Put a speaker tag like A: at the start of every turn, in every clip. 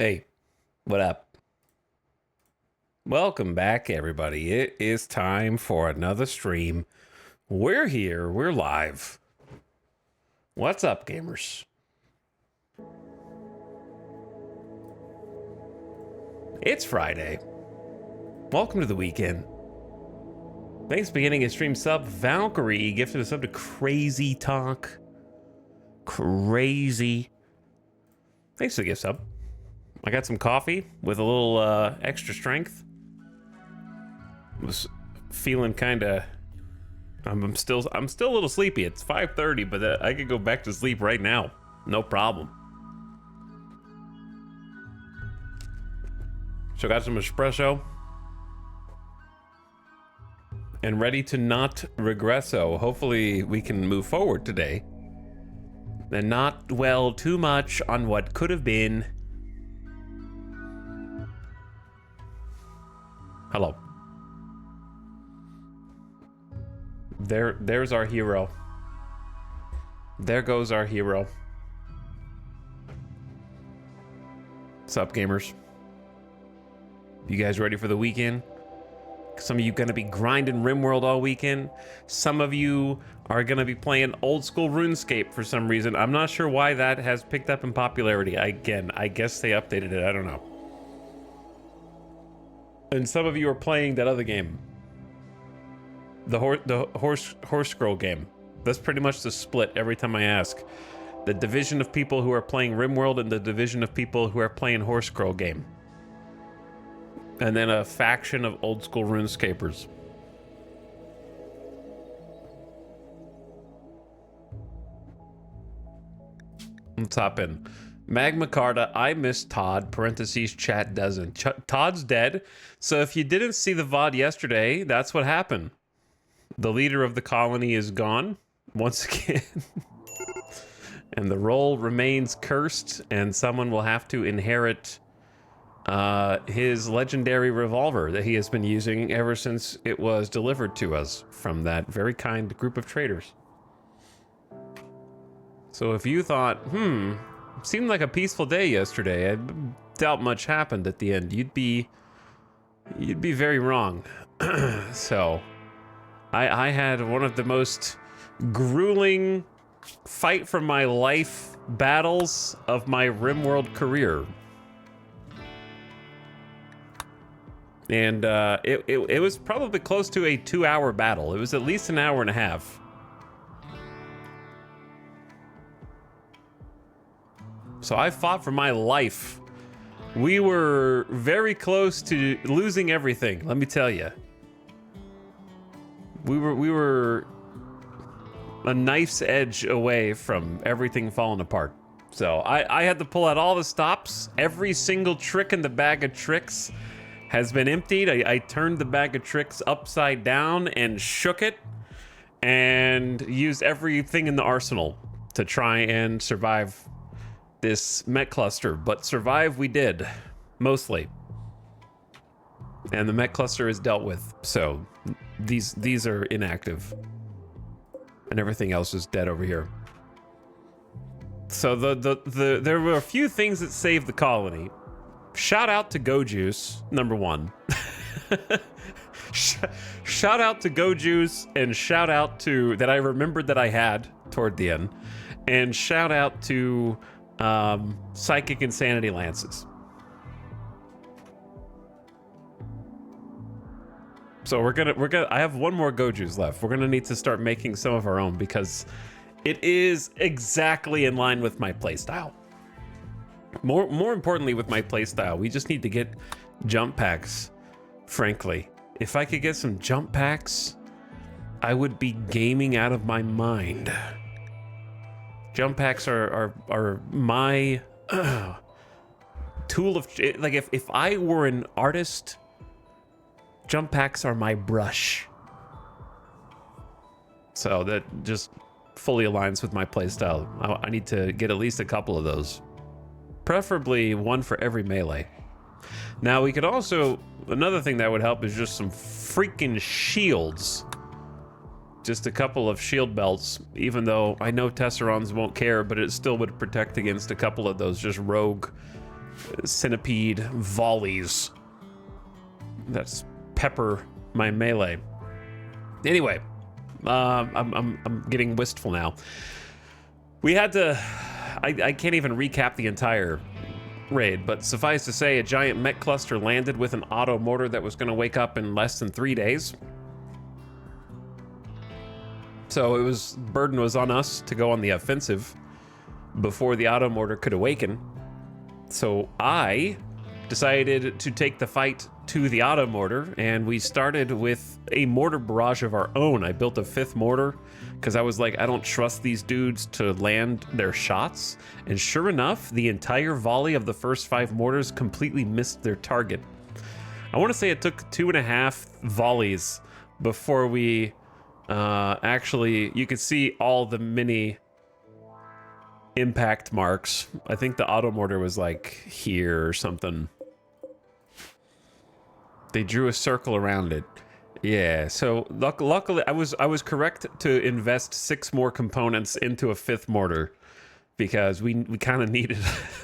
A: Hey, what up? Welcome back, everybody. It is time for another stream. We're here. We're live. What's up, gamers? It's Friday. Welcome to the weekend. Thanks for getting a stream sub. Valkyrie gifted a sub to Crazy Talk. Crazy. Thanks for the gift sub. I got some coffee with a little extra strength. Was feeling kind of. I'm still a little sleepy. It's 5:30, but I could go back to sleep right now, no problem. So got some espresso and ready to not regresso. Hopefully we can move forward today and not dwell too much on what could have been. Hello. There's our hero. There goes our hero. What's up, gamers? You guys ready for the weekend? Some of you gonna be grinding RimWorld all weekend. Some of you are gonna be playing old school RuneScape for some reason. I'm not sure why that has picked up in popularity. Again, I guess they updated it. I don't know. And some of you are playing that other game. The horse scroll game. That's pretty much the split every time I ask. The division of people who are playing RimWorld and the division of people who are playing horse scroll game. And then a faction of old school RuneScapers. Let's hop in. Magma Carta, I miss Todd, parentheses, chat doesn't. Todd's dead, so if you didn't see the VOD yesterday, that's what happened. The leader of the colony is gone, once again. And the role remains cursed, and someone will have to inherit his legendary revolver that he has been using ever since it was delivered to us from that very kind group of traders. So if you thought, seemed like a peaceful day yesterday, I doubt much happened at the end, you'd be very wrong. So I had one of the most grueling fight for my life battles of my RimWorld career. And it was probably close to a 2-hour battle. It was at least an hour and a half. So I fought for my life. We were very close to losing everything, let me tell you. We were a knife's edge away from everything falling apart. So I had to pull out all the stops. Every single trick in the bag of tricks has been emptied. I turned the bag of tricks upside down and shook it and used everything in the arsenal to try and survive this mech cluster, but survive we did, mostly. And the mech cluster is dealt with, so these are inactive. And everything else is dead over here. So there were a few things that saved the colony. Shout out to GoJuice, number one. Shout out to GoJuice, and shout out to, that I remembered that I had toward the end. And shout out to Psychic Insanity Lances. So we're gonna I have one more GoJuice left. We're gonna need to start making some of our own because it is exactly in line with my playstyle. More importantly, with my playstyle, we just need to get jump packs. Frankly, if I could get some jump packs, I would be gaming out of my mind. Jump packs are my tool of, like, if I were an artist, jump packs are my brush. So that just fully aligns with my playstyle. I need to get at least a couple of those. Preferably one for every melee. Now we could also, another thing that would help is just some freaking shields. Just a couple of shield belts, even though I know Tesserons won't care, but it still would protect against a couple of those just rogue centipede volleys that pepper my melee. Anyway, I'm getting wistful now. We had to, I can't even recap the entire raid, but suffice to say, a giant mech cluster landed with an auto mortar that was going to wake up in less than 3 days. So burden was on us to go on the offensive before the auto mortar could awaken. So I decided to take the fight to the auto mortar, and we started with a mortar barrage of our own. I built a 5th mortar because I was like, I don't trust these dudes to land their shots. And sure enough, the entire volley of the first 5 mortars completely missed their target. I want to say it took 2.5 volleys before we actually, you could see all the mini impact marks. I think the auto mortar was like here or something. They drew a circle around it. Yeah, so luckily I was correct to invest 6 more components into a 5th mortar because we kind of needed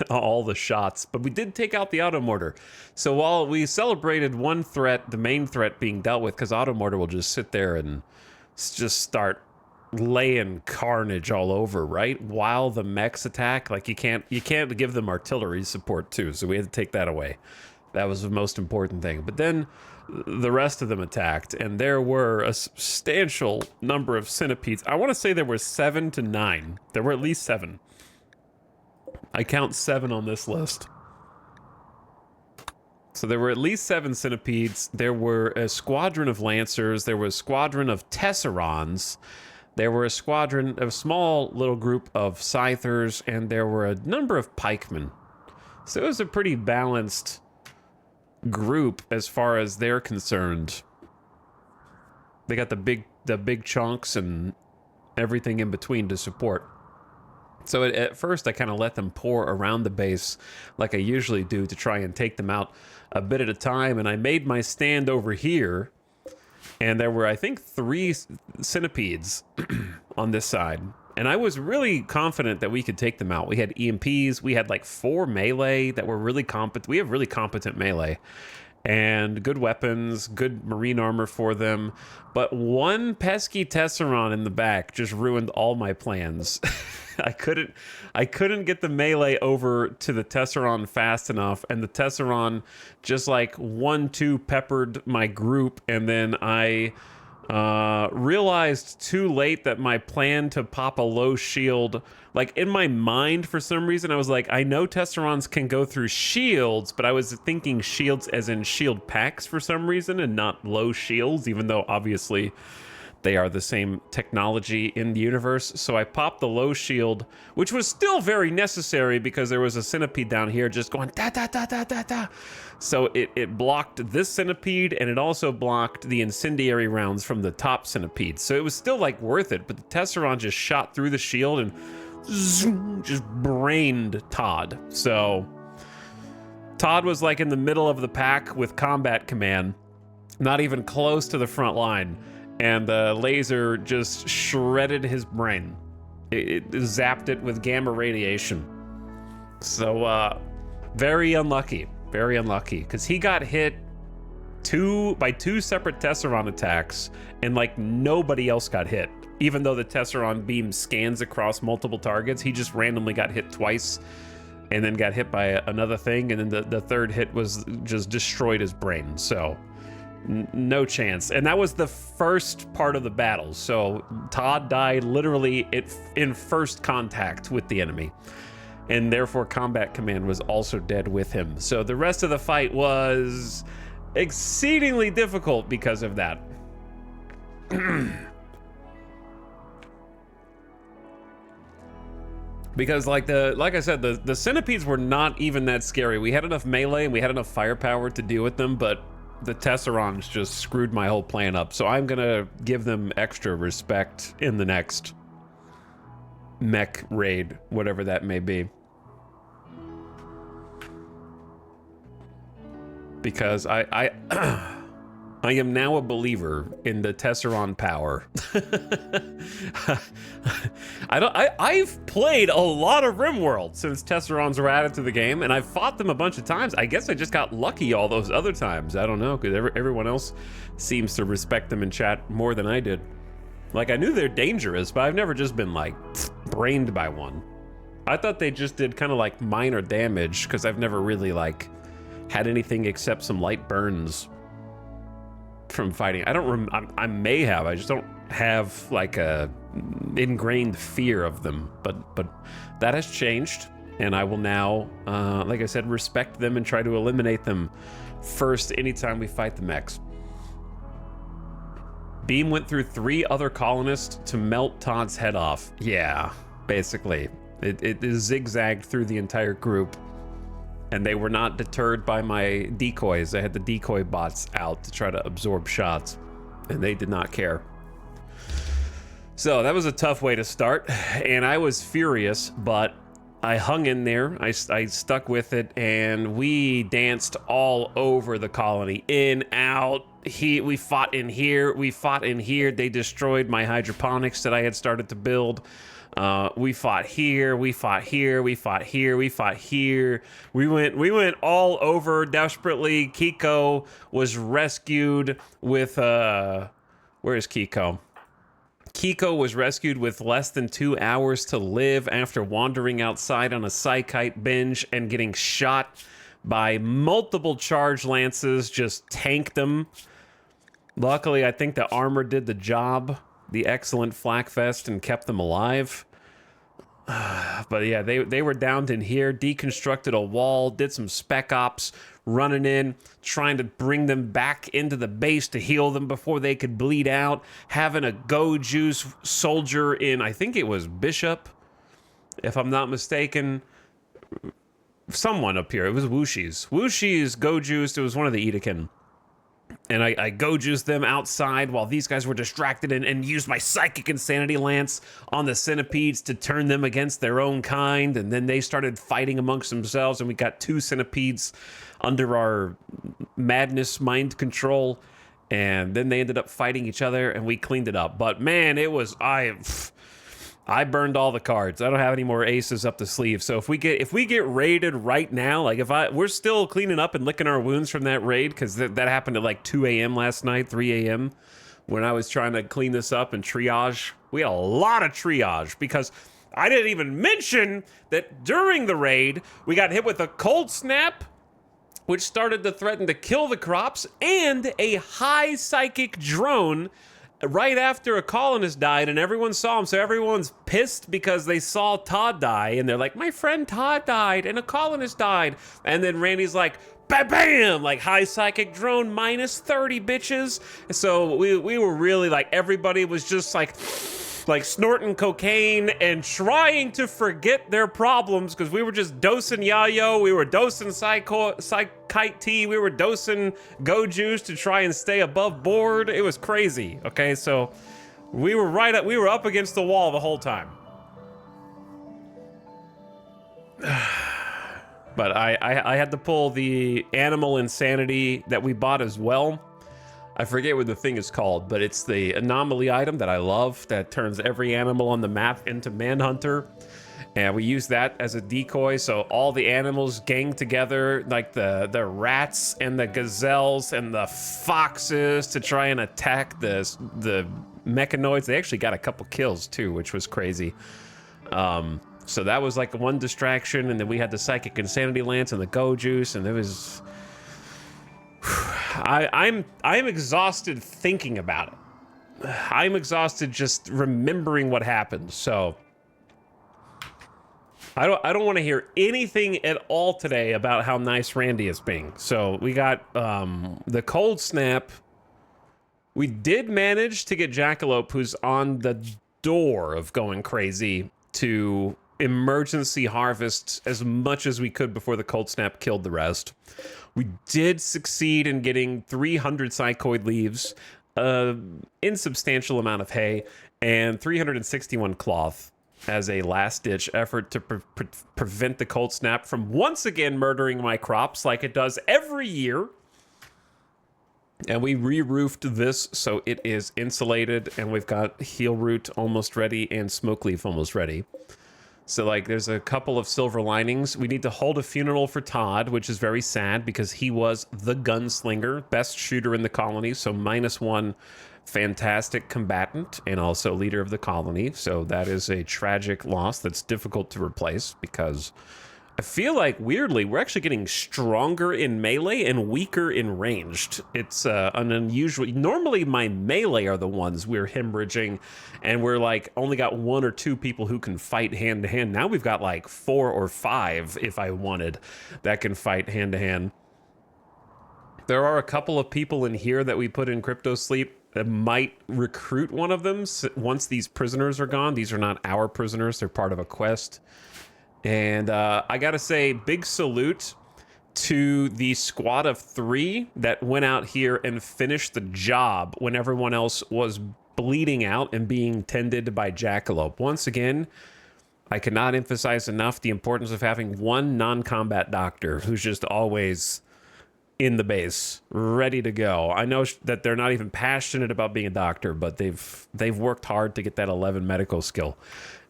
A: all the shots, but we did take out the auto mortar. So while we celebrated one threat, the main threat being dealt with, because auto mortar will just sit there and just start laying carnage all over, right? While the mechs attack, like you can't give them artillery support too, so we had to take that away. That was the most important thing. But then the rest of them attacked, and there were a substantial number of centipedes. I want to say there were 7 to 9. There were at least 7. I count 7 on this list. So there were at least 7 centipedes. There were a squadron of lancers. There was a squadron of tesserons. There were a small little group of scythers, and there were a number of pikemen. So it was a pretty balanced group as far as they're concerned. They got the big chunks and everything in between to support. So at first I kind of let them pour around the base like I usually do to try and take them out a bit at a time, and I made my stand over here, and there were, I think, 3 centipedes on this side. And I was really confident that we could take them out. We had EMPs. We had like 4 melee that were really competent. We have really competent melee and good weapons, good marine armor for them. But one pesky Tesseron in the back just ruined all my plans. I couldn't get the melee over to the Tesseron fast enough, and the Tesseron just like 1-2 peppered my group, and then I realized too late that my plan to pop a low shield, like in my mind for some reason I was like, I know Tesserons can go through shields, but I was thinking shields as in shield packs for some reason and not low shields, even though obviously they are the same technology in the universe. So I popped the low shield, which was still very necessary because there was a centipede down here just going da da da da da da. So it blocked this centipede, and it also blocked the incendiary rounds from the top centipede. So it was still like worth it, but the Tesseron just shot through the shield and zoom, just brained Todd. So Todd was like in the middle of the pack with combat command, not even close to the front line. And the laser just shredded his brain. It zapped it with gamma radiation. So, very unlucky, because he got hit by 2 separate Tesseron attacks, and like nobody else got hit. Even though the Tesseron beam scans across multiple targets, he just randomly got hit twice, and then got hit by another thing, and then the third hit was just destroyed his brain. So no chance. And that was the first part of the battle. So Todd died literally in first contact with the enemy, and therefore combat command was also dead with him. So the rest of the fight was exceedingly difficult because of that. Because like I said, the centipedes were not even that scary. We had enough melee and we had enough firepower to deal with them, but the Tesserons just screwed my whole plan up. So I'm gonna give them extra respect in the next mech raid, whatever that may be. Because I'm I am now a believer in the Tesseron power. I've played a lot of RimWorld since Tesserons were added to the game, and I've fought them a bunch of times. I guess I just got lucky all those other times. I don't know, because everyone else seems to respect them in chat more than I did. Like, I knew they're dangerous, but I've never just been, like, brained by one. I thought they just did kind of, like, minor damage, because I've never really, like, had anything except some light burns from fighting. I may have, I just don't have, like, a ingrained fear of them, but that has changed, and I will now, like I said, respect them and try to eliminate them first anytime we fight the mechs. Beam went through 3 other colonists to melt Todd's head off. Yeah, basically. It zigzagged through the entire group, and they were not deterred by my decoys. I had the decoy bots out to try to absorb shots, and they did not care. So that was a tough way to start, and I was furious, but I hung in there. I stuck with it, and we danced all over the colony. In, out. We fought in here. We fought in here. They destroyed my hydroponics that I had started to build. We fought here. We fought here. We fought here. We fought here. We went all over desperately. Kiko was rescued with where is Kiko? Kiko was rescued with less than 2 hours to live after wandering outside on a psychite binge and getting shot by multiple charge lances, just tanked them. Luckily, I think the armor did the job, the excellent flak vest, and kept them alive. But yeah, they were downed in here, deconstructed a wall, did some spec ops, running in, trying to bring them back into the base to heal them before they could bleed out, having a Go Juice soldier in, I think it was Bishop, if I'm not mistaken. Someone up here, it was Wooshi's Go Juiced, it was one of the Edekin. And I go juiced them outside while these guys were distracted and used my Psychic Insanity Lance on the centipedes to turn them against their own kind. And then they started fighting amongst themselves, and we got 2 centipedes under our madness mind control. And then they ended up fighting each other, and we cleaned it up. But man, it was... I burned all the cards. I don't have any more aces up the sleeve. So if we get raided right now, like we're still cleaning up and licking our wounds from that raid, because that happened at like 2 a.m. last night, 3 a.m. when I was trying to clean this up and triage. We had a lot of triage, because I didn't even mention that during the raid, we got hit with a cold snap, which started to threaten to kill the crops, and a high psychic drone right after a colonist died, and everyone saw him, so everyone's pissed because they saw Todd die, and they're like, my friend Todd died, and a colonist died. And then Randy's like, bam, like high psychic drone minus 30, bitches. So we were really like, everybody was just like snorting cocaine and trying to forget their problems, because we were just dosing Yayo, we were dosing Psychite Tea, we were dosing Go Juice to try and stay above board. It was crazy, okay? So we were up against the wall the whole time. But I had to pull the animal insanity that we bought as well. I forget what the thing is called, but it's the anomaly item that I love that turns every animal on the map into Manhunter. And we use that as a decoy, so all the animals gang together, like the rats and the gazelles and the foxes, to try and attack the mechanoids. They actually got a couple kills too, which was crazy. So that was like one distraction, and then we had the Psychic Insanity Lance and the Go Juice, and it was... I'm exhausted thinking about it. I'm exhausted just remembering what happened. So I don't want to hear anything at all today about how nice Randy is being. So we got the cold snap. We did manage to get Jackalope, who's on the door of going crazy, to emergency harvest as much as we could before the cold snap killed the rest. We did succeed in getting 300 psychoid leaves, insubstantial amount of hay, and 361 cloth as a last-ditch effort to prevent the cold snap from once again murdering my crops like it does every year. And we re-roofed this so it is insulated, and we've got heel root almost ready and smoke leaf almost ready. So like there's a couple of silver linings. We need to hold a funeral for Todd, which is very sad because he was the gunslinger, best shooter in the colony. So -1 fantastic combatant and also leader of the colony. So that is a tragic loss that's difficult to replace because I feel like, weirdly, we're actually getting stronger in melee and weaker in ranged. It's an unusual... Normally, my melee are the ones we're hemorrhaging, and we're, like, only got 1 or 2 people who can fight hand-to-hand. Now we've got, like, 4 or 5, if I wanted, that can fight hand-to-hand. There are a couple of people in here that we put in crypto sleep that might recruit one of them once these prisoners are gone. These are not our prisoners. They're part of a quest. And I gotta say, big salute to the squad of 3 that went out here and finished the job when everyone else was bleeding out and being tended by Jackalope. Once again, I cannot emphasize enough the importance of having one non-combat doctor who's just always in the base, ready to go. I know that they're not even passionate about being a doctor, but they've worked hard to get that 11 medical skill,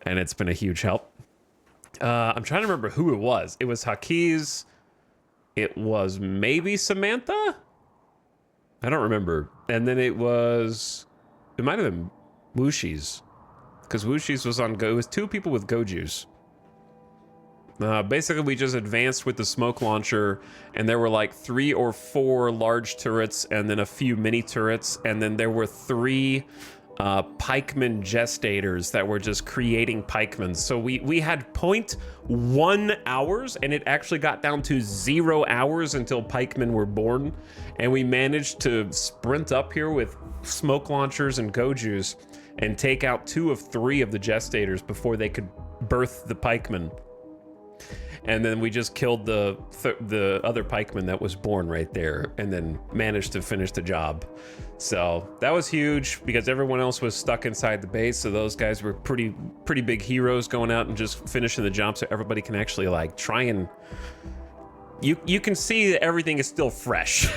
A: and it's been a huge help. I'm trying to remember who it was. It was Hakiz. It was maybe Samantha? I don't remember. And then it might have been Wushi's. Because Wushi's was on go. It was 2 people with Goju's. Basically, we just advanced with the smoke launcher, and there were like 3 or 4 large turrets, and then a few mini turrets, and then there were 3 pikeman gestators that were just creating pikemen. So we had 0.1 hours, and it actually got down to 0 hours until pikemen were born. And we managed to sprint up here with smoke launchers and Gojus and take out 2 of 3 of the gestators before they could birth the pikemen. And then we just killed the other pikeman that was born right there, and then managed to finish the job. So that was huge because everyone else was stuck inside the base. So those guys were pretty big heroes going out and just finishing the job, so everybody can actually like try and you can see that everything is still fresh.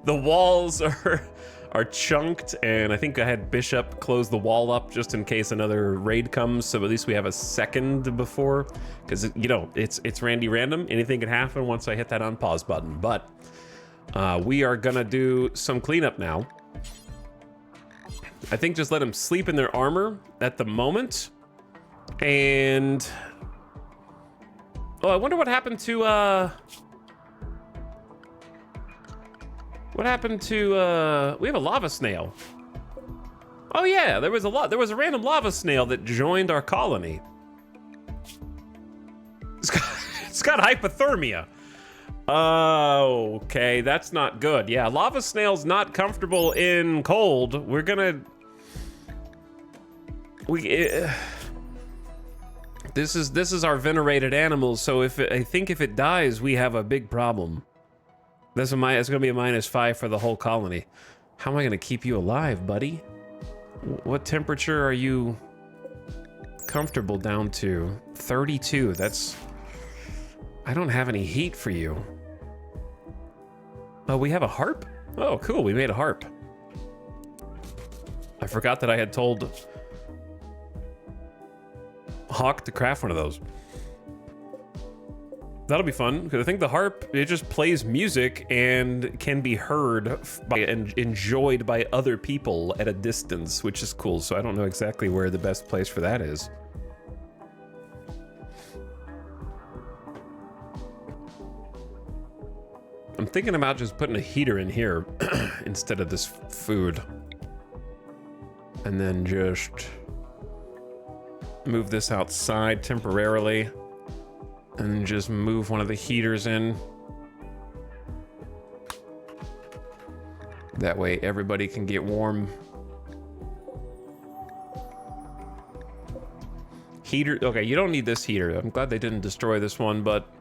A: The walls are chunked, and I think I had Bishop close the wall up just in case another raid comes, so at least we have a second before, because you know it's Randy Random. Anything can happen once I hit that unpause button. But we are gonna do some cleanup now. I think just let them sleep in their armor at the moment. And oh, I wonder what happened to we have a lava snail. Oh yeah, there was a random lava snail that joined our colony. It's got hypothermia. Okay, that's not good. Yeah, lava snail's not comfortable in cold. This is our venerated animal, so I think if it dies, we have a big problem. It's gonna be a -5 for the whole colony. How am I gonna keep you alive, buddy? What temperature are you comfortable down to? 32, I don't have any heat for you. Oh, we have a harp? Oh, cool, we made a harp. I forgot that I had told Hawk to craft one of those. That'll be fun, because I think the harp, it just plays music and can be heard and enjoyed by other people at a distance, which is cool. So I don't know exactly where the best place for that is. I'm thinking about just putting a heater in here instead of this food. And then just move this outside temporarily. And just move one of the heaters in. That way everybody can get warm. Heater, okay, you don't need this heater. I'm glad they didn't destroy this one, but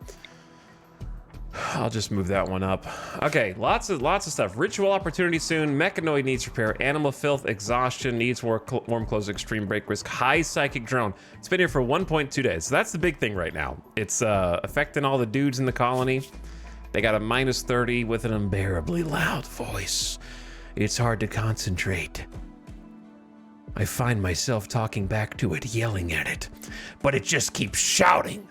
A: I'll just move that one up. Okay, lots of stuff. Ritual opportunity soon. Mechanoid needs repair. Animal filth. Exhaustion needs warm clothes. Extreme break risk. High psychic drone. It's been here for 1.2 days. So that's the big thing right now. It's affecting all the dudes in the colony. They got a -30 with an unbearably loud voice. It's hard to concentrate. I find myself talking back to it, yelling at it, but it just keeps shouting.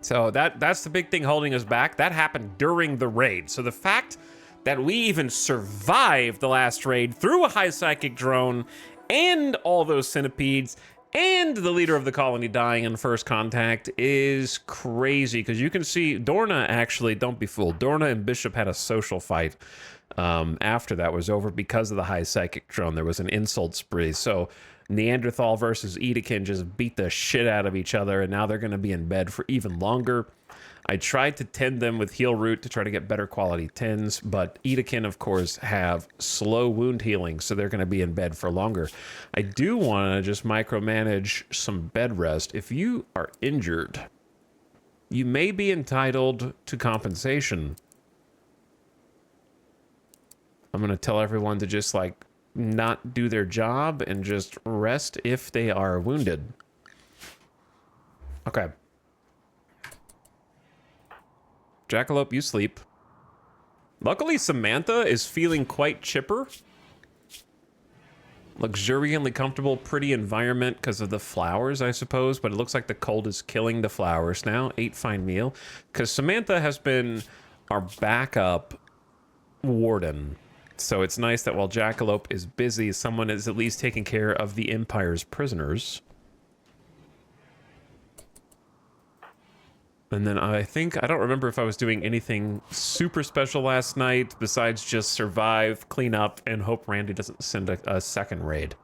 A: So that's the big thing holding us back. That happened during the raid. So the fact that we even survived the last raid through a high psychic drone and all those centipedes and the leader of the colony dying in first contact is crazy, because you can see Dorna actually, don't be fooled, Dorna and Bishop had a social fight after that was over because of the high psychic drone. There was an insult spree. So Neanderthal versus Edekin just beat the shit out of each other, and now they're going to be in bed for even longer. I tried to tend them with heal root to try to get better quality tens, but Edekin, of course, have slow wound healing, so they're going to be in bed for longer. I do want to just micromanage some bed rest. If you are injured, you may be entitled to compensation. I'm going to tell everyone to just, like, not do their job and just rest if they are wounded. Okay. Jackalope, you sleep. Luckily, Samantha is feeling quite chipper. Luxuriantly comfortable, pretty environment because of the flowers, I suppose, but it looks like the cold is killing the flowers now. 8 fine meal. Because Samantha has been our backup warden. So it's nice that while Jackalope is busy, someone is at least taking care of the Empire's prisoners. And then I don't remember if I was doing anything super special last night besides just survive, clean up, and hope Randy doesn't send a second raid.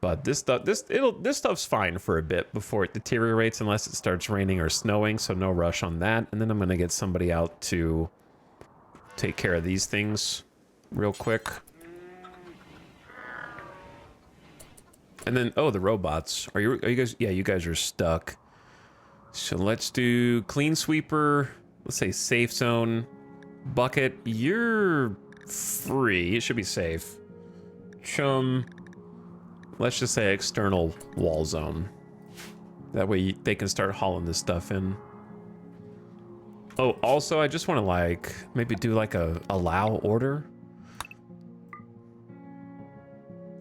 A: But this stuff's fine for a bit before it deteriorates, unless it starts raining or snowing, so no rush on that. And then I'm gonna get somebody out to take care of these things real quick. And then, oh, the robots. Are you guys? Yeah, you guys are stuck. So let's do clean sweeper. Let's say safe zone. Bucket, you're free. It should be safe. Chum, let's just say external wall zone. That way they can start hauling this stuff in. Oh, also, I just want to, like, maybe do like a allow order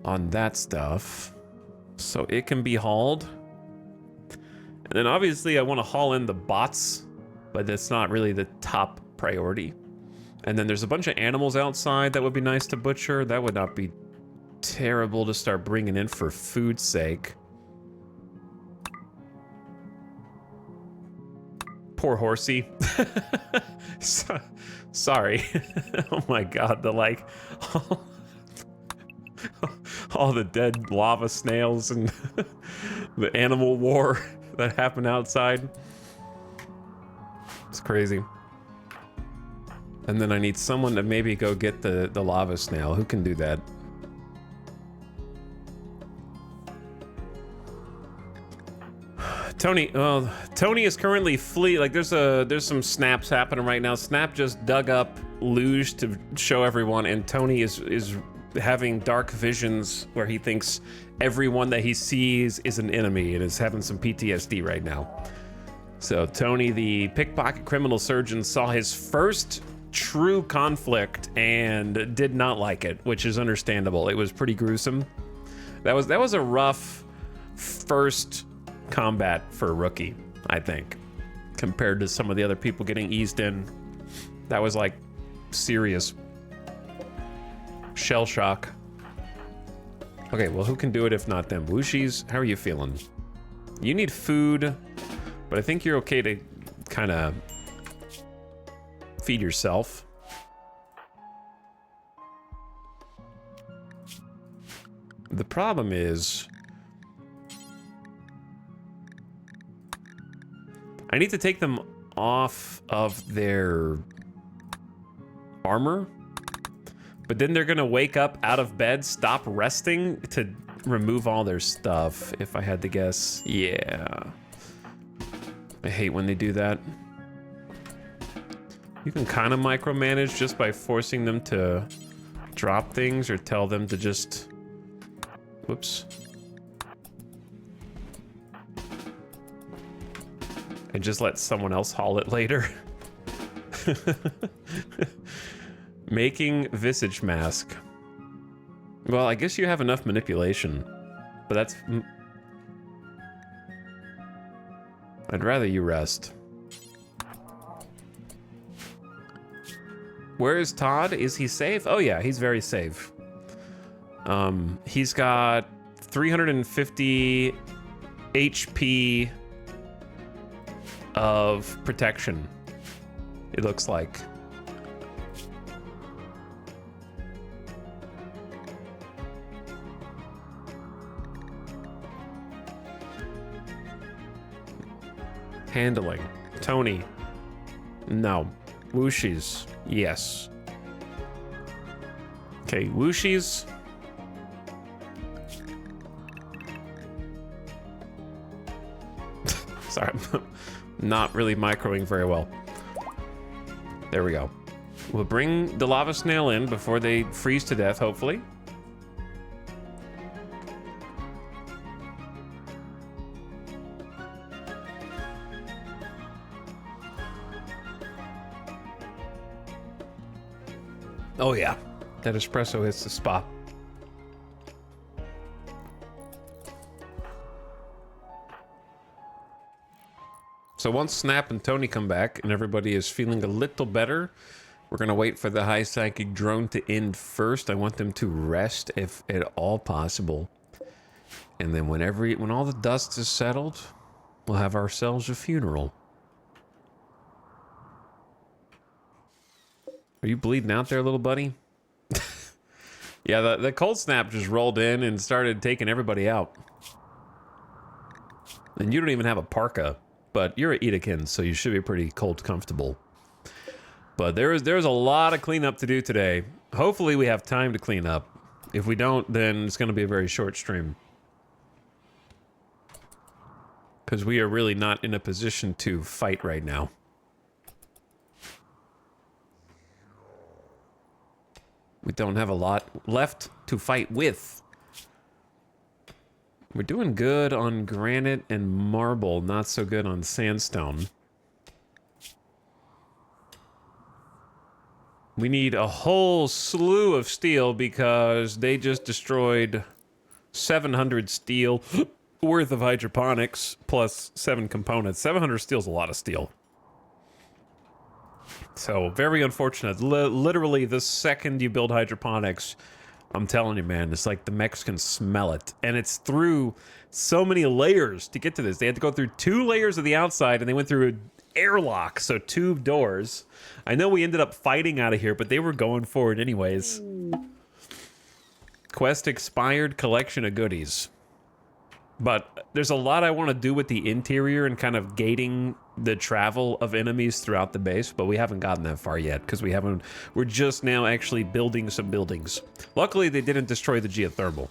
A: on that stuff so it can be hauled. And then obviously I want to haul in the bots, but that's not really the top priority. And then there's a bunch of animals outside that would be nice to butcher. That would not be terrible to start bringing in for food's sake. Poor horsey. Sorry. Oh my god, the like all the dead lava snails and the animal war that happened outside. It's crazy. And then I need someone to maybe go get the lava snail. Who can do that? Tony, Tony is currently like there's some snaps happening right now. Snap just dug up luge to show everyone, and Tony is having dark visions where he thinks everyone that he sees is an enemy and is having some PTSD right now. So Tony, the pickpocket criminal surgeon, saw his first true conflict and did not like it, which is understandable. It was pretty gruesome. That was a rough first combat for a rookie, I think, compared to some of the other people getting eased in. That was like serious shell shock. Okay, well, who can do it if not them? Wushies, how are you feeling? You need food, but I think you're okay to kind of feed yourself. The problem is I need to take them off of their armor, but then they're gonna wake up out of bed, stop resting to remove all their stuff, if I had to guess. Yeah. I hate when they do that. You can kind of micromanage just by forcing them to drop things or tell them to just... Whoops. And just let someone else haul it later. Making visage mask. Well, I guess you have enough manipulation, but that's... I'd rather you rest. Where is Todd? Is he safe? Oh yeah, he's very safe. He's got 350 HP of protection, it looks like. Handling. Tony. No. Wooshies. Yes. Okay, Wooshies. Sorry, I'm not really microing very well. There we go. We'll bring the lava snail in before they freeze to death, hopefully. Oh yeah, that espresso hits the spot. So once Snap and Tony come back and everybody is feeling a little better, we're gonna wait for the high psychic drone to end first. I want them to rest if at all possible. And then when all the dust is settled, we'll have ourselves a funeral. Are you bleeding out there, little buddy? Yeah, the cold snap just rolled in and started taking everybody out. And you don't even have a parka, but you're an Edekin, so you should be pretty cold comfortable. But there's a lot of cleanup to do today. Hopefully we have time to clean up. If we don't, then it's going to be a very short stream. Because we are really not in a position to fight right now. We don't have a lot left to fight with. We're doing good on granite and marble, not so good on sandstone. We need a whole slew of steel because they just destroyed 700 steel worth of hydroponics plus 7 components. 700 steel is a lot of steel. So, very unfortunate. Literally, the second you build hydroponics, I'm telling you, man, it's like the mechs can smell it. And it's through so many layers to get to this. They had to go through 2 layers of the outside, and they went through an airlock, so 2 doors. I know we ended up fighting out of here, but they were going forward anyways. Quest expired, collection of goodies. But there's a lot I want to do with the interior and kind of gating the travel of enemies throughout the base, but we haven't gotten that far yet because we're just now actually building some buildings. Luckily, they didn't destroy the geothermal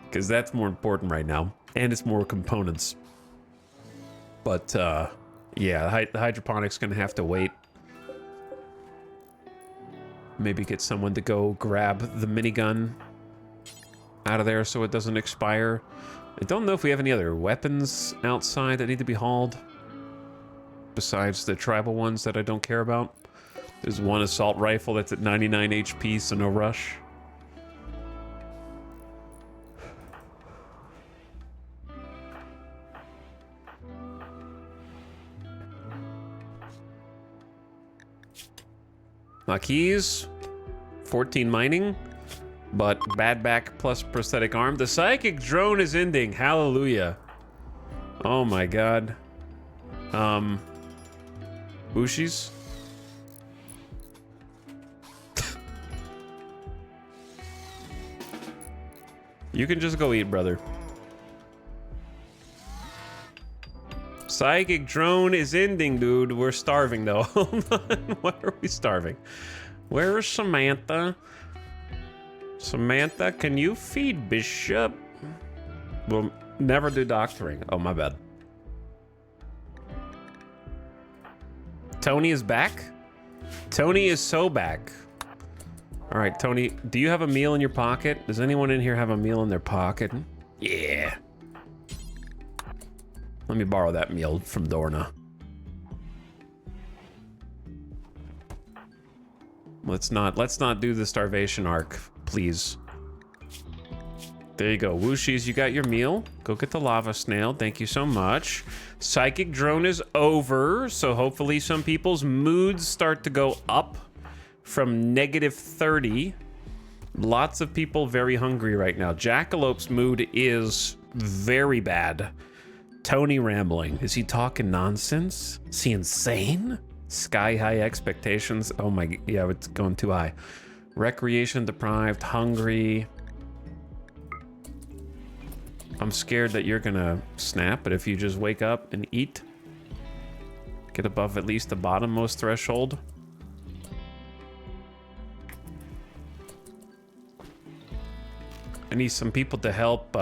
A: because that's more important right now, and it's more components. But yeah, the hydroponic's gonna have to wait. Maybe get someone to go grab the minigun out of there so it doesn't expire. I don't know if we have any other weapons outside that need to be hauled. Besides the tribal ones that I don't care about. There's one assault rifle that's at 99 HP, so no rush. Keys. 14 mining. But bad back plus prosthetic arm. The psychic drone is ending. Hallelujah. Oh my god. Bushies. You can just go eat, brother. Psychic drone is ending, dude. We're starving though. Hold on. Why are we starving? Where is Samantha? Samantha, can you feed Bishop? We'll never do doctoring. Oh, my bad. Tony is back? Tony is so back. All right, Tony, do you have a meal in your pocket? Does anyone in here have a meal in their pocket? Yeah. Let me borrow that meal from Dorna. Let's not do the starvation arc, please. There you go. Wooshies, you got your meal. Go get the lava snail. Thank you so much. Psychic drone is over, so hopefully some people's moods start to go up from -30. Lots of people very hungry right now. Jackalope's mood is very bad. Tony rambling. Is he talking nonsense? Is he insane? Sky high expectations. Oh my, yeah, it's going too high. Recreation deprived, hungry. I'm scared that you're gonna snap, but if you just wake up and eat, get above at least the bottommost threshold. I need some people to help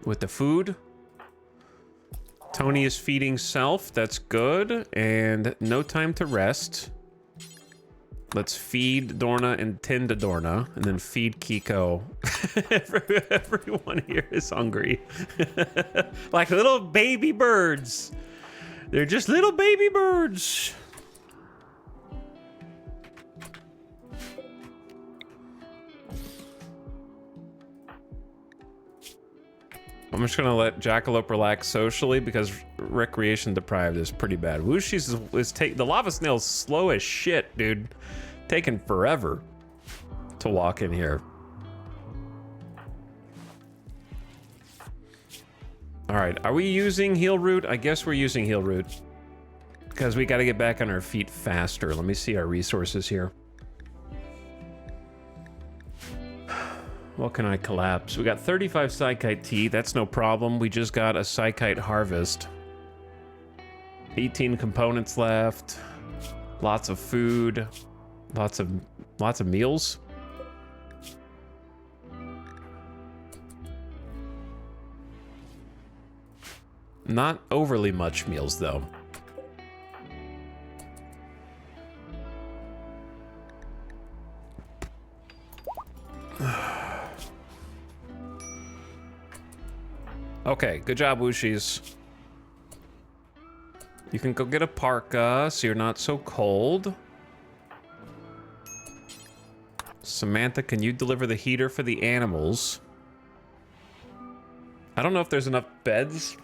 A: with the food. Tony is feeding self, that's good, and no time to rest. Let's feed Dorna and tend to Dorna, and then feed Kiko. Everyone here is hungry. Like little baby birds. They're just little baby birds. I'm just gonna let Jackalope relax socially because recreation deprived is pretty bad. Wooshies is the lava snail's slow as shit, dude. Taking forever to walk in here. All right, are we using heal root? I guess we're using heal root because we got to get back on our feet faster. Let me see our resources here. What can I collapse? We got 35 Psychite tea. That's no problem. We just got a Psychite harvest. 18 components left. Lots of food. Lots of meals. Not overly much meals though. Okay, good job, Wooshies. You can go get a parka so you're not so cold. Samantha, can you deliver the heater for the animals? I don't know if there's enough beds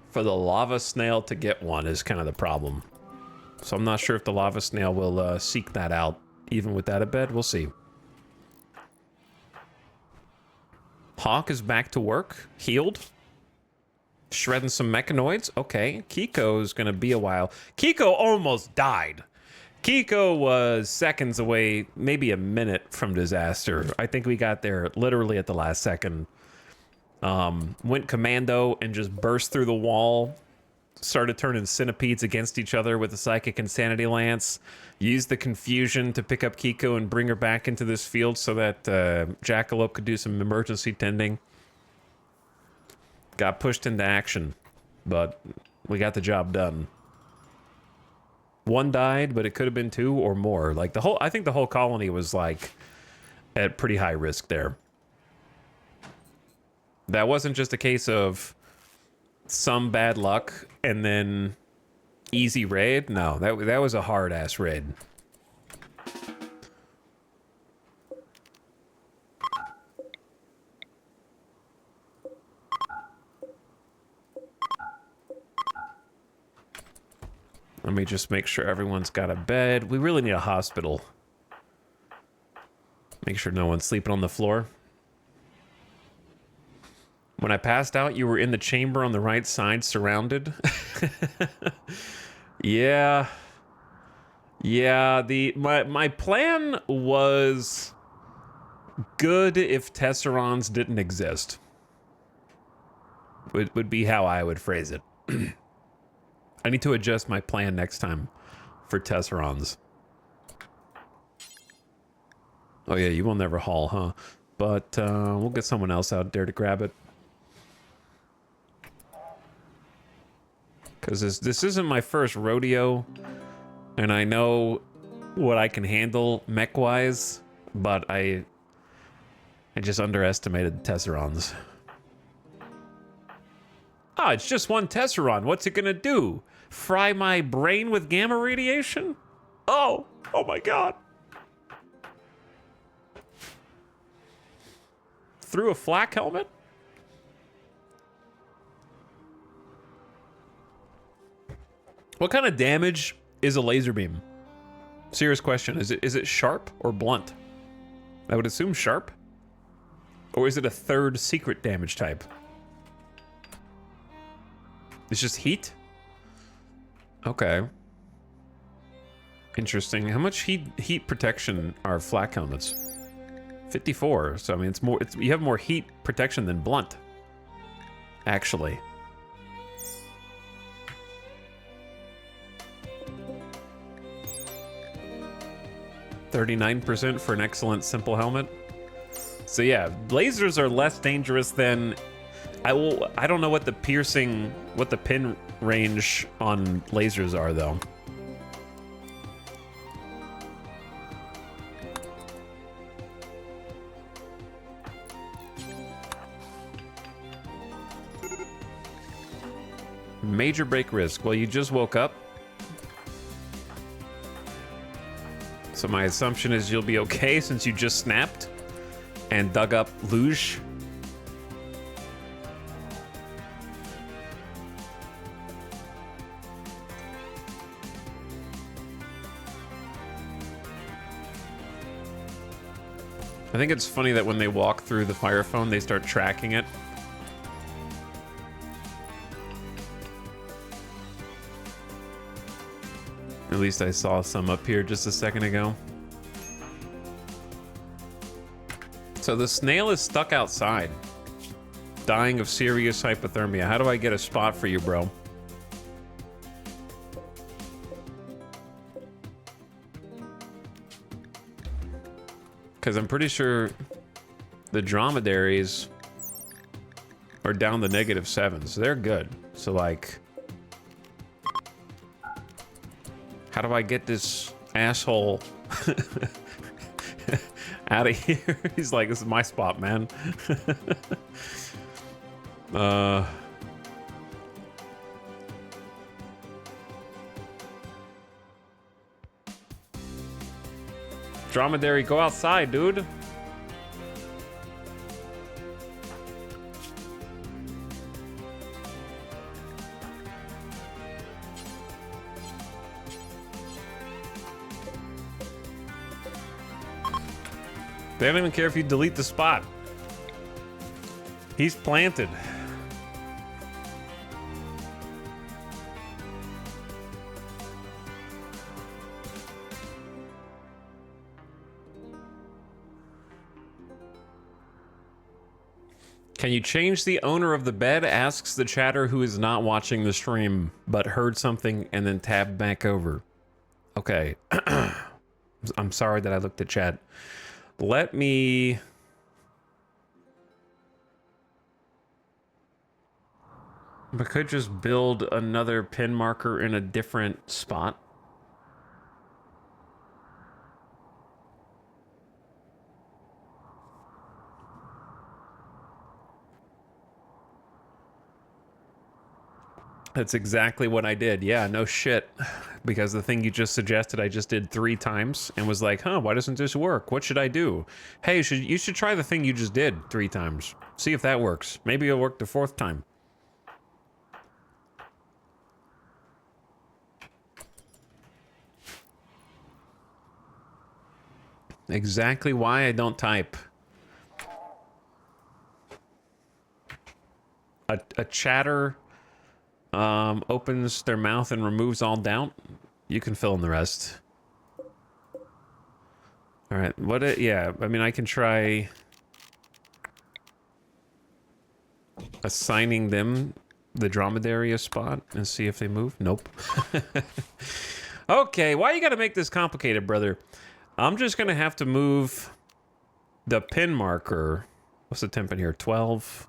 A: for the lava snail to get one is kind of the problem. So I'm not sure if the lava snail will seek that out. Even without a bed, we'll see. Hawk is back to work, healed. Shredding some mechanoids. Okay, Kiko's gonna be a while. Kiko almost died. Kiko was seconds away, maybe a minute from disaster. I think we got there literally at the last second. Went commando and just burst through the wall. Started turning centipedes against each other with the Psychic Insanity Lance. Used the confusion to pick up Kiko and bring her back into this field so that Jackalope could do some emergency tending. Got pushed into action, but we got the job done. One died, but it could have been two or more. Like I think the whole colony was like at pretty high risk there. That wasn't just a case of some bad luck and then easy raid. No, that was a hard ass raid. Let me just make sure everyone's got a bed. We really need a hospital. Make sure no one's sleeping on the floor. When I passed out, you were in the chamber on the right side, surrounded. Yeah. Yeah, my plan was good if Tesserons didn't exist. Would be how I would phrase it. I need to adjust my plan next time for Tesserons. Oh yeah, you will never haul, huh? But we'll get someone else out there to grab it. Because this isn't my first rodeo, and I know what I can handle mech-wise, but I just underestimated the Tesserons. Ah, it's just one Tesseron. What's it gonna do? Fry my brain with gamma radiation? Oh my god. Through a flak helmet? What kind of damage is a laser beam? Serious question. Is it sharp or blunt? I would assume sharp. Or is it a third secret damage type? It's just heat? Okay. Interesting. How much heat protection are flak helmets? 54. So I mean, you have more heat protection than blunt. Actually. $39% for an excellent simple helmet. So yeah, lasers are less dangerous than I don't know what the pin range on lasers are though. Major break risk. Well, you just woke up. So my assumption is you'll be okay since you just snapped and dug up luge. I think it's funny that when they walk through the fire phone, they start tracking it. At least I saw some up here just a second ago. So the snail is stuck outside, dying of serious hypothermia. How do I get a spot for you, bro? Because I'm pretty sure the dromedaries are down the -7, so they're good. So like, how do I get this asshole out of here? He's like, this is my spot, man. Dromedary, go outside, dude. They don't even care if you delete the spot. He's planted. Can you change the owner of the bed? Asks the chatter who is not watching the stream, but heard something and then tabbed back over. Okay. I'm sorry that I looked at chat. Let me... I could just build another pin marker in a different spot. That's exactly what I did. Yeah, no shit. Because the thing you just suggested, I just did 3 times and was like, huh, why doesn't this work? What should I do? Hey, you should try the thing you just did 3 times. See if that works. Maybe it'll work the 4th time. Exactly why I don't type. A chatter opens their mouth and removes all doubt. You can fill in the rest. All right, yeah, I mean, I can try assigning them the dromedary a spot and see if they move. Nope. Okay, why you gotta make this complicated, brother? I'm just gonna have to move the pin marker. What's the temp in here? 12.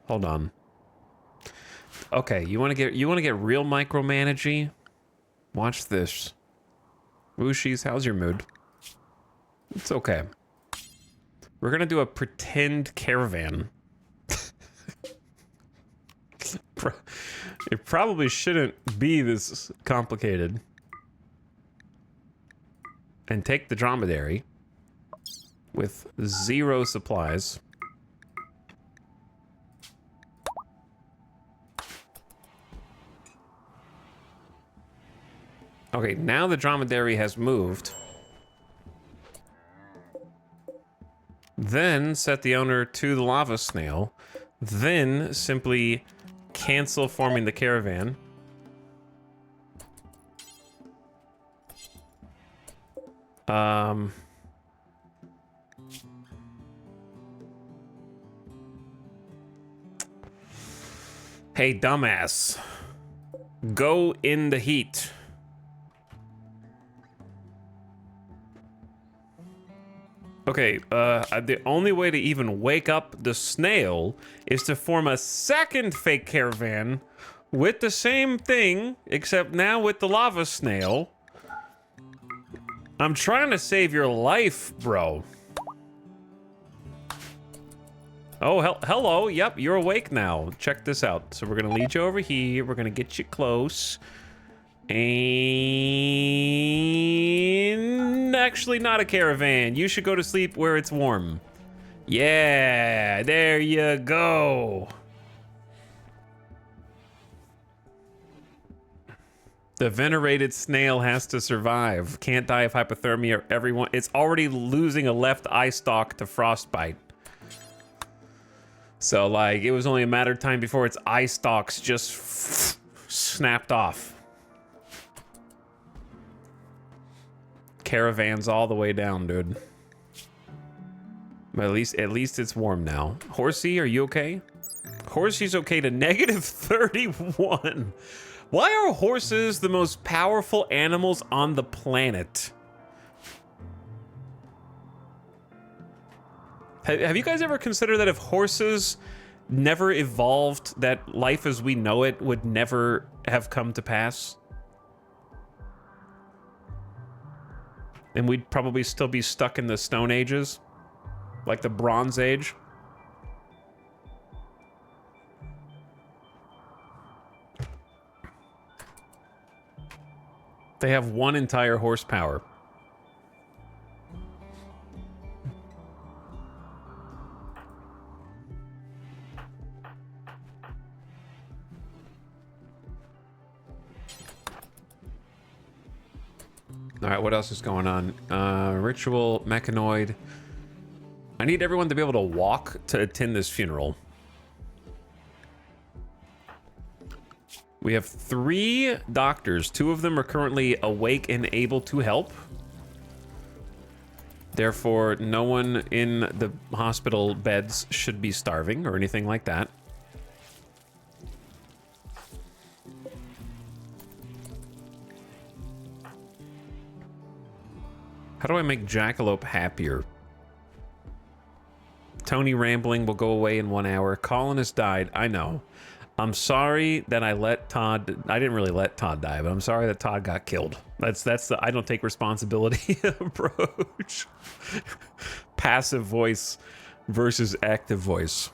A: Hold on. Okay, you want to get real micromanagey? Watch this. Wooshies, how's your mood? It's okay. We're gonna do a pretend caravan. It probably shouldn't be this complicated. And take the dromedary with 0 supplies. Okay, now the dromedary has moved. Then set the owner to the lava snail. Then simply cancel forming the caravan. Hey, dumbass. Go in the heat. Okay, the only way to even wake up the snail is to form a second fake caravan with the same thing, except now with the lava snail. I'm trying to save your life, bro. Oh, hello. Yep, you're awake now. Check this out. So we're gonna lead you over here. We're gonna get you close. And actually not a caravan. You should go to sleep where it's warm. Yeah, there you go. The venerated snail has to survive. Can't die of hypothermia. Everyone, it's already losing a left eye stalk to frostbite. So, like, it was only a matter of time before its eye stalks just snapped off. Caravans all the way down, dude. But at least it's warm now. Horsey, are you okay? Horsey's okay to -31. Why are horses the most powerful animals on the planet? Have you guys ever considered that if horses never evolved, that life as we know it would never have come to pass? And we'd probably still be stuck in the Stone Ages? Like the Bronze Age? They have 1 entire horsepower. All right, what else is going on? Ritual, mechanoid. I need everyone to be able to walk to attend this funeral. We have 3 doctors. 2 of them are currently awake and able to help. Therefore, no one in the hospital beds should be starving or anything like that. How do I make Jackalope happier? Tony rambling will go away in 1 hour. Colin has died. I know. I'm sorry that I let Todd... I didn't really let Todd die, but I'm sorry that Todd got killed. That's the I don't take responsibility approach. Passive voice versus active voice.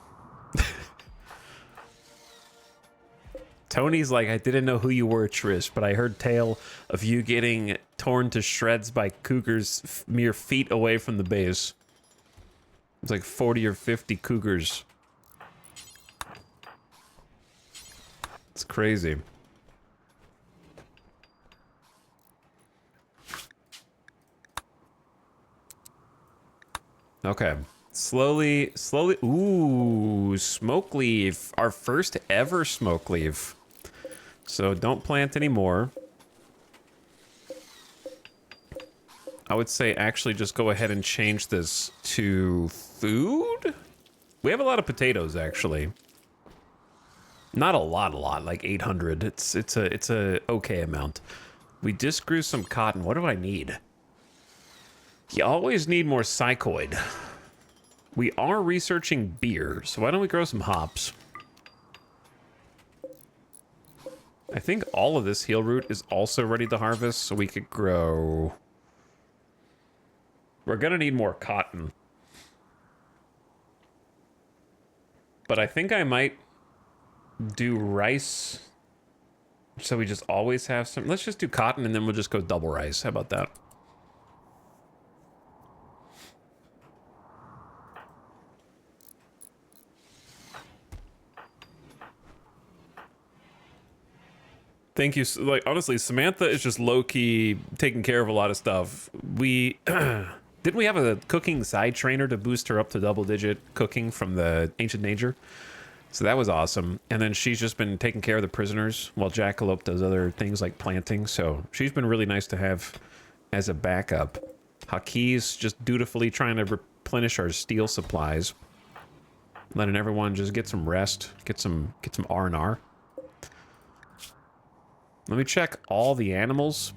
A: Tony's like, I didn't know who you were, Trish, but I heard tale of you getting torn to shreds by cougars mere feet away from the base. It's like 40 or 50 cougars. It's crazy. Okay. Slowly. Ooh, smoke leaf. Our first ever smoke leaf. So don't plant anymore. I would say actually just go ahead and change this to food. We have a lot of potatoes, actually. Not a lot, like 800. It's a okay amount. We just grew some cotton. What do I need? You always need more psychoid. We are researching beer, so why don't we grow some hops? I think all of this heel root is also ready to harvest, so we could grow... We're gonna need more cotton. But I think I might do rice. So we just always have some. Let's just do cotton and then we'll just go double rice. How about that? Thank you. Like, honestly, Samantha is just low-key taking care of a lot of stuff. We didn't we have a cooking side trainer to boost her up to double-digit cooking from the Ancient Danger? So that was awesome. And then she's just been taking care of the prisoners while Jackalope does other things like planting. So she's been really nice to have as a backup. Haki's just dutifully trying to replenish our steel supplies. Letting everyone just get some rest, get some R&R. Let me check all the animals.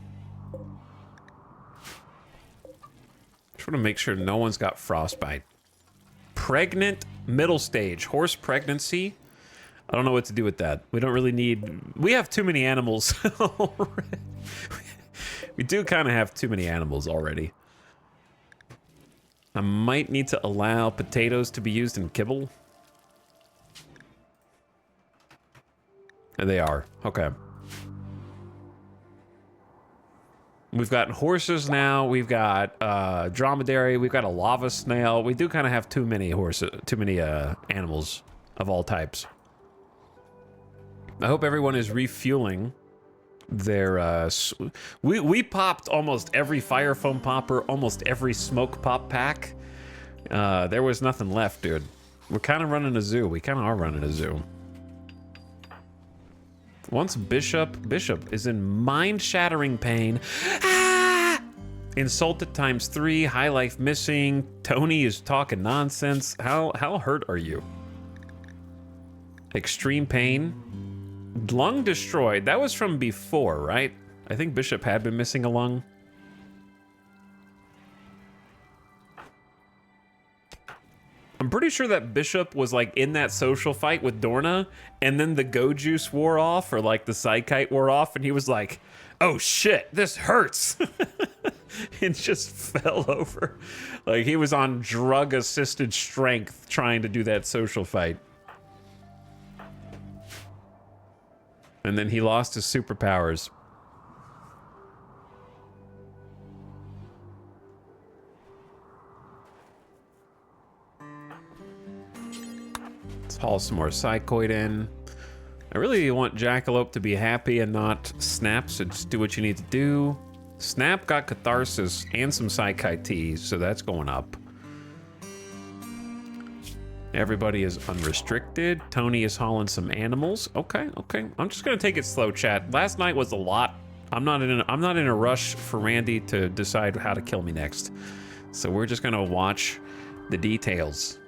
A: Just want to make sure no one's got frostbite. Pregnant middle stage. Horse pregnancy. I don't know what to do with that. We don't really need... We have too many animals already. We do kind of have too many animals already. I might need to allow potatoes to be used in kibble. And they are. Okay. We've got horses now. We've got dromedary. We've got a lava snail. We do kind of have too many horses, too many animals of all types. I hope everyone is refueling their. We popped almost every fire foam popper, almost every smoke pop pack. There was nothing left, dude. We're kind of running a zoo. We kind of are running a zoo. Once Bishop is in mind-shattering pain. Ah! Insulted ×3, high life missing. Tony is talking nonsense. How hurt are you? Extreme pain. Lung destroyed. That was from before, right? I think Bishop had been missing a lung. I'm pretty sure that Bishop was like in that social fight with Dorna, and then the go juice wore off, or like the psychite wore off, and he was like, oh shit, this hurts. And just fell over. Like he was on drug assisted strength trying to do that social fight. And then he lost his superpowers. Let's haul some more psychoid in. I really want Jackalope to be happy and not Snap, so just do what you need to do. Snap got Catharsis and some psychite tea, so that's going up. Everybody is unrestricted. Tony is hauling some animals. Okay. I'm just gonna take it slow, chat. Last night was a lot. I'm not in a rush for Randy to decide how to kill me next. So we're just gonna watch the details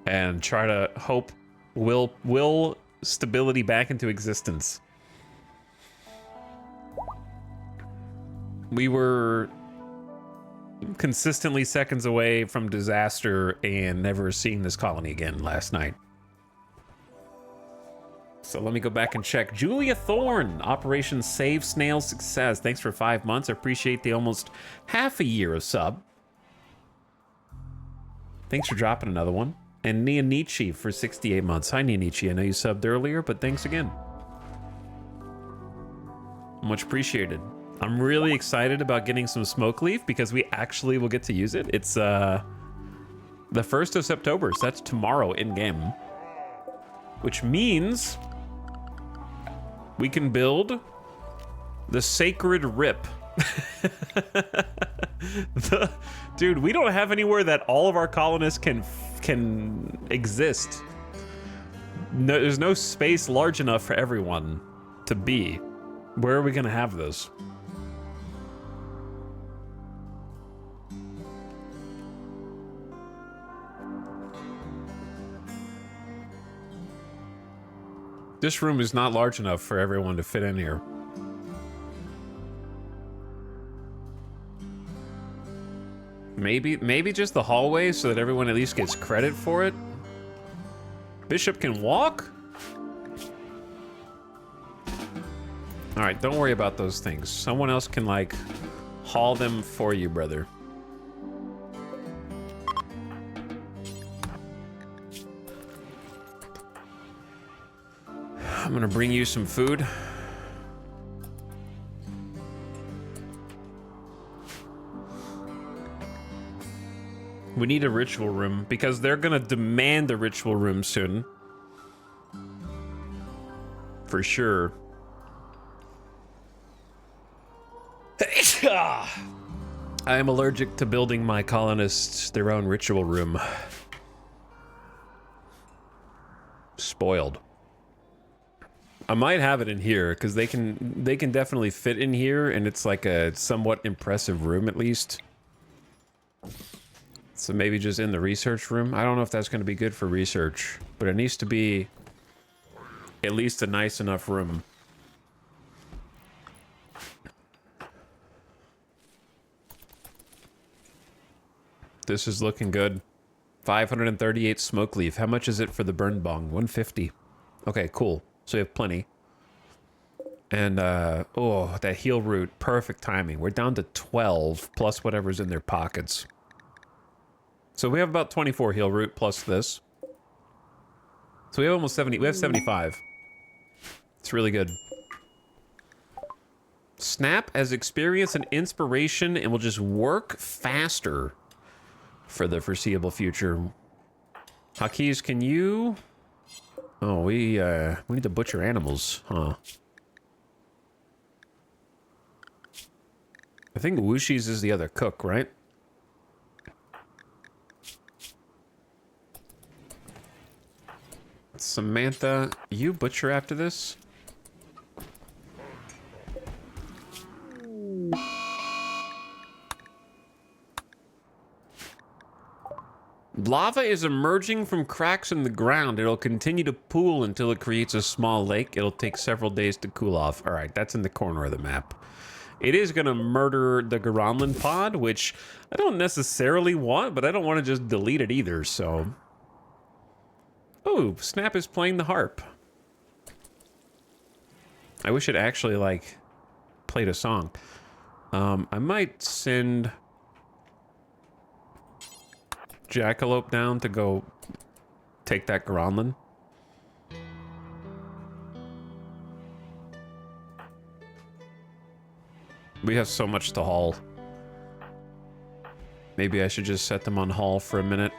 A: and try to hope will stability back into existence. We were consistently seconds away from disaster and never seeing this colony again last night. So let me go back and check. Julia Thorne, Operation Save Snail success. Thanks for 5 months. I appreciate the almost half a year of sub. Thanks for dropping another one. And Nia Nietzsche for 68 months. Hi, Nia Nietzsche. I know you subbed earlier, but thanks again. Much appreciated. I'm really excited about getting some smoke leaf because we actually will get to use it. It's the 1st of September, so that's tomorrow in game. Which means we can build the Sacred Rip. Dude, we don't have anywhere that all of our colonists can exist. No, there's no space large enough for everyone to be. Where are we gonna have this? This room is not large enough for everyone to fit in here. Maybe just the hallway so that everyone at least gets credit for it. Bishop can walk? All right, don't worry about those things. Someone else can like haul them for you, brother. I'm gonna bring you some food. We need a ritual room because they're gonna demand a ritual room soon. For sure. I am allergic to building my colonists their own ritual room. Spoiled. I might have it in here because they can definitely fit in here, and it's like a somewhat impressive room at least. So maybe just in the research room. I don't know if that's going to be good for research, but it needs to be at least a nice enough room. This is looking good. 538 smoke leaf. How much is it for the burn bong? 150. Okay, cool. So we have plenty. And, oh, that heal root. Perfect timing. We're down to 12 plus whatever's in their pockets. So we have about 24 heal root plus this. So we have almost 70. We have 75. It's really good. Snap has experience and inspiration and will just work faster for the foreseeable future. Hakis, can you... Oh, we need to butcher animals, huh? I think Wushi's is the other cook, right? Samantha, you butcher after this? Lava is emerging from cracks in the ground. It'll continue to pool until it creates a small lake. It'll take several days to cool off. All right, that's in the corner of the map. It is going to murder the Garanlan pod, which I don't necessarily want, but I don't want to just delete it either, so... Oh, Snap is playing the harp. I wish it actually, like, played a song. I might send Jackalope down to go take that Garanlan. We have so much to haul. Maybe I should just set them on haul for a minute.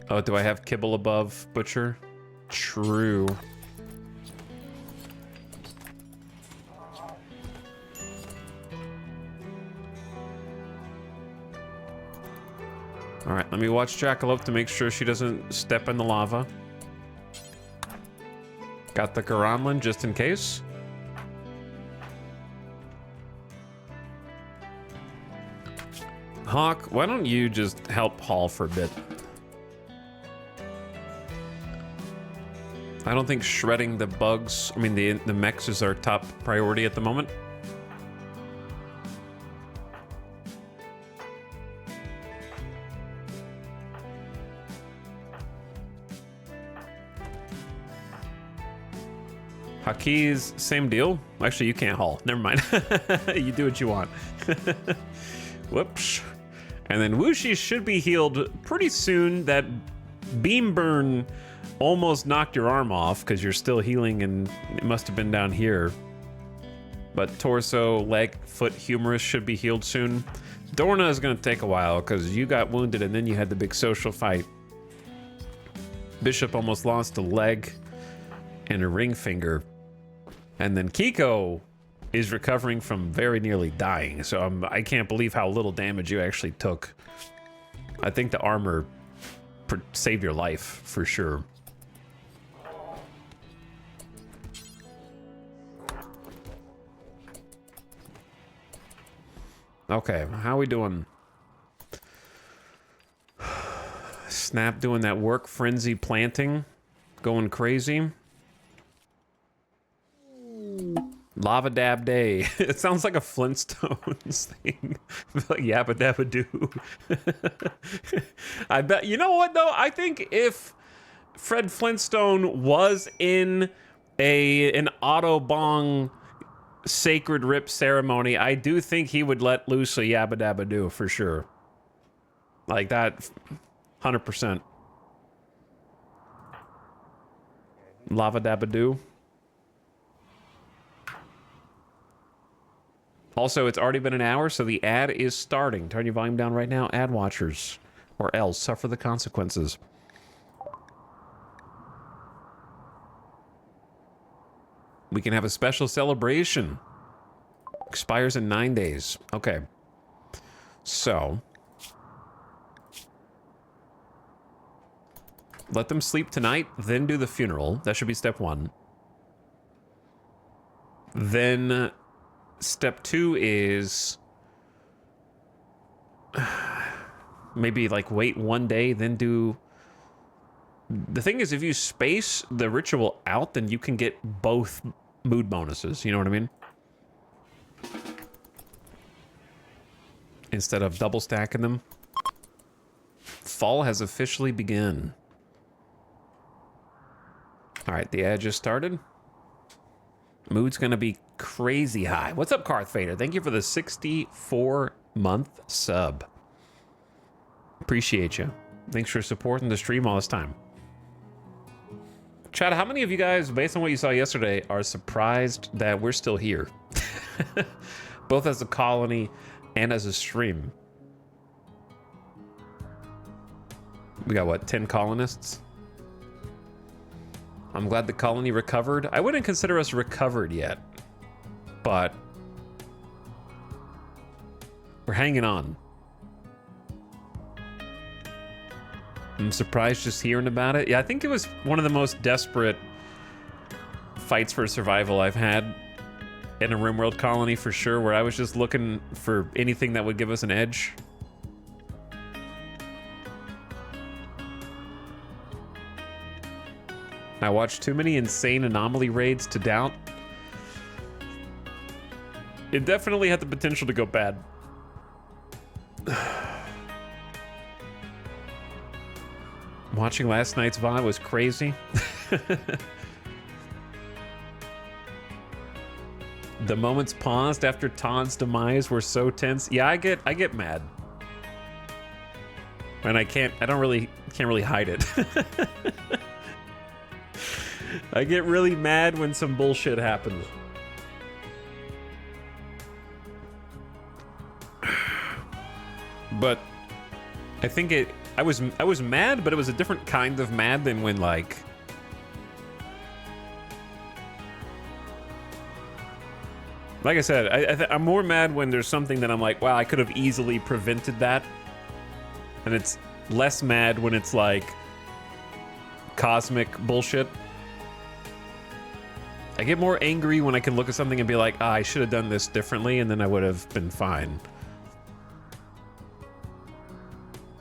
A: Oh, do I have kibble above butcher? True. All right, let me watch Jackalope to make sure she doesn't step in the lava. Got the Garanlan just in case. Hawk, why don't you just help haul for a bit? I don't think shredding the bugs, I mean the mechs is our top priority at the moment. Haki's, same deal. Actually, you can't haul. Never mind. You do what you want. Whoops. And then Wushi should be healed pretty soon. That beam burn almost knocked your arm off because you're still healing and it must have been down here. But torso, leg, foot, humerus should be healed soon. Dorna is going to take a while because you got wounded and then you had the big social fight. Bishop almost lost a leg and a ring finger. And then Kiko is recovering from very nearly dying. So I can't believe how little damage you actually took. I think the armor saved your life for sure. Okay, how we doing? Snap doing that work frenzy planting, going crazy. Lava Dab Day. It sounds like a Flintstones thing. Like Yabba Dabba Doo. I bet, you know what though? I think if Fred Flintstone was in an Autobong sacred rip ceremony, I do think he would let loose a Yabba Dabba Doo for sure. Like that, 100%. Lava Dabadoo. Also, it's already been an hour, so the ad is starting. Turn your volume down right now, ad watchers, or else suffer the consequences. We can have a special celebration. Expires in 9 days. Okay. So. Let them sleep tonight, then do the funeral. That should be step 1. Then step 2 is maybe like wait 1 day, then do... The thing is, if you space the ritual out, then you can get both mood bonuses. You know what I mean? Instead of double stacking them. Fall has officially begun. Alright, the ad just started. Mood's gonna be crazy high. What's up, Karth Fader? Thank you for the 64-month sub. Appreciate you. Thanks for supporting the stream all this time. Chad, how many of you guys, based on what you saw yesterday, are surprised that we're still here? Both as a colony and as a stream. We got, what, 10 colonists? I'm glad the colony recovered. I wouldn't consider us recovered yet, but we're hanging on. I'm surprised just hearing about it. Yeah, I think it was one of the most desperate fights for survival I've had in a RimWorld colony for sure, where I was just looking for anything that would give us an edge. I watched too many insane anomaly raids to doubt. It definitely had the potential to go bad. Watching last night's VOD was crazy. The moments paused after Todd's demise were so tense. Yeah, I get mad. And I can't really hide it. I get really mad when some bullshit happens. But I think I was mad, but it was a different kind of mad than when, like, I said, I'm more mad when there's something that I'm like, wow, I could have easily prevented that. And it's less mad when it's like cosmic bullshit. I get more angry when I can look at something and be like, I should have done this differently, and then I would have been fine.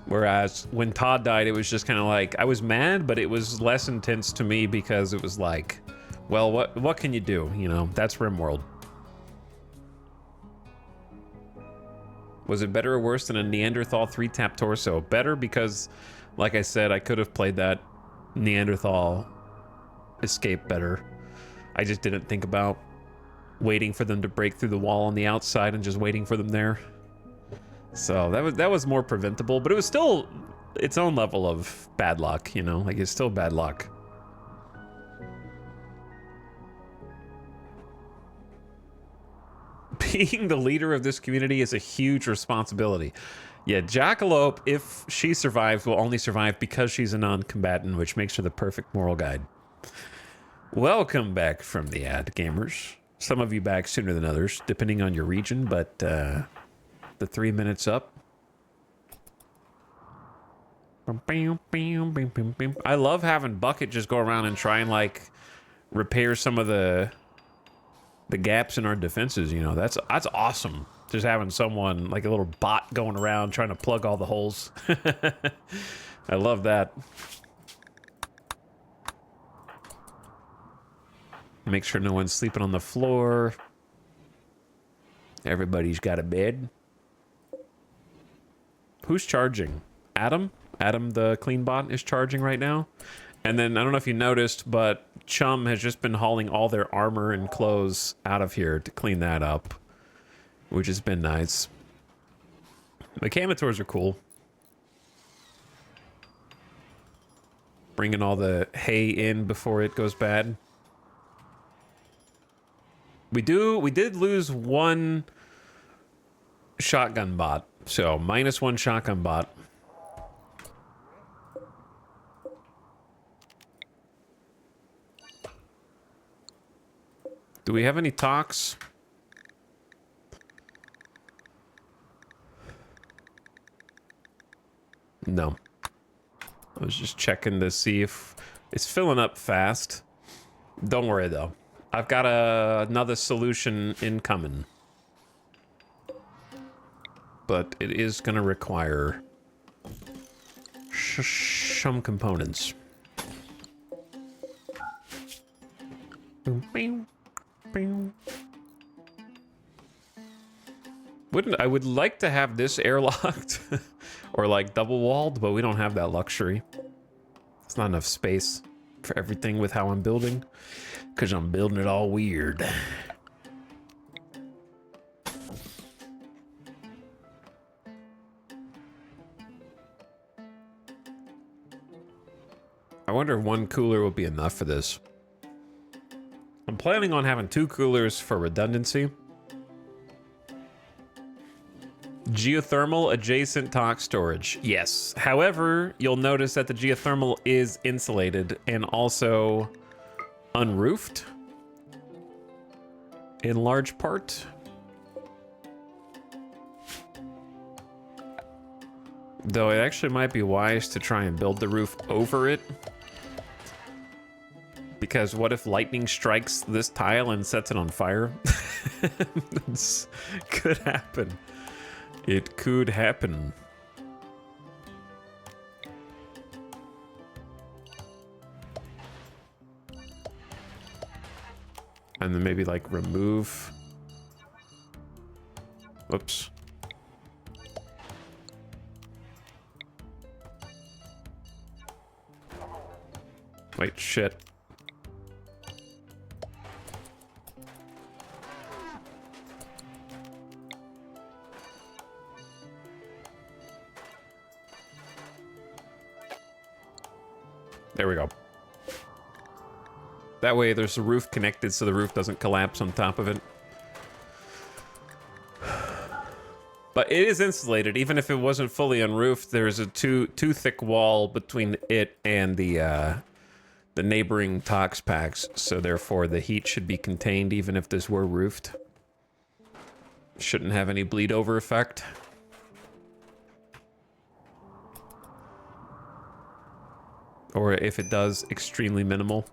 A: Whereas when Todd died, it was just kind of like, I was mad, but it was less intense to me because it was like, well, what can you do? You know, that's RimWorld. Was it better or worse than a Neanderthal 3-tap torso? Better because, like I said, I could have played that Neanderthal escape better. I just didn't think about waiting for them to break through the wall on the outside and just waiting for them there. So that was more preventable, but it was still its own level of bad luck, you know? Like, it's still bad luck. Being the leader of this community is a huge responsibility. Yeah, Jackalope, if she survives, will only survive because she's a non-combatant, which makes her the perfect moral guide. Welcome back from the ad, gamers. Some of you back sooner than others, depending on your region, but the 3 minutes up. I love having Bucket just go around and try and, like, repair some of the gaps in our defenses, you know. That's awesome. Just having someone, like a little bot, going around trying to plug all the holes. I love that. Make sure no one's sleeping on the floor. Everybody's got a bed. Who's charging? Adam? Adam, the clean bot, is charging right now. And then, I don't know if you noticed, but Chum has just been hauling all their armor and clothes out of here to clean that up, which has been nice. The Camators are cool. Bringing all the hay in before it goes bad. We did lose one shotgun bot. So, -1 shotgun bot. Do we have any talks? No. I was just checking to see if it's filling up fast. Don't worry though. I've got another solution incoming. But it is going to require some components. I would like to have this airlocked or like double walled, but we don't have that luxury. It's not enough space for everything with how I'm building, because I'm building it all weird. I wonder if one cooler will be enough for this. I'm planning on having 2 coolers for redundancy. Geothermal adjacent talk storage. Yes. However, you'll notice that the geothermal is insulated and also unroofed in large part. Though it actually might be wise to try and build the roof over it. Because what if lightning strikes this tile and sets it on fire? This could happen. It could happen. And then maybe like remove. Whoops. Wait, shit. There we go. That way there's a roof connected so the roof doesn't collapse on top of it. But it is insulated. Even if it wasn't fully unroofed, there's a too thick wall between it and the neighboring tox packs. So therefore the heat should be contained even if this were roofed. Shouldn't have any bleed over effect. Or if it does, extremely minimal.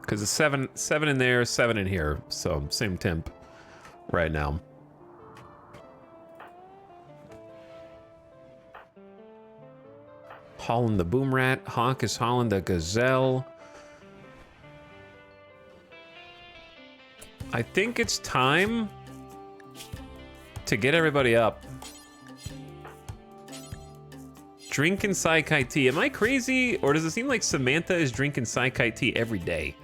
A: Because it's 7 in there, 7 in here. So same temp right now. Hauling the boom rat. Honk is hauling the gazelle. I think it's time to get everybody up. Drinking Saikai tea. Am I crazy? Or does it seem like Samantha is drinking Saikai tea every day?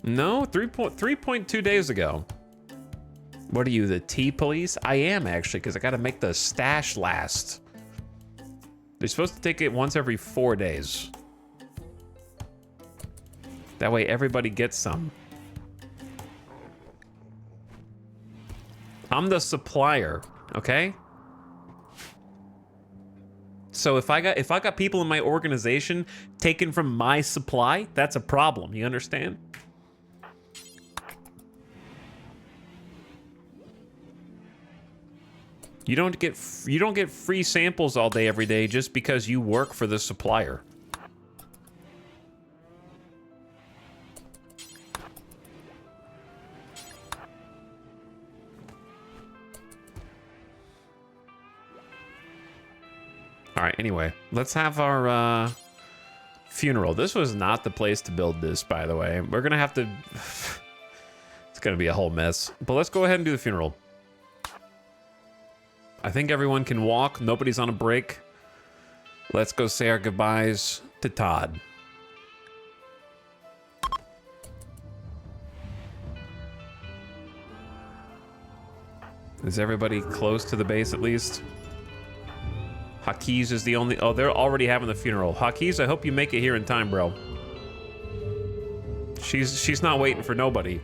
A: No, 3.2 days ago. What are you, the tea police? I am actually, because I gotta make the stash last. They're supposed to take it once every 4 days. That way everybody gets some. I'm the supplier, okay? So if I got people in my organization taken from my supply, that's a problem, you understand? You don't get free samples all day every day just because you work for the supplier. All right, anyway, let's have our funeral. This was not the place to build this, by the way. We're gonna have to... It's gonna be a whole mess. But let's go ahead and do the funeral. I think everyone can walk. Nobody's on a break. Let's go say our goodbyes to Todd. Is everybody close to the base at least? Hakiz is the only... Oh, they're already having the funeral. Hakiz, I hope you make it here in time, bro. She's not waiting for nobody.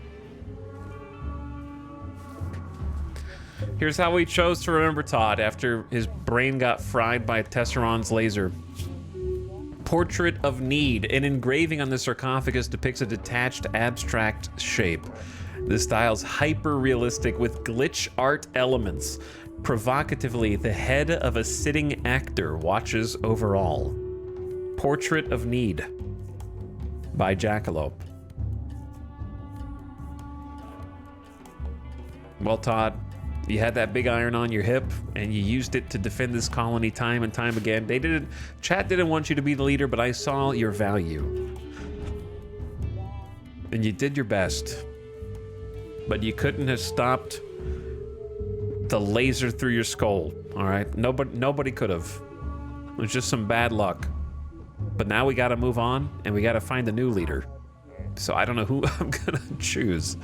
A: Here's how he chose to remember Todd after his brain got fried by Tesseron's laser. Portrait of Need. An engraving on the sarcophagus depicts a detached, abstract shape. The style's hyper-realistic with glitch art elements. Provocatively, the head of a sitting actor watches over all. Portrait of Need by Jackalope. Well, Todd, you had that big iron on your hip, and you used it to defend this colony time and time again. Chat didn't want you to be the leader, but I saw your value. And you did your best. But you couldn't have stopped the laser through your skull, all right? Nobody could have. It was just some bad luck. But now we gotta move on, and we gotta find a new leader. So I don't know who I'm gonna choose.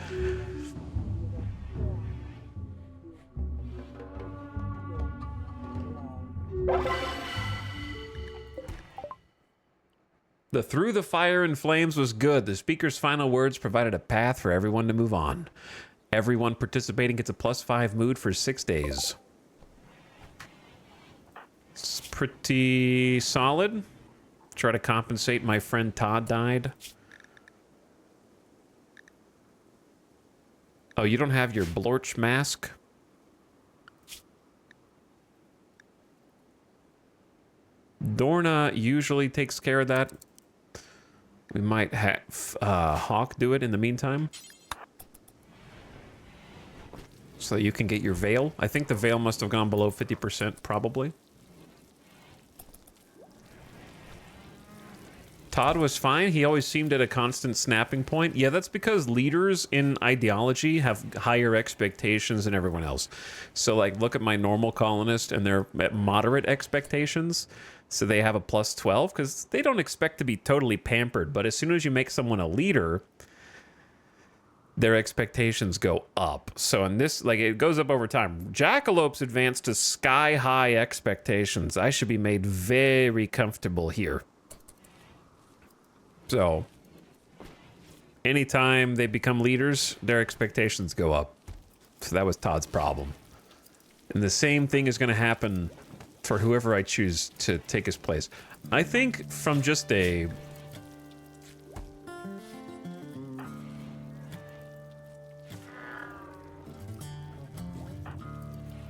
A: The Through the Fire and Flames was good. The speaker's final words provided a path for everyone to move on. Everyone participating gets a +5 mood for 6 days. It's pretty solid. Try to compensate. My friend Todd died. Oh, you don't have your Blorch mask? Dorna usually takes care of that. We might have Hawk do it in the meantime. So that you can get your veil. I think the veil must have gone below 50%, probably. Todd was fine. He always seemed at a constant snapping point. Yeah, that's because leaders in ideology have higher expectations than everyone else. So, like, look at my normal colonist, and they're at moderate expectations. So they have a +12, because they don't expect to be totally pampered. But as soon as you make someone a leader, their expectations go up. So in this, like, it goes up over time. Jackalope's advanced to sky-high expectations. I should be made very comfortable here. So, anytime they become leaders, their expectations go up. So that was Todd's problem. And the same thing is going to happen for whoever I choose to take his place. I think from just a...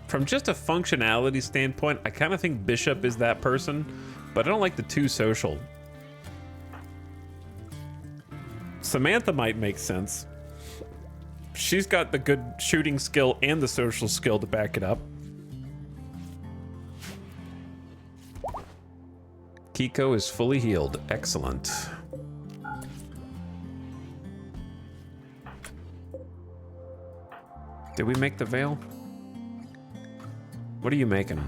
A: From just a functionality standpoint, I kind of think Bishop is that person, but I don't like the too social. Samantha might make sense. She's got the good shooting skill and the social skill to back it up. Kiko is fully healed. Excellent. Did we make the veil? What are you making?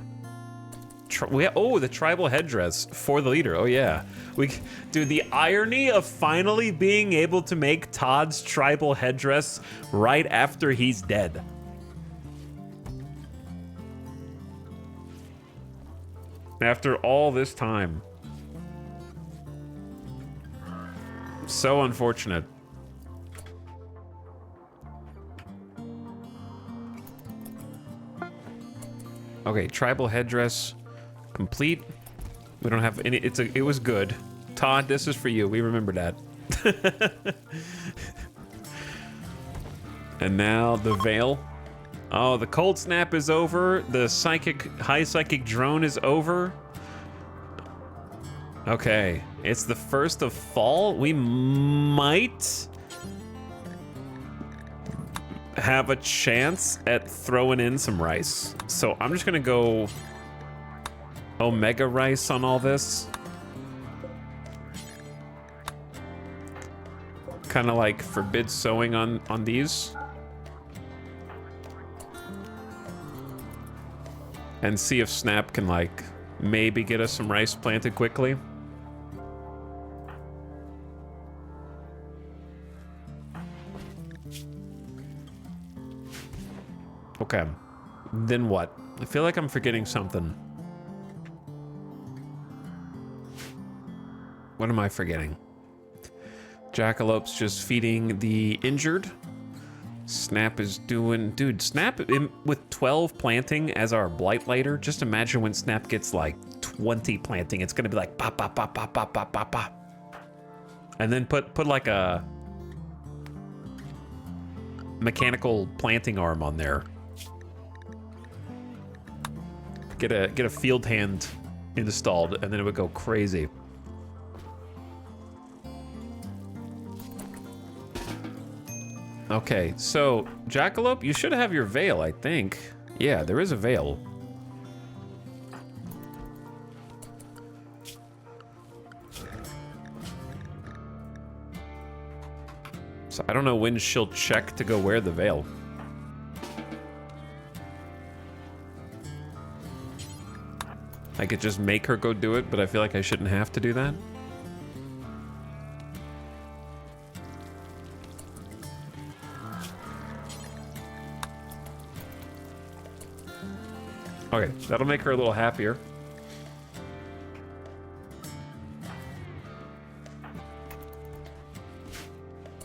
A: Oh, the tribal headdress for the leader. Oh, yeah. Dude, the irony of finally being able to make Todd's tribal headdress right after he's dead. After all this time. So unfortunate. Okay, tribal headdress complete. We don't have any. It was good. Todd, this is for you. We remember that. And now the veil. Oh, the cold snap is over. The high psychic drone is over. Okay, it's the 1st of fall. We might have a chance at throwing in some rice. So I'm just gonna go Omega rice on all this. Kind of like forbid sowing on these. And see if Snap can, like, maybe get us some rice planted quickly. Okay. Then what? I feel like I'm forgetting something. What am I forgetting? Jackalope's just feeding the injured. Snap is doing... Dude, Snap, with 12 planting as our blight lighter, just imagine when Snap gets like 20 planting, it's gonna be like pop, pop, pop, pop, pop, pop, pop, pop. And then put like a mechanical planting arm on there. Get a field hand installed, and then it would go crazy. Okay, so Jackalope, you should have your veil, I think. Yeah, there is a veil. So I don't know when she'll check to go wear the veil. I could just make her go do it, but I feel like I shouldn't have to do that. Okay, that'll make her a little happier.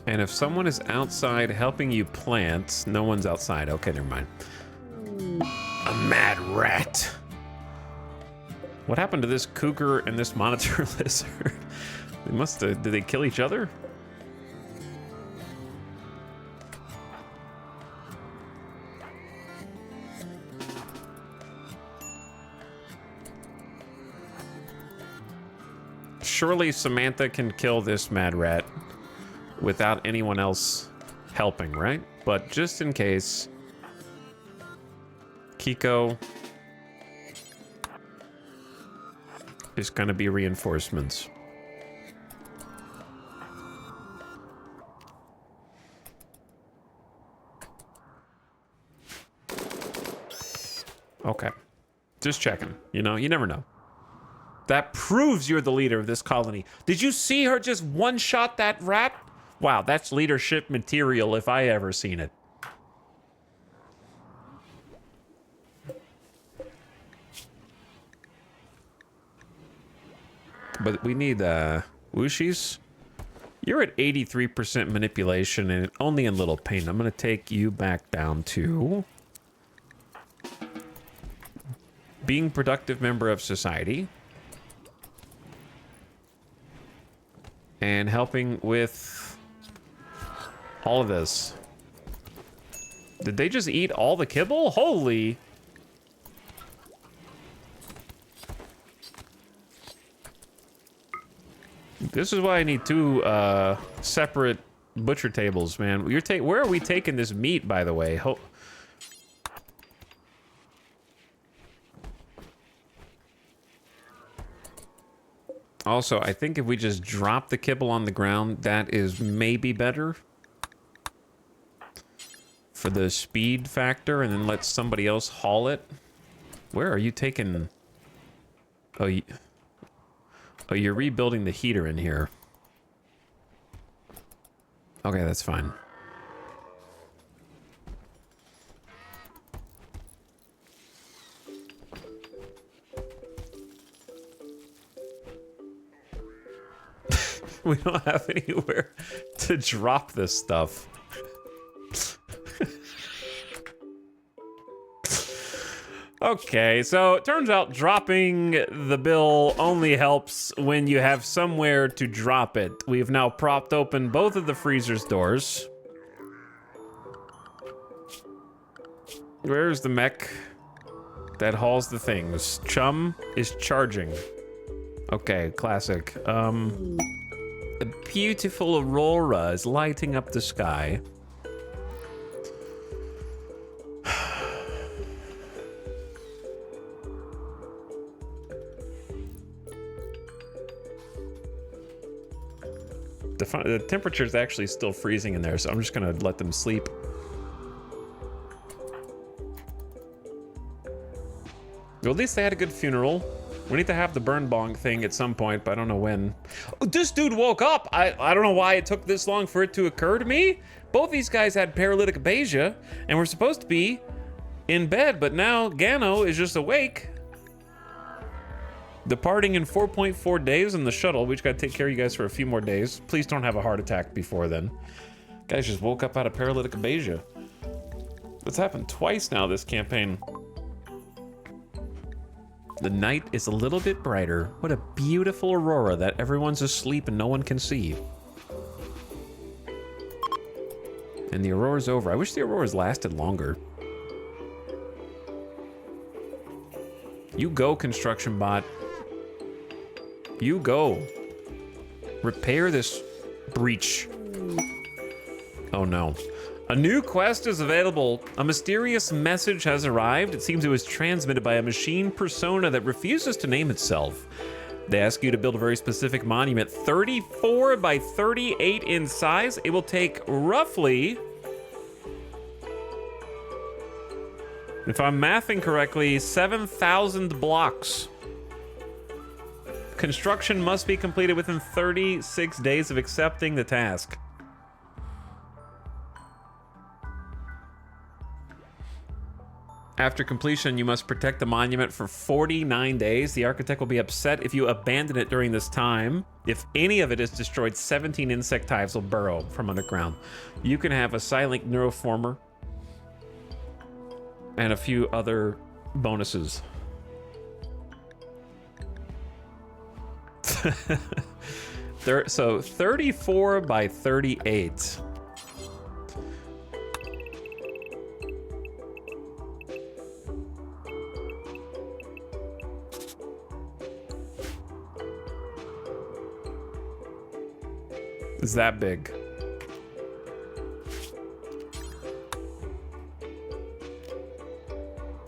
A: And if someone is outside helping you plant, no one's outside. Okay, never mind. A mad rat. What happened to this cougar and this monitor lizard? They must have, did they kill each other? Surely Samantha can kill this mad rat without anyone else helping, right? But just in case, Kiko is gonna be reinforcements. Okay, just checking. You know, you never know. That proves you're the leader of this colony. Did you see her just one-shot that rat? Wow, that's leadership material if I ever seen it. But we need Wushies. You're at 83% manipulation and only in little pain. I'm gonna take you back down to being productive member of society. And helping with all of this. Did they just eat all the kibble? Holy. This is why I need two separate butcher tables, man. Where are we taking this meat, by the way? Also, I think if we just drop the kibble on the ground, that is maybe better for the speed factor, and then let somebody else haul it. Where are you taking... Oh, you're rebuilding the heater in here. Okay, that's fine. We don't have anywhere to drop this stuff. Okay, so it turns out dropping the bill only helps when you have somewhere to drop it. We've now propped open both of the freezer's doors. Where's the mech that hauls the things? Chum is charging. Okay, classic. A beautiful aurora is lighting up the sky. The temperature is actually still freezing in there, so I'm just gonna let them sleep. Well, at least they had a good funeral. We need to have the burn bong thing at some point, but I don't know when. Oh, this dude woke up. I don't know why it took this long for it to occur to me. Both these guys had paralytic aphasia, and we're supposed to be in bed, but now Gano is just awake. Departing in 4.4 days in the shuttle. We just gotta take care of you guys for a few more days. Please don't have a heart attack before then. Guys just woke up out of paralytic abasia. That's happened twice now this campaign. The night is a little bit brighter. What a beautiful aurora that everyone's asleep and no one can see. And the aurora's over. I wish the aurora's lasted longer. You go, construction bot. You go. Repair this breach. Oh no. A new quest is available. A mysterious message has arrived. It seems it was transmitted by a machine persona that refuses to name itself. They ask you to build a very specific monument, 34 by 38 in size. It will take roughly, if I'm mathing correctly, 7,000 blocks. Construction must be completed within 36 days of accepting the task. After completion, you must protect the monument for 49 days. The architect will be upset if you abandon it during this time. If any of it is destroyed, 17 insect hives will burrow from underground. You can have a silent neuroformer and a few other bonuses. So 34 by 38. Is that big?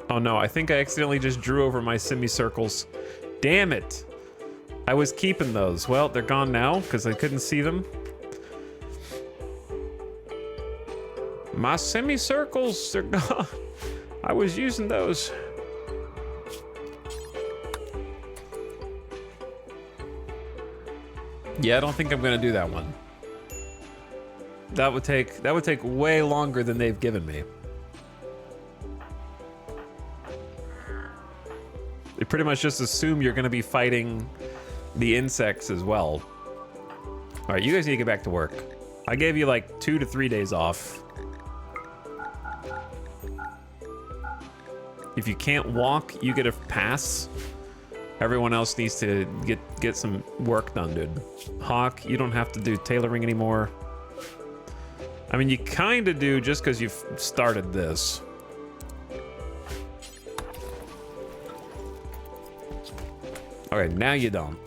A: Oh no, I think I accidentally just drew over my semicircles. Damn it. I was keeping those. Well, they're gone now because I couldn't see them. My semicircles, they're gone. I was using those. Yeah, I don't think I'm gonna do that one. That would take way longer than they've given me. They pretty much just assume you're gonna be fighting the insects as well. All right, you guys need to get back to work. I gave you like 2 to 3 days off. If you can't walk, you get a pass. Everyone else needs to get some work done, dude. Hawk, you don't have to do tailoring anymore. I mean, you kind of do just because you've started this. Okay, now you don't.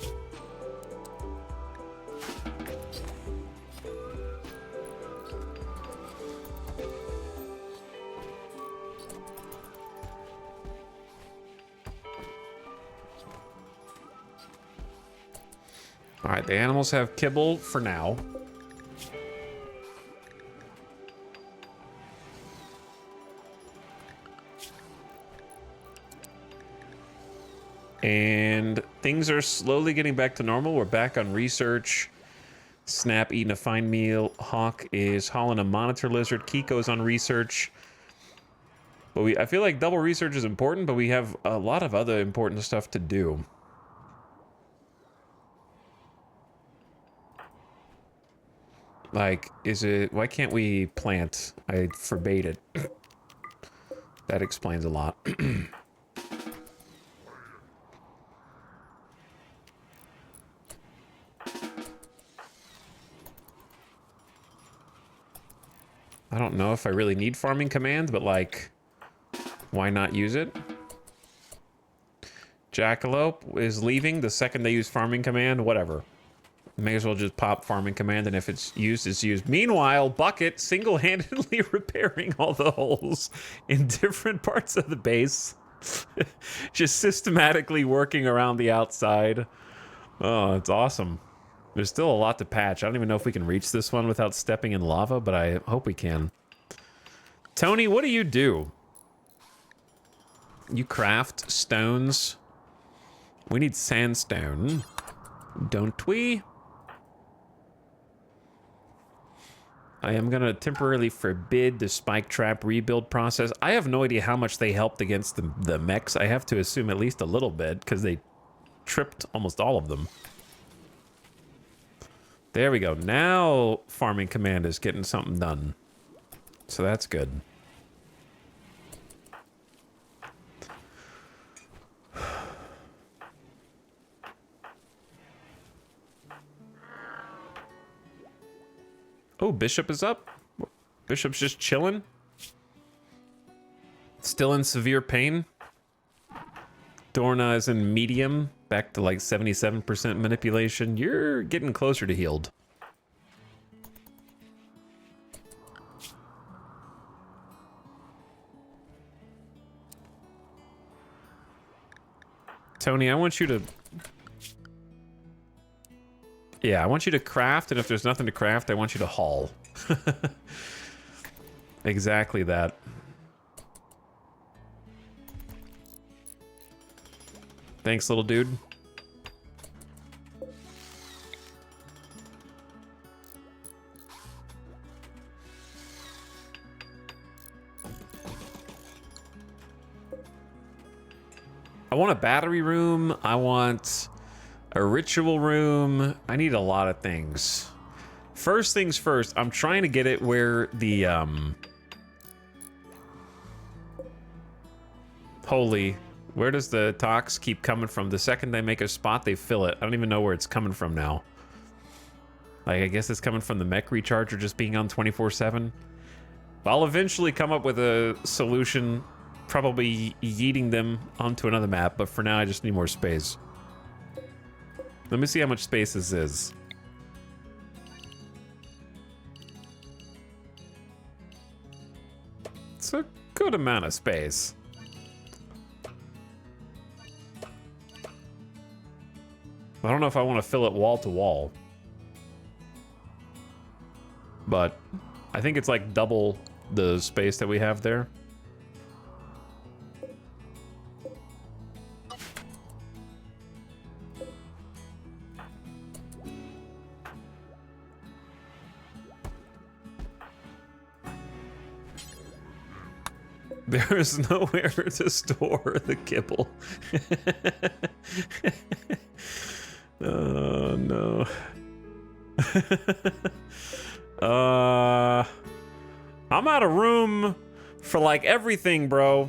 A: All right, the animals have kibble for now. And things are slowly getting back to normal. We're back on research. Snap eating a fine meal. Hawk is hauling a monitor lizard. Kiko's on research. But I feel like double research is important, but we have a lot of other important stuff to do. Like, why can't we plant? I forbade it. That explains a lot. I don't know if I really need farming command, but like, why not use it? Jackalope is leaving the second they use farming command, whatever. May as well just pop farming command, and if it's used, it's used. Meanwhile, Bucket single-handedly repairing all the holes in different parts of the base. Just systematically working around the outside. Oh, it's awesome. There's still a lot to patch. I don't even know if we can reach this one without stepping in lava, but I hope we can. Tony, what do you do? You craft stones. We need sandstone. Don't we? I am going to temporarily forbid the spike trap rebuild process. I have no idea how much they helped against the mechs. I have to assume at least a little bit, because they tripped almost all of them. There we go. Now Farming Command is getting something done. So that's good. Oh, Bishop is up. Bishop's just chilling. Still in severe pain. Dorna is in medium. Back to like 77% manipulation. You're getting closer to healed. Tony, I want you to... Yeah, I want you to craft, and if there's nothing to craft, I want you to haul. Exactly that. Thanks, little dude. I want a battery room. I want a ritual room. I need a lot of things. First things first, I'm trying to get it where the, Holy, where does the tox keep coming from? The second they make a spot, they fill it. I don't even know where it's coming from now. Like, I guess it's coming from the mech recharger just being on 24/7. I'll eventually come up with a solution, probably yeeting them onto another map, but for now I just need more space. Let me see how much space this is. It's a good amount of space. I don't know if I want to fill it wall to wall. But I think it's like double the space that we have there. There is nowhere to store the kibble. Oh, no. I'm out of room for, like, everything, bro.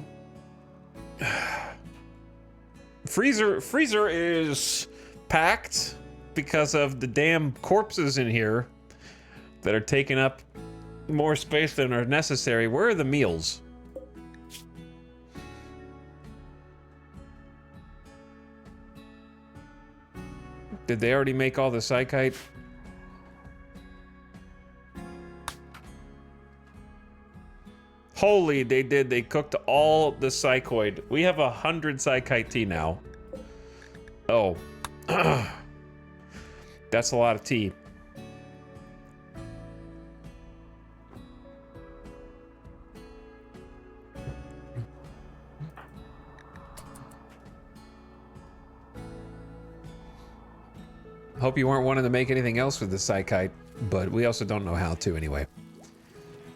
A: Freezer is packed because of the damn corpses in here that are taking up more space than are necessary. Where are the meals? Did they already make all the psychite? Holy, they did. They cooked all the psychoid. We have 100 psychite tea now. Oh. That's a lot of tea. Hope you weren't wanting to make anything else with the psychite, but we also don't know how to anyway.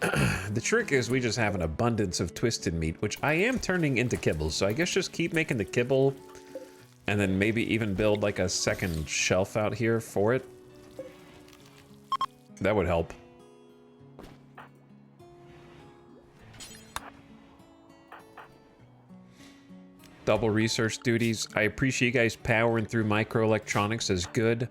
A: The trick is we just have an abundance of twisted meat, which I am turning into kibble, so I guess just keep making the kibble and then maybe even build like a second shelf out here for it. That would help. Double research duties. I appreciate you guys powering through microelectronics as good.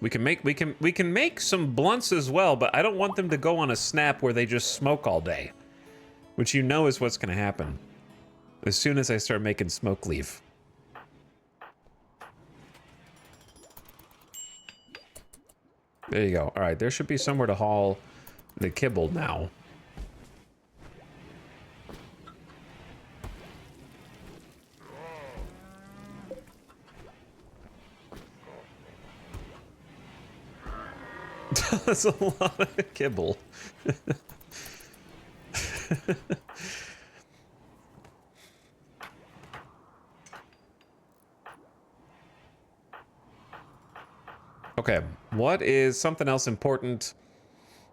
A: We can make some blunts as well, but I don't want them to go on a snap where they just smoke all day, which you know is what's going to happen as soon as I start making smoke leaf. There you go. All right, there should be somewhere to haul the kibble now. That's a lot of kibble. Okay, what is something else important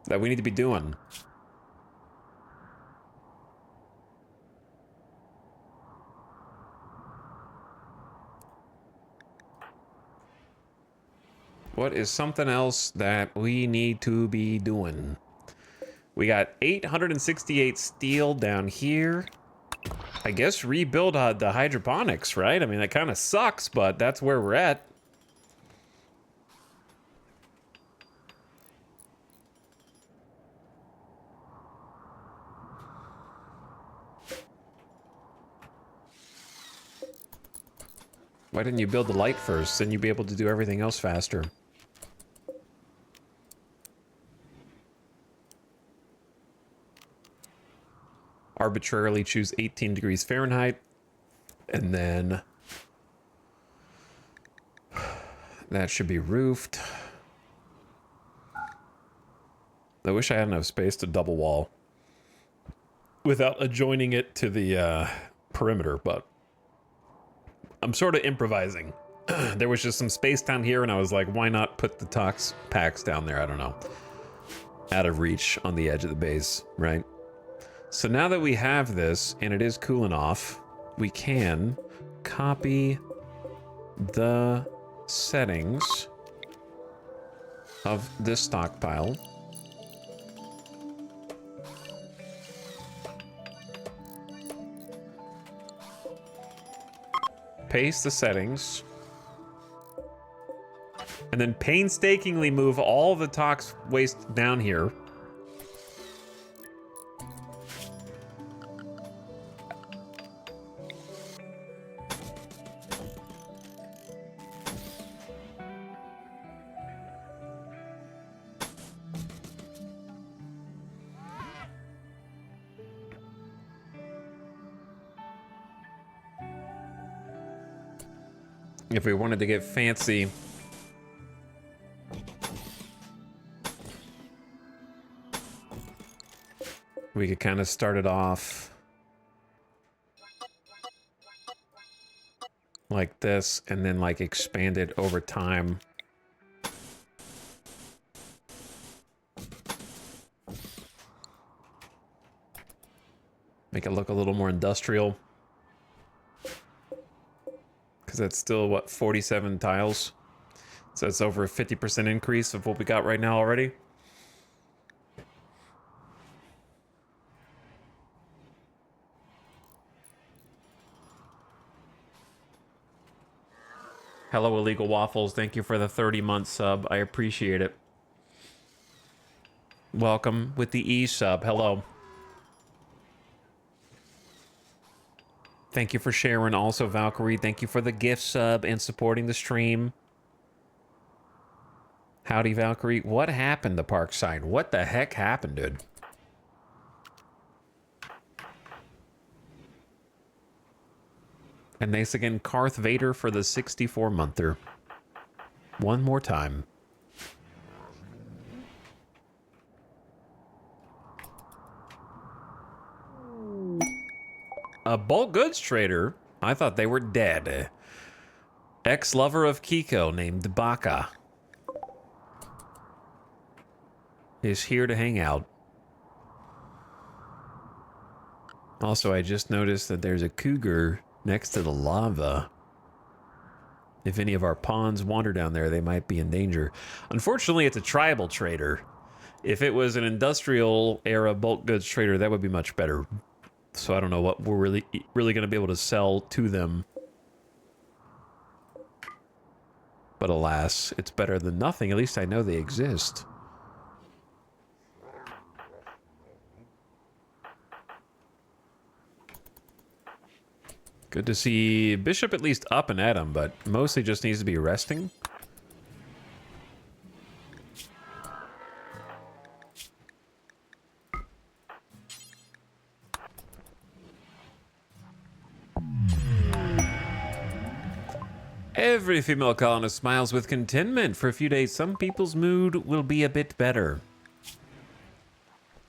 A: that we need to be doing? What is something else that we need to be doing? We got 868 steel down here. I guess rebuild the hydroponics, right? I mean, that kind of sucks, but that's where we're at. Why didn't you build the light first? Then you'd be able to do everything else faster. Arbitrarily choose 18 degrees Fahrenheit. And then that should be roofed. I wish I had enough space to double wall without adjoining it to the perimeter, but I'm sort of improvising. There was just some space down here, and I was like, why not put the tox packs down there? I don't know. Out of reach on the edge of the base, right? So now that we have this, and it is cooling off, we can copy the settings of this stockpile. Paste the settings. And then painstakingly move all the tox waste down here. If we wanted to get fancy, we could kind of start it off like this and then like expand it over time. Make it look a little more industrial. Because that's still, what, 47 tiles? So it's over a 50% increase of what we got right now already. Hello, Illegal Waffles. Thank you for the 30-month sub. I appreciate it. Welcome with the E sub. Hello. Thank you for sharing. Also, Valkyrie, thank you for the gift sub and supporting the stream. Howdy, Valkyrie. What happened to Parkside? What the heck happened, dude? And thanks again, Karth Vader, for the 64-monther. One more time. A bulk goods trader? I thought they were dead. Ex-lover of Kiko named Baka is here to hang out. Also, I just noticed that there's a cougar next to the lava. If any of our pawns wander down there, they might be in danger. Unfortunately, it's a tribal trader. If it was an industrial era bulk goods trader, that would be much better. So I don't know what we're really going to be able to sell to them. But alas, it's better than nothing. At least I know they exist. Good to see Bishop at least up and at him, but mostly just needs to be resting. Every female colonist smiles with contentment. For a few days, some people's mood will be a bit better.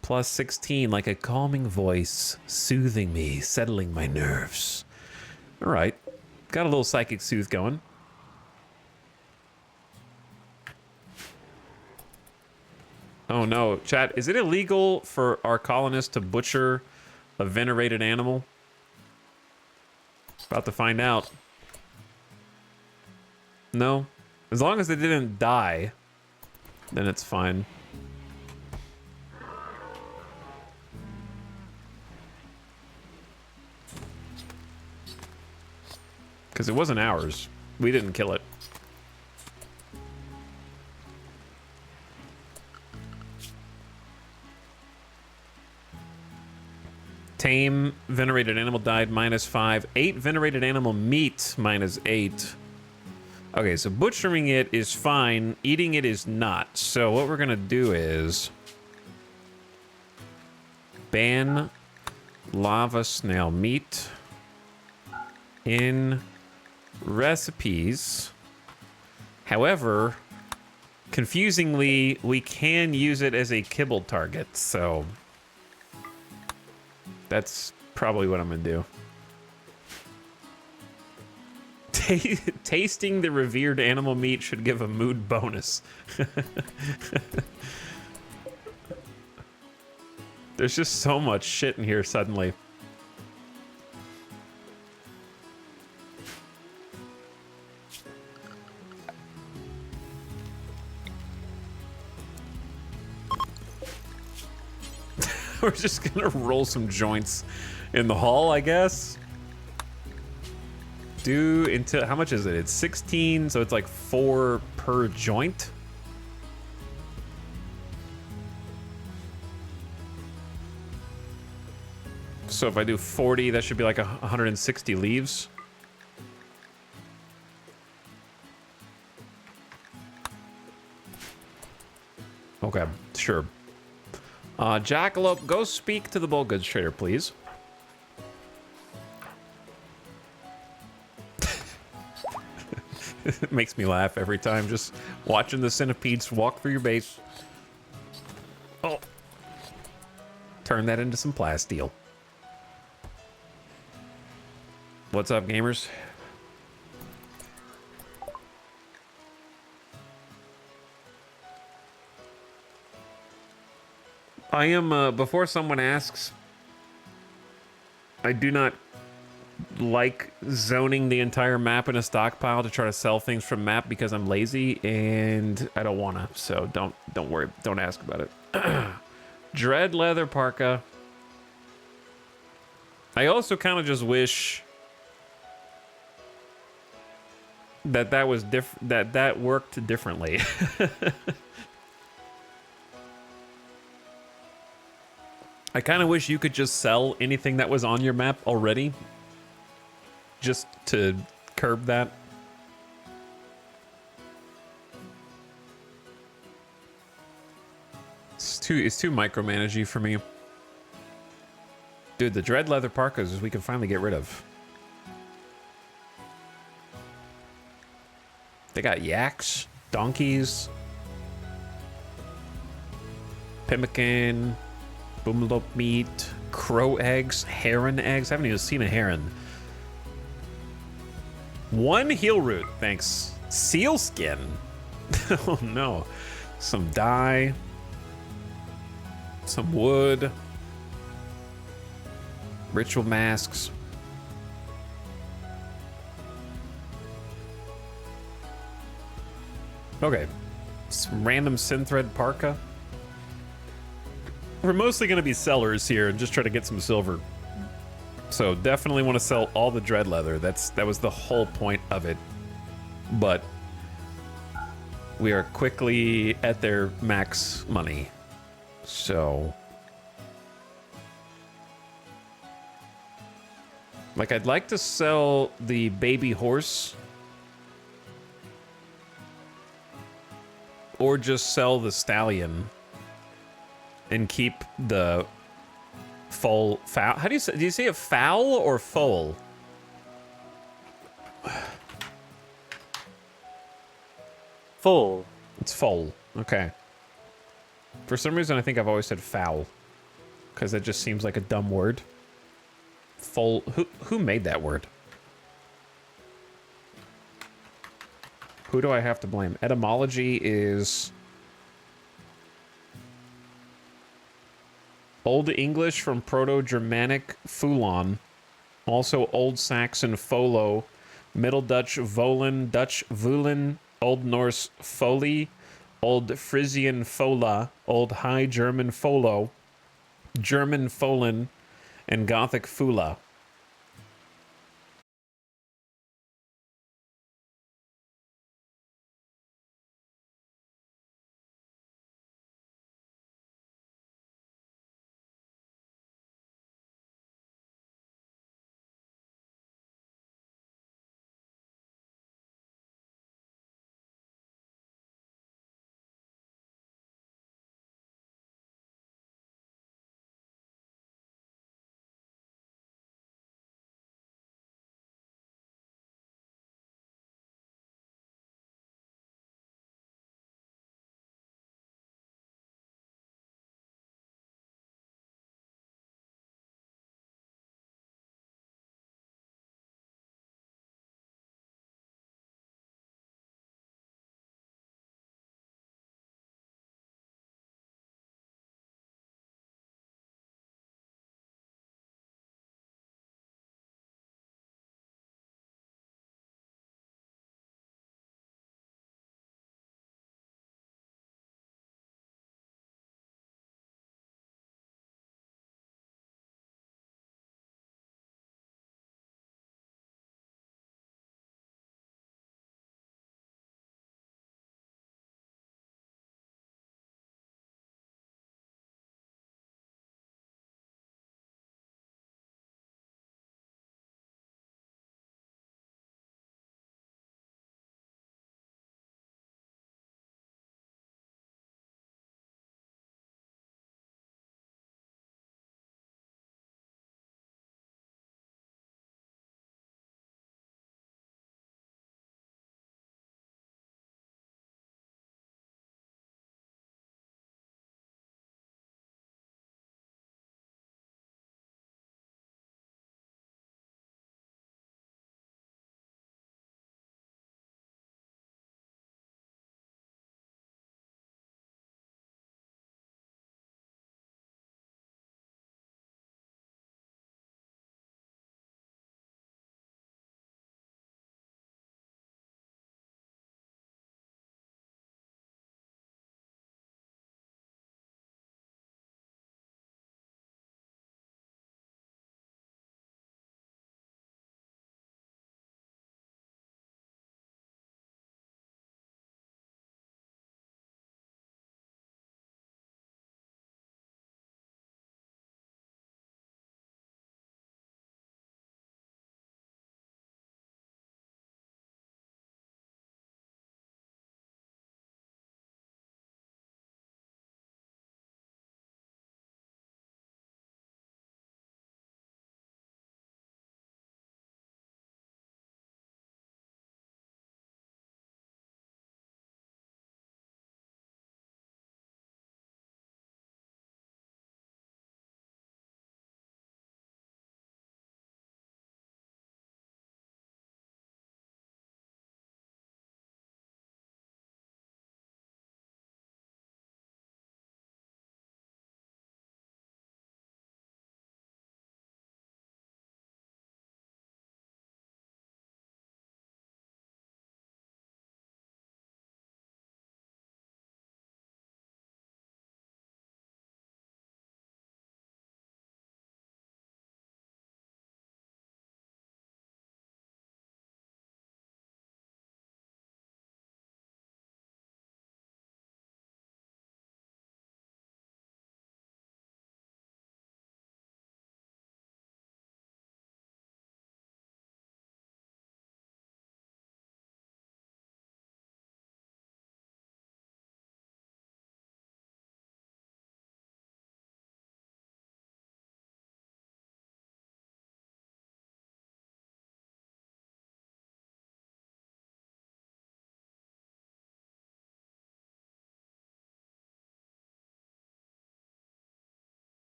A: Plus 16, like a calming voice, soothing me, settling my nerves. All right, got a little psychic soothe going. Oh no, chat, is it illegal for our colonists to butcher a venerated animal? About to find out. No? As long as they didn't die, then it's fine. Because it wasn't ours. We didn't kill it. Tame venerated animal died -5. 8 venerated animal meat -8. Okay, so butchering it is fine. Eating it is not. So what we're gonna do is ban lava snail meat in recipes. However, confusingly, we can use it as a kibble target, so that's probably what I'm gonna do. Tasting the revered animal meat should give a mood bonus. There's just so much shit in here suddenly. We're just gonna roll some joints in the hall, I guess. Do until, how much is it? It's 16, so it's like 4 per joint. So if I do 40, that should be like 160 leaves. Okay, sure. Jackalope, go speak to the bull goods trader, please. It makes me laugh every time, just watching the centipedes walk through your base. Oh. Turn that into some plasteel. What's up, gamers? I am, before someone asks, I do not like zoning the entire map in a stockpile to try to sell things from map because I'm lazy and I don't wanna, so don't worry, don't ask about it. Dread leather parka. I also kind of just wish that that was that worked differently. I kind of wish you could just sell anything that was on your map already, just to curb that. It's too micromanagey for me. Dude, the dread leather parkas we can finally get rid of. They got yaks, donkeys, pemmican, boomalope meat, crow eggs, heron eggs. I haven't even seen a heron. 1 heel root, thanks. Seal skin. Oh no. Some dye. Some wood. Ritual masks. Okay. Some random synthread parka. We're mostly going to be sellers here and just try to get some silver. So definitely want to sell all the dread leather. That was the whole point of it. But we are quickly at their max money. So like, I'd like to sell the baby horse, or just sell the stallion and keep the foal. How do you say it, fowl or foal?
B: Foal.
A: It's foal. Okay. For some reason, I think I've always said fowl, because it just seems like a dumb word. Foal. Who made that word? Who do I have to blame? Etymology is Old English from Proto-Germanic fulon. Also Old Saxon folo. Middle Dutch volen. Dutch vulen. Old Norse foli. Old Frisian fola. Old High German folo. German folen. And Gothic fula.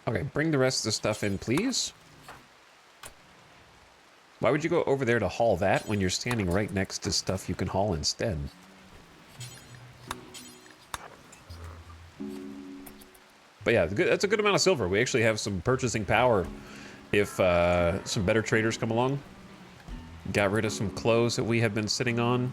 A: Okay, bring the rest of the stuff in, please. Why would you go over there to haul that when you're standing right next to stuff you can haul instead? But yeah, that's a good amount of silver. We actually have some purchasing power if some better traders come along. Got rid of some clothes that we have been sitting on.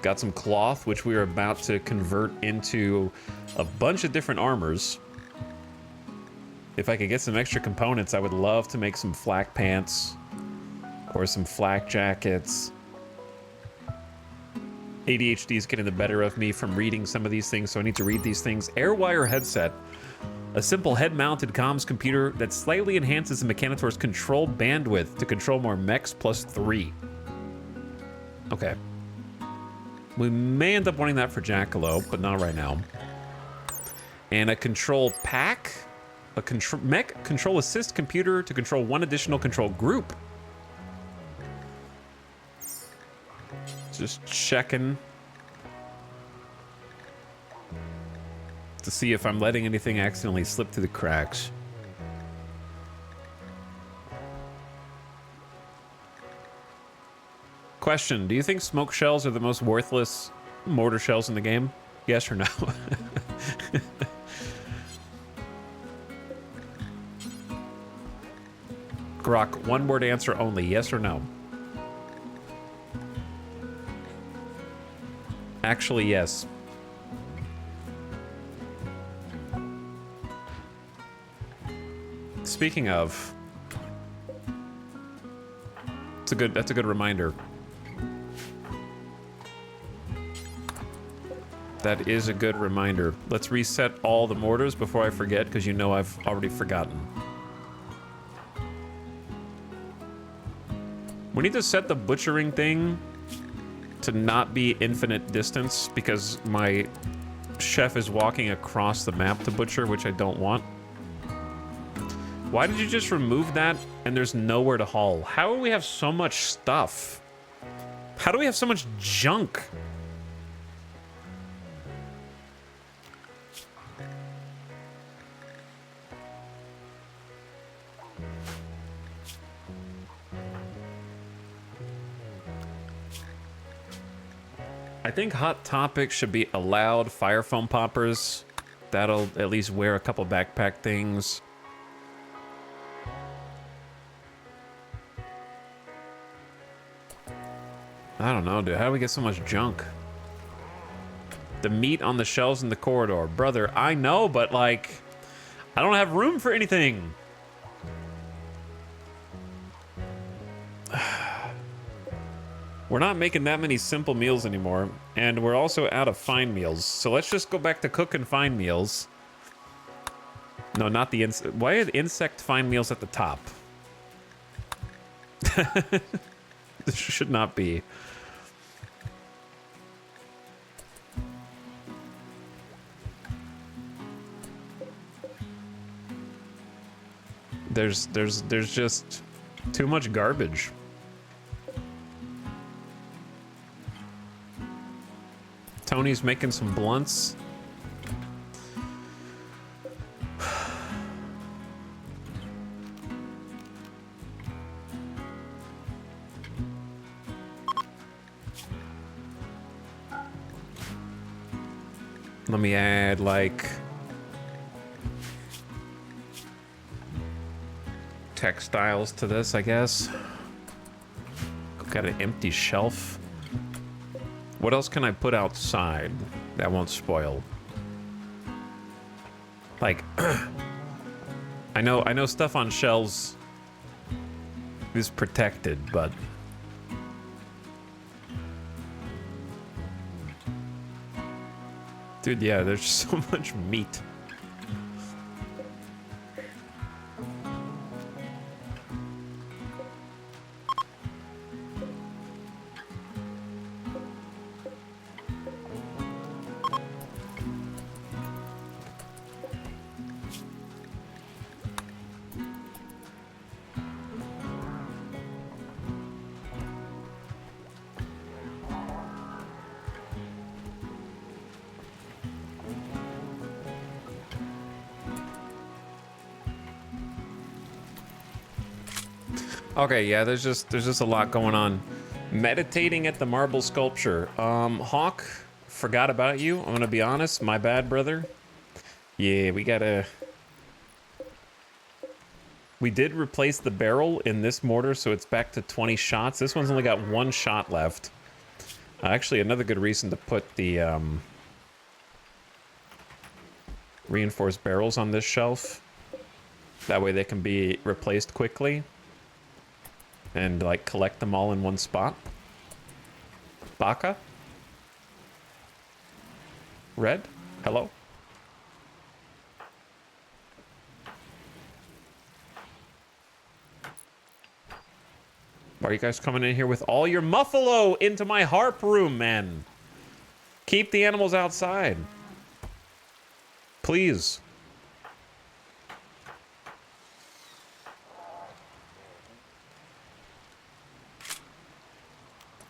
A: Got some cloth, which we are about to convert into a bunch of different armors. If I could get some extra components, I would love to make some flak pants or some flak jackets. ADHD is getting the better of me from reading some of these things, so I need to read these things. Airwire headset. A simple head-mounted comms computer that slightly enhances the Mechanitor's control bandwidth to control more mechs +3. Okay. We may end up wanting that for Jackalope, but not right now. And a control pack. A mech control assist computer to control one additional control group. Just checking to see if I'm letting anything accidentally slip through the cracks. Question, do you think smoke shells are the most worthless mortar shells in the game? Yes or no? Grok, one word answer only, yes or no? Actually, yes. Speaking of, that's a good reminder. That is a good reminder. Let's reset all the mortars before I forget, because you know I've already forgotten. We need to set the butchering thing to not be infinite distance, because my chef is walking across the map to butcher, which I don't want. Why did you just remove that and there's nowhere to haul? How do we have so much stuff? How do we have so much junk? I think Hot Topic should be allowed fire foam poppers. That'll at least wear a couple backpack things. I don't know, dude. How do we get so much junk? The meat on the shelves in the corridor. Brother, I know, but like, I don't have room for anything. We're not making that many simple meals anymore, and we're also out of fine meals. So let's just go back to cooking fine meals. No, not the insect. Why are the insect fine meals at the top? This should not be. There's just too much garbage. Tony's making some blunts. Let me add, like, textiles to this, I guess. Got an empty shelf. What else can I put outside that won't spoil? Like, I know stuff on shelves is protected, but dude, yeah, there's so much meat. Okay, yeah, there's just a lot going on. Meditating at the marble sculpture. Hawk, forgot about you. I'm gonna be honest, my bad, brother. Yeah, we did replace the barrel in this mortar, so it's back to 20 shots. This one's only got 1 shot left. Actually, another good reason to put the reinforced barrels on this shelf. That way they can be replaced quickly. And, like, collect them all in one spot. Baka? Red? Hello? Why are you guys coming in here with all your muffalo into my harp room, man? Keep the animals outside. Please.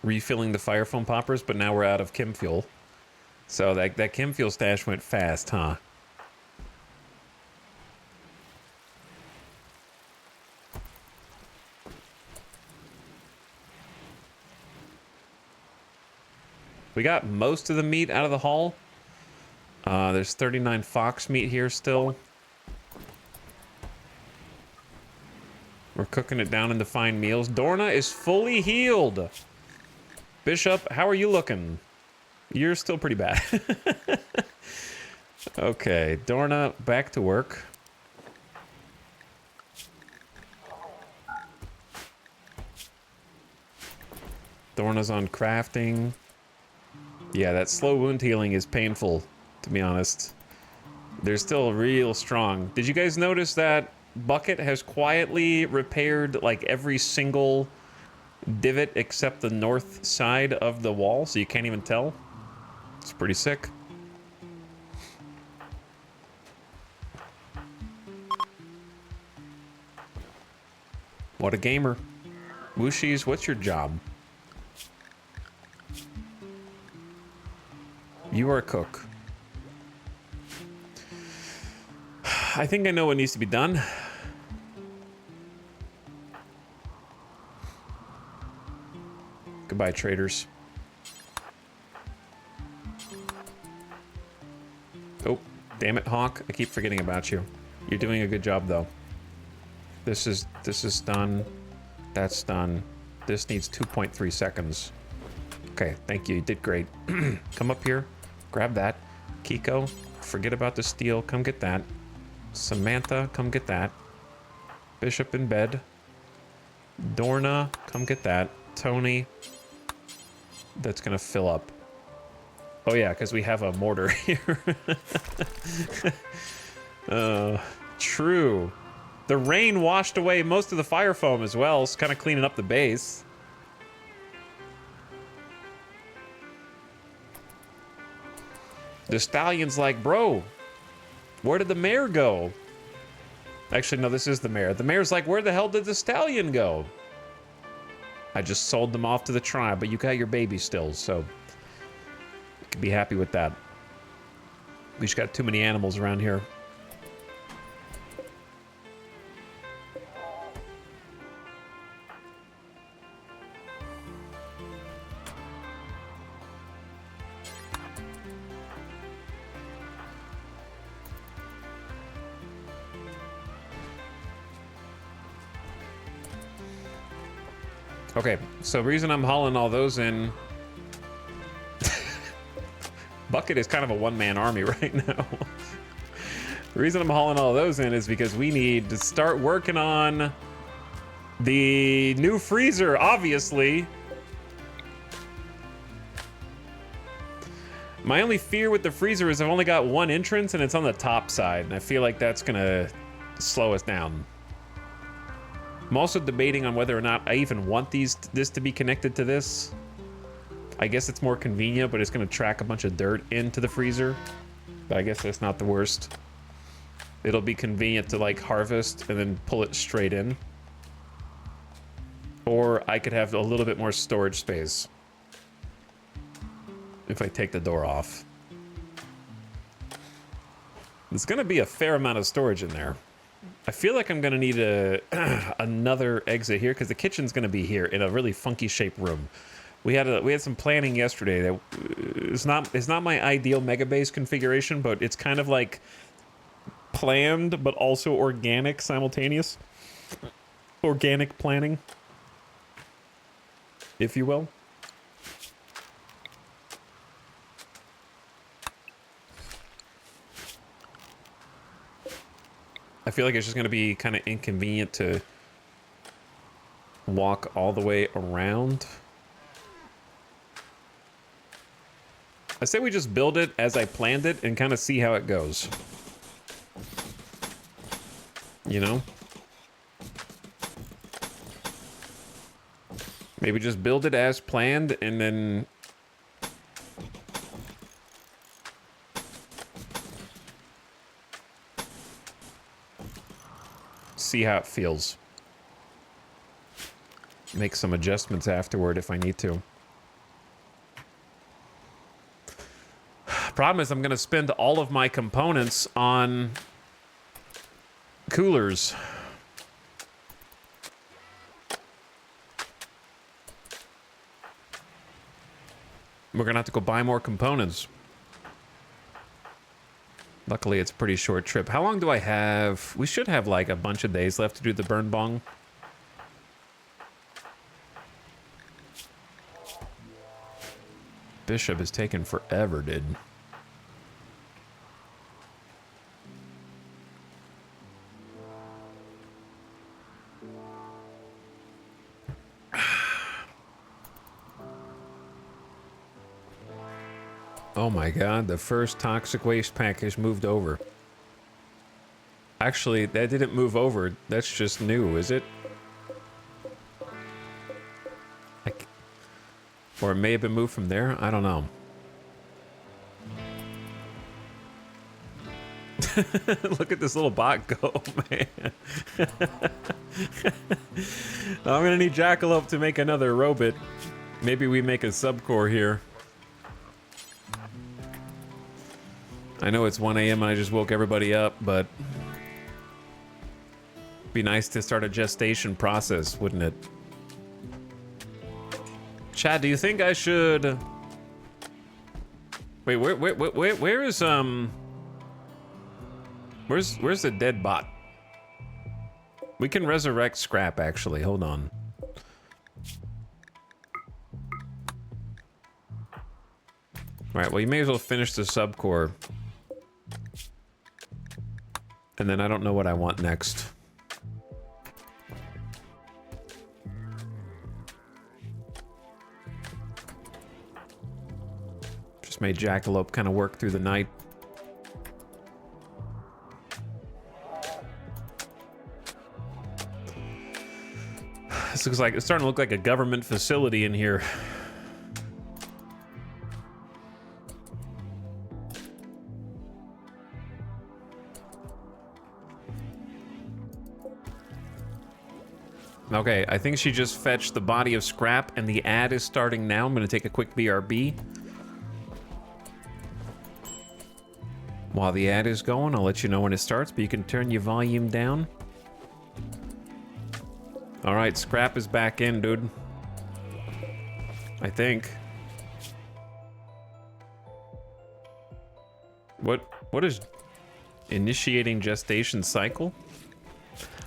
A: Refilling the fire foam poppers, but now we're out of chem fuel. So that chem fuel stash went fast, huh? We got most of the meat out of the haul. There's 39 fox meat here still. We're cooking it down into fine meals. Dorna is fully healed. Bishop, how are you looking? You're still pretty bad. Okay, Dorna, back to work. Dorna's on crafting. Yeah, that slow wound healing is painful, to be honest. They're still real strong. Did you guys notice that Bucket has quietly repaired like every single divot except the north side of the wall, so you can't even tell? It's pretty sick. What a gamer. Wooshies, what's your job? You are a cook. I think I know what needs to be done. Goodbye, traders. Oh, damn it, Hawk. I keep forgetting about you. You're doing a good job, though. This is done. That's done. This needs 2.3 seconds. Okay, thank you. You did great. Come up here. Grab that. Kiko, forget about the steel. Come get that. Samantha, come get that. Bishop in bed. Dorna, come get that. Tony, that's gonna fill up. Oh yeah, because we have a mortar here. True. The rain washed away most of the fire foam as well. It's kind of cleaning up the base. The stallion's like, bro, where did the mayor go? Actually, no, this is the mayor. The mayor's like, where the hell did the stallion go? I just sold them off to the tribe, but you got your baby still, so you can be happy with that. We just got too many animals around here. Okay, so the reason I'm hauling all those in... Bucket is kind of a one-man army right now. The reason I'm hauling all those in is because we need to start working on the new freezer, obviously. My only fear with the freezer is I've only got one entrance and it's on the top side, and I feel like that's gonna slow us down. I'm also debating on whether or not I even want this to be connected to this. I guess it's more convenient, but it's going to track a bunch of dirt into the freezer. But I guess that's not the worst. It'll be convenient to like harvest and then pull it straight in. Or I could have a little bit more storage space if I take the door off. There's going to be a fair amount of storage in there. I feel like I'm gonna need a another exit here because the kitchen's gonna be here in a really funky shaped room. We had some planning yesterday that it's not my ideal mega base configuration, but it's kind of like planned but also organic simultaneous. Organic planning, if you will. I feel like it's just going to be kind of inconvenient to walk all the way around. I say we just build it as I planned it and kind of see how it goes. You know? Maybe just build it as planned and then see how it feels. Make some adjustments afterward if I need to. Problem is I'm going to spend all of my components on coolers. We're going to have to go buy more components. Luckily, it's a pretty short trip. How long do I have? We should have like a bunch of days left to do the burn bong. Bishop is taking forever, dude. Oh my god, the first toxic waste package moved over. Actually, that didn't move over. That's just new, is it? Or it may have been moved from there? I don't know. Look at this little bot go, man. I'm gonna need Jackalope to make another robot. Maybe we make a subcore here. I know it's 1 a.m. and I just woke everybody up, but it'd be nice to start a gestation process, wouldn't it? Chad, do you think I should... Wait, where is, Where's the dead bot? We can resurrect scrap, actually. Hold on. Alright, well, you may as well finish the subcore. And then I don't know what I want next. Just made Jackalope kind of work through the night. This looks like, it's starting to look like a government facility in here. Okay, I think she just fetched the body of scrap and the ad is starting now. I'm gonna take a quick BRB. While the ad is going, I'll let you know when it starts, but you can turn your volume down. All right, scrap is back in, dude. I think. What is initiating gestation cycle?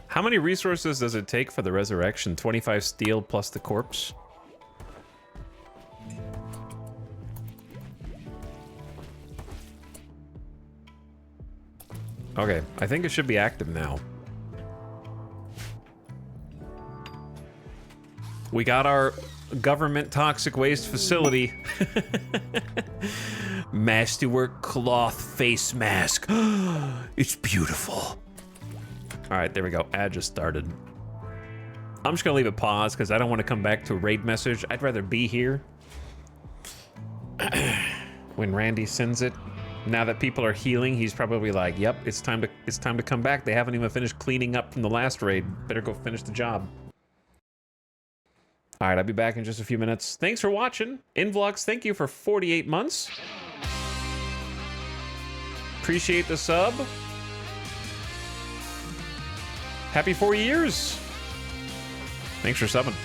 A: How many resources does it take for the resurrection? 25 steel plus the corpse? Okay, I think it should be active now. We got our government toxic waste facility. Masterwork cloth face mask. It's beautiful. All right, there we go. Ad just started. I'm just gonna leave it paused because I don't want to come back to a raid message. I'd rather be here when Randy sends it. Now that people are healing, he's probably like, "Yep, it's time to come back." They haven't even finished cleaning up from the last raid. Better go finish the job. All right, I'll be back in just a few minutes. Thanks for watching. Invlogs, thank you for 48 months. Appreciate the sub. Happy 4 years. Thanks for subbing.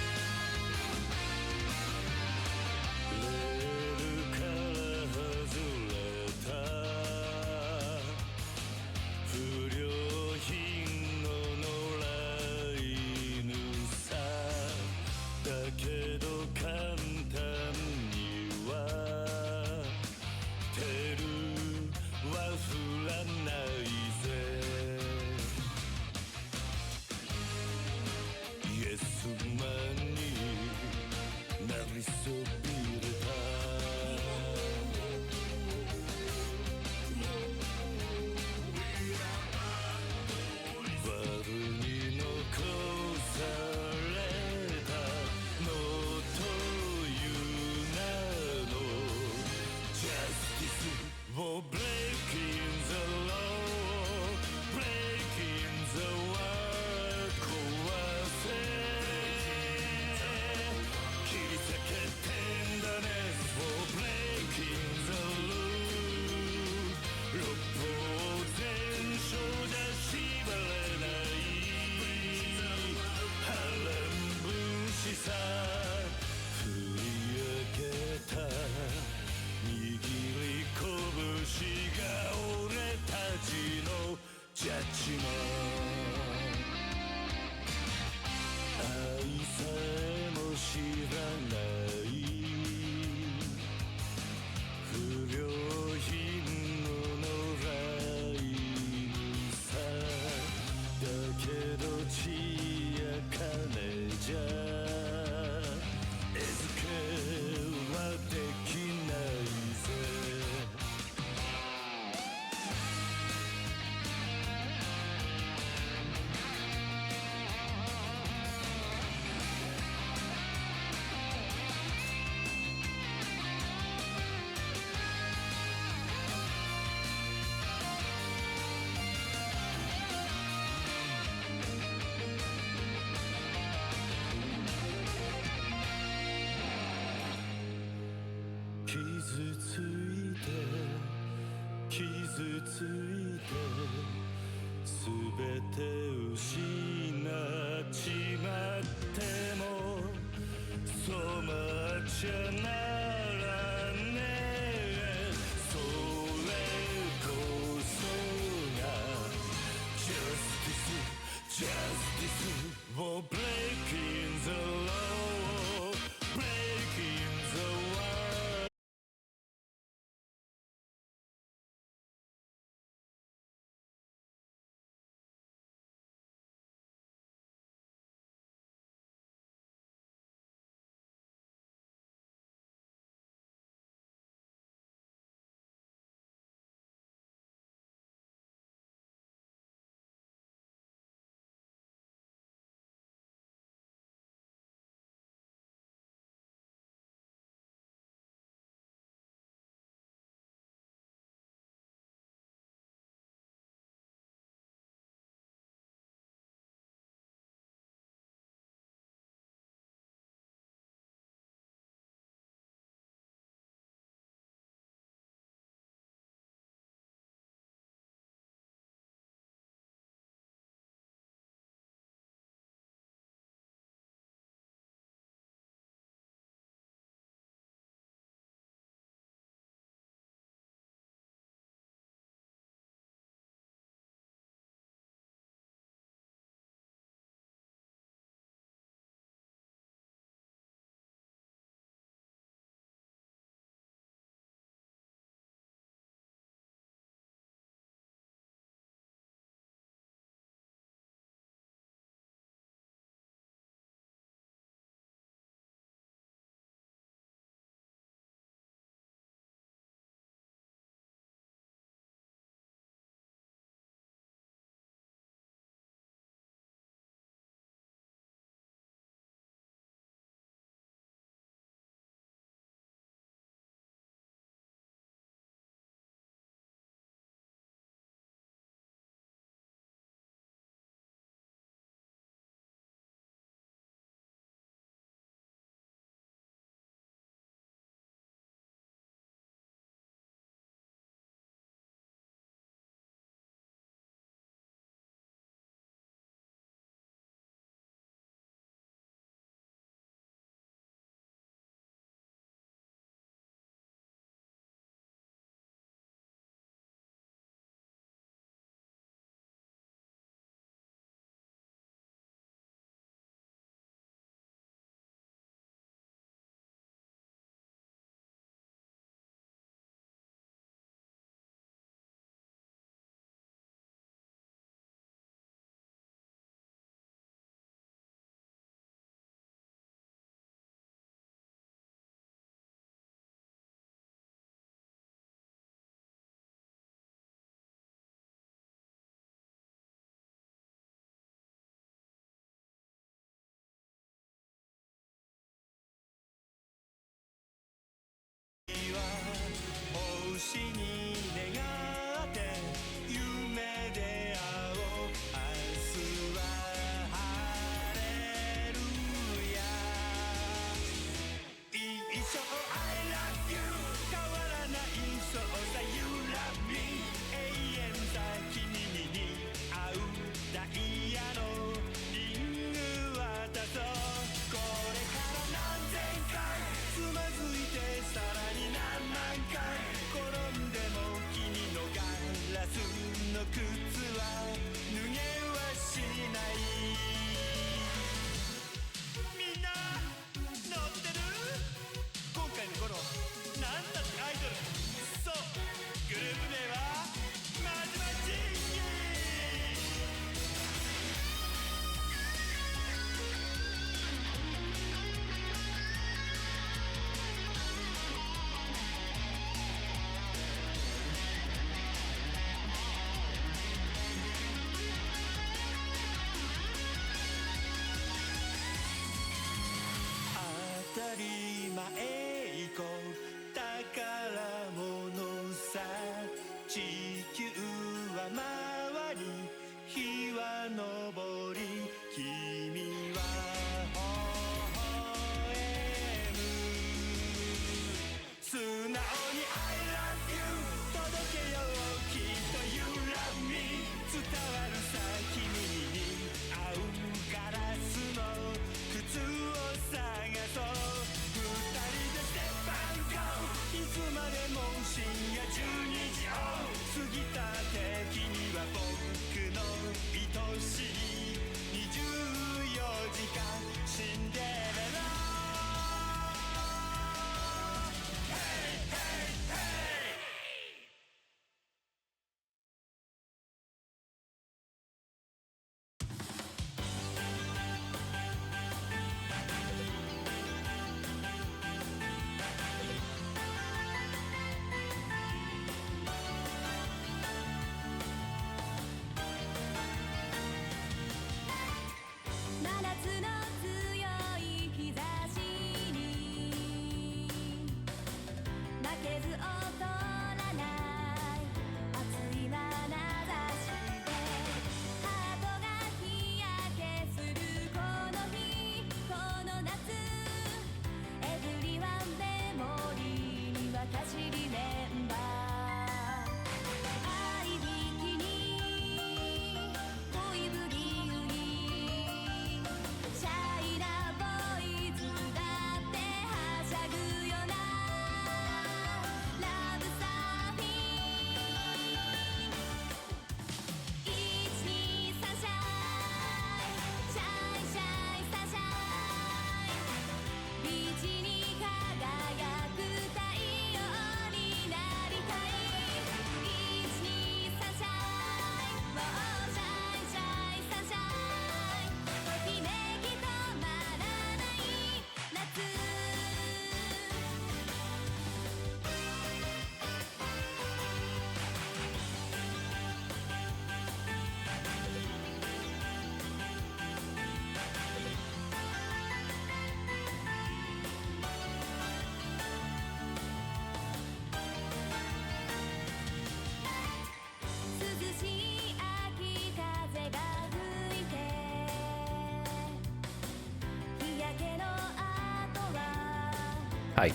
A: Hi.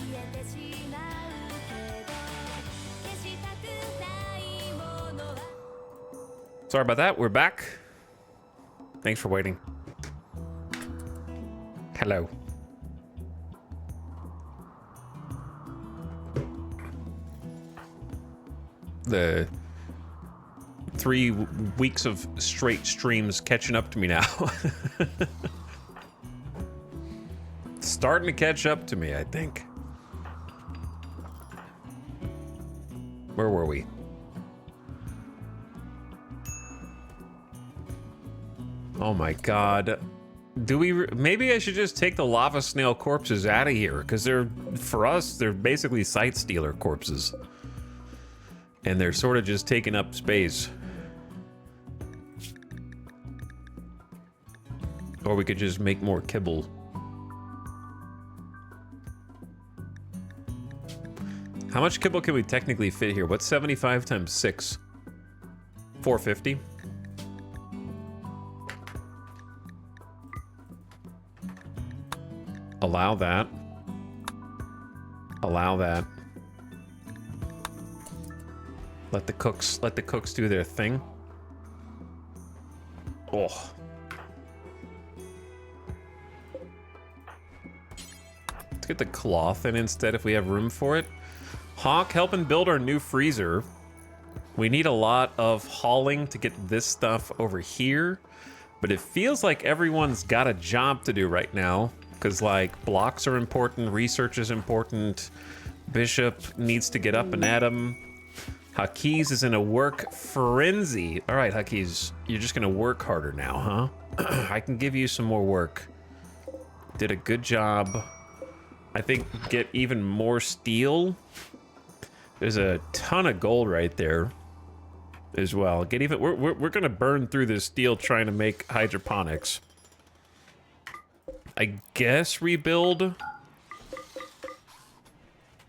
A: Sorry about that. We're back. Thanks for waiting. Hello. The 3 weeks of straight streams catching up to me now. Starting to catch up to me, I think. Where were we? Oh my god. Do we... maybe I should just take the lava snail corpses out of here, because they're... for us, they're basically sight stealer corpses. And they're sort of just taking up space. Or we could just make more kibble. How much kibble can we technically fit here? What's 75 times 6? 450? Allow that. Allow that. Let the cooks do their thing. Oh. Let's get the cloth in instead if we have room for it. Hawk, helping build our new freezer. We need a lot of hauling to get this stuff over here, but it feels like everyone's got a job to do right now, because like blocks are important, research is important, Bishop needs to get up and at 'em. Hakiz is in a work frenzy. All right, Hakiz, you're just gonna work harder now, huh? I can give you some more work. Did a good job. I think get even more steel. There's a ton of gold right there as well. Get even, we're gonna burn through this steel trying to make hydroponics. I guess rebuild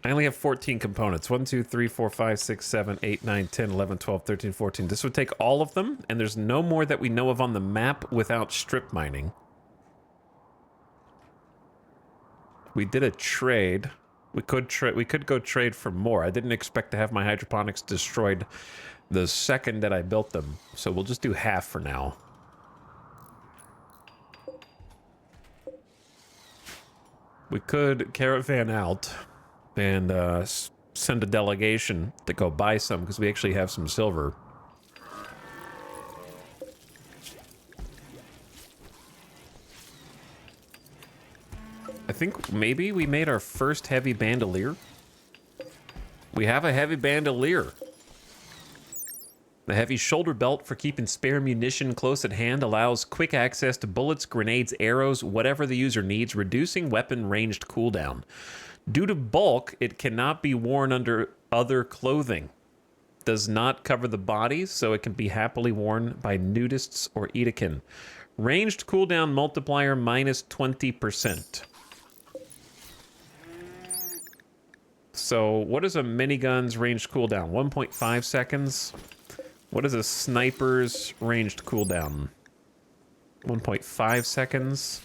A: I only have 14 components. 1, 2, 3, 4, 5, 6, 7, 8, 9, 10, 11, 12, 13, 14. This would take all of them, and there's no more that we know of on the map without strip mining. We did a trade. We could go trade for more. I didn't expect to have my hydroponics destroyed the second that I built them, so we'll just do half for now. We could caravan out and send a delegation to go buy some, because we actually have some silver. I think maybe we made our first heavy bandolier. We have a heavy bandolier. The heavy shoulder belt for keeping spare munition close at hand allows quick access to bullets, grenades, arrows, whatever the user needs, reducing weapon ranged cooldown. Due to bulk, it cannot be worn under other clothing. Does not cover the body, so it can be happily worn by nudists or Edekin. Ranged cooldown multiplier minus 20%. So what is a minigun's ranged cooldown? 1.5 seconds. What is a sniper's ranged cooldown? 1.5 seconds.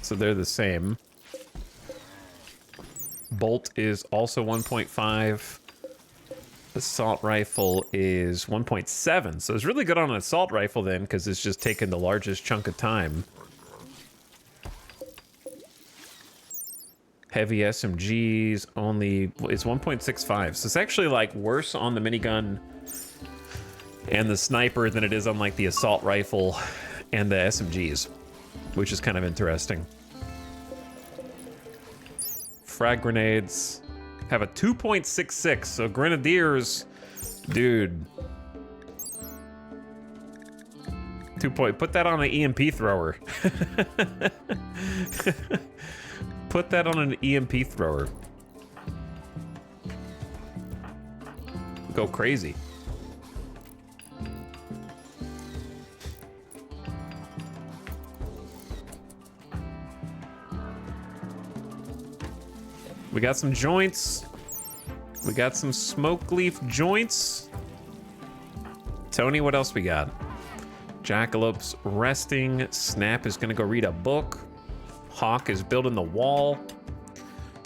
A: So they're the same. Bolt is also 1.5. Assault rifle is 1.7. So it's really good on an assault rifle then, because it's just taking the largest chunk of time. Heavy SMGs only is 1.65. So it's actually like worse on the minigun and the sniper than it is on like the assault rifle and the SMGs, which is kind of interesting. Frag grenades have a 2.66. So grenadiers, dude. Put that on an EMP thrower. Put that on an EMP thrower. Go crazy. We got some joints. We got some smoke leaf joints. Tony, what else we got? Jackalope's resting. Snap is gonna go read a book. Hawk is building the wall.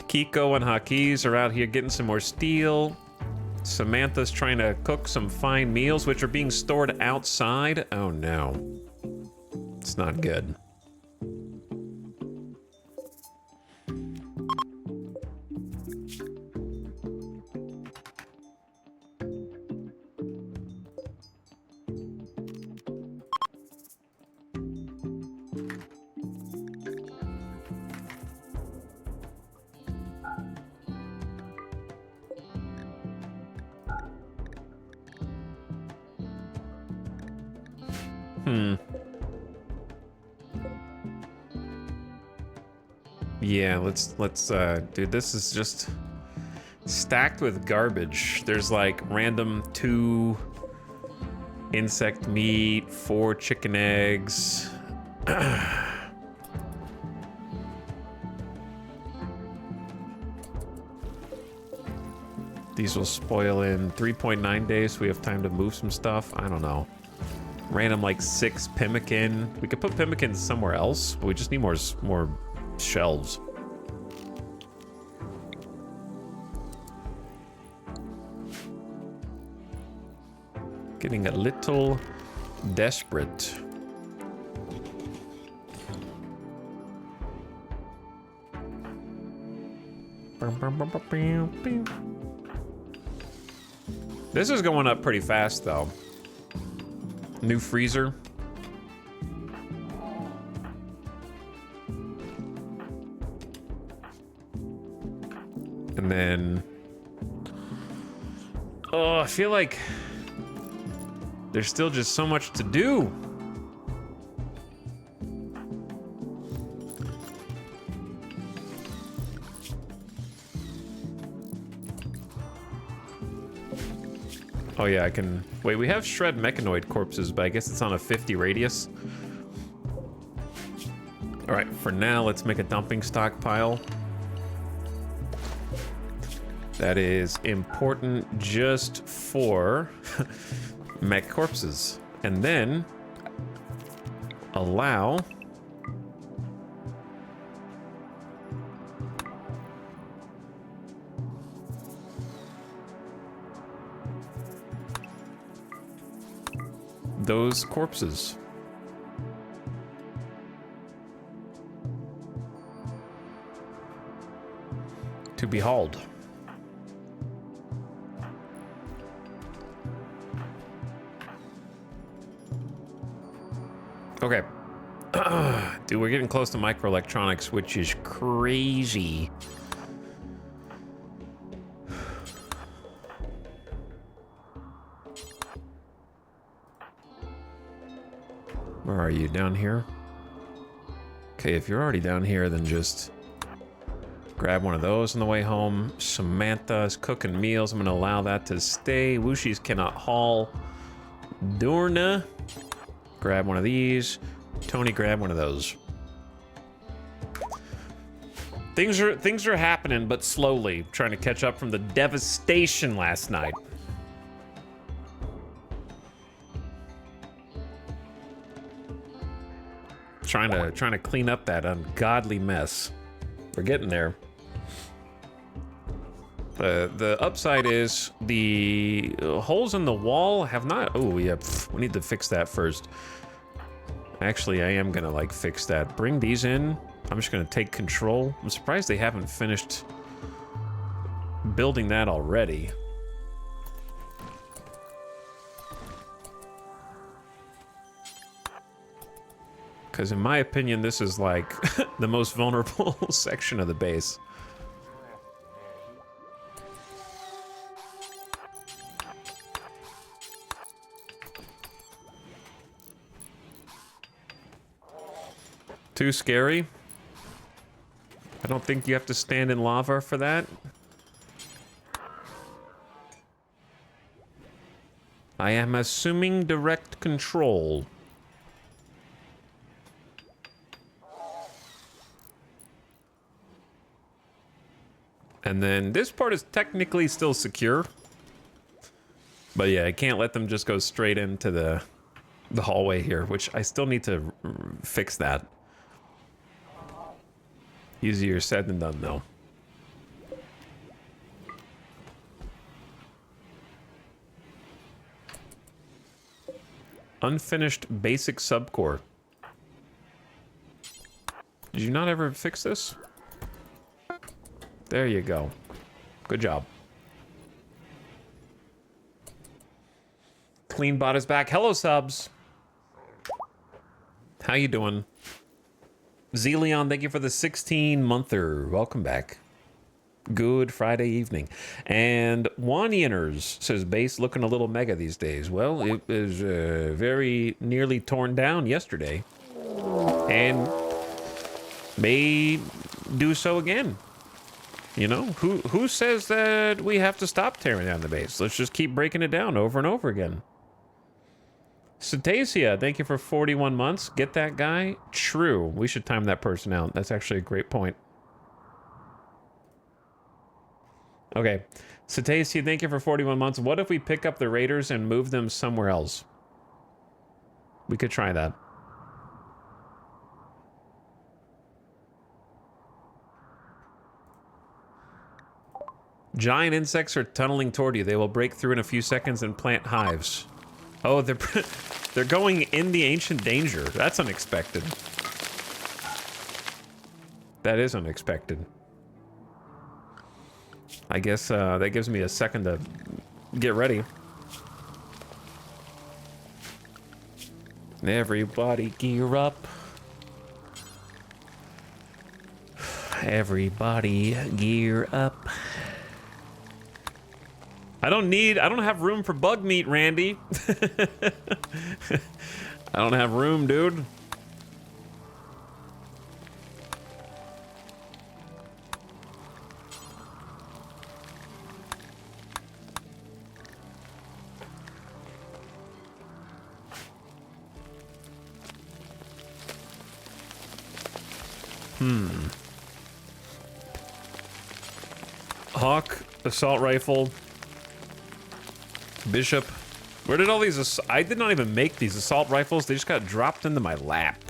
A: Kiko and Hakiz are out here getting some more steel. Samantha's trying to cook some fine meals, which are being stored outside. Oh no. It's not good. Yeah, let's dude, this is just stacked with garbage. There's like random 2 insect meat, 4 chicken eggs. These will spoil in 3.9 days, so we have time to move some stuff. I don't know. Random like 6 pemmican. We could put pemmican somewhere else, but we just need more shelves. Getting a little desperate. This is going up pretty fast though. New freezer. And then, oh, I feel like there's still just so much to do. Oh yeah, I can, wait, we have shred mechanoid corpses, but I guess it's on a 50 radius. All right, for now, let's make a dumping stockpile. That is important just for mech corpses. And then allow those corpses to be hauled. Okay. Dude, we're getting close to microelectronics, which is crazy. Where are you? Down here? Okay, if you're already down here, then just grab one of those on the way home. Samantha's cooking meals. I'm going to allow that to stay. Wushi's cannot haul. Durna, grab one of these. Tony, grab one of those. Things are happening, but slowly. Trying to catch up from the devastation last night. Trying to clean up that ungodly mess. We're getting there. The upside is the holes in the wall have not. Oh yeah, we need to fix that first. Actually, I am gonna like fix that. Bring these in. I'm just gonna take control. I'm surprised they haven't finished building that already. Because in my opinion, this is like the most vulnerable section of the base. Too scary? I don't think you have to stand in lava for that. I am assuming direct control. And then this part is technically still secure. But yeah, I can't let them just go straight into the hallway here, which I still need to fix that. Easier said than done, though. Unfinished basic subcore. Did you not ever fix this? There you go. Good job. Cleanbot is back. Hello, subs. How you doing? Zeleon, thank you for the 16-monther. Welcome back. Good Friday evening. And Wanianers says, base looking a little mega these days. Well, it was very nearly torn down yesterday. And may do so again. You know, who says that we have to stop tearing down the base? Let's just keep breaking it down over and over again. Cetaceia, thank you for 41 months. Get that guy? True. We should time that person out. That's actually a great point. Okay. Cetaceia, thank you for 41 months. What if we pick up the Raiders and move them somewhere else? We could try that. Giant insects are tunneling toward you. They will break through in a few seconds and plant hives. Oh, they're going in the ancient danger. That's unexpected. That is unexpected. I guess that gives me a second to get ready. Everybody gear up. Everybody gear up. I don't have room for bug meat, Randy. I don't have room, dude. Hawk, assault rifle, bishop. Where did all these? I did not even make these assault rifles. They just got dropped into my lap.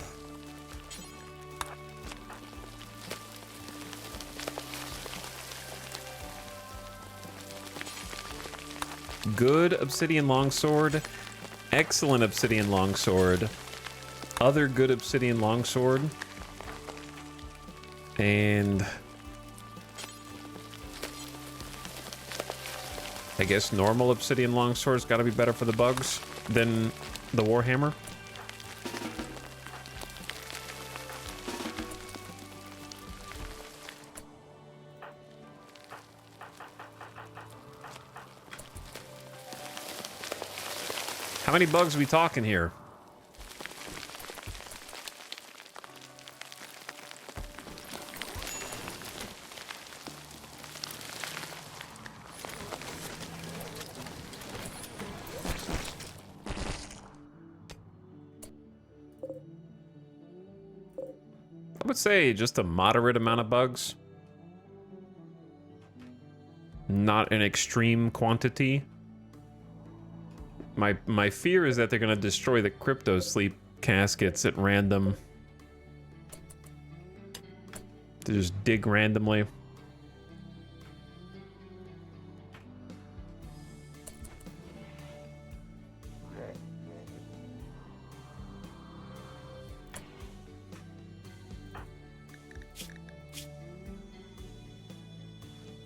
A: Good obsidian longsword. Excellent obsidian longsword. Other good obsidian longsword. And I guess normal obsidian longsword's got to be better for the bugs than the warhammer. How many bugs are we talking here? I would say just a moderate amount of bugs. Not an extreme quantity. My fear is that they're going to destroy the crypto sleep caskets at random. To just dig randomly.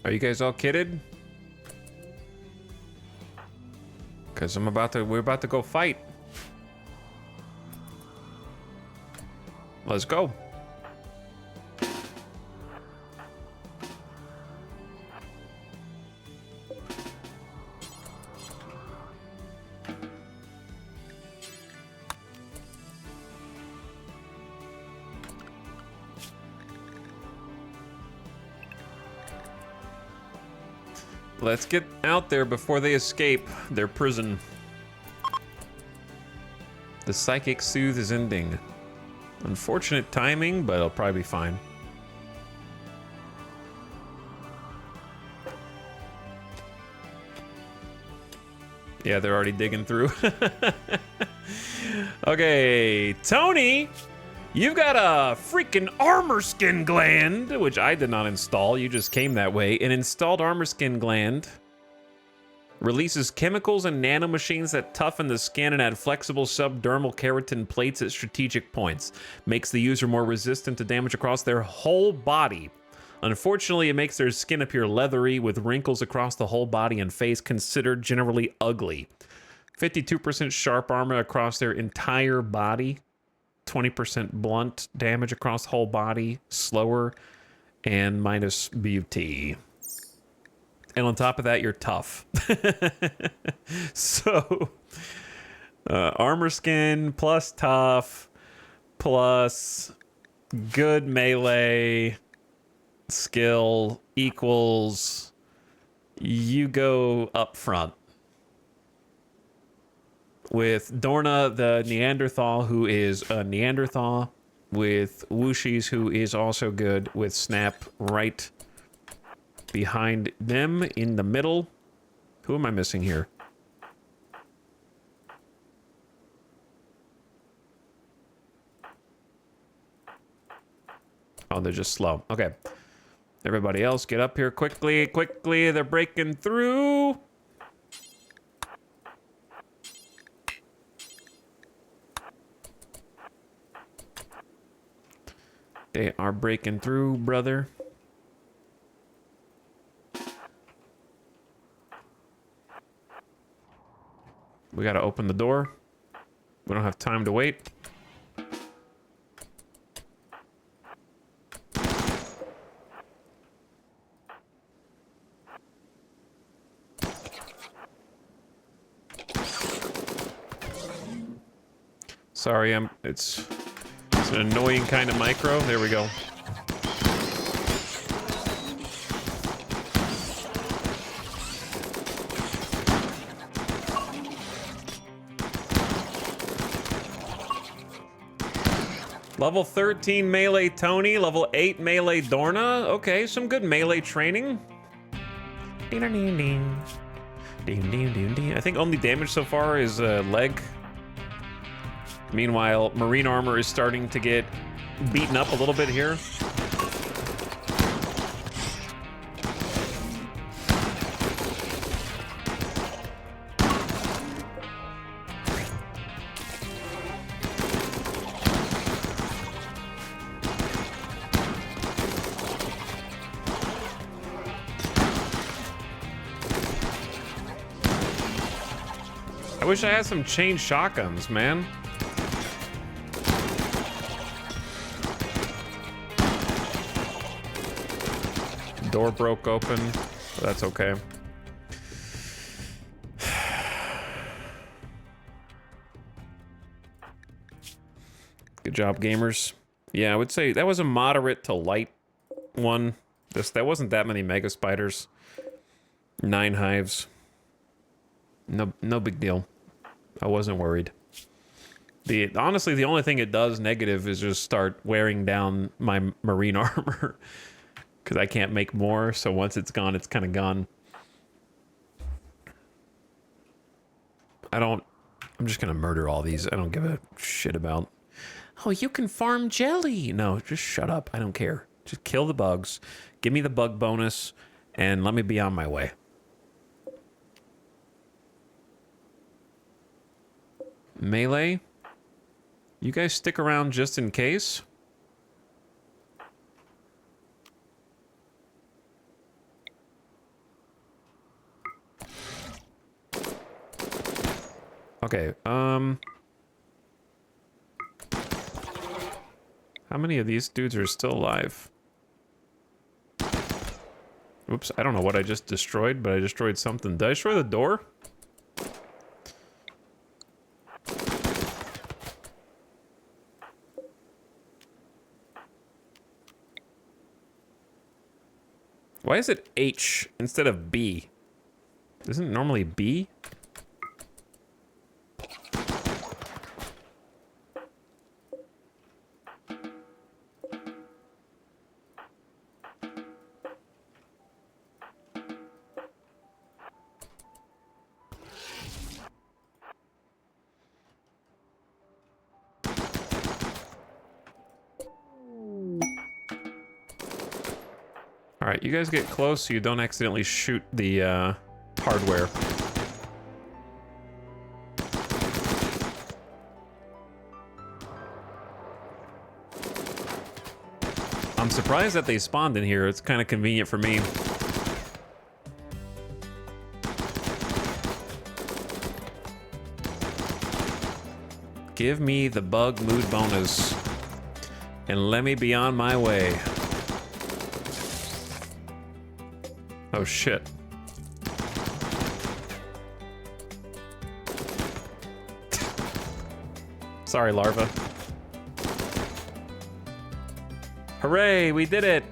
A: Are you guys all kitted? Because we're about to go fight. Let's go. Let's get out there before they escape their prison. The psychic soothe is ending. Unfortunate timing, but it'll probably be fine. Yeah, they're already digging through. Okay, Tony, you've got a freaking armor skin gland, which I did not install. You just came that way. An installed armor skin gland releases chemicals and nanomachines that toughen the skin and add flexible subdermal keratin plates at strategic points. Makes the user more resistant to damage across their whole body. Unfortunately, it makes their skin appear leathery with wrinkles across the whole body and face, considered generally ugly. 52% sharp armor across their entire body. 20% blunt damage across the whole body, slower, and minus beauty. And on top of that, you're tough. So, armor skin plus tough plus good melee skill equals you go up front. With Dorna, the Neanderthal, who is a Neanderthal, with Wooshies, who is also good, with Snap right behind them in the middle. Who am I missing here? Oh, they're just slow. Okay. Everybody else, get up here quickly, quickly. They're breaking through. They are breaking through, brother. We gotta open the door. We don't have time to wait. Sorry, it's an annoying kind of micro. There we go. Level 13 melee Tony, level 8 melee Dorna. Okay, some good melee training. Ding, ding, ding, ding. Ding, ding, ding, ding. I think only damage so far is leg. Meanwhile, marine armor is starting to get beaten up a little bit here. I wish I had some chain shotguns, man. Door broke open, but that's okay. Good job, gamers. Yeah, I would say that was a moderate to light one. That wasn't that many mega spiders. 9 hives. No big deal. I wasn't worried. Honestly, the only thing it does negative is just start wearing down my marine armor. Because I can't make more, so once it's gone, it's kind of gone. I'm just gonna murder all these. I don't give a shit about. Oh, you can farm jelly. No, just shut up. I don't care. Just kill the bugs. Give me the bug bonus, and let me be on my way. Melee? You guys stick around just in case? Okay, how many of these dudes are still alive? Oops, I don't know what I just destroyed, but I destroyed something. Did I destroy the door? Why is it H instead of B? Isn't it normally B? All right, you guys get close so you don't accidentally shoot the hardware. I'm surprised that they spawned in here. It's kind of convenient for me. Give me the bug mood bonus and let me be on my way. Oh shit. Sorry, larva. Hooray, we did it!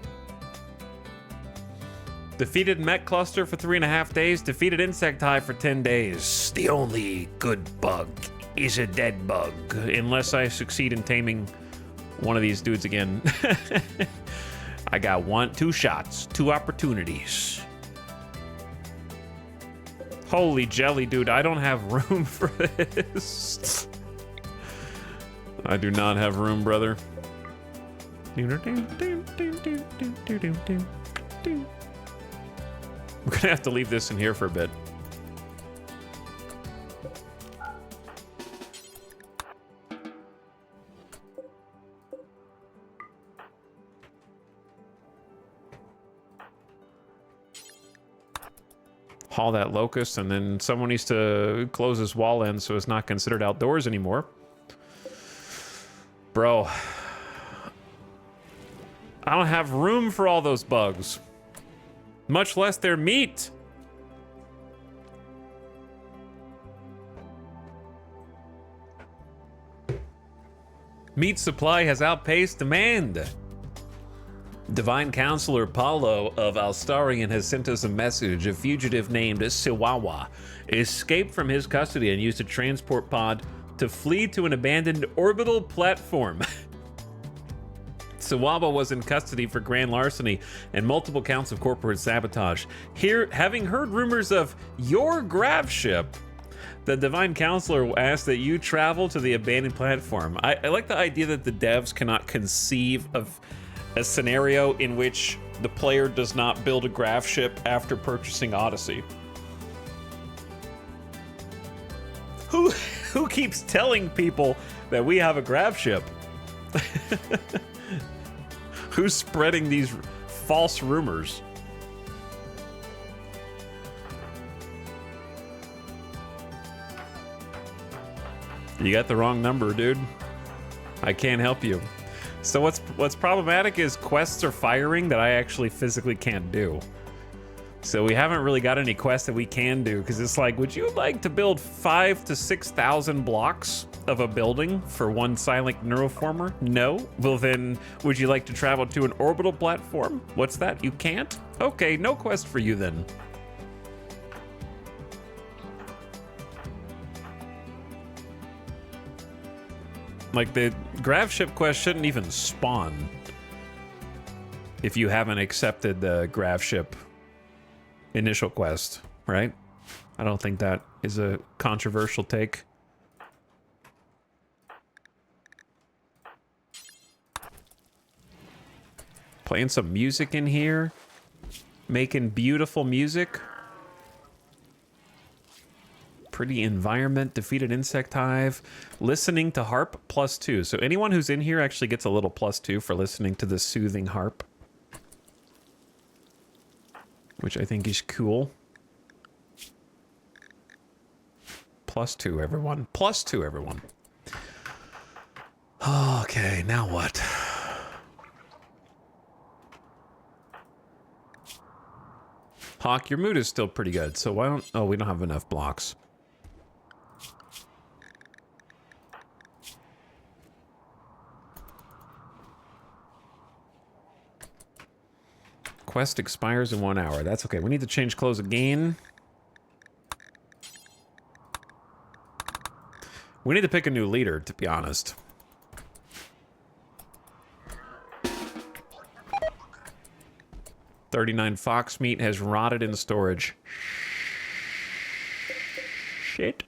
A: Defeated mech cluster for 3.5 days, defeated insect hive for 10 days. The only good bug is a dead bug, unless I succeed in taming one of these dudes again. I got 2 shots, 2 opportunities. Holy jelly, dude, I don't have room for this. I do not have room, brother. We're gonna have to leave this in here for a bit. Haul that locust, and then someone needs to close this wall in so it's not considered outdoors anymore. Bro. I don't have room for all those bugs. Much less their meat. Meat supply has outpaced demand. Divine Counselor Paulo of Alstarian has sent us a message. A fugitive named Siwawa escaped from his custody and used a transport pod to flee to an abandoned orbital platform. Suwaba was in custody for grand larceny and multiple counts of corporate sabotage. Here, having heard rumors of your grav ship, the Divine Counselor asked that you travel to the abandoned platform. I like the idea that the devs cannot conceive of a scenario in which the player does not build a grav ship after purchasing Odyssey. Who keeps telling people that we have a grav ship? Who's spreading these false rumors? You got the wrong number, dude. I can't help you. So what's problematic is quests are firing that I actually physically can't do. So we haven't really got any quests that we can do, because it's like, would you like to build 5,000 to 6,000 blocks of a building for one silent neuroformer? No? Well then, would you like to travel to an orbital platform? What's that? You can't? Okay, no quest for you then. Like, the grav ship quest shouldn't even spawn if you haven't accepted the grav ship initial quest, right? I don't think that is a controversial take. Playing some music in here, making beautiful music. Pretty environment, defeated insect hive, listening to harp +2. So anyone who's in here actually gets a little +2 for listening to the soothing harp, which I think is cool. +2, everyone. +2, everyone. Okay, now what? Hawk, your mood is still pretty good, so why don't... Oh, we don't have enough blocks. Quest expires in 1 hour. That's okay. We need to change clothes again. We need to pick a new leader, to be honest. $39 fox meat has rotted in storage. Shit.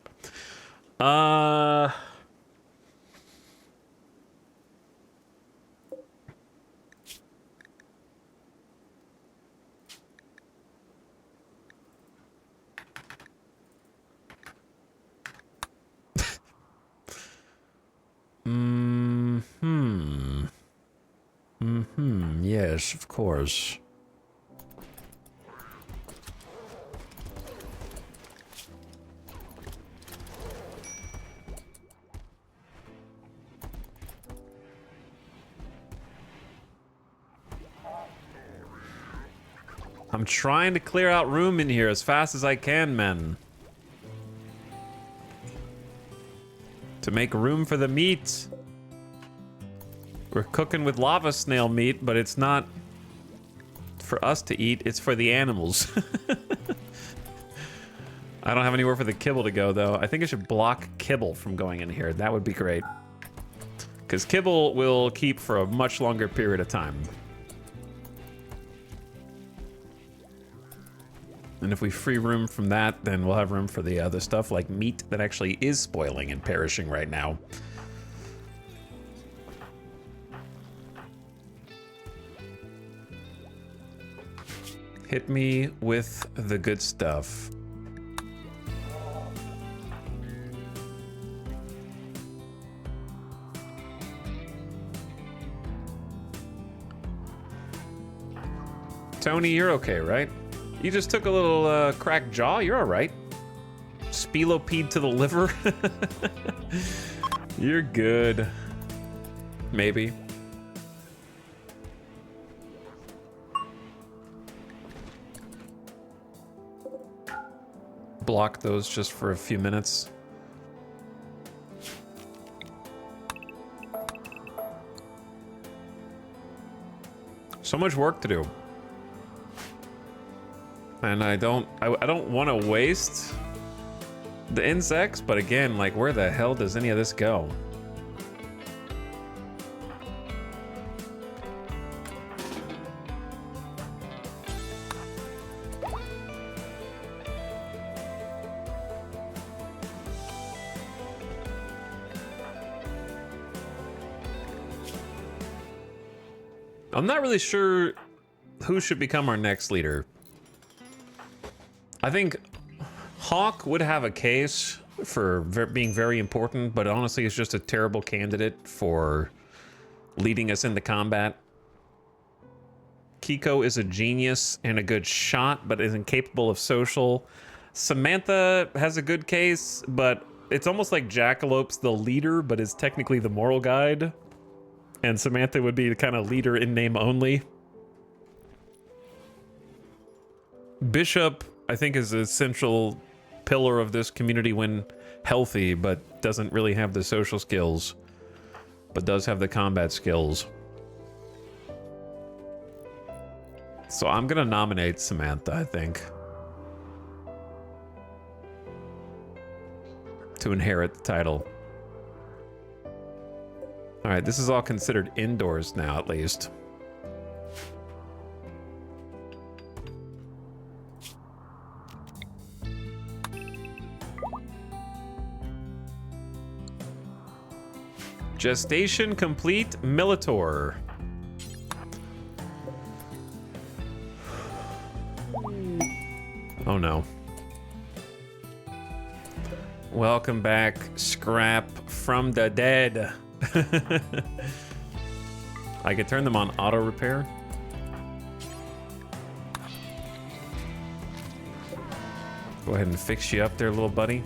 A: Yes, of course. I'm trying to clear out room in here as fast as I can, men. To make room for the meat. We're cooking with lava snail meat, but it's not for us to eat, it's for the animals. I don't have anywhere for the kibble to go, though. I think I should block kibble from going in here. That would be great. Because kibble will keep for a much longer period of time. And if we free room from that, then we'll have room for the other stuff, like meat that actually is spoiling and perishing right now. Hit me with the good stuff. Tony, you're okay, right? You just took a little cracked jaw. You're all right. Spelopede to the liver. You're good. Maybe. Block those just for a few minutes. So much work to do. And I don't want to waste the insects, but again, like, where the hell does any of this go? I'm not really sure who should become our next leader. I think Hawk would have a case for being very important, but honestly, it's just a terrible candidate for leading us into combat. Kiko is a genius and a good shot, but is incapable of social. Samantha has a good case, but it's almost like Jackalope's the leader, but is technically the moral guide. And Samantha would be the kind of leader in name only. Bishop, I think, is a central pillar of this community when healthy, but doesn't really have the social skills, but does have the combat skills. So I'm gonna nominate Samantha, I think, to inherit the title. All right, this is all considered indoors now, at least. Gestation complete, Militor. Oh no. Welcome back, Scrap from the dead. I could turn them on auto repair. Go ahead and fix you up there, little buddy.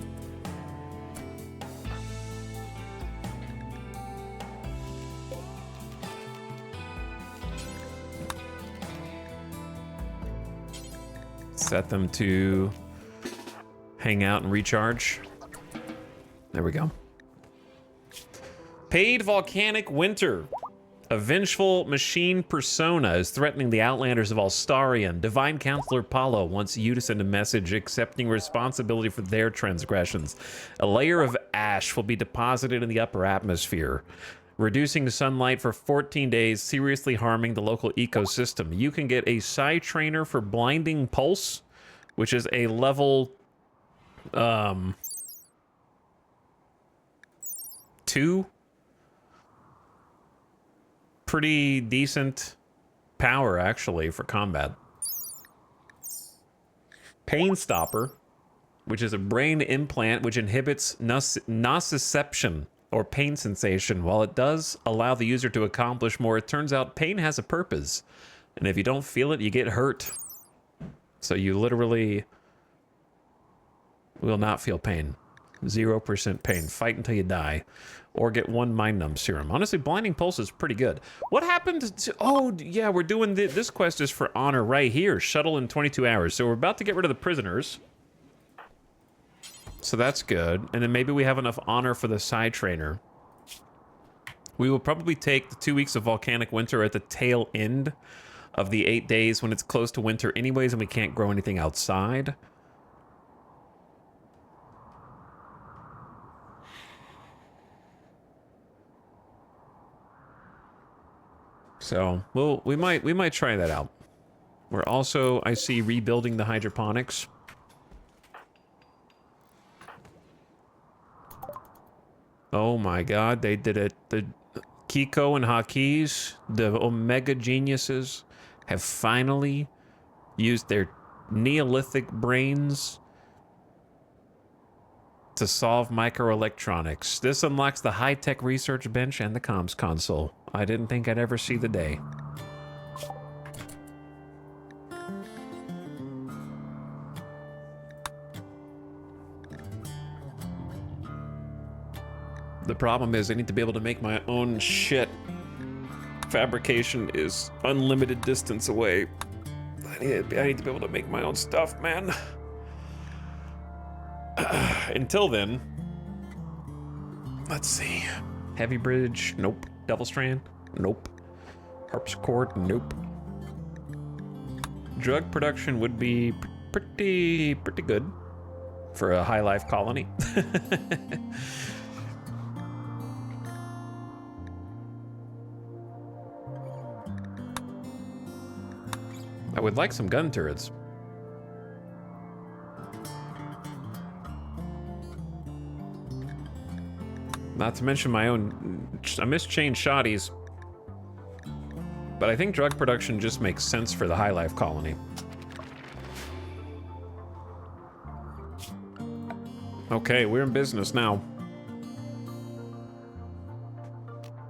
A: Set them to hang out and recharge. There we go. Paid Volcanic Winter. A vengeful machine persona is threatening the Outlanders of Alstarian. Divine Counselor Paulo wants you to send a message accepting responsibility for their transgressions. A layer of ash will be deposited in the upper atmosphere, reducing sunlight for 14 days, seriously harming the local ecosystem. You can get a Psi Trainer for Blinding Pulse, which is a level 2. Pretty decent power, actually, for combat. Pain Stopper, which is a brain implant which inhibits nociception, or pain sensation. While it does allow the user to accomplish more, it turns out pain has a purpose. And if you don't feel it, you get hurt. So you literally will not feel pain. 0% pain. Fight until you die. Or get 1 Mind Numb Serum. Honestly, Blinding Pulse is pretty good. What happened to... Oh, yeah, we're doing... This quest is for honor right here. Shuttle in 22 hours. So we're about to get rid of the prisoners. So that's good. And then maybe we have enough honor for the Psi Trainer. We will probably take the 2 weeks of Volcanic Winter at the tail end of the 8 days when it's close to winter anyways and we can't grow anything outside. So we might try that out. We're also, I see, rebuilding the hydroponics. Oh my god, they did it. The Kiko and Hakis, the Omega geniuses, have finally used their Neolithic brains to solve microelectronics. This unlocks the high-tech research bench and the comms console. I didn't think I'd ever see the day. The problem is I need to be able to make my own shit. Fabrication is unlimited distance away. I need to be able to make my own stuff, man. Until then, let's see. Heavy Bridge, nope. Double Strand, nope. Harpsichord, nope. Drug production would be pretty good for a high life colony. I would like some gun turrets. Not to mention my own... I miss chain shotties. But I think drug production just makes sense for the High Life colony. Okay, we're in business now.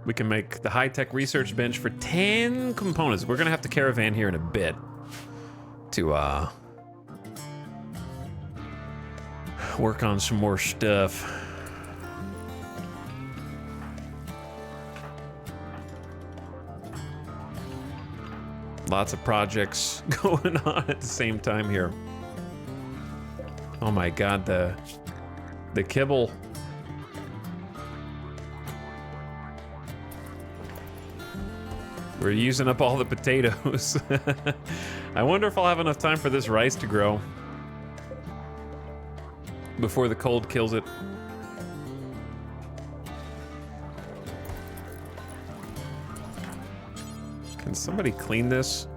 A: We can make the high-tech research bench for 10 components. We're gonna have to caravan here in a bit to work on some more stuff. Lots of projects going on at the same time here. Oh my god, the kibble. We're using up all the potatoes. I wonder if I'll have enough time for this rice to grow before the cold kills it. Can somebody clean this?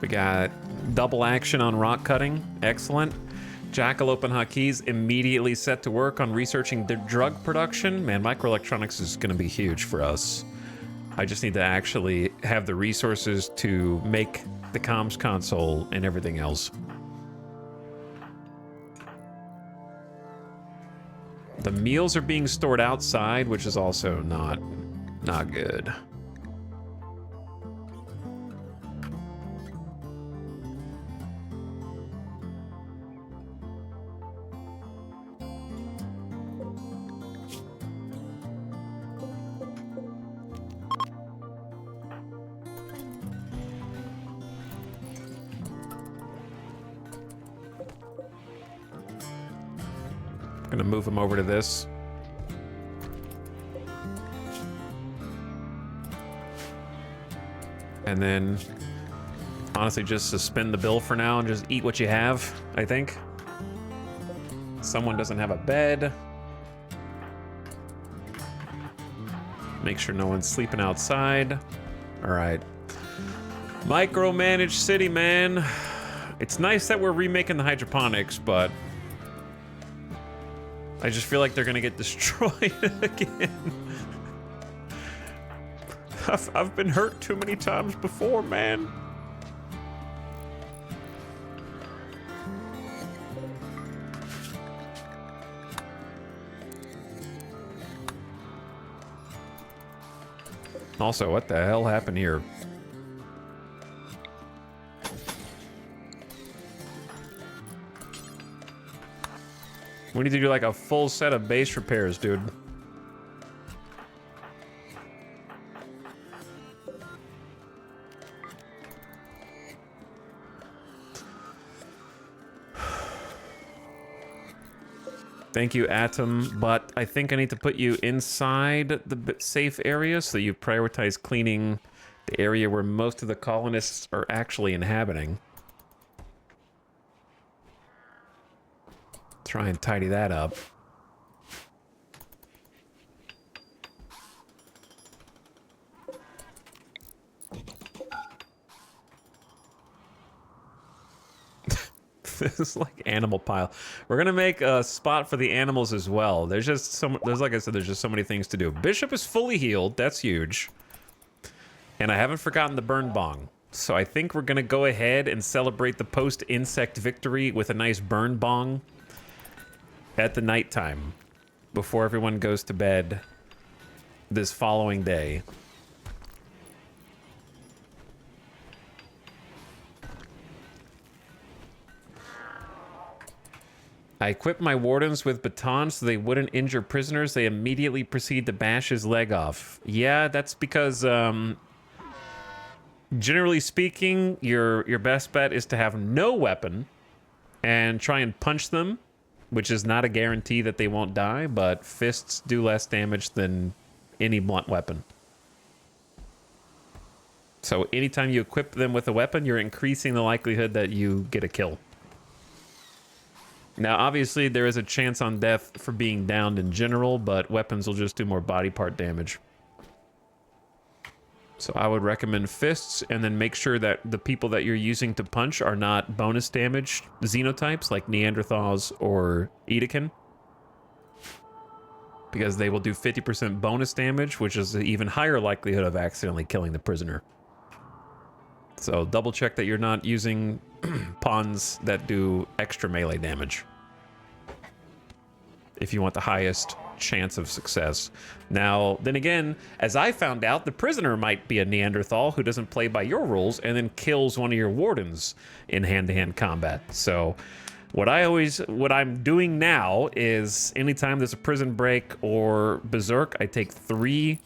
A: We got double action on rock cutting. Excellent. Jackalope and Hotkeys immediately set to work on researching the drug production. Man, microelectronics is going to be huge for us. I just need to actually have the resources to make the comms console and everything else. The meals are being stored outside, which is also not good. Gonna move him over to this. And then, honestly, just suspend the bill for now and just eat what you have, I think. Someone doesn't have a bed. Make sure no one's sleeping outside. All right. Micromanaged city, man. It's nice that we're remaking the hydroponics, but I just feel like they're gonna get destroyed again. I've been hurt too many times before, man. Also, what the hell happened here? We need to do like a full set of base repairs, dude. Thank you, Atom, but I think I need to put you inside the safe area so you prioritize cleaning the area where most of the colonists are actually inhabiting. Try and tidy that up. This is like animal pile. We're gonna make a spot for the animals as well. There's just like I said, there's just so many things to do. Bishop is fully healed. That's huge. And I haven't forgotten the burn bong. So I think we're gonna go ahead and celebrate the post-insect victory with a nice burn bong at the nighttime before everyone goes to bed this following day. I equipped my wardens with batons so they wouldn't injure prisoners. They immediately proceed to bash his leg off. Yeah, that's because, generally speaking, your best bet is to have no weapon and try and punch them, which is not a guarantee that they won't die, but fists do less damage than any blunt weapon. So anytime you equip them with a weapon, you're increasing the likelihood that you get a kill. Now, obviously, there is a chance on death for being downed in general, but weapons will just do more body part damage. So I would recommend fists, and then make sure that the people that you're using to punch are not bonus damage xenotypes like Neanderthals or Edekin, because they will do 50% bonus damage, which is an even higher likelihood of accidentally killing the prisoner. So double check that you're not using pawns that do extra melee damage if you want the highest chance of success. Now, then again, as I found out, the prisoner might be a Neanderthal who doesn't play by your rules and then kills one of your wardens in hand-to-hand combat. So what I'm doing now is anytime there's a prison break or berserk, I take 3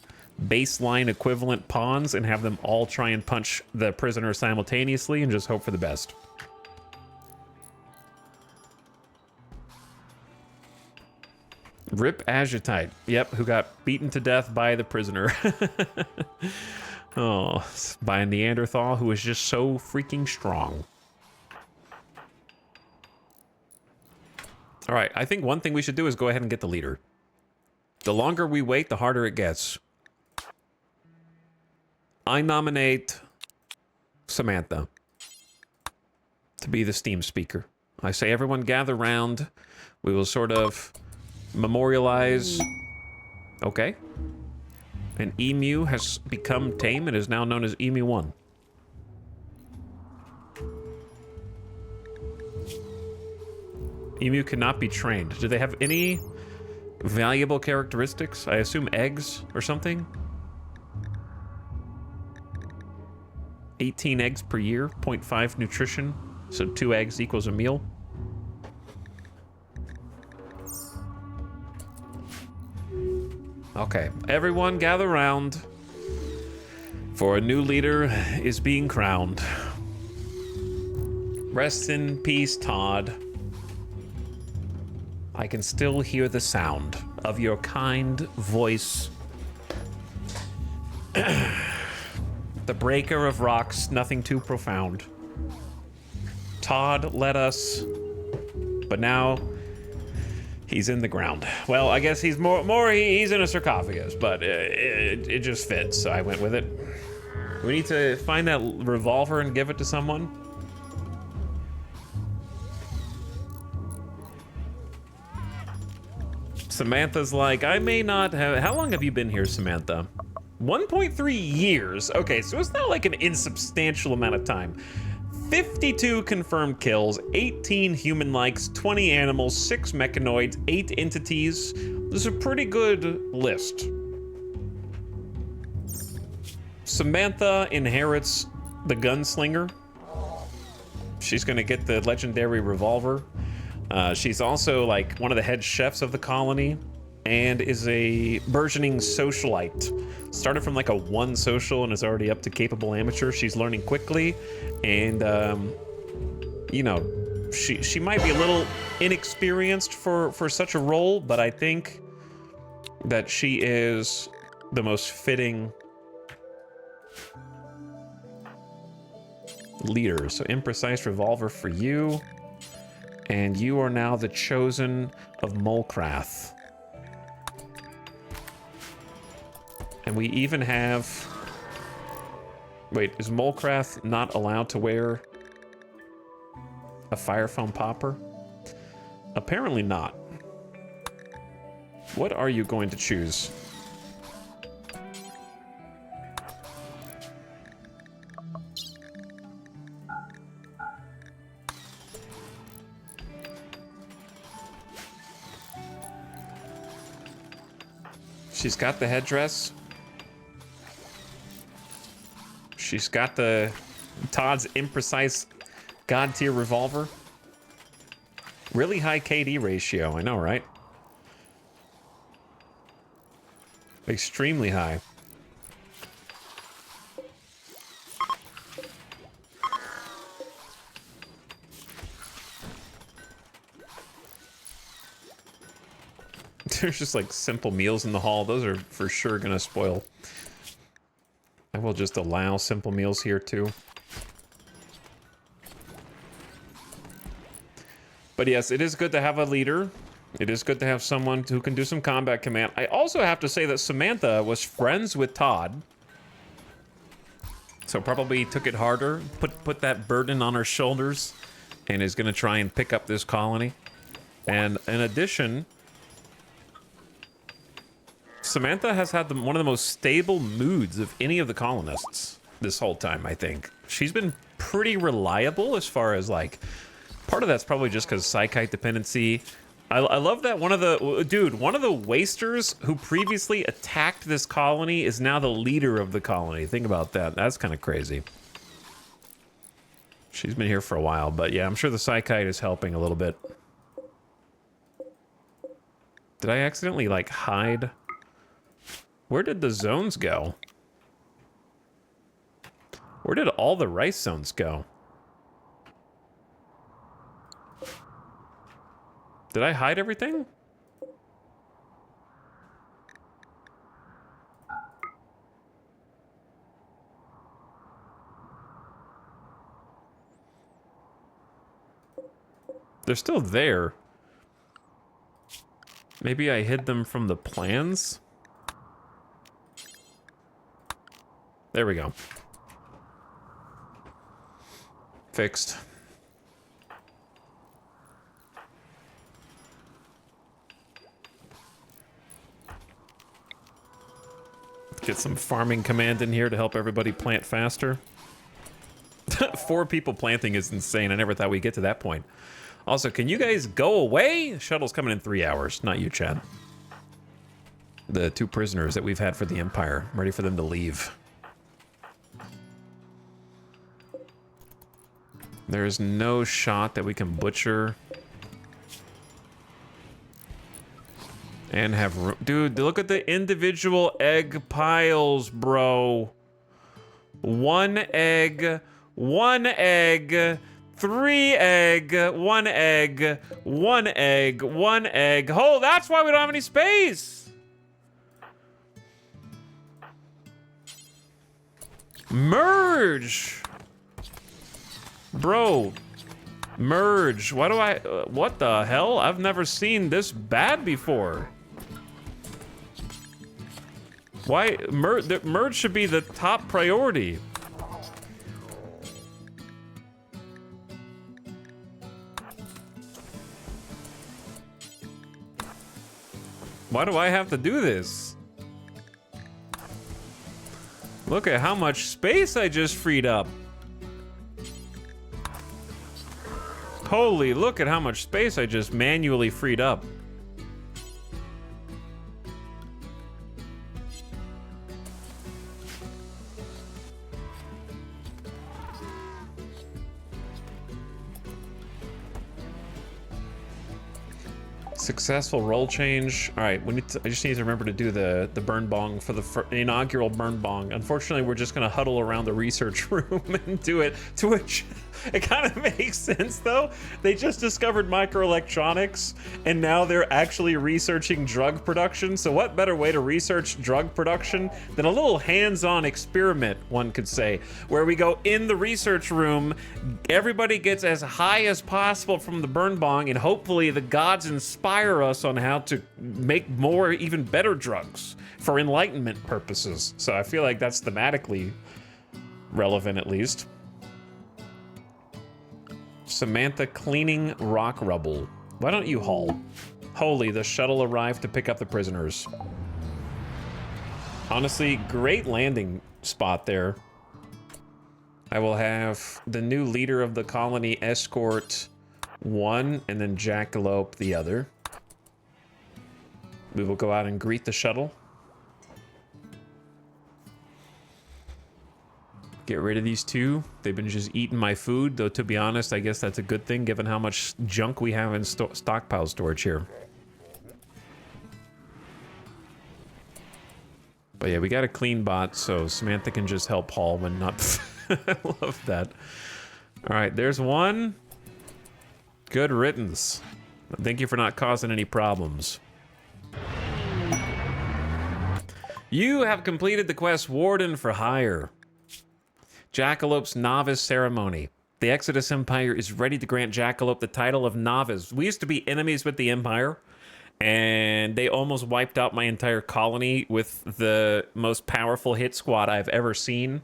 A: baseline equivalent pawns and have them all try and punch the prisoner simultaneously and just hope for the best. Rip Azurtite. Yep, who got beaten to death by the prisoner. Oh, by a Neanderthal who was just so freaking strong. All right, I think one thing we should do is go ahead and get the leader. The longer we wait, the harder it gets. I nominate Samantha to be the Steam speaker. I say everyone gather round. We will sort of memorialize. Okay. An emu has become tame and is now known as Emu 1. Emu cannot be trained. Do they have any valuable characteristics? I assume eggs or something? 18 eggs per year, 0.5 nutrition, so 2 eggs equals a meal. Okay, everyone gather round, for a new leader is being crowned. Rest in peace, Todd. I can still hear the sound of your kind voice. The breaker of rocks, nothing too profound. Todd led us, but now he's in the ground. Well, I guess he's he's in a sarcophagus, but it just fits, so I went with it. We need to find that revolver and give it to someone. Samantha's like, I may not have... How long have you been here, Samantha? 1.3 years. Okay, so it's not like an insubstantial amount of time. 52 confirmed kills, 18 human likes, 20 animals, 6 mechanoids, 8 entities. This is a pretty good list. Samantha inherits the gunslinger. She's gonna get the legendary revolver. She's also like one of the head chefs of the colony and is a burgeoning socialite. Started from like a 1 social and is already up to capable amateur. She's learning quickly, and you know, she might be a little inexperienced for such a role, but I think that she is the most fitting leader. So imprecise revolver for you, and you are now the chosen of Molcrath. And we even have... Wait, is Molcrath not allowed to wear a fire foam popper? Apparently not. What are you going to choose? She's got the headdress. She's got the Todd's imprecise god tier revolver. Really high KD ratio, I know, right? Extremely high. There's just like simple meals in the hall. Those are for sure gonna spoil. I will just allow simple meals here too. But yes, it is good to have a leader. It is good to have someone who can do some combat command. I also have to say that Samantha was friends with Todd So probably took it harder, put that burden on her shoulders, and is gonna try and pick up this colony. And in addition, Samantha has had one of the most stable moods of any of the colonists this whole time, I think. She's been pretty reliable as far as, like, part of that's probably just because Psychite dependency. I love that one of the wasters who previously attacked this colony is now the leader of the colony. Think about that. That's kind of crazy. She's been here for a while, but yeah, I'm sure the Psychite is helping a little bit. Did I accidentally, like, hide? Where did the zones go? Where did all the rice zones go? Did I hide everything? They're still there. Maybe I hid them from the plans? There we go. Fixed. Get some farming command in here to help everybody plant faster. 4 people planting is insane. I never thought we'd get to that point. Also, can you guys go away? Shuttle's coming in 3 hours. Not you, Chad. The 2 prisoners that we've had for the Empire. I'm ready for them to leave. There's no shot that we can butcher. And have room. Dude, look at the individual egg piles, bro. 1 egg, 1 egg, 3 egg, 1 egg, 1 egg, 1 egg. Oh, that's why we don't have any space. Merge. Bro. Merge. Why do I... what the hell? I've never seen this bad before. Why? Merge should be the top priority. Why do I have to do this? Look at how much space I just freed up. Holy, look at how much space I just manually freed up. Successful role change. All right, I just need to remember to do the burn bong for the inaugural burn bong. Unfortunately, we're just gonna huddle around the research room and do it. To which it kind of makes sense though. They just discovered microelectronics and now they're actually researching drug production. So what better way to research drug production than a little hands-on experiment, one could say, where we go in the research room, everybody gets as high as possible from the burn bong, and hopefully the gods inspire us on how to make more, even better drugs for enlightenment purposes. So I feel like that's thematically relevant, at least. Samantha cleaning rock rubble. Why don't you haul? Holy, the shuttle arrived to pick up the prisoners. Honestly, great landing spot there. I will have the new leader of the colony escort 1 and then jackalope the other. We will go out and greet the shuttle. Get rid of these 2. They've been just eating my food, though to be honest, I guess that's a good thing given how much junk we have in stockpile storage here. But yeah, we got a clean bot, so Samantha can just help haul when not... I love that. All right, there's 1. Good riddance. Thank you for not causing any problems. You have completed the quest Warden for Hire. Jackalope's Novice Ceremony. The Exodus Empire is ready to grant Jackalope the title of Novice. We used to be enemies with the Empire, and they almost wiped out my entire colony with the most powerful hit squad I've ever seen.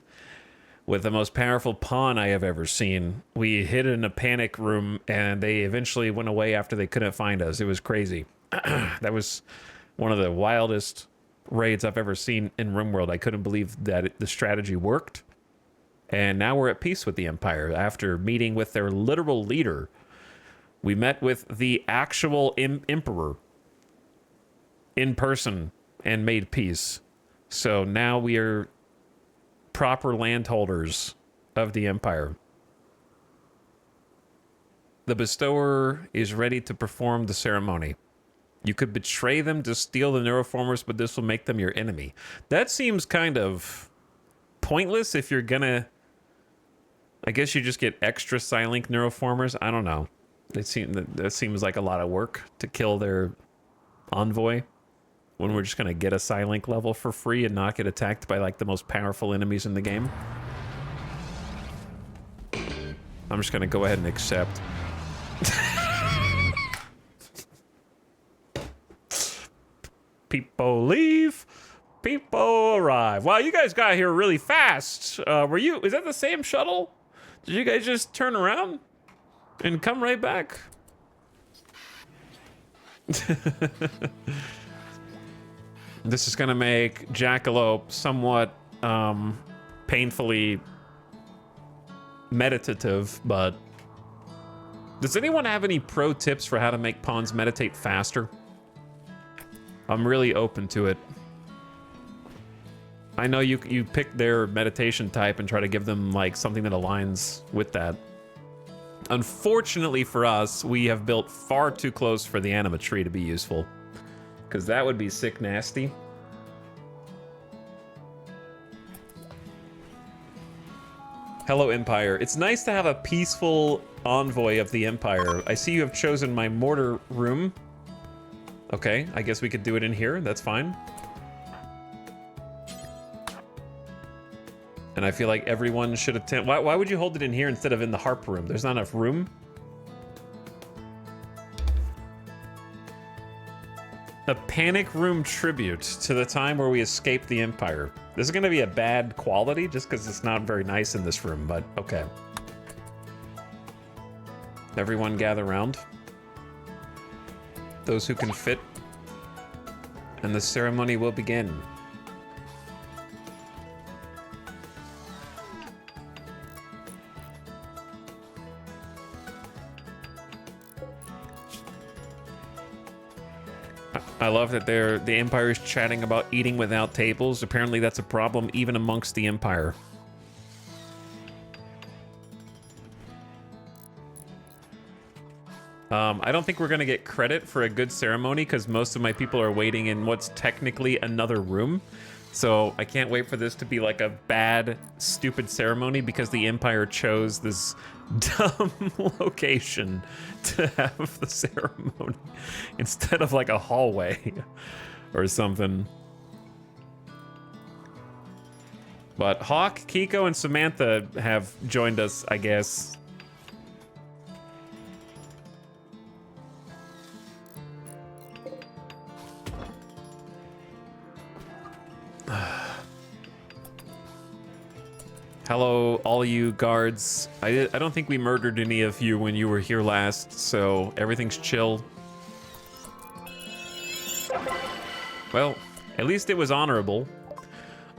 A: with the most powerful pawn I have ever seen. We hid in a panic room, and they eventually went away after they couldn't find us. It was crazy. That was one of the wildest raids I've ever seen in RimWorld. I couldn't believe that the strategy worked. And now we're at peace with the Empire after meeting with their literal leader. We met with the actual Emperor in person and made peace. So now we are proper landholders of the Empire. The bestower is ready to perform the ceremony. You could betray them to steal the neuroformers, but this will make them your enemy. That seems kind of pointless if you're gonna... I guess you just get extra Psylink neuroformers. I don't know. That seems like a lot of work to kill their envoy when we're just gonna get a Psylink level for free and not get attacked by like the most powerful enemies in the game. I'm just gonna go ahead and accept. People leave, people arrive. Wow, you guys got here really fast. Is that the same shuttle? Did you guys just turn around and come right back? This is gonna make Jackalope somewhat painfully meditative, but does anyone have any pro tips for how to make pawns meditate faster? I'm really open to it. I know you pick their meditation type and try to give them like something that aligns with that. Unfortunately for us, we have built far too close for the anima tree to be useful, because that would be sick nasty. Hello, Empire. It's nice to have a peaceful envoy of the Empire. I see you have chosen my mortar room. Okay, I guess we could do it in here. That's fine. And I feel like everyone should attend. Why would you hold it in here instead of in the harp room? There's not enough room. A panic room tribute to the time where we escaped the Empire. This is going to be a bad quality just because it's not very nice in this room, but okay. Everyone gather around. Those who can fit. And the ceremony will begin. I love that the Empire is chatting about eating without tables. Apparently that's a problem even amongst the Empire. I don't think we're gonna get credit for a good ceremony because most of my people are waiting in what's technically another room. So I can't wait for this to be like a bad, stupid ceremony because the Empire chose this dumb location to have the ceremony instead of like a hallway or something. But Hawk, Kiko, and Samantha have joined us, I guess. Hello, all you guards. I don't think we murdered any of you when you were here last, so everything's chill. Well, at least it was honorable.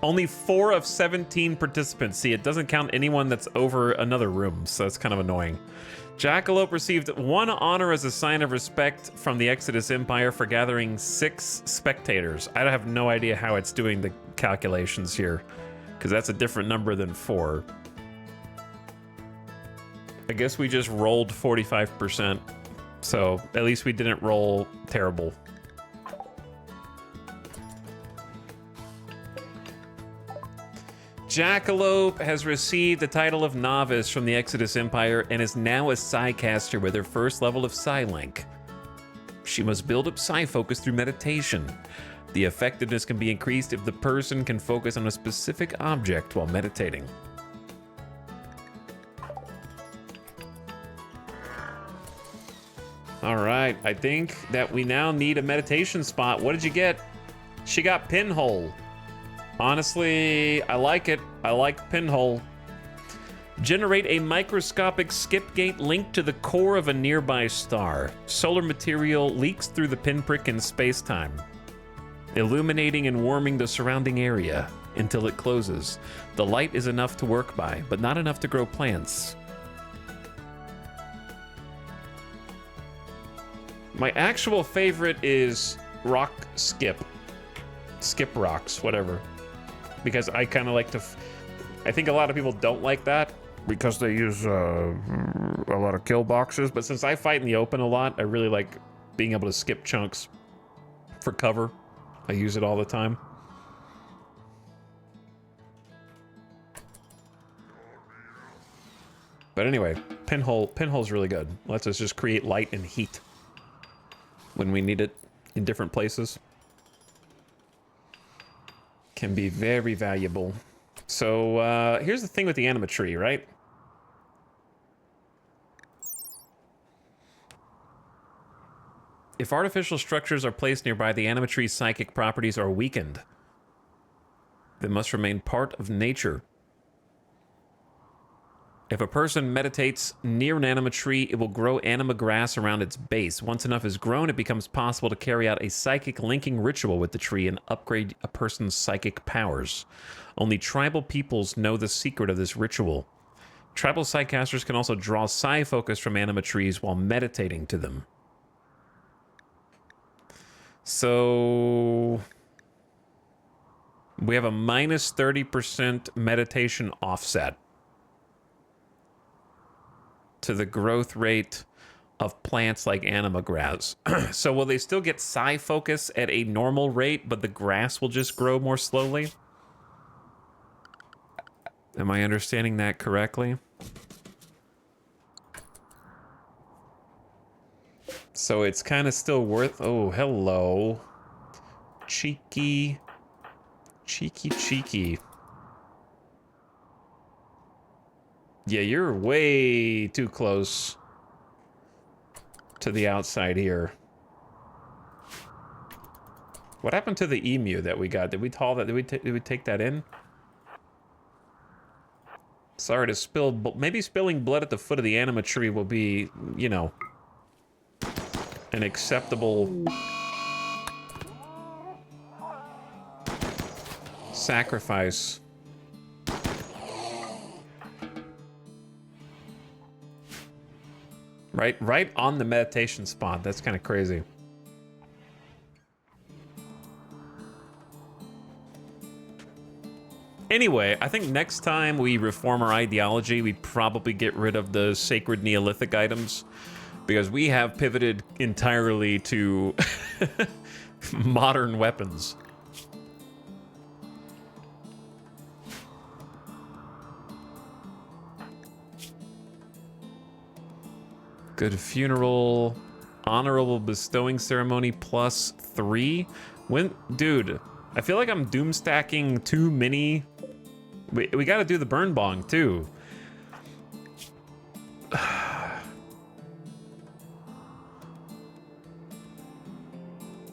A: Only 4 of 17 participants. See, it doesn't count anyone that's over another room, so that's kind of annoying. Jackalope received 1 honor as a sign of respect from the Exodus Empire for gathering 6 spectators. I have no idea how it's doing the calculations here, because that's a different number than 4. I guess we just rolled 45%, so at least we didn't roll terrible. Jackalope has received the title of Novice from the Exodus Empire and is now a Psycaster with her first level of Psylink. She must build up Psy focus through meditation. The effectiveness can be increased if the person can focus on a specific object while meditating. All right, I think that we now need a meditation spot. What did you get? She got Pinhole. Honestly, I like it. I like Pinhole. Generate a microscopic skip gate linked to the core of a nearby star. Solar material leaks through the pinprick in space-time, illuminating and warming the surrounding area until it closes. The light is enough to work by, but not enough to grow plants. My actual favorite is rock skip. Skip rocks, whatever. Because I kind of like to... I think a lot of people don't like that because they use a lot of kill boxes. But since I fight in the open a lot, I really like being able to skip chunks for cover. I use it all the time. But anyway, pinhole's really good. Lets us just create light and heat when we need it in different places. Can be very valuable. So here's the thing with the anima tree, right? If artificial structures are placed nearby, the anima tree's psychic properties are weakened. They must remain part of nature. If a person meditates near an anima tree, it will grow anima grass around its base. Once enough is grown, it becomes possible to carry out a psychic linking ritual with the tree and upgrade a person's psychic powers. Only tribal peoples know the secret of this ritual. Tribal psycasters can also draw psi focus from anima trees while meditating to them. So we have a minus 30% meditation offset to the growth rate of plants like anima grass. So will they still get psi focus at a normal rate, but the grass will just grow more slowly? Am I understanding that correctly? So it's kind of still worth... Oh, hello. Cheeky. Cheeky, cheeky. Yeah, you're way too close to the outside here. What happened to the emu that we got? Did we haul that? Did we take that in? Sorry to spill... Maybe spilling blood at the foot of the anima tree will be, you know, an acceptable sacrifice. Right on the meditation spot. That's kind of crazy. Anyway, I think next time we reform our ideology, we probably get rid of the sacred Neolithic items, because we have pivoted entirely to modern weapons. Good funeral, honorable bestowing ceremony +3. When, dude, I feel like I'm doom stacking too many. We got to do the burn bong too.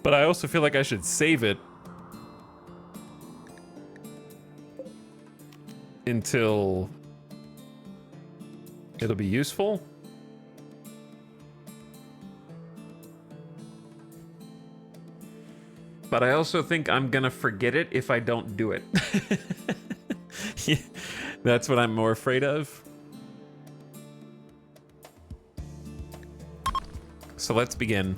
A: But I also feel like I should save it until it'll be useful. But I also think I'm gonna forget it if I don't do it. Yeah, that's what I'm more afraid of. So let's begin.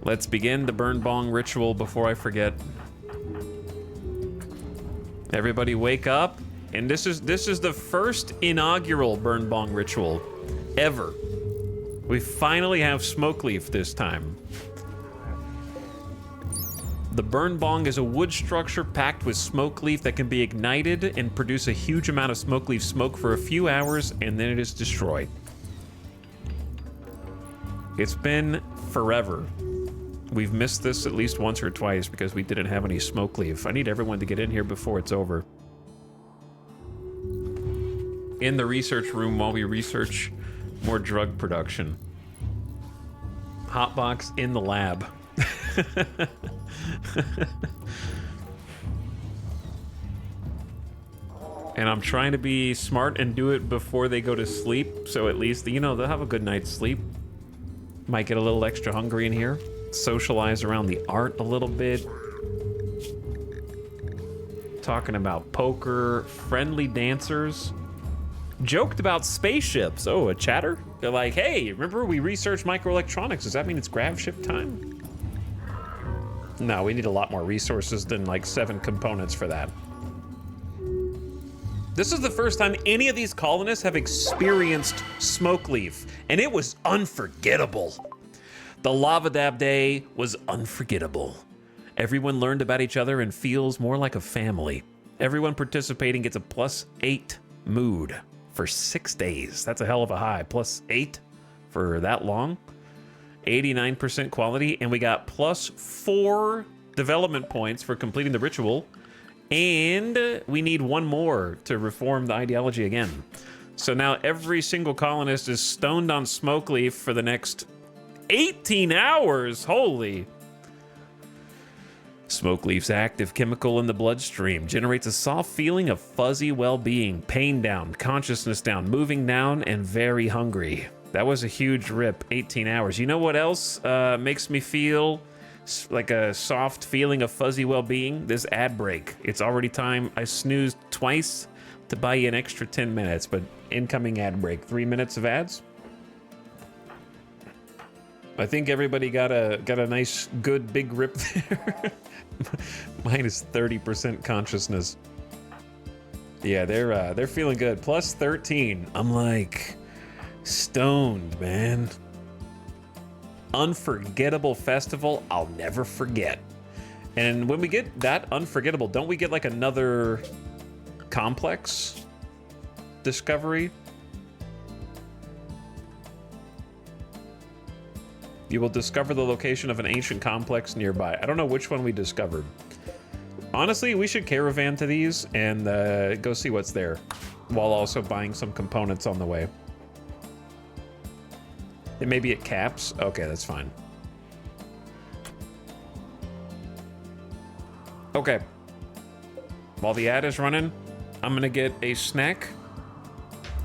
A: Let's begin the burn bong ritual before I forget. Everybody wake up. And this is the first inaugural burn bong ritual ever. We finally have smoke leaf this time. The burn bong is a wood structure packed with smoke leaf that can be ignited and produce a huge amount of smoke leaf smoke for a few hours, and then it is destroyed. It's been forever. We've missed this at least once or twice because we didn't have any smoke leaf. I need everyone to get in here before it's over. In the research room while we research more drug production. Hotbox in the lab. And I'm trying to be smart and do it before they go to sleep, so at least, you know, they'll have a good night's sleep. Might get a little extra hungry in here. Socialize around the art a little bit. Talking about poker, friendly dancers. Joked about spaceships. Oh, a chatter? They're like, hey, remember we researched microelectronics. Does that mean it's grav ship time? No, we need a lot more resources than like 7 components for that. This is the first time any of these colonists have experienced smoke leaf, and it was unforgettable. The Lava Dab Day was unforgettable. Everyone learned about each other and feels more like a family. Everyone participating gets a +8 mood for 6 days. That's a hell of a high. +8 for that long. 89% quality, and we got +4 development points for completing the ritual. And we need 1 more to reform the ideology again. So now every single colonist is stoned on smoke leaf for the next 18 hours. Holy. Smoke leaf's active chemical in the bloodstream generates a soft feeling of fuzzy well-being, pain down, consciousness down, moving down, and very hungry. That was a huge rip, 18 hours. You know what else makes me feel like a soft feeling of fuzzy well-being? This ad break. It's already time. I snoozed twice to buy you an extra 10 minutes, but incoming ad break. 3 minutes of ads. I think everybody got a nice, good, big rip there. Mine is 30% consciousness. Yeah, they're feeling good. +13. I'm like stoned, man. Unforgettable festival I'll never forget. And when we get that unforgettable, don't we get like another complex discovery? You will discover the location of an ancient complex nearby. I don't know which one we discovered. Honestly, we should caravan to these and go see what's there, while also buying some components on the way. It may be at caps. Okay, that's fine. Okay. While the ad is running, I'm gonna get a snack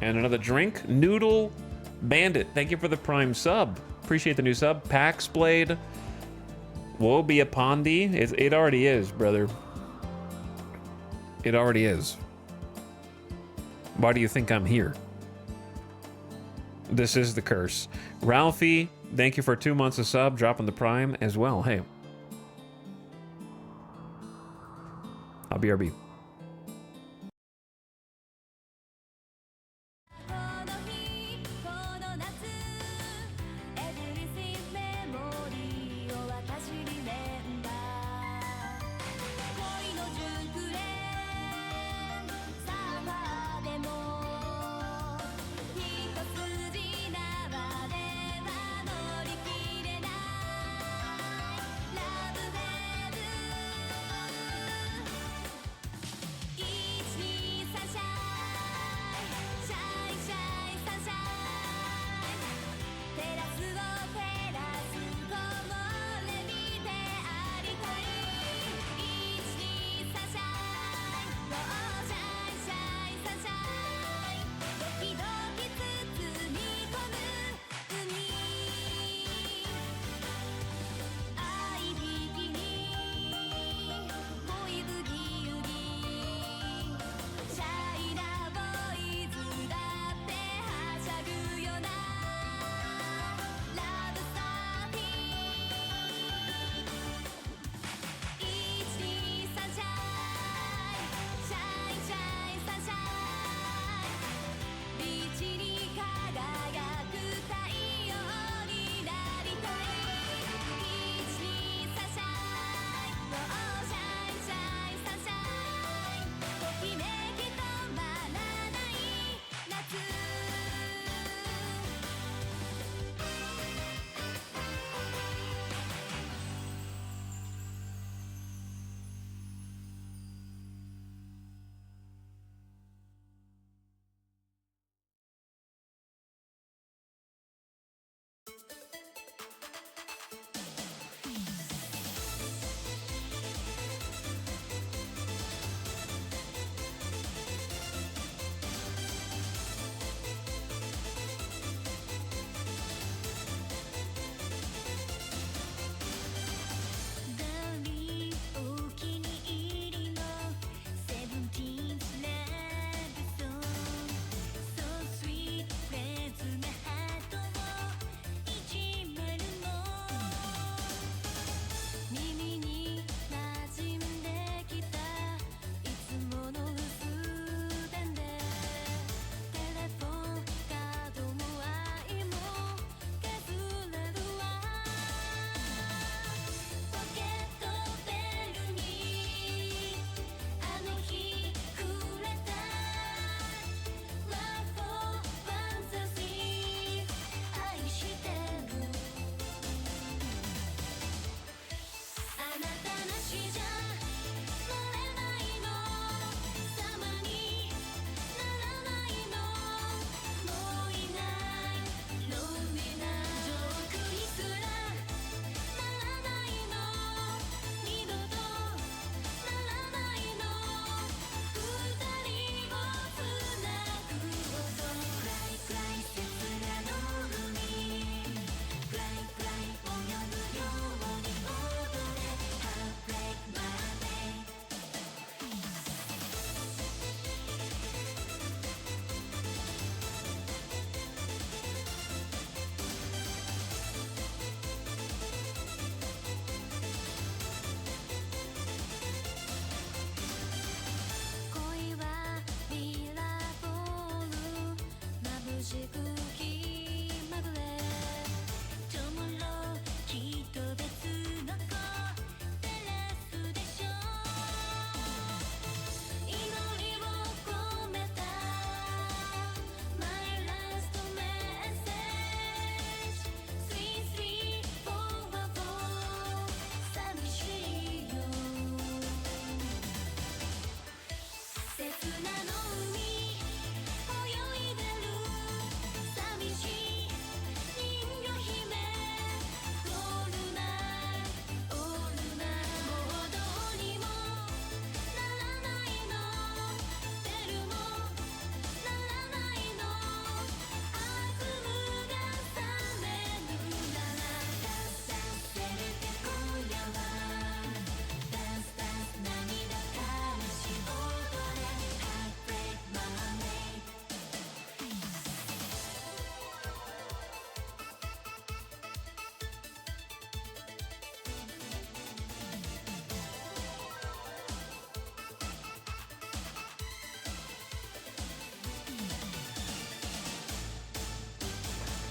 A: and another drink. Noodle Bandit, thank you for the Prime sub. Appreciate the new sub. Pax Blade. Woe be upon thee. It already is, brother. It already is. Why do you think I'm here? This is the curse. Ralphie, thank you for 2 months of sub, dropping the Prime as well. Hey. I'll BRB.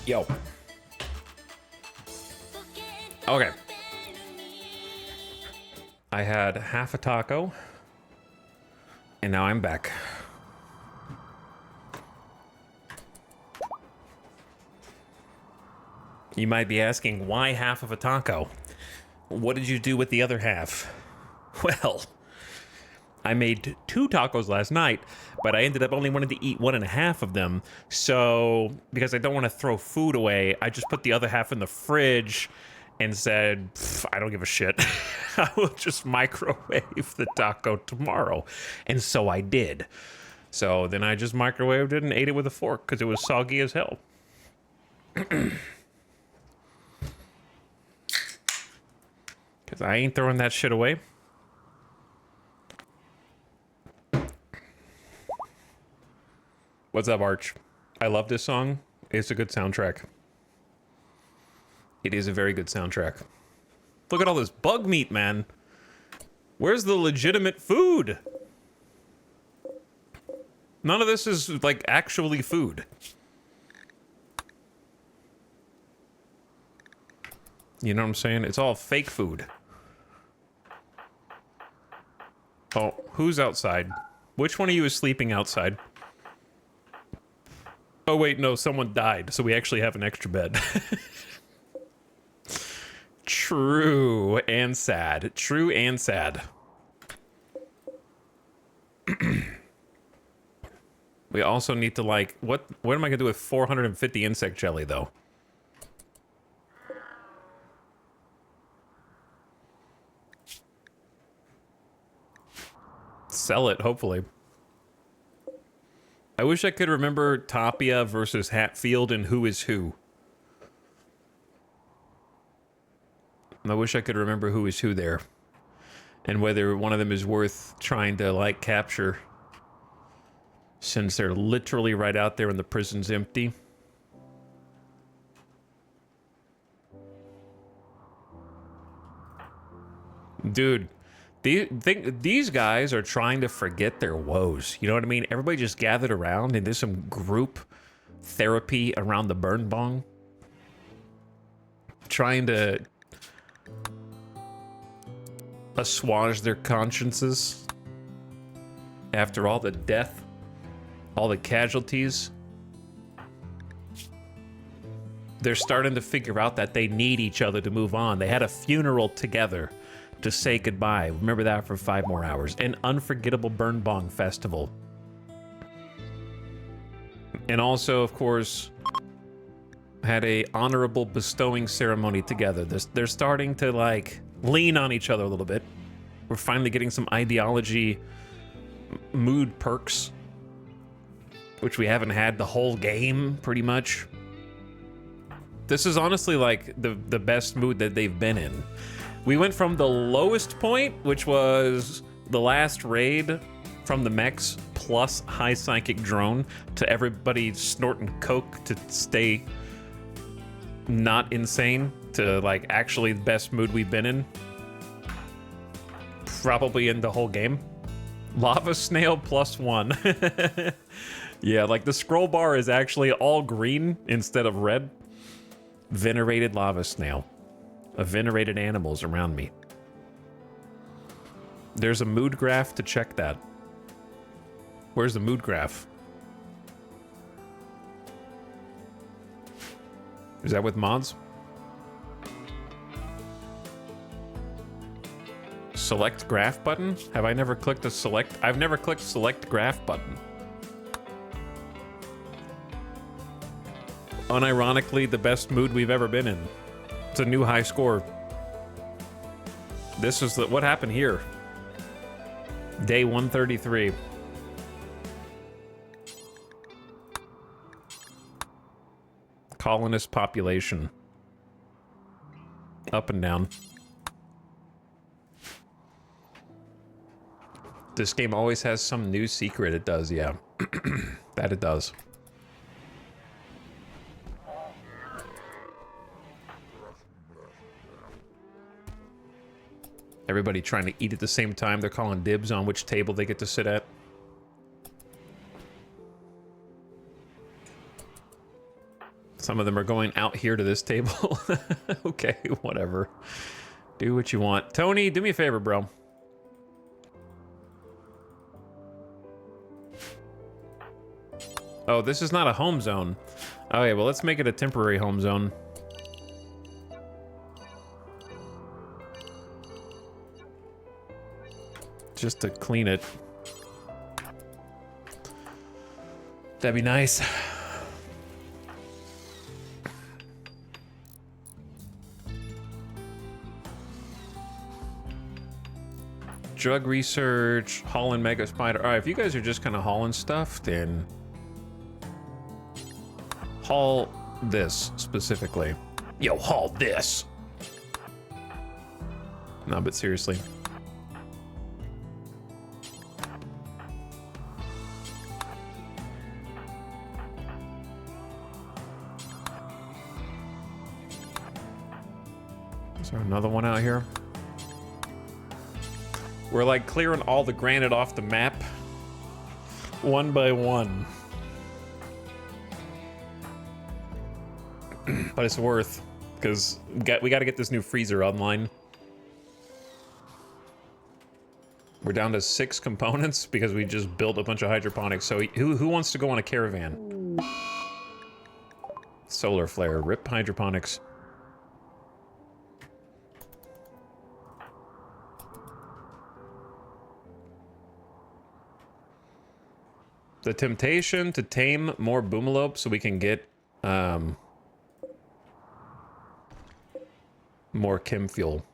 A: Yo. Okay. I had half a taco, and now I'm back. You might be asking, why half of a taco? What did you do with the other half? Well, I made 2 tacos last night, but I ended up only wanting to eat 1.5 of them. So, because I don't want to throw food away, I just put the other half in the fridge and said, I don't give a shit. I will just microwave the taco tomorrow. And so I did. So then I just microwaved it and ate it with a fork because it was soggy as hell. Because I ain't throwing that shit away. What's up, Arch? I love this song. It's a good soundtrack. It is a very good soundtrack. Look at all this bug meat, man. Where's the legitimate food? None of this is, like, actually food. You know what I'm saying? It's all fake food. Oh, who's outside? Which one of you is sleeping outside? Oh, wait, no, someone died, so we actually have an extra bed. True and sad. True and sad. We also need to, like, what am I gonna do with 450 insect jelly, though? Sell it, hopefully. I wish I could remember Tapia versus Hatfield and who is who. I wish I could remember who is who there. And whether one of them is worth trying to, like, capture. Since they're literally right out there and the prison's empty. Dude, these guys are trying to forget their woes. You know what I mean? Everybody just gathered around and did some group therapy around the burn bong. Trying to assuage their consciences after all the death, all the casualties. They're starting to figure out that they need each other to move on. They had a funeral together to say goodbye. Remember that for 5 more hours. An unforgettable burn bong festival. And also, of course, had a honorable bestowing ceremony together. They're starting to, like, lean on each other a little bit. We're finally getting some ideology mood perks, which we haven't had the whole game, pretty much. This is honestly, like, the best mood that they've been in. We went from the lowest point, which was the last raid from the mechs plus high psychic drone, to everybody snorting coke to stay not insane, to, like, actually the best mood we've been in. Probably in the whole game. Lava snail +1. Yeah, like the scroll bar is actually all green instead of red. Venerated lava snail. A venerated animals around me. There's a mood graph to check that. Where's the mood graph? Is that with mods? Select graph button? Have I never clicked a select? I've never clicked select graph button. Unironically, the best mood we've ever been in. It's a new high score. This is what happened here. Day 133. Colonist population. Up and down. This game always has some new secret. It does, yeah. That it does. Everybody trying to eat at the same time. They're calling dibs on which table they get to sit at. Some of them are going out here to this table. Okay, whatever. Do what you want. Tony, do me a favor, bro. Oh, this is not a home zone. Okay, well, let's make it a temporary home zone. Just to clean it. That'd be nice. Drug research, hauling mega spider. All right, if you guys are just kind of hauling stuff, then haul this specifically. Yo, haul this. No, but seriously. Is there another one out here? We're like clearing all the granite off the map one by one. But it's worth, because we got to get this new freezer online. We're down to 6 components because we just built a bunch of hydroponics. So who wants to go on a caravan? Solar flare, rip hydroponics. The temptation to tame more boomalopes so we can get more chem fuel.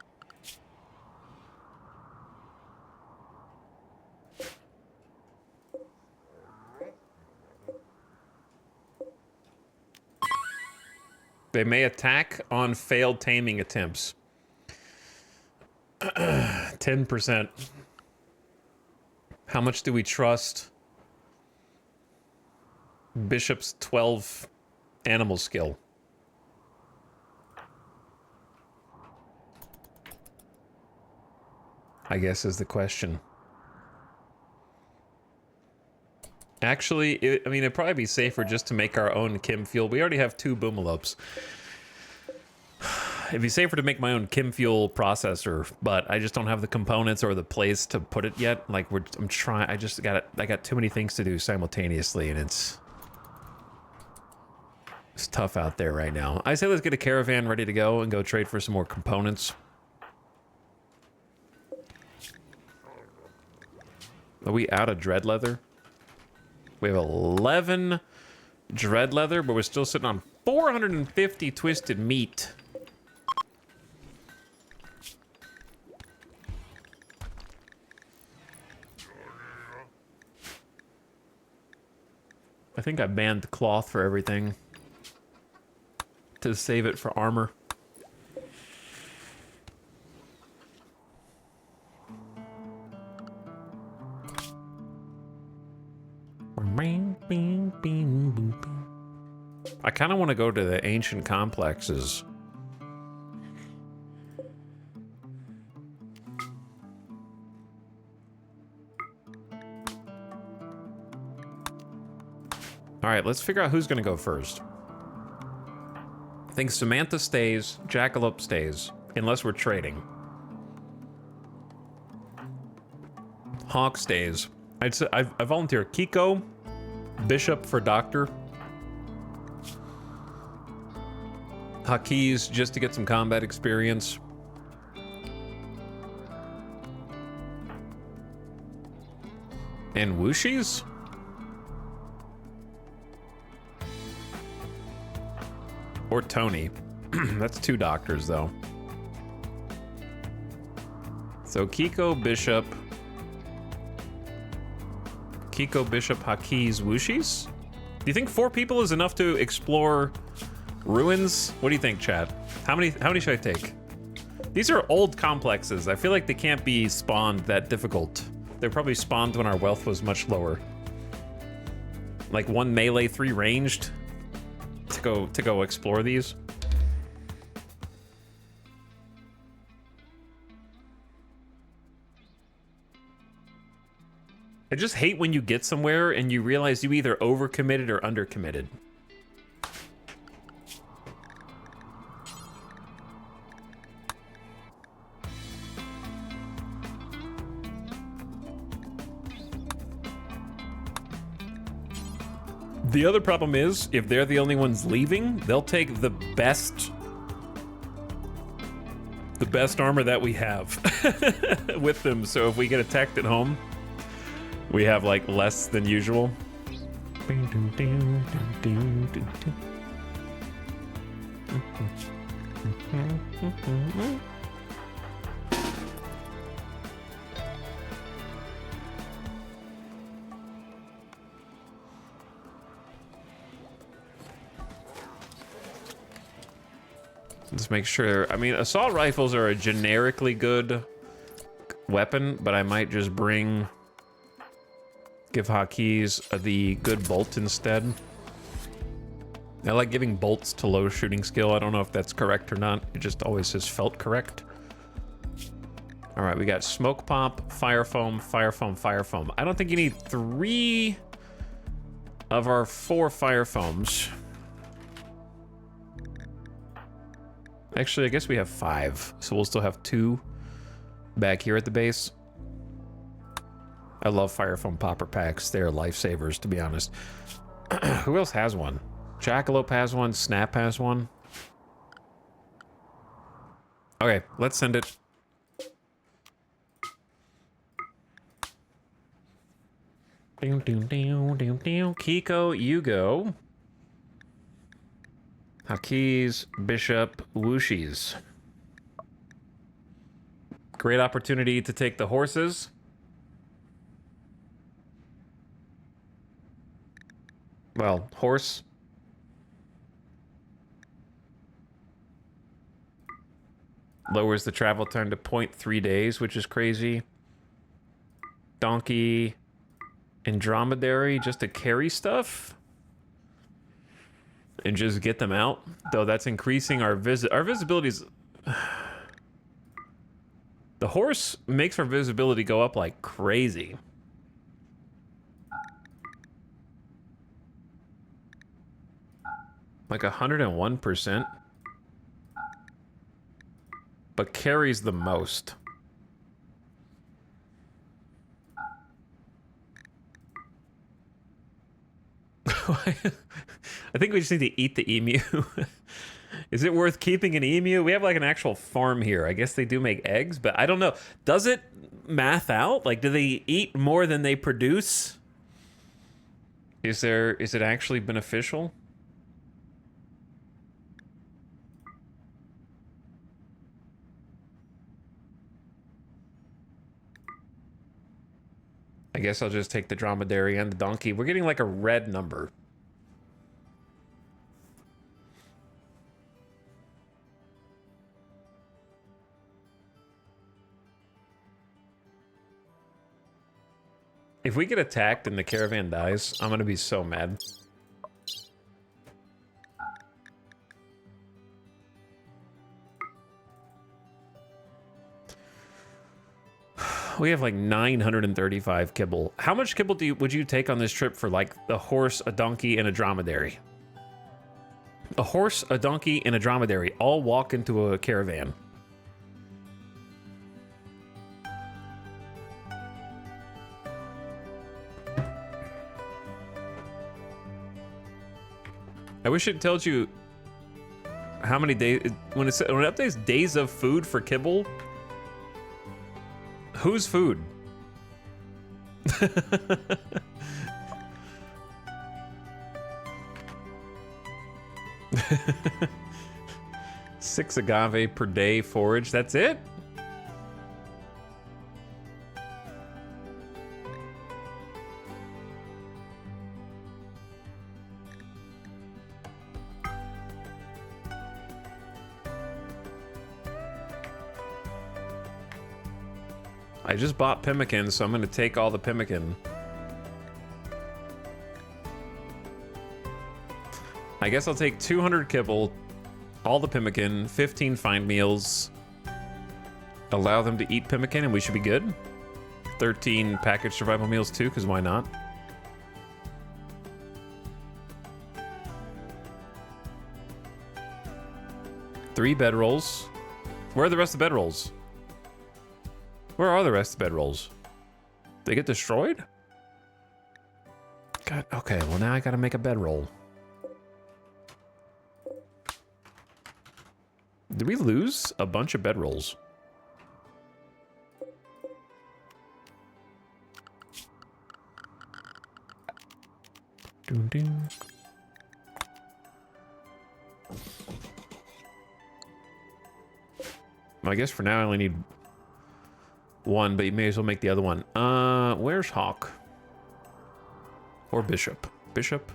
A: They may attack on failed taming attempts. 10%. How much do we trust Bishop's 12 animal skill? I guess is the question. Actually, I mean, it'd probably be safer just to make our own chem fuel. We already have 2 boomalopes. It'd be safer to make my own chem fuel processor, but I just don't have the components or the place to put it yet. Like I'm trying. I got too many things to do simultaneously, and it's tough out there right now. I say let's get a caravan ready to go and go trade for some more components. Are we out of dread leather? We have 11 dread leather, but we're still sitting on 450 twisted meat. I think I banned cloth for everything to save it for armor. I kind of want to go to the ancient complexes. All right, let's figure out who's going to go first. I think Samantha stays, Jackalope stays, unless we're trading. Hawk stays. I'd say I volunteer Kiko, Bishop for Doctor. Hakiz just to get some combat experience. And Wushies? Or Tony. That's 2 doctors, though. So Kiko, Bishop. Kiko, Bishop, Hakiz, Wushies? Do you think 4 people is enough to explore ruins? What do you think, chat? How many should I take? These are old complexes. I feel like they can't be spawned that difficult. They probably spawned when our wealth was much lower. Like 1 melee, 3 ranged to go explore these. I just hate when you get somewhere and you realize you either overcommitted or undercommitted. The other problem is, if they're the only ones leaving, they'll take the best armor that we have with them. So if we get attacked at home, we have like less than usual. Let's make sure. I mean, assault rifles are a generically good weapon, but I might just give hotkeys the good bolt instead. I like giving bolts to low shooting skill. I don't know if that's correct or not. It just always has felt correct. All right, we got smoke pop, fire foam, fire foam, fire foam. I don't think you need 3 of our 4 fire foams. Actually, I guess we have 5, so we'll still have 2 back here at the base. I love fire foam popper packs. They're lifesavers, to be honest. Who else has one? Jackalope has one. Snap has one. Okay, let's send it. Kiko, you go. Hakis, Bishop, Wooshies. Great opportunity to take the horses. Well, horse. Lowers the travel time to 0.3 days, which is crazy. Donkey and dromedary just to carry stuff and just get them out. Though that's increasing our visibility is... The horse makes our visibility go up like crazy. Like 101%. But carries the most. I think we just need to eat the emu. Is it worth keeping an emu? We have like an actual farm here. I guess they do make eggs, but I don't know. Does it math out? Like, do they eat more than they produce? Is it actually beneficial? I guess I'll just take the dromedary and the donkey. We're getting like a red number. If we get attacked and the caravan dies, I'm gonna be so mad. We have like 935 kibble. How much kibble would you take on this trip for like a horse, a donkey, and a dromedary? A horse, a donkey, and a dromedary all walk into a caravan. I wish it tells you how many days when it updates days of food for kibble. Whose food? 6 agave per day forage. That's it? I just bought pemmican, so I'm going to take all the pemmican. I guess I'll take 200 kibble, all the pemmican, 15 find meals, allow them to eat pemmican, and we should be good. 13 packaged survival meals too, because why not? Three bedrolls. Where are the rest of the bedrolls? Where are the rest of the bedrolls? They get destroyed? God, okay, well now I gotta make a bedroll. Did we lose a bunch of bedrolls? Ding ding. I guess for now I only need one, but you may as well make the other one. Where's Hawk? Or Bishop? Bishop?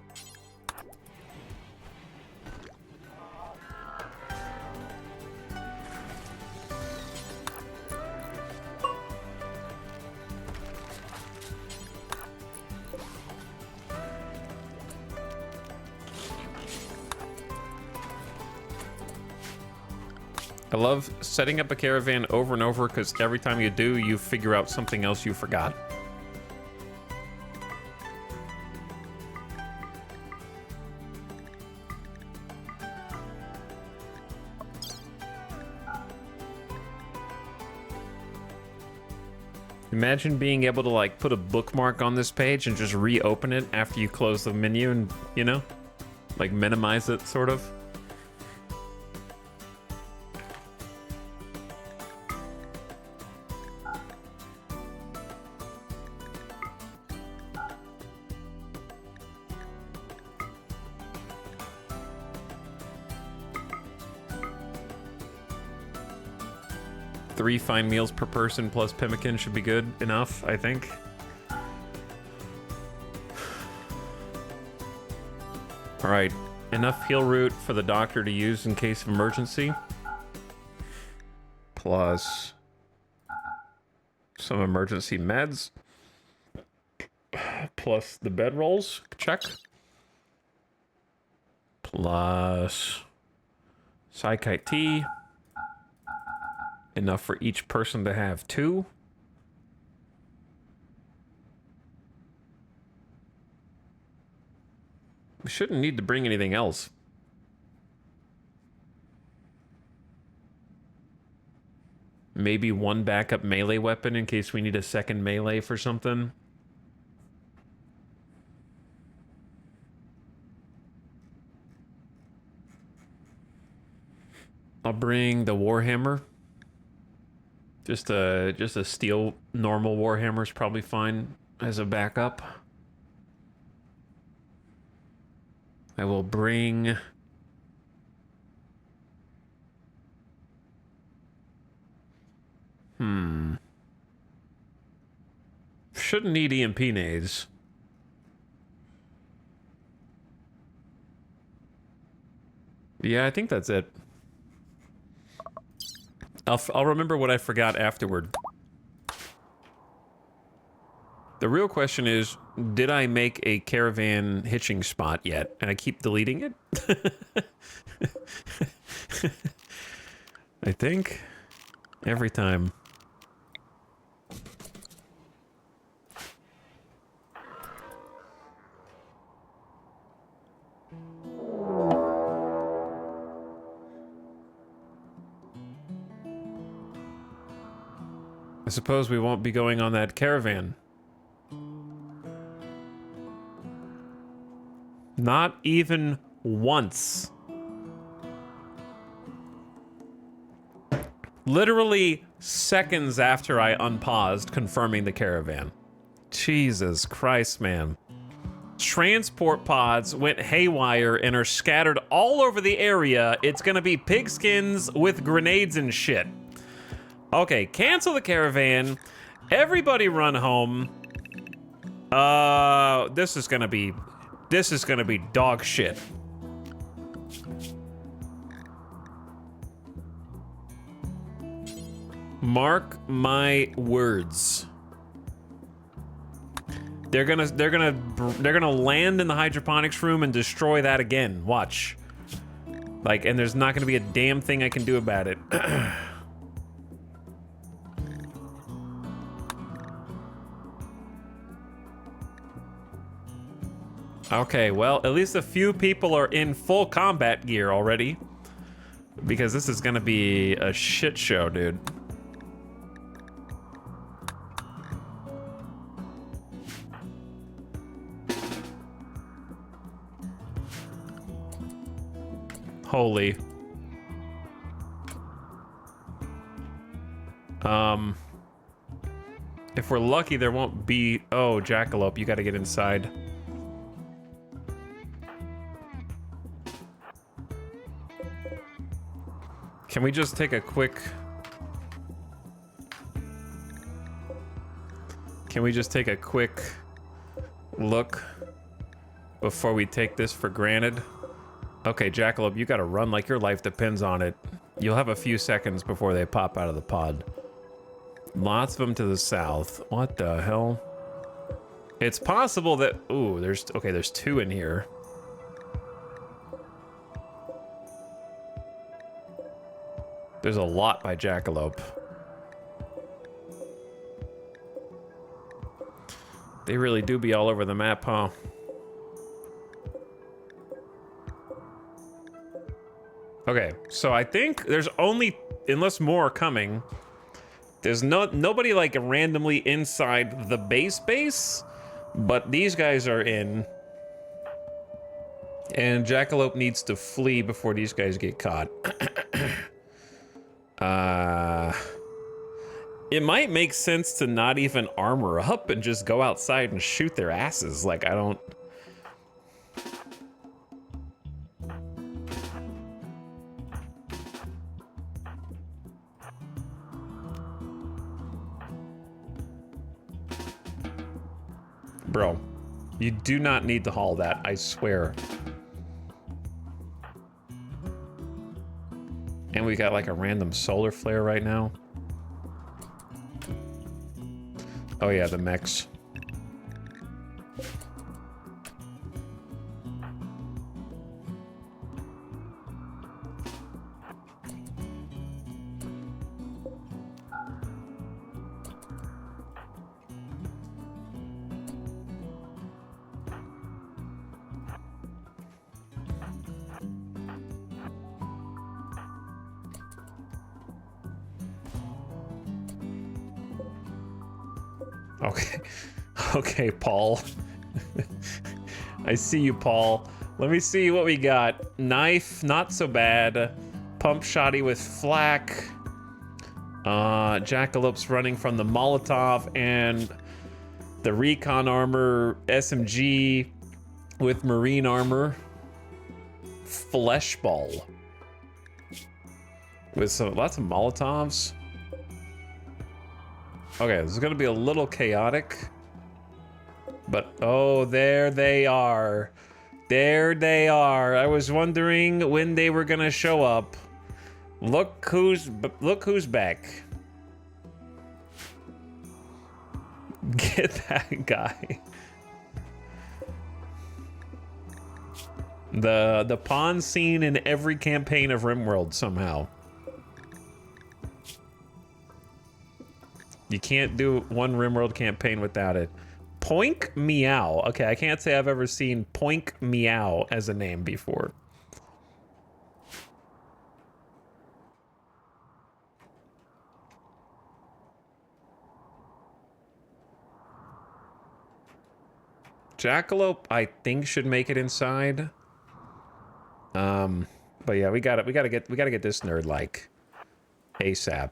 A: I love setting up a caravan over and over because every time you do, you figure out something else you forgot. Imagine being able to like put a bookmark on this page and just reopen it after you close the menu and, you know, like minimize it sort of. Three fine meals per person plus pemmican should be good enough, I think. All right, enough heal root for the doctor to use in case of emergency. Plus some emergency meds. Plus the bedrolls, check. Plus Psychite tea. Enough for each person to have 2. We shouldn't need to bring anything else. Maybe one backup melee weapon in case we need a second melee for something. I'll bring the Warhammer. Just a steel normal Warhammer is probably fine as a backup. I will bring shouldn't need EMP nades. Yeah, I think that's it. I'll remember what I forgot afterward. The real question is, did I make a caravan hitching spot yet? And I keep deleting it? I think every time. I suppose we won't be going on that caravan. Not even once. Literally seconds after I unpaused, confirming the caravan. Jesus Christ, man. Transport pods went haywire and are scattered all over the area. It's gonna be pigskins with grenades and shit. Okay, cancel the caravan. Everybody run home. This is gonna be dog shit. Mark my words. They're gonna land in the hydroponics room and destroy that again. Watch. Like, and there's not gonna be a damn thing I can do about it. Okay, well, at least a few people are in full combat gear already. Because this is gonna be a shit show, dude. Holy. If we're lucky, there won't be... Oh, Jackalope, you gotta get inside. Can we just take a quick... Can we just take a quick look before we take this for granted? Okay, Jackalope, you gotta run like your life depends on it. You'll have a few seconds before they pop out of the pod. Lots of them to the south. What the hell? It's possible that... Ooh, there's... Okay, there's 2 in here. There's a lot by Jackalope. They really do be all over the map, huh? Okay, so I think there's only... Unless more are coming... There's nobody like randomly inside the base, but these guys are in. And Jackalope needs to flee before these guys get caught. It might make sense to not even armor up and just go outside and shoot their asses. Like, I don't... Bro, you do not need to haul that, I swear. And we got like a random solar flare right now. Oh yeah, the mechs. Okay, okay, Paul. I see you, Paul. Let me see what we got. Knife, not so bad. Pump shotty with flak. Jackalope's running from the Molotov and the recon armor SMG with marine armor. Flesh ball. With lots of Molotovs. Okay, this is gonna be a little chaotic. But, oh, there they are. There they are. I was wondering when they were gonna show up. Look who's back. Get that guy. The pawn scene in every campaign of RimWorld somehow. You can't do one RimWorld campaign without it. Poink Meow. Okay, I can't say I've ever seen Poink Meow as a name before. Jackalope, I think, should make it inside. But yeah, we gotta get this nerd like ASAP.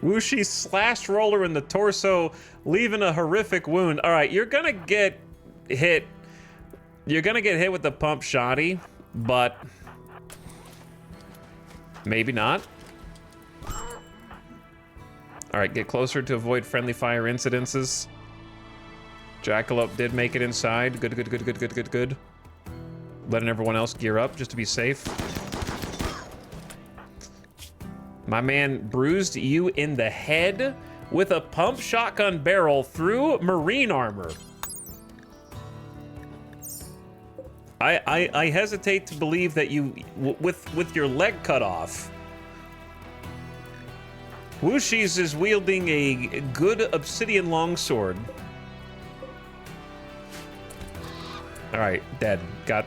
A: Whooshy slashed roller in the torso, leaving a horrific wound. All right, you're gonna get hit. You're gonna get hit with the pump shotty, but maybe not. All right, get closer to avoid friendly fire incidences. Jackalope did make it inside. Good, good, good, good, good, good, good. Letting everyone else gear up just to be safe. My man bruised you in the head with a pump shotgun barrel through marine armor. I hesitate to believe that you, with your leg cut off, Wooshies is wielding a good obsidian longsword. All right, dead.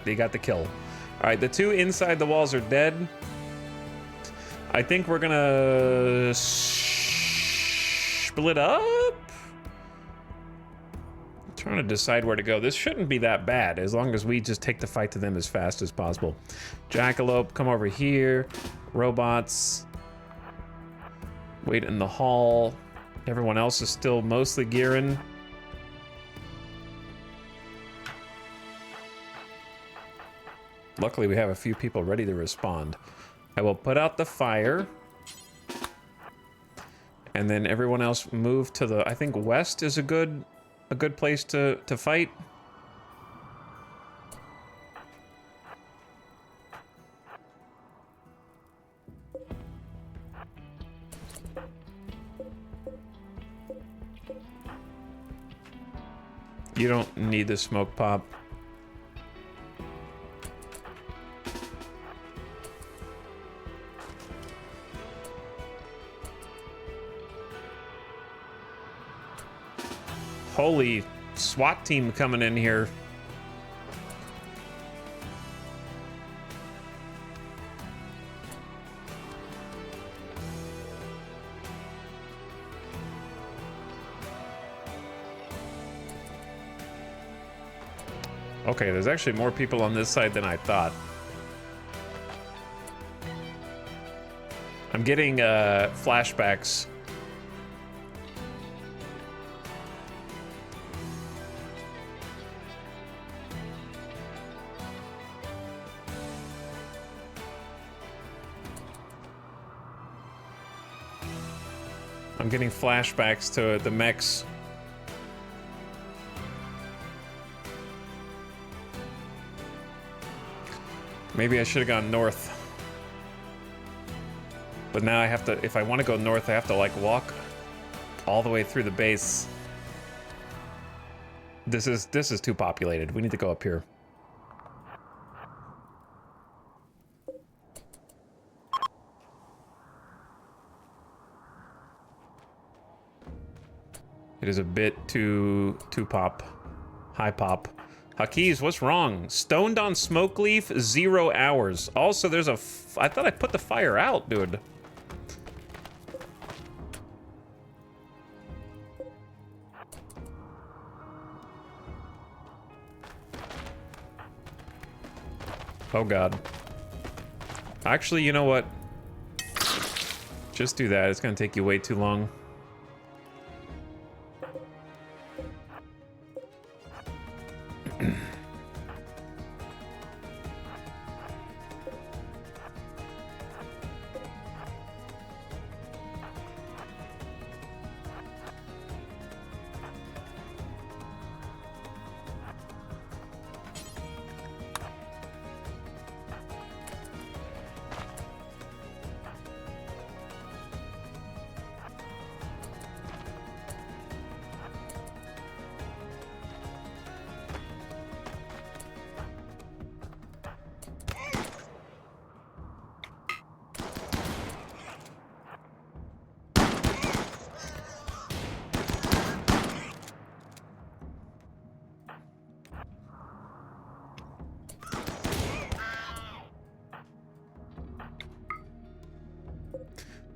A: They got the kill. All right, the two inside the walls are dead. I think we're gonna split up? I'm trying to decide where to go. This shouldn't be that bad as long as we just take the fight to them as fast as possible. Jackalope, come over here. Robots. Wait in the hall. Everyone else is still mostly gearing. Luckily, we have a few people ready to respond. I will put out the fire. And then everyone else move to the, I think west is a good place to fight. You don't need the smoke pop. Holy SWAT team coming in here. Okay, there's actually more people on this side than I thought. I'm getting flashbacks. I'm getting flashbacks to the mechs. Maybe I should have gone north. But now I have to, if I want to go north, I have to like walk all the way through the base. This is too populated. We need to go up here. It is a bit too pop. High pop. Hakees, what's wrong? Stoned on smoke leaf, 0 hours. Also, there's a I thought I put the fire out, dude. Oh God. Actually, you know what? Just do that. It's gonna take you way too long.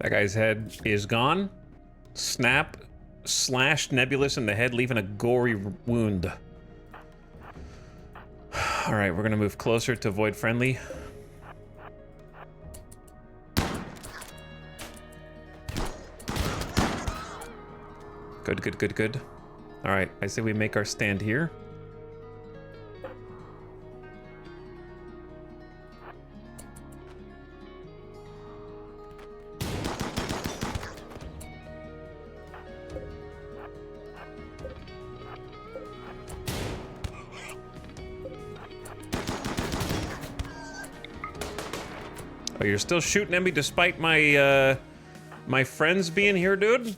A: That guy's head is gone. Snap, slashed Nebulous in the head, leaving a gory wound. All right, we're gonna move closer to Void Friendly. Good, good, good, good. All right, I say we make our stand here. Oh, you're still shooting at me despite my, my friends being here, dude?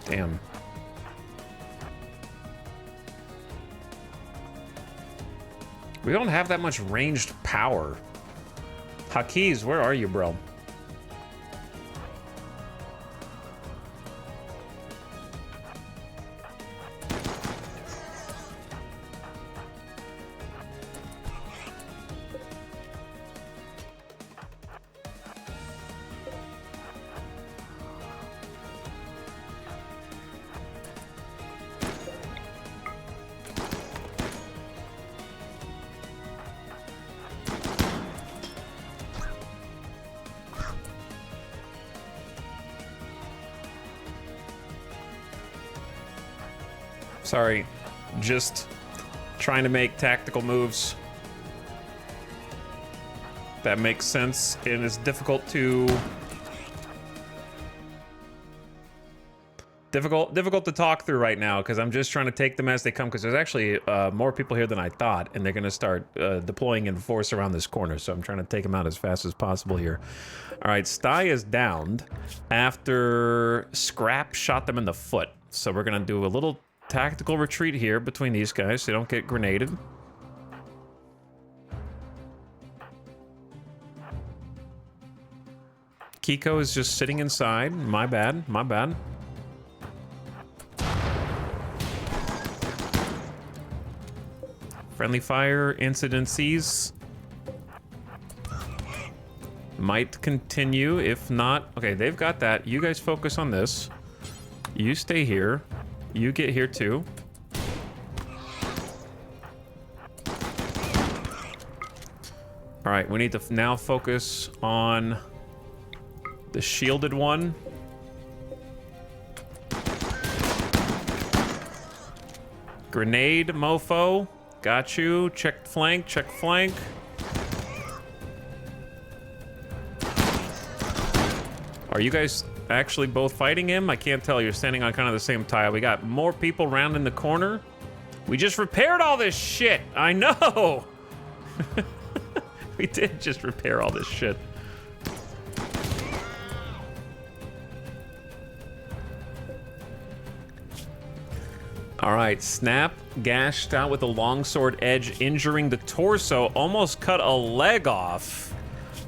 A: Damn. We don't have that much ranged power. Hakees, where are you, bro? Sorry, just trying to make tactical moves. That makes sense, and it's difficult to... Difficult to talk through right now, because I'm just trying to take them as they come, because there's actually more people here than I thought, and they're going to start deploying in force around this corner, so I'm trying to take them out as fast as possible here. All right, Sty is downed after Scrap shot them in the foot, so we're going to do a little tactical retreat here between these guys so they don't get grenaded. Kiko is just sitting inside. My bad, my bad. Friendly fire incidences might continue, if not... Okay, they've got that. You guys focus on this. You stay here. You get here too. All right, we need to now focus on the shielded one. Grenade, mofo. Got you. Check flank, check flank. Are you guys actually both fighting him? I can't tell. You're standing on kind of the same tile. We got more people round in the corner. We just repaired all this shit. I know. We did just repair all this shit. All right, Snap gashed out with a longsword edge, injuring the torso. Almost cut a leg off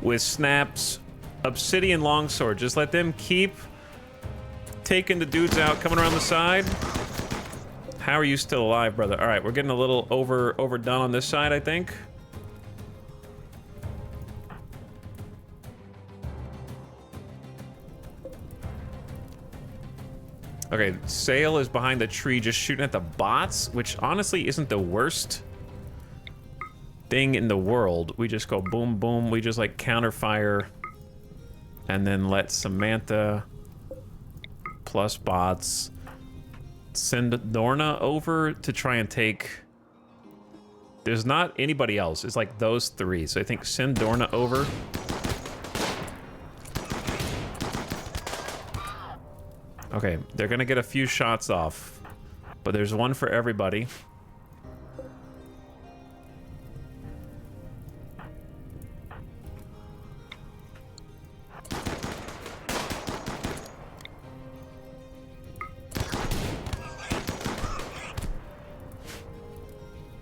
A: with Snap's obsidian longsword. Just let them keep taking the dudes out, coming around the side. How are you still alive, brother? All right, we're getting a little overdone on this side, I think. Okay, Sail is behind the tree just shooting at the bots, which honestly isn't the worst thing in the world. We just go boom, boom. We just like counter fire and then let Samantha plus bots send Dorna over to try and take... There's not anybody else. It's like those three. So I think send Dorna over. Okay, they're gonna get a few shots off, but there's one for everybody.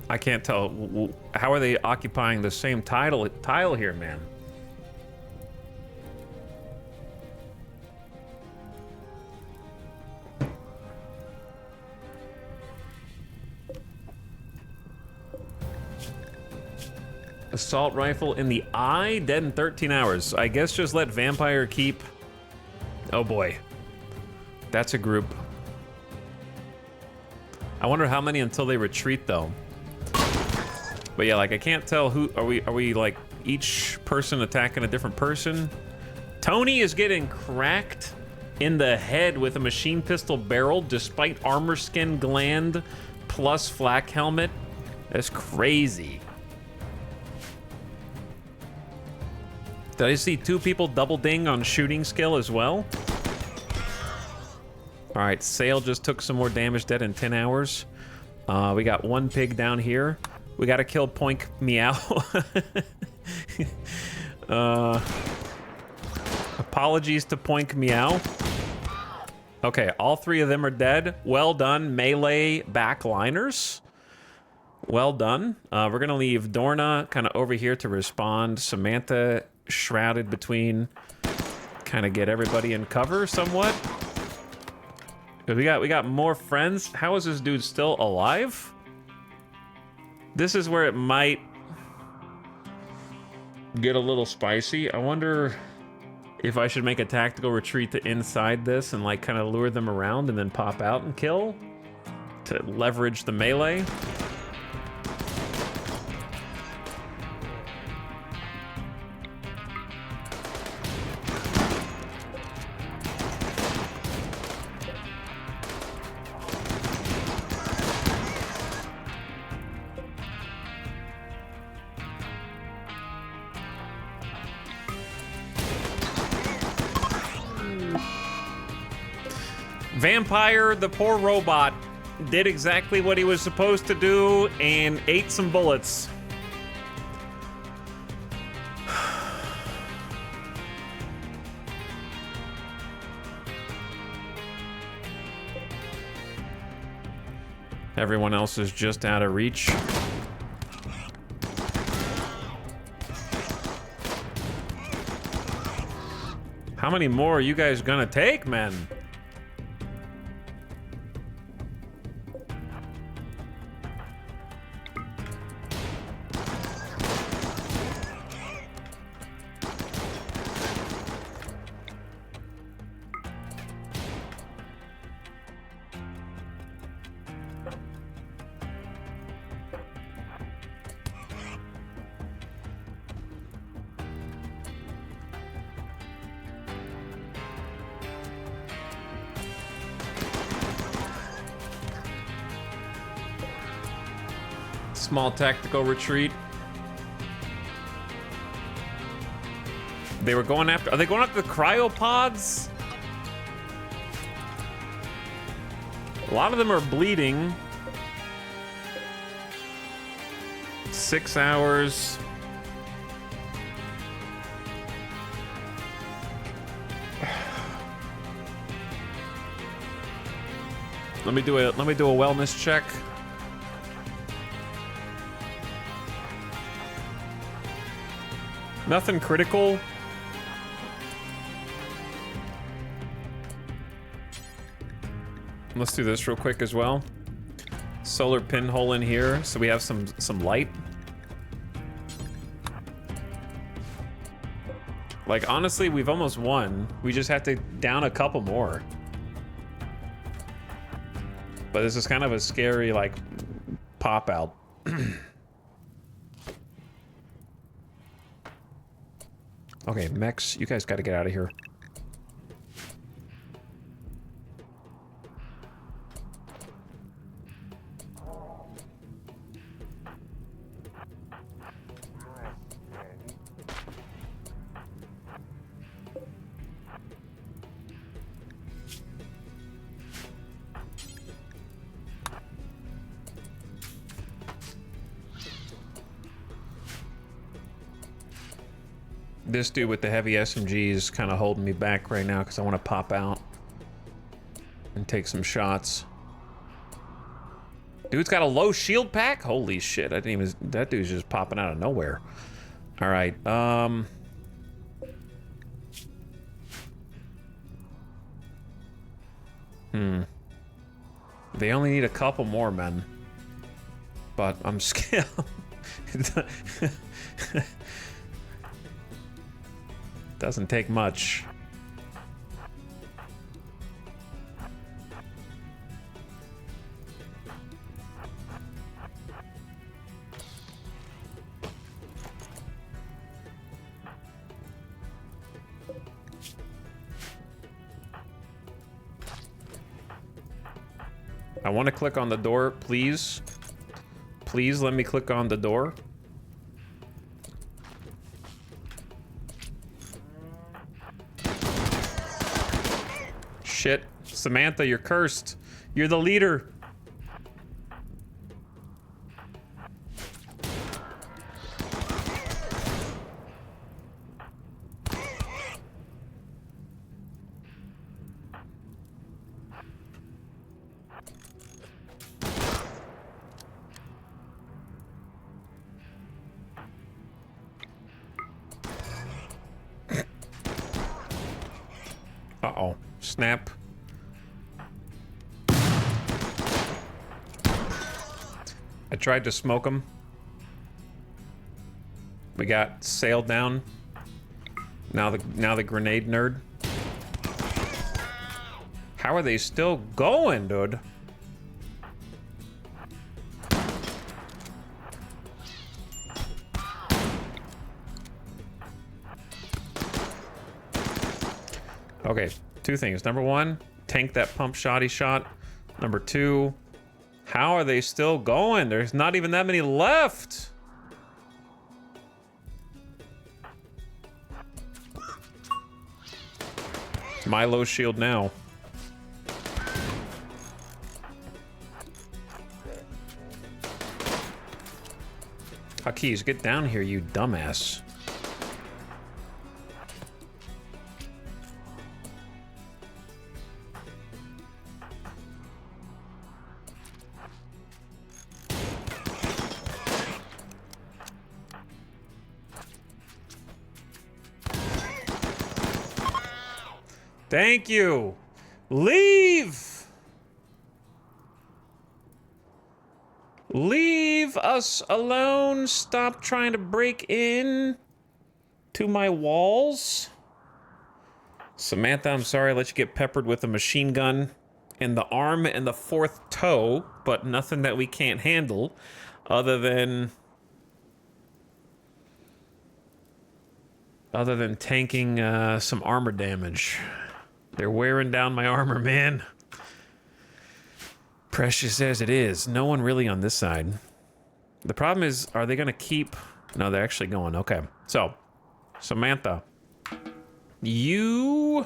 A: I can't tell. How are they occupying the same tile here, man? Assault rifle in the eye, dead in 13 hours. I guess just let Vampire keep... Oh boy. That's a group. I wonder how many until they retreat though. But yeah, like I can't tell who... Are we like each person attacking a different person? Tony is getting cracked in the head with a machine pistol barrel despite armor skin gland plus flak helmet. That's crazy. Did I see two people double ding on shooting skill as well? All right, Sail just took some more damage, dead in 10 hours. We got one pig down here. We got to kill Poink Meow. Apologies to Poink Meow. Okay, all three of them are dead. Well done, melee backliners. Well done. We're going to leave Dorna kind of over here to respond. Samantha shrouded between, kind of get everybody in cover somewhat. We got more friends. How is this dude still alive? This is where it might get a little spicy. I wonder if I should make a tactical retreat to inside this and like kind of lure them around and then pop out and kill to leverage the melee. Vampire, the poor robot, did exactly what he was supposed to do and ate some bullets. Everyone else is just out of reach. How many more are you guys gonna take, man? Small tactical retreat. They were going after... Are they going after the cryopods? A lot of them are bleeding. 6 hours. Let me do a wellness check. Nothing critical. Let's do this real quick as well. Solar pinhole in here, so we have some light. Like, honestly, we've almost won. We just have to down a couple more. But this is kind of a scary, like, pop out. Okay, mechs, you guys gotta get out of here. This dude with the heavy SMG is kind of holding me back right now because I want to pop out and take some shots. Dude's got a low shield pack? Holy shit, I didn't even... That dude's just popping out of nowhere. All right, They only need a couple more men. But I'm scared. Doesn't take much. I want to click on the door, please. Please let me click on the door. Shit. Samantha, you're cursed. You're the leader. Uh-oh. Snap. I tried to smoke him. We got sailed down. Now the grenade nerd. How are they still going, dude? Okay, two things. Number one, tank that pump shot he shot. Number two, how are they still going? There's not even that many left. My low shield now. Hakis, get down here, you dumbass. Thank you. Leave. Leave us alone. Stop trying to break in to my walls. Samantha, I'm sorry I let you get peppered with a machine gun in the arm and the fourth toe, but nothing that we can't handle other than tanking some armor damage. They're wearing down my armor, man. Precious as it is. No one really on this side. The problem is, are they going to keep... No, they're actually going. Okay. So, Samantha. You...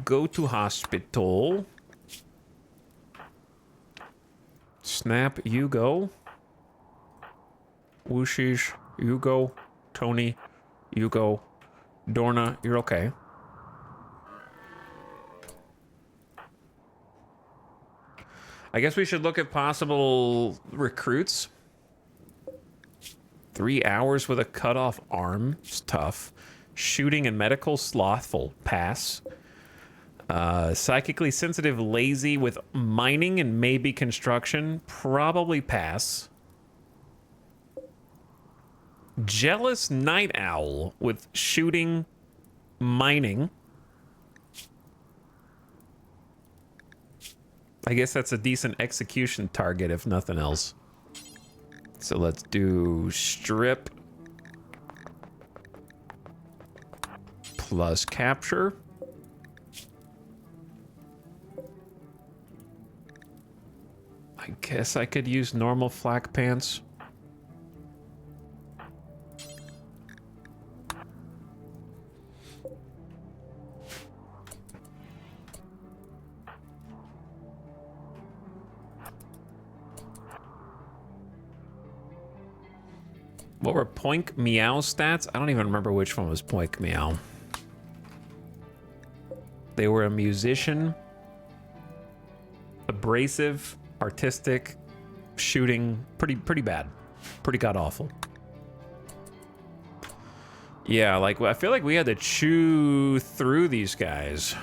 A: go to hospital. Snap, you go. Wooshish, you go. Tony, you go. Dorna, you're okay. I guess we should look at possible recruits. 3 hours with a cut-off arm. It's tough. Shooting and medical, slothful. Pass. Psychically sensitive, lazy with mining and maybe construction. Probably pass. Jealous night owl with shooting, mining. I guess that's a decent execution target, if nothing else. So let's do strip plus capture. I guess I could use normal flak pants. What were Poink Meow stats? I don't even remember which one was Poink Meow. They were a musician, abrasive, artistic, shooting, pretty bad. Pretty god-awful. Yeah, like, I feel like we had to chew through these guys.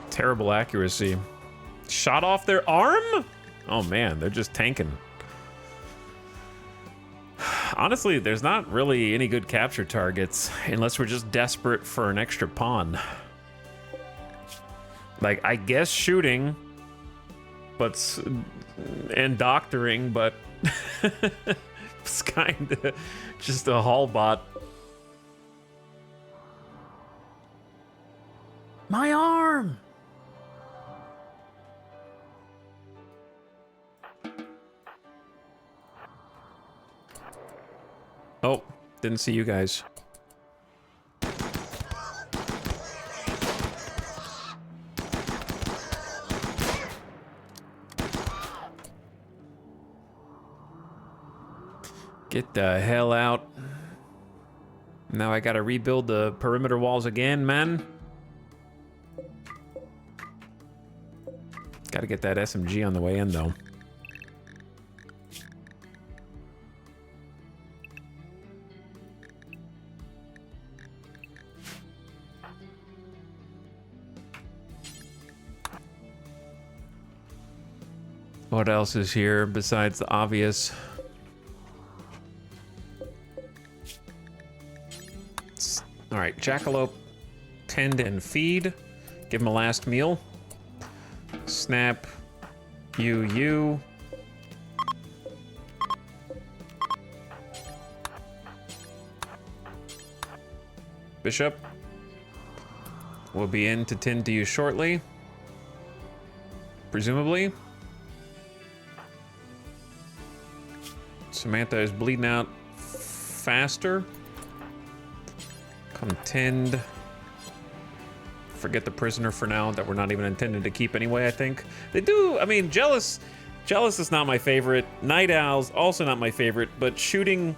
A: Terrible accuracy. Shot off their arm? Oh man, they're just tanking. Honestly, there's not really any good capture targets unless we're just desperate for an extra pawn. Like, I guess shooting, but and doctoring, but it's kind of just a haul bot. My arm! Oh, didn't see you guys. Get the hell out. Now I gotta rebuild the perimeter walls again, man. Gotta get that SMG on the way in, though. What else is here besides the obvious? All right, jackalope, tend and feed. Give him a last meal. Snap, you. Bishop will be in to tend to you shortly. presumably. Samantha is bleeding out faster. Contend. Forget the prisoner for now that we're not even intended to keep anyway, I think. They do, I mean, Jealous is not my favorite. Night Owl's also not my favorite, but shooting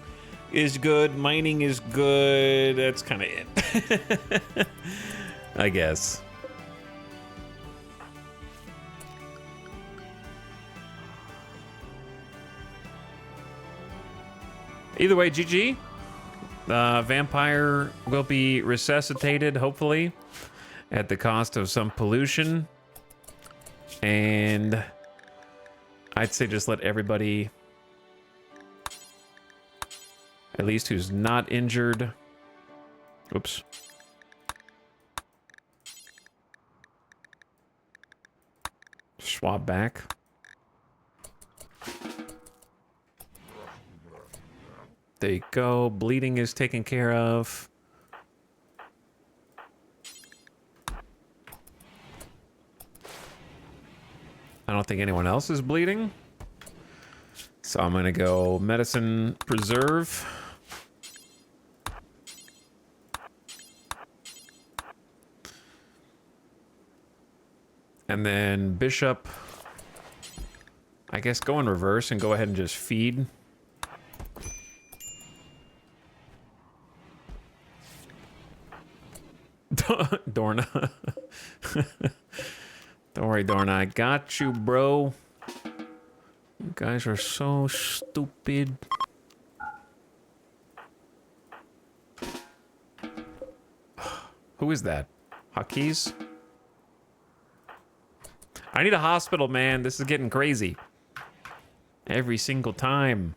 A: is good, mining is good. That's kind of it. I guess. Either way, GG. Vampire will be resuscitated, hopefully, at the cost of some pollution. And I'd say just let everybody, at least who's not injured. Oops. Swap back. There you go. Bleeding is taken care of. I don't think anyone else is bleeding. So I'm gonna go medicine preserve. And then Bishop, I guess go in reverse and go ahead and just feed. Dorna. Don't worry, Dorna. I got you, bro. You guys are so stupid. Who is that? Hakis? I need a hospital, man. This is getting crazy. Every single time.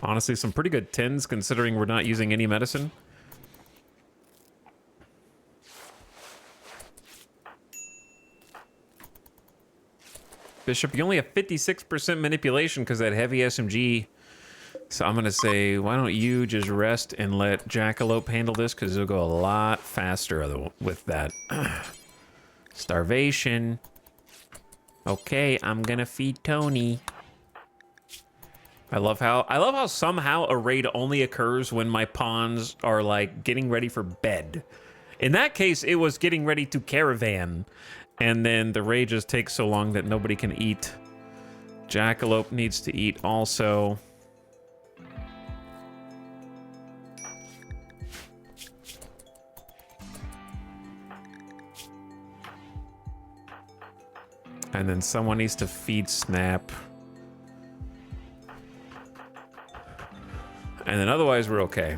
A: Honestly, some pretty good tins considering we're not using any medicine. Bishop, you only have 56% manipulation because that heavy SMG. So I'm going to say, why don't you just rest and let Jackalope handle this, because it'll go a lot faster with that. Starvation. Okay, I'm going to feed Tony. I love how somehow a raid only occurs when my pawns are like getting ready for bed. In that case, it was getting ready to caravan, and then the raid just takes so long that nobody can eat. Jackalope needs to eat also. And then someone needs to feed Snap. And then otherwise, we're okay.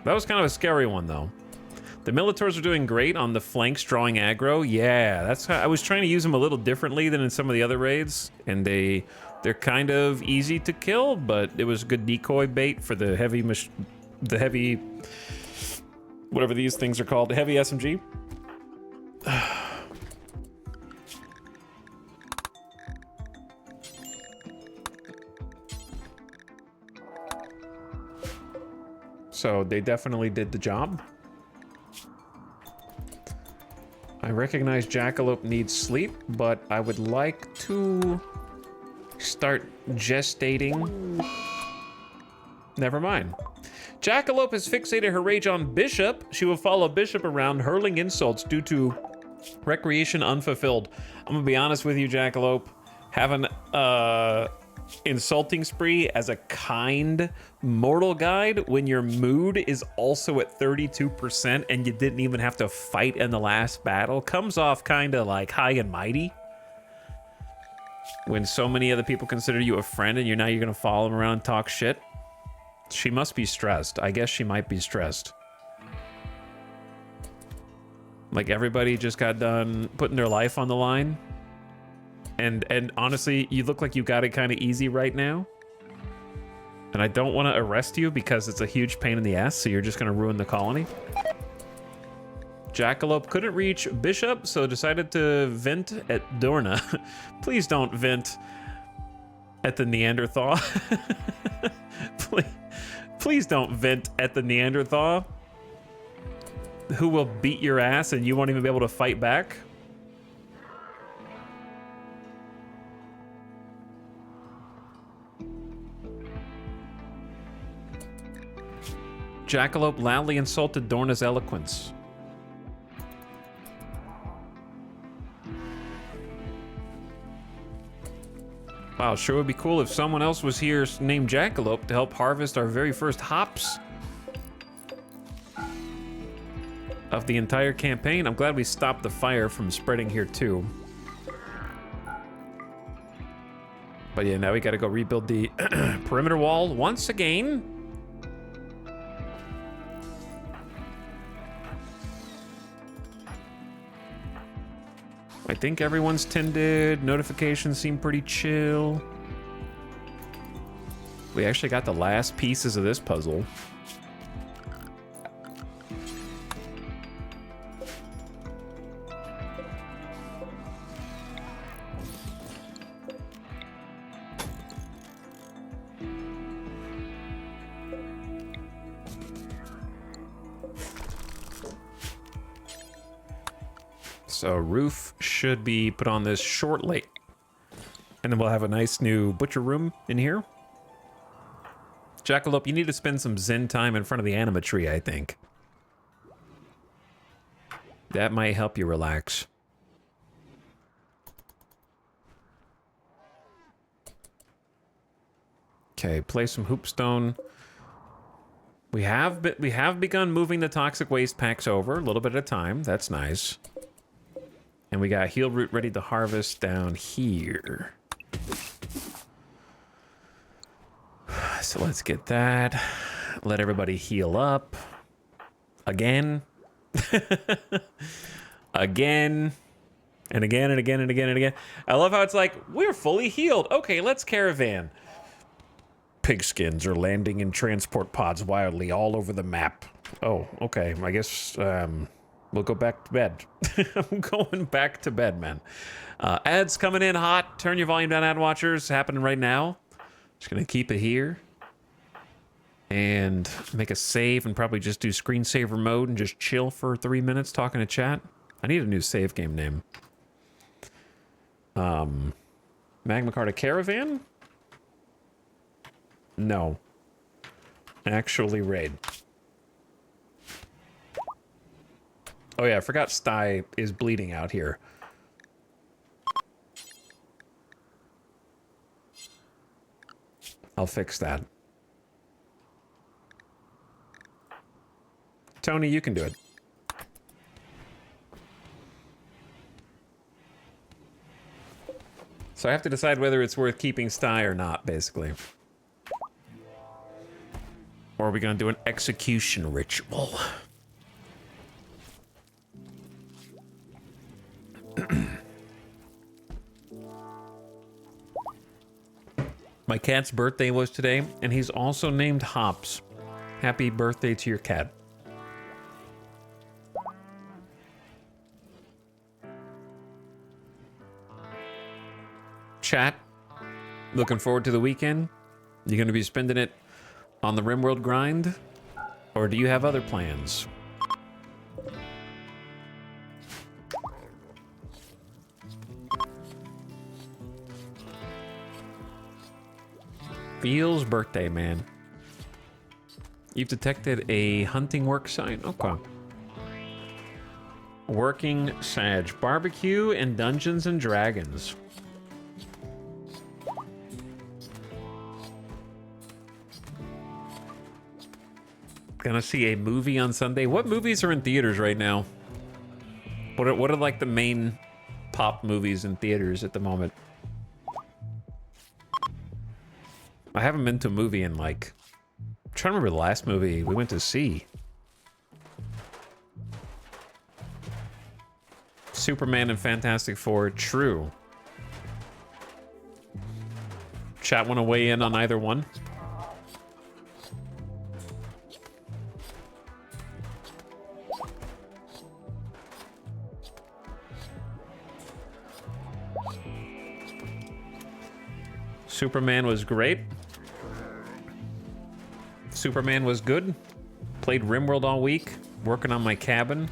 A: That was kind of a scary one, though. The Militors are doing great on the flanks drawing aggro. Yeah, that's how I was trying to use them a little differently than in some of the other raids. And they're kind of easy to kill, but it was good decoy bait for the heavy, whatever these things are called, the heavy SMG. So they definitely did the job. I recognize Jackalope needs sleep, but I would like to start gestating. Never mind. Jackalope has fixated her rage on Bishop. She will follow Bishop around, hurling insults due to recreation unfulfilled. I'm gonna be honest with you, Jackalope. Having insulting spree as a kind mortal guide when your mood is also at 32% and you didn't even have to fight in the last battle comes off kind of like high and mighty. When so many other people consider you a friend and you're gonna follow them around and talk shit. She must be stressed. I guess she might be stressed. Like everybody just got done putting their life on the line. And honestly, you look like you got it kind of easy right now. And I don't want to arrest you because it's a huge pain in the ass, so you're just going to ruin the colony. Jackalope couldn't reach Bishop, so decided to vent at Dorna. Please don't vent. At the Neanderthal. Please don't vent at the Neanderthal. Who will beat your ass and you won't even be able to fight back? Jackalope loudly insulted Dorna's eloquence. Wow, sure would be cool if someone else was here named Jackalope to help harvest our very first hops of the entire campaign. I'm glad we stopped the fire from spreading here too. But yeah, now we gotta go rebuild the perimeter wall once again. I think everyone's tended. Notifications seem pretty chill. We actually got the last pieces of this puzzle. So roof should be put on this shortly. And then we'll have a nice new butcher room in here. Jackalope, you need to spend some zen time in front of the anima tree, I think. That might help you relax. Okay, place some hoopstone. We have begun moving the toxic waste packs over a little bit at a time. That's nice. And we got heal root ready to harvest down here. So let's get that. Let everybody heal up. Again. Again. And again and again and again and again. I love how it's like, we're fully healed. Okay, let's caravan. Pigskins are landing in transport pods wildly all over the map. Oh, okay. I guess we'll go back to bed. I'm going back to bed, man. Ads coming in hot. Turn your volume down, ad watchers. Happening right now. Just gonna keep it here. And make a save and probably just do screensaver mode and just chill for 3 minutes talking to chat. I need a new save game name. Magna Carta Caravan? No. Actually raid. Oh yeah, I forgot Sty is bleeding out here. I'll fix that. Tony, you can do it. So I have to decide whether it's worth keeping Sty or not, basically. Or are we gonna do an execution ritual? My cat's birthday was today, and he's also named Hops. Happy birthday to your cat. Chat, looking forward to the weekend? You gonna be spending it on the RimWorld grind? Or do you have other plans? Feels birthday, man. You've detected a hunting work site? Okay. Working Sag. Barbecue and Dungeons and Dragons. Gonna see a movie on Sunday. What movies are in theaters right now? What are like the main pop movies in theaters at the moment? I haven't been to a movie in like... I'm trying to remember the last movie we went to see. Superman and Fantastic Four, true. Chat want to weigh in on either one? Superman was great. Superman was good. Played RimWorld all week, working on my cabin.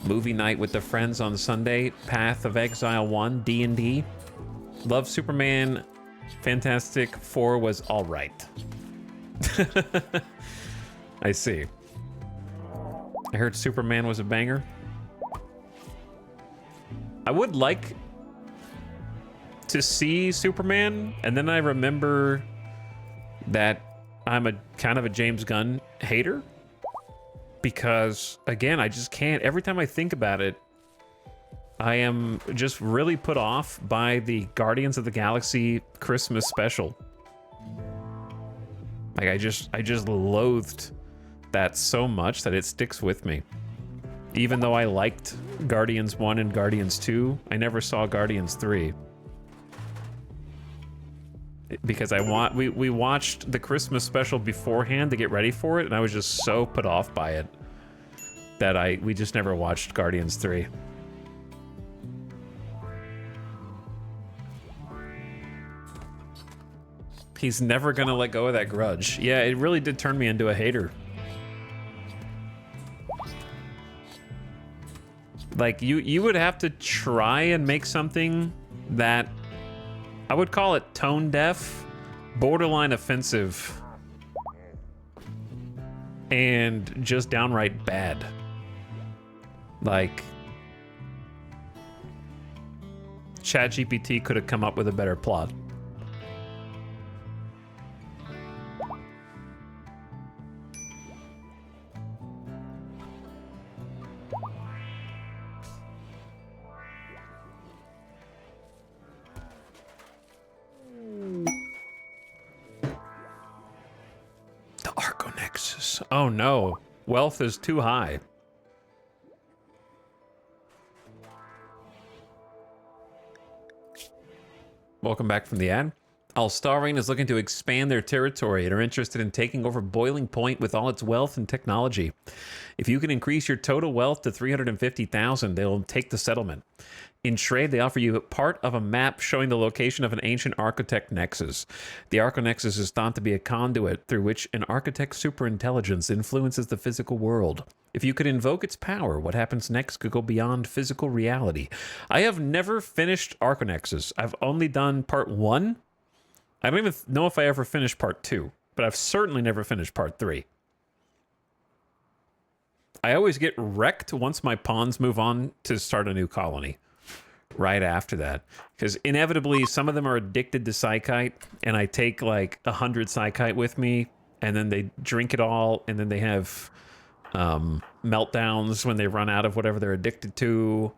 A: Movie night with the friends on Sunday. Path of Exile 1, D&D. Love Superman. Fantastic 4 was all right. I see. I heard Superman was a banger. I would like to see Superman, and then I remember that I'm a kind of a James Gunn hater because, again, I just can't. Every time I think about it, I am just really put off by the Guardians of the Galaxy Christmas special. Like, I just loathed that so much that it sticks with me. Even though I liked Guardians 1 and Guardians 2, I never saw Guardians 3. Because we watched the Christmas special beforehand to get ready for it, and I was just so put off by it that we just never watched Guardians 3. He's never gonna let go of that grudge. Yeah, it really did turn me into a hater. Like, you would have to try and make something that I would call it tone deaf, borderline offensive, and just downright bad. Like, ChatGPT could have come up with a better plot. Oh no, wealth is too high. Welcome back from the ad. Alstarian is looking to expand their territory and are interested in taking over Boiling Point with all its wealth and technology. If you can increase your total wealth to 350,000, they'll take the settlement. In trade, they offer you part of a map showing the location of an ancient architect nexus. The archonexus is thought to be a conduit through which an architect's superintelligence influences the physical world. If you could invoke its power, what happens next could go beyond physical reality. I have never finished Archonexus. I've only done part 1. I don't even know if I ever finished part 2, but I've certainly never finished part 3. I always get wrecked once my pawns move on to start a new colony. Right after that, because inevitably some of them are addicted to Psychite, and I take like 100 Psychite with me, and then they drink it all, and then they have meltdowns when they run out of whatever they're addicted to,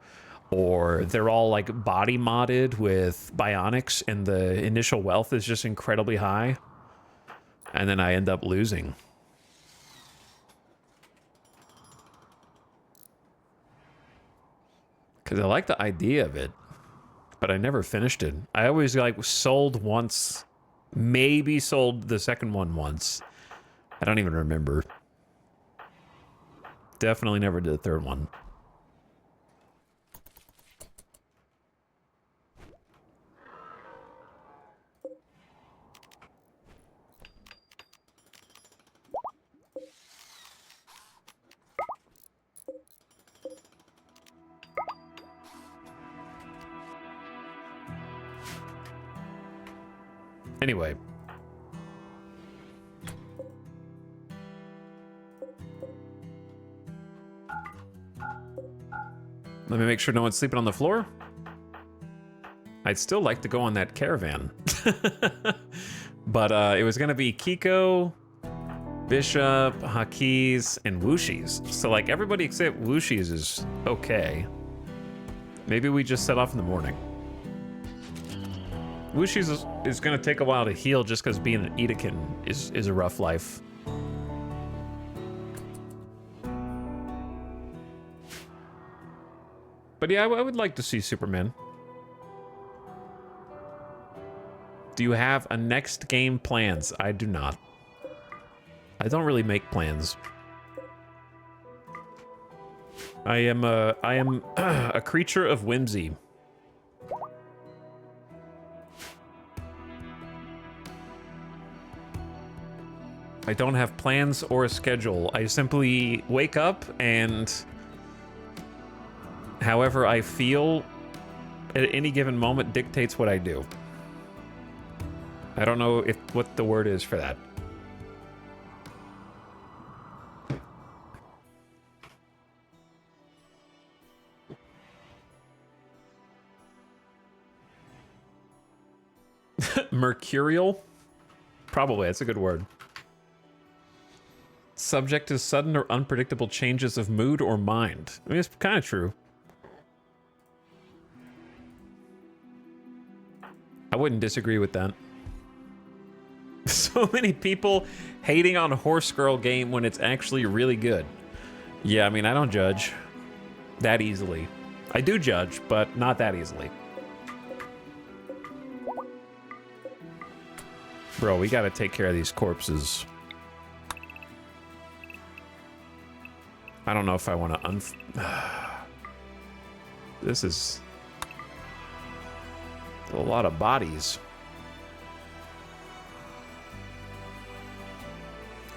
A: or they're all like body modded with bionics, and the initial wealth is just incredibly high, and then I end up losing. Because I like the idea of it, but I never finished it. I always like sold once, maybe sold the second one once. I don't even remember. Definitely never did the third one. Anyway. Let me make sure no one's sleeping on the floor. I'd still like to go on that caravan. But it was going to be Kiko, Bishop, Hakis, and Wooshies. So like everybody except Wooshies is okay. Maybe we just set off in the morning. Wooshies is going to take a while to heal just because being an Edekin is a rough life. But yeah, I would like to see Superman. Do you have a next game plans? I do not. I don't really make plans. I am a creature of whimsy. I don't have plans or a schedule. I simply wake up and however I feel at any given moment dictates what I do. I don't know what the word is for that. Mercurial? Probably, that's a good word. Subject to sudden or unpredictable changes of mood or mind. I mean, it's kind of true. I wouldn't disagree with that. So many people hating on a Horse Girl game when it's actually really good. Yeah, I mean, I don't judge that easily. I do judge, but not that easily. Bro, we gotta take care of these corpses. I don't know if I want to This is a lot of bodies.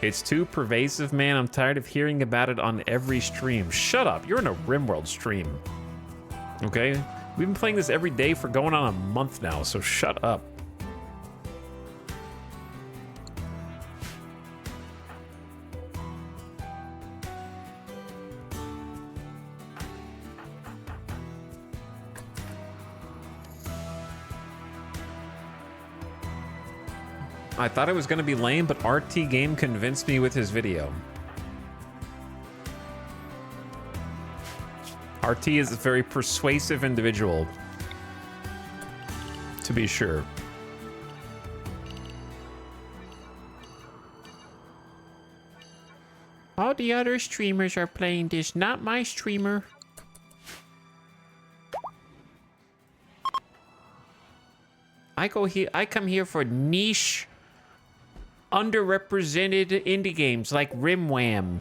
A: It's too pervasive, man. I'm tired of hearing about it on every stream. Shut up. You're in a RimWorld stream. Okay? We've been playing this every day for going on a month now, so shut up. I thought it was going to be lame, but RT Game convinced me with his video. RT is a very persuasive individual, to be sure. All the other streamers are playing this, not my streamer. I come here for niche, underrepresented indie games like RimWham.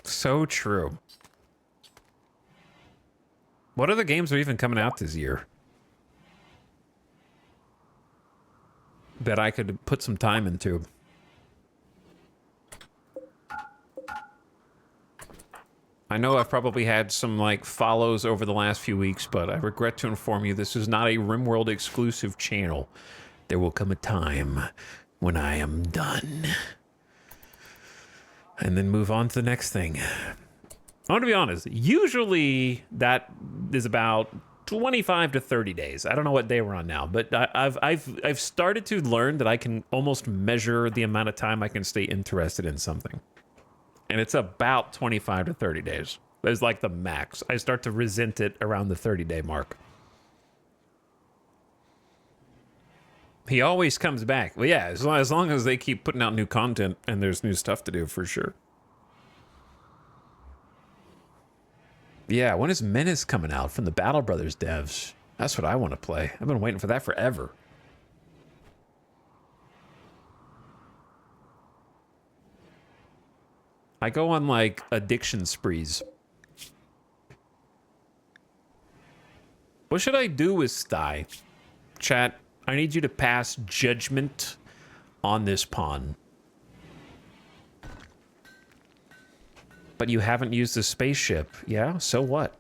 A: So true. What other games are even coming out this year that I could put some time into? I know I've probably had some like follows over the last few weeks, but I regret to inform you this is not a RimWorld exclusive channel. There will come a time when I am done. And then move on to the next thing. I want to be honest, usually that is about 25 to 30 days. I don't know what day we're on now, but I've started to learn that I can almost measure the amount of time I can stay interested in something. And it's about 25 to 30 days. That's like the max. I start to resent it around the 30-day mark. He always comes back. Well, yeah, as long as they keep putting out new content and there's new stuff to do, for sure. Yeah, when is Menace coming out from the Battle Brothers devs? That's what I want to play. I've been waiting for that forever. I go on, like, addiction sprees. What should I do with Sty? Chat, I need you to pass judgment on this pawn. But you haven't used the spaceship. Yeah, so what?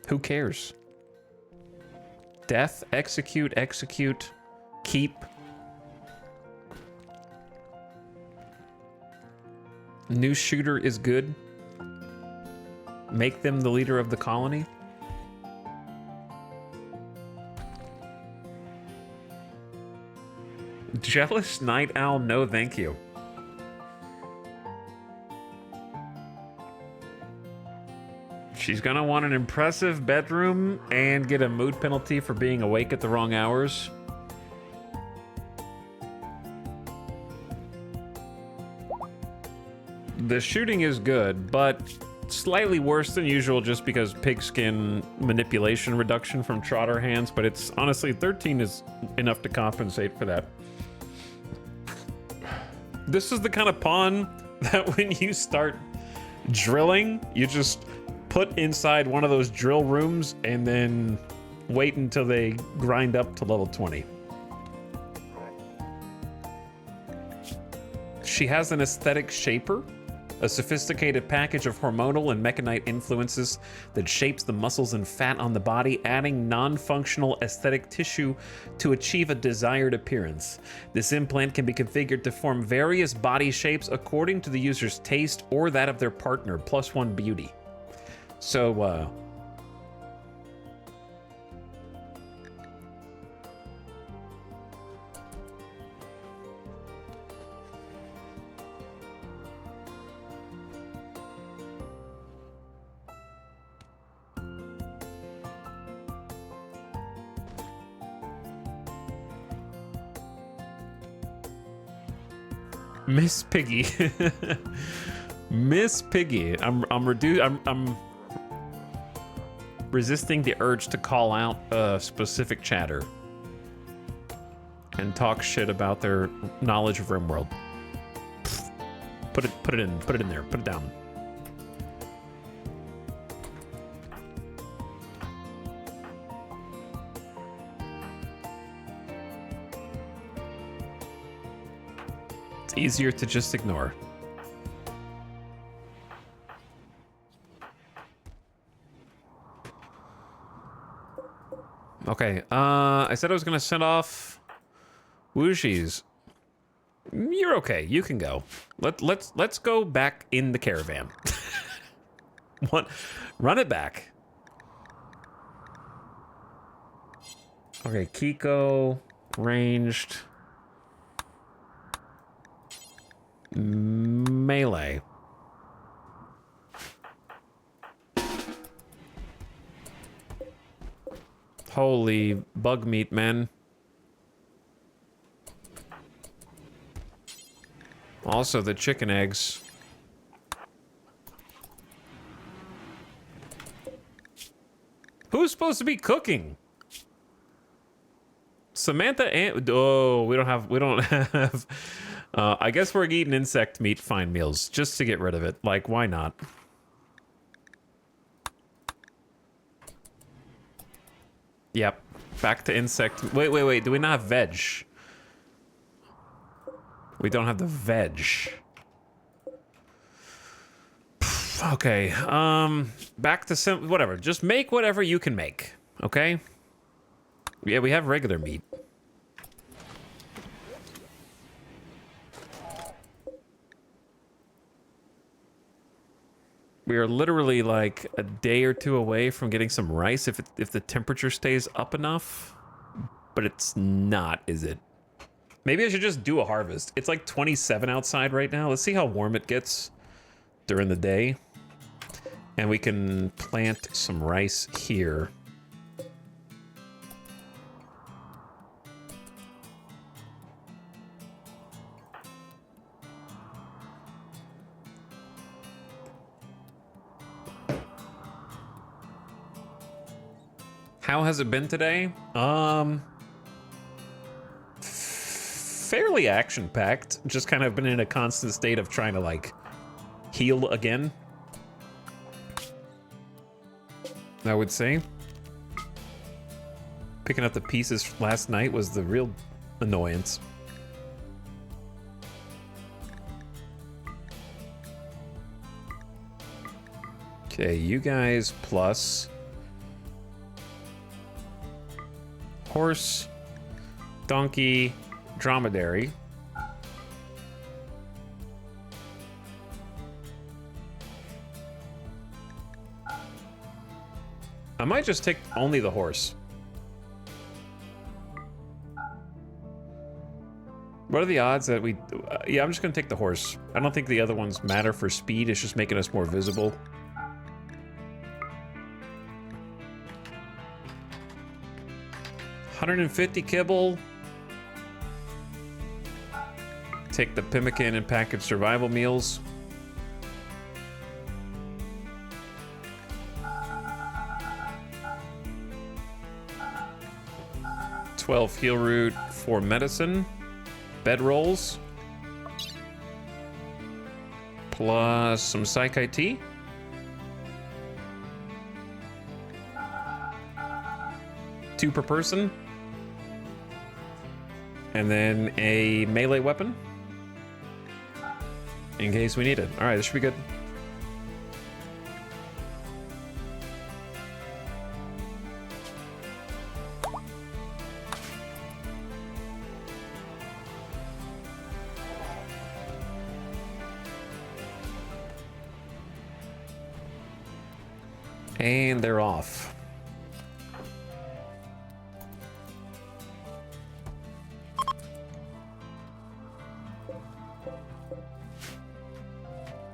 A: Who cares? Death, execute, execute. Keep. New shooter is good. Make them the leader of the colony. Jealous Night Owl, no thank you. She's gonna want an impressive bedroom and get a mood penalty for being awake at the wrong hours. The shooting is good, but slightly worse than usual just because pigskin manipulation reduction from trotter hands, but it's honestly 13 is enough to compensate for that. This is the kind of pawn that when you start drilling, you just put inside one of those drill rooms and then wait until they grind up to level 20. She has an aesthetic shaper, a sophisticated package of hormonal and mechanite influences that shapes the muscles and fat on the body, adding non-functional aesthetic tissue to achieve a desired appearance. This implant can be configured to form various body shapes according to the user's taste or that of their partner, +1 beauty. So, Miss Piggy. Miss Piggy. I'm resisting the urge to call out a specific chatter and talk shit about their knowledge of RimWorld. Put it in there. Put it down. It's easier to just ignore. Okay, I said I was gonna send off Wooshies. You're okay, you can go. Let's go back in the caravan. What? Run it back. Okay, Kiko, ranged. Melee. Holy bug meat, man. Also the chicken eggs. Who's supposed to be cooking? Samantha and we don't have I guess we're eating insect meat fine meals just to get rid of it. Like, why not? Yep. Back to insect. Wait. Do we not have veg? We don't have the veg. Okay. Back to whatever. Just make whatever you can make. Okay? Yeah, we have regular meat. We are literally like a day or two away from getting some rice if the temperature stays up enough. But it's not, is it? Maybe I should just do a harvest. It's like 27 outside right now. Let's see how warm it gets during the day. And we can plant some rice here. How has it been today? Fairly action-packed. Just kind of been in a constant state of trying to, like, heal again. I would say. Picking up the pieces last night was the real annoyance. Okay, you guys plus... horse, donkey, dromedary. I might just take only the horse. What are the odds that we... yeah, I'm just gonna take the horse. I don't think the other ones matter for speed. It's just making us more visible. $150 kibble. Take the pemmican and packaged survival meals. 12 heal root, 4 medicine, bed rolls, plus some Psyche tea. Two per person. And then a melee weapon. In case we need it. Alright, this should be good. And they're off.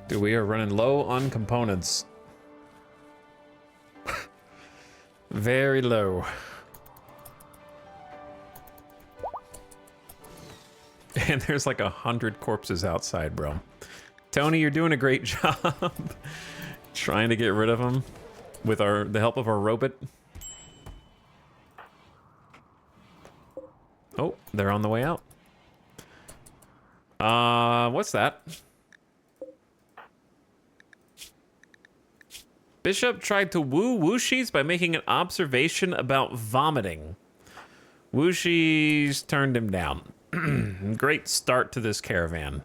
A: Dude, we are running low on components. Very low. And there's like 100 corpses outside, bro. Tony, you're doing a great job trying to get rid of them with the help of our robot. Oh, they're on the way out. What's that? Bishop tried to woo Wooshies by making an observation about vomiting. Wooshies turned him down. Great start to this caravan.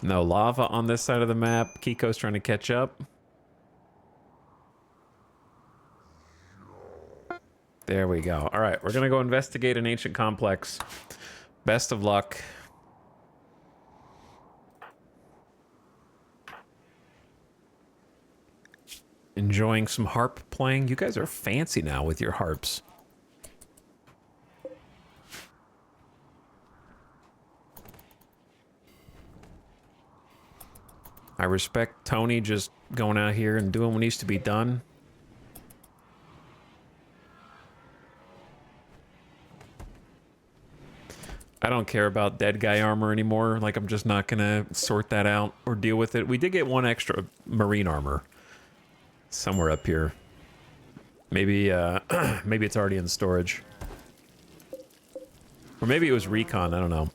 A: No lava on this side of the map. Kiko's trying to catch up. There we go. All right, we're going to go investigate an ancient complex. Best of luck. Enjoying some harp playing. You guys are fancy now with your harps. I respect Tony just going out here and doing what needs to be done. I don't care about dead guy armor anymore. Like, I'm just not gonna sort that out or deal with it. We did get one extra marine armor somewhere up here. Maybe, maybe it's already in storage. Or maybe it was recon, I don't know.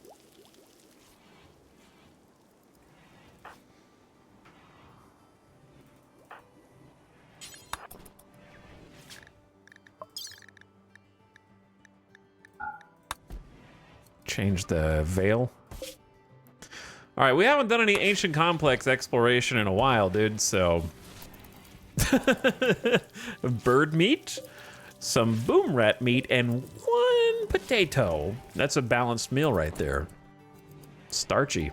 A: Change the veil. All right, we haven't done any ancient complex exploration in a while, dude, so... Bird meat, some boom rat meat, and one potato. That's a balanced meal right there. Starchy.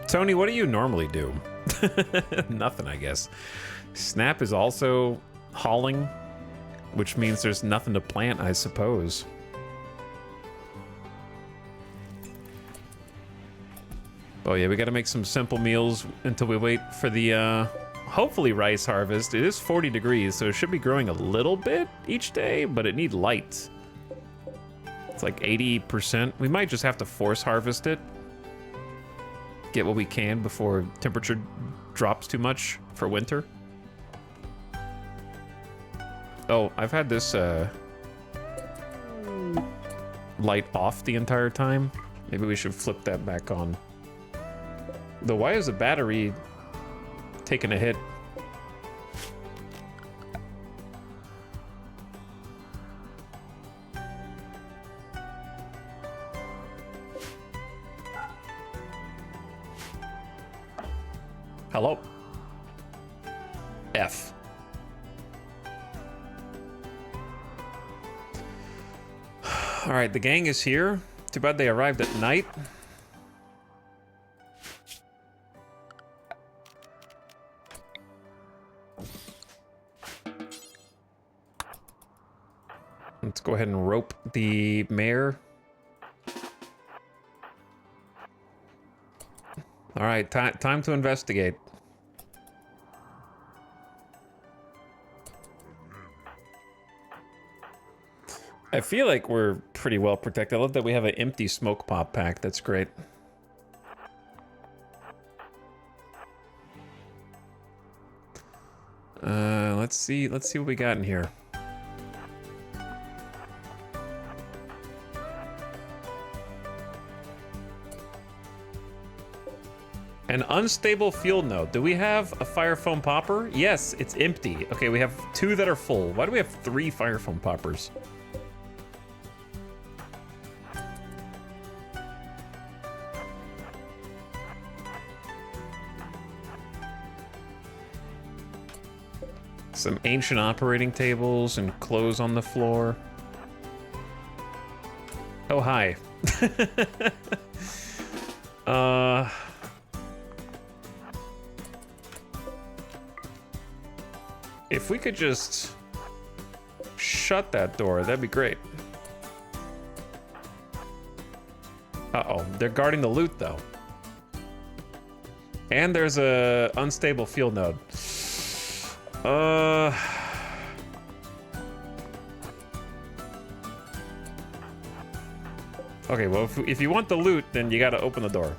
A: Tony, what do you normally do? Nothing, I guess. Snap is also hauling, which means there's nothing to plant, I suppose. Oh yeah, we gotta make some simple meals until we wait for the, hopefully rice harvest. It is 40 degrees, so it should be growing a little bit each day, but it needs light. It's like 80%. We might just have to force harvest it. Get what we can before temperature drops too much for winter. Oh, I've had this light off the entire time. Maybe we should flip that back on. Though, why is the battery taking a hit? Hello? F. All right, the gang is here. Too bad they arrived at night. Let's go ahead and rope the mare. All right, time to investigate. I feel like we're pretty well protected. I love that we have an empty smoke pop pack. That's great. Let's see what we got in here. An unstable fuel node. Do we have a fire foam popper? Yes, it's empty. Okay, we have 2 that are full. Why do we have 3 fire foam poppers? Some ancient operating tables and clothes on the floor. Oh, hi. If we could just shut that door, that'd be great. Uh-oh, they're guarding the loot, though. And there's a unstable field node. Okay, well, if you want the loot, then you gotta open the door.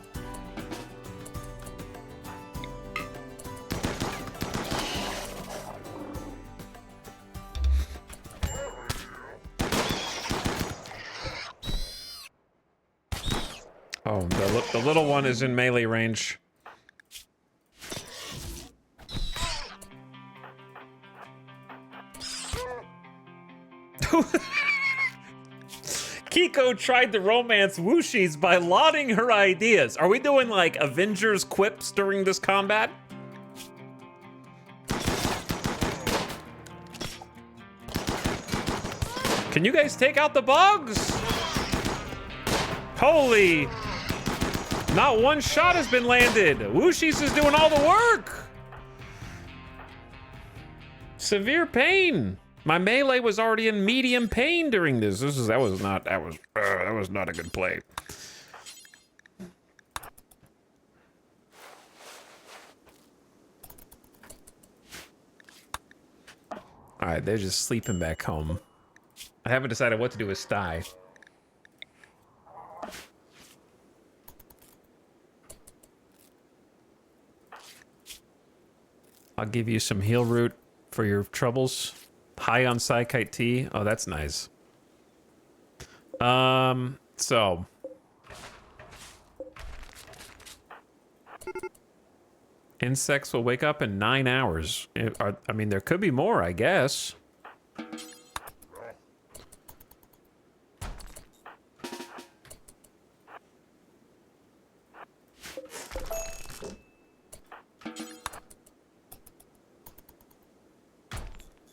A: Oh, the little one is in melee range. Kiko tried to romance Wooshies by lauding her ideas. Are we doing like Avengers quips during this combat? Can you guys take out the bugs? Holy! Not one shot has been landed. Wooshies is doing all the work. Severe pain. My melee was already in medium pain during this. That was not a good play. All right, they're just sleeping back home. I haven't decided what to do with Sty. I'll give you some heal root for your troubles. High on Psykite tea. Oh, that's nice. So. Insects will wake up in 9 hours. I mean, there could be more, I guess.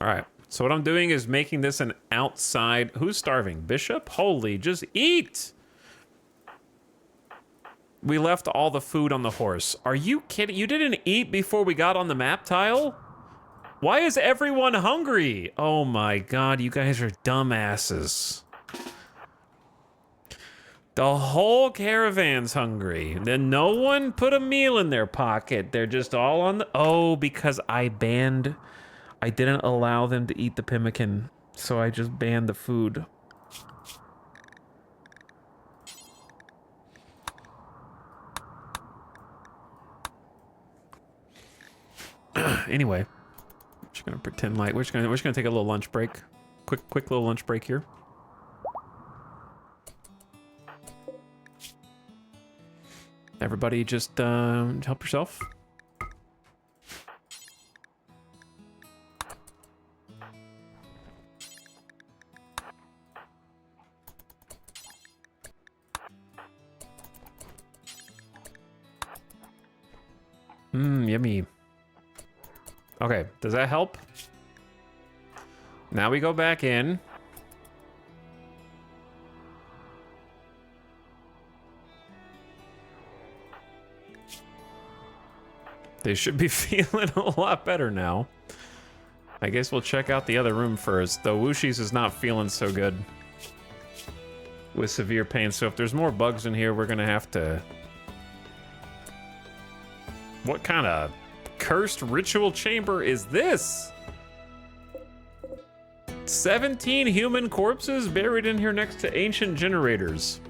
A: All right. So what I'm doing is making this an outside... Who's starving? Bishop? Holy, just eat! We left all the food on the horse. Are you kidding? You didn't eat before we got on the map tile? Why is everyone hungry? Oh my god, you guys are dumbasses. The whole caravan's hungry. Then no one put a meal in their pocket. They're just all on the... Oh, because I didn't allow them to eat the pemmican, so I just banned the food. Anyway, we're just gonna pretend like we're just gonna take a little lunch break. Quick little lunch break here. Everybody just help yourself. Yummy. Okay, does that help? Now we go back in. They should be feeling a lot better now. I guess we'll check out the other room first, though Wooshies is not feeling so good with severe pain, so if there's more bugs in here, we're gonna have to... What kind of cursed ritual chamber is this? 17 human corpses buried in here next to ancient generators.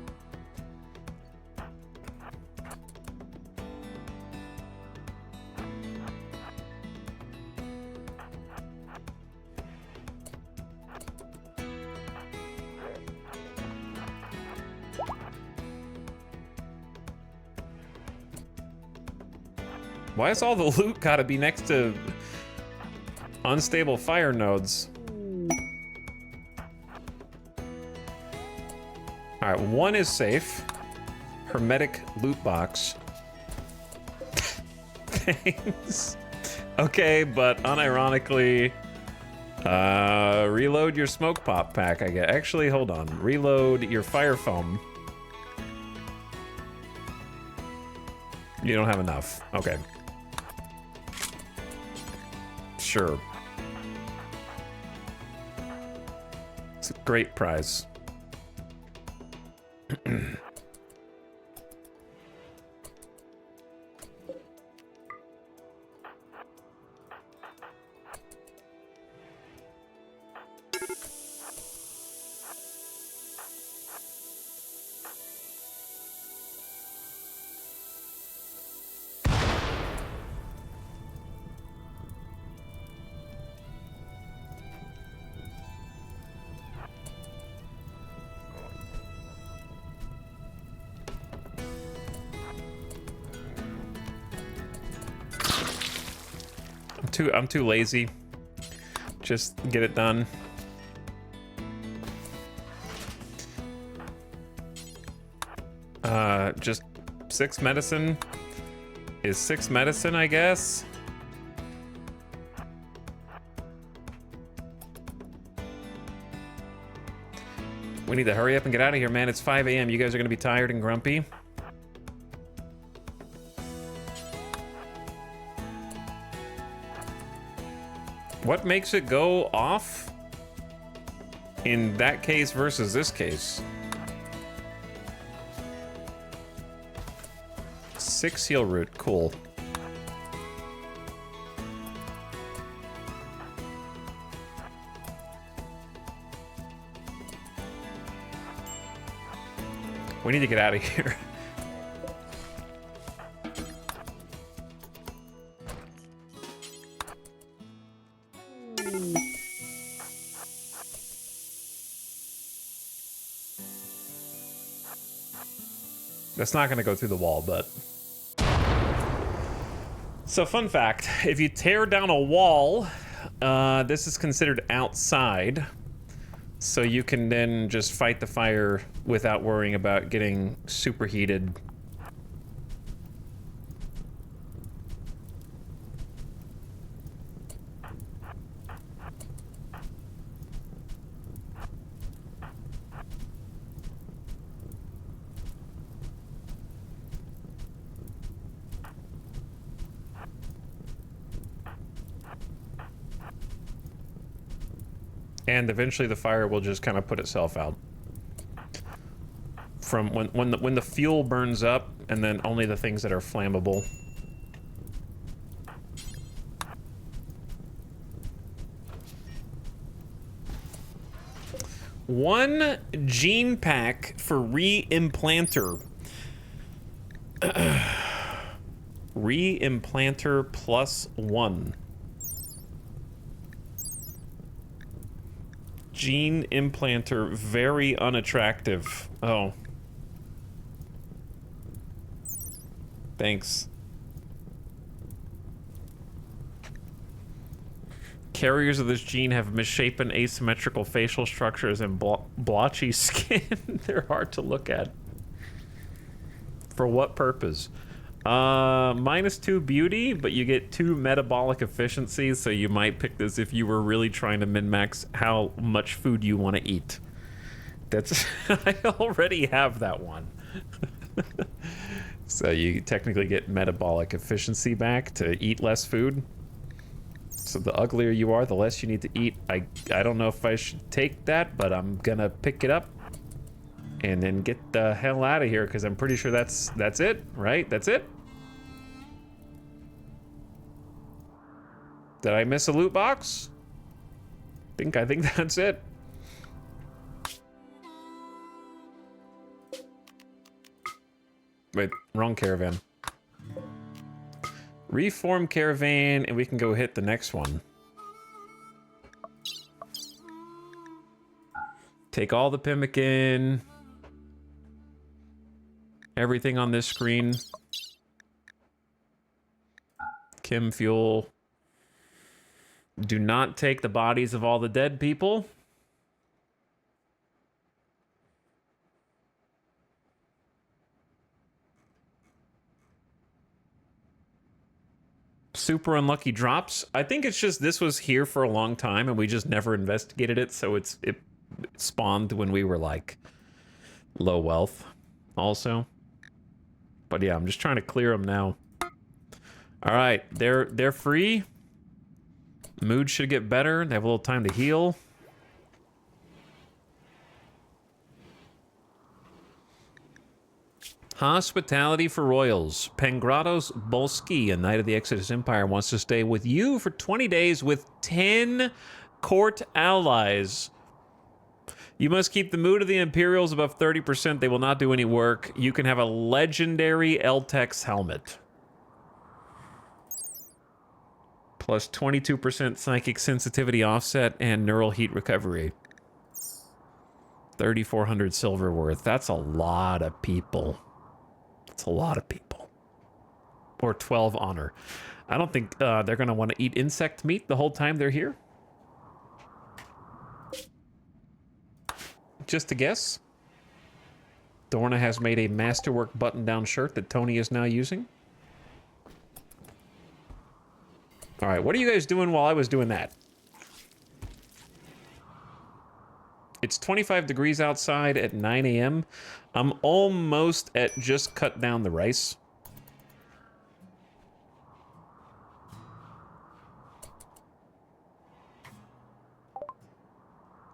A: Why is all the loot gotta be next to unstable fire nodes? All right, one is safe. Hermetic loot box. Thanks. Okay, but unironically, reload your smoke pop pack, I guess. Actually, hold on. Reload your fire foam. You don't have enough. Okay. Sure. It's a great prize. I'm too lazy. Just get it done. Just 6 medicine is 6 medicine, I guess. We need to hurry up and get out of here, man. It's 5 a.m. You guys are gonna be tired and grumpy. What makes it go off in that case versus this case? 6 heal root, cool. We need to get out of here. That's not gonna go through the wall, but... So, fun fact, if you tear down a wall, this is considered outside. So you can then just fight the fire without worrying about getting superheated. And eventually the fire will just kind of put itself out. From when the fuel burns up, and then only the things that are flammable. One gene pack for re-implanter. Re-implanter +1. Gene implanter, very unattractive. Oh. Thanks. Carriers of this gene have misshapen asymmetrical facial structures and blotchy skin. They're hard to look at. For what purpose? -2 beauty, but you get 2 metabolic efficiency, so you might pick this if you were really trying to min-max how much food you want to eat. That's... I already have that one. So you technically get metabolic efficiency back to eat less food. So the uglier you are, the less you need to eat. I don't know if I should take that, but I'm gonna pick it up and then get the hell out of here, because I'm pretty sure that's it, right? That's it? Did I miss a loot box? I think that's it. Wait, wrong caravan. Reform caravan, and we can go hit the next one. Take all the pemmican. Everything on this screen. Chem fuel. Do not take the bodies of all the dead people. Super unlucky drops. I think it's just this was here for a long time and we just never investigated it, so it spawned when we were like low wealth also. But yeah, I'm just trying to clear them now. All right, they're free. Mood should get better. They have a little time to heal. Hospitality for royals. Pengrados Bolski, a knight of the Exodus Empire, wants to stay with you for 20 days with 10 court allies. You must keep the mood of the Imperials above 30%. They will not do any work. You can have a legendary Eltex helmet. Plus 22% psychic sensitivity offset and neural heat recovery. 3,400 silver worth. That's a lot of people. That's a lot of people. Or 12 honor. I don't think they're going to want to eat insect meat the whole time they're here. Just a guess. Dorna has made a masterwork button-down shirt that Tony is now using. All right, what are you guys doing while I was doing that? It's 25 degrees outside at 9 a.m. I'm almost at just cut down the rice.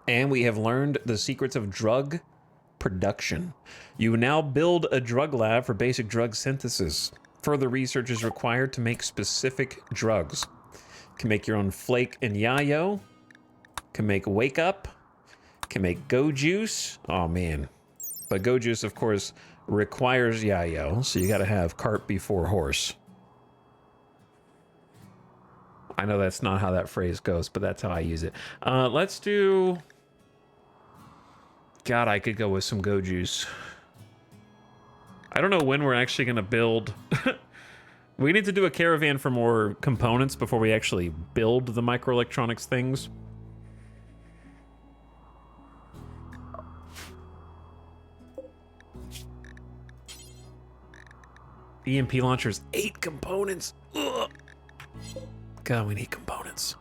A: And we have learned the secrets of drug production. You now build a drug lab for basic drug synthesis. Further research is required to make specific drugs. You can make your own flake and yayo. Can make wake up. Can make go juice. Oh man. But go juice, of course, requires yayo, so you gotta have cart before horse. I know that's not how that phrase goes, but that's how I use it. Let's do... God, I could go with some go juice. I don't know when we're actually gonna build... We need to do a caravan for more components before we actually build the microelectronics things. EMP launchers, 8 components. Ugh. God, we need components.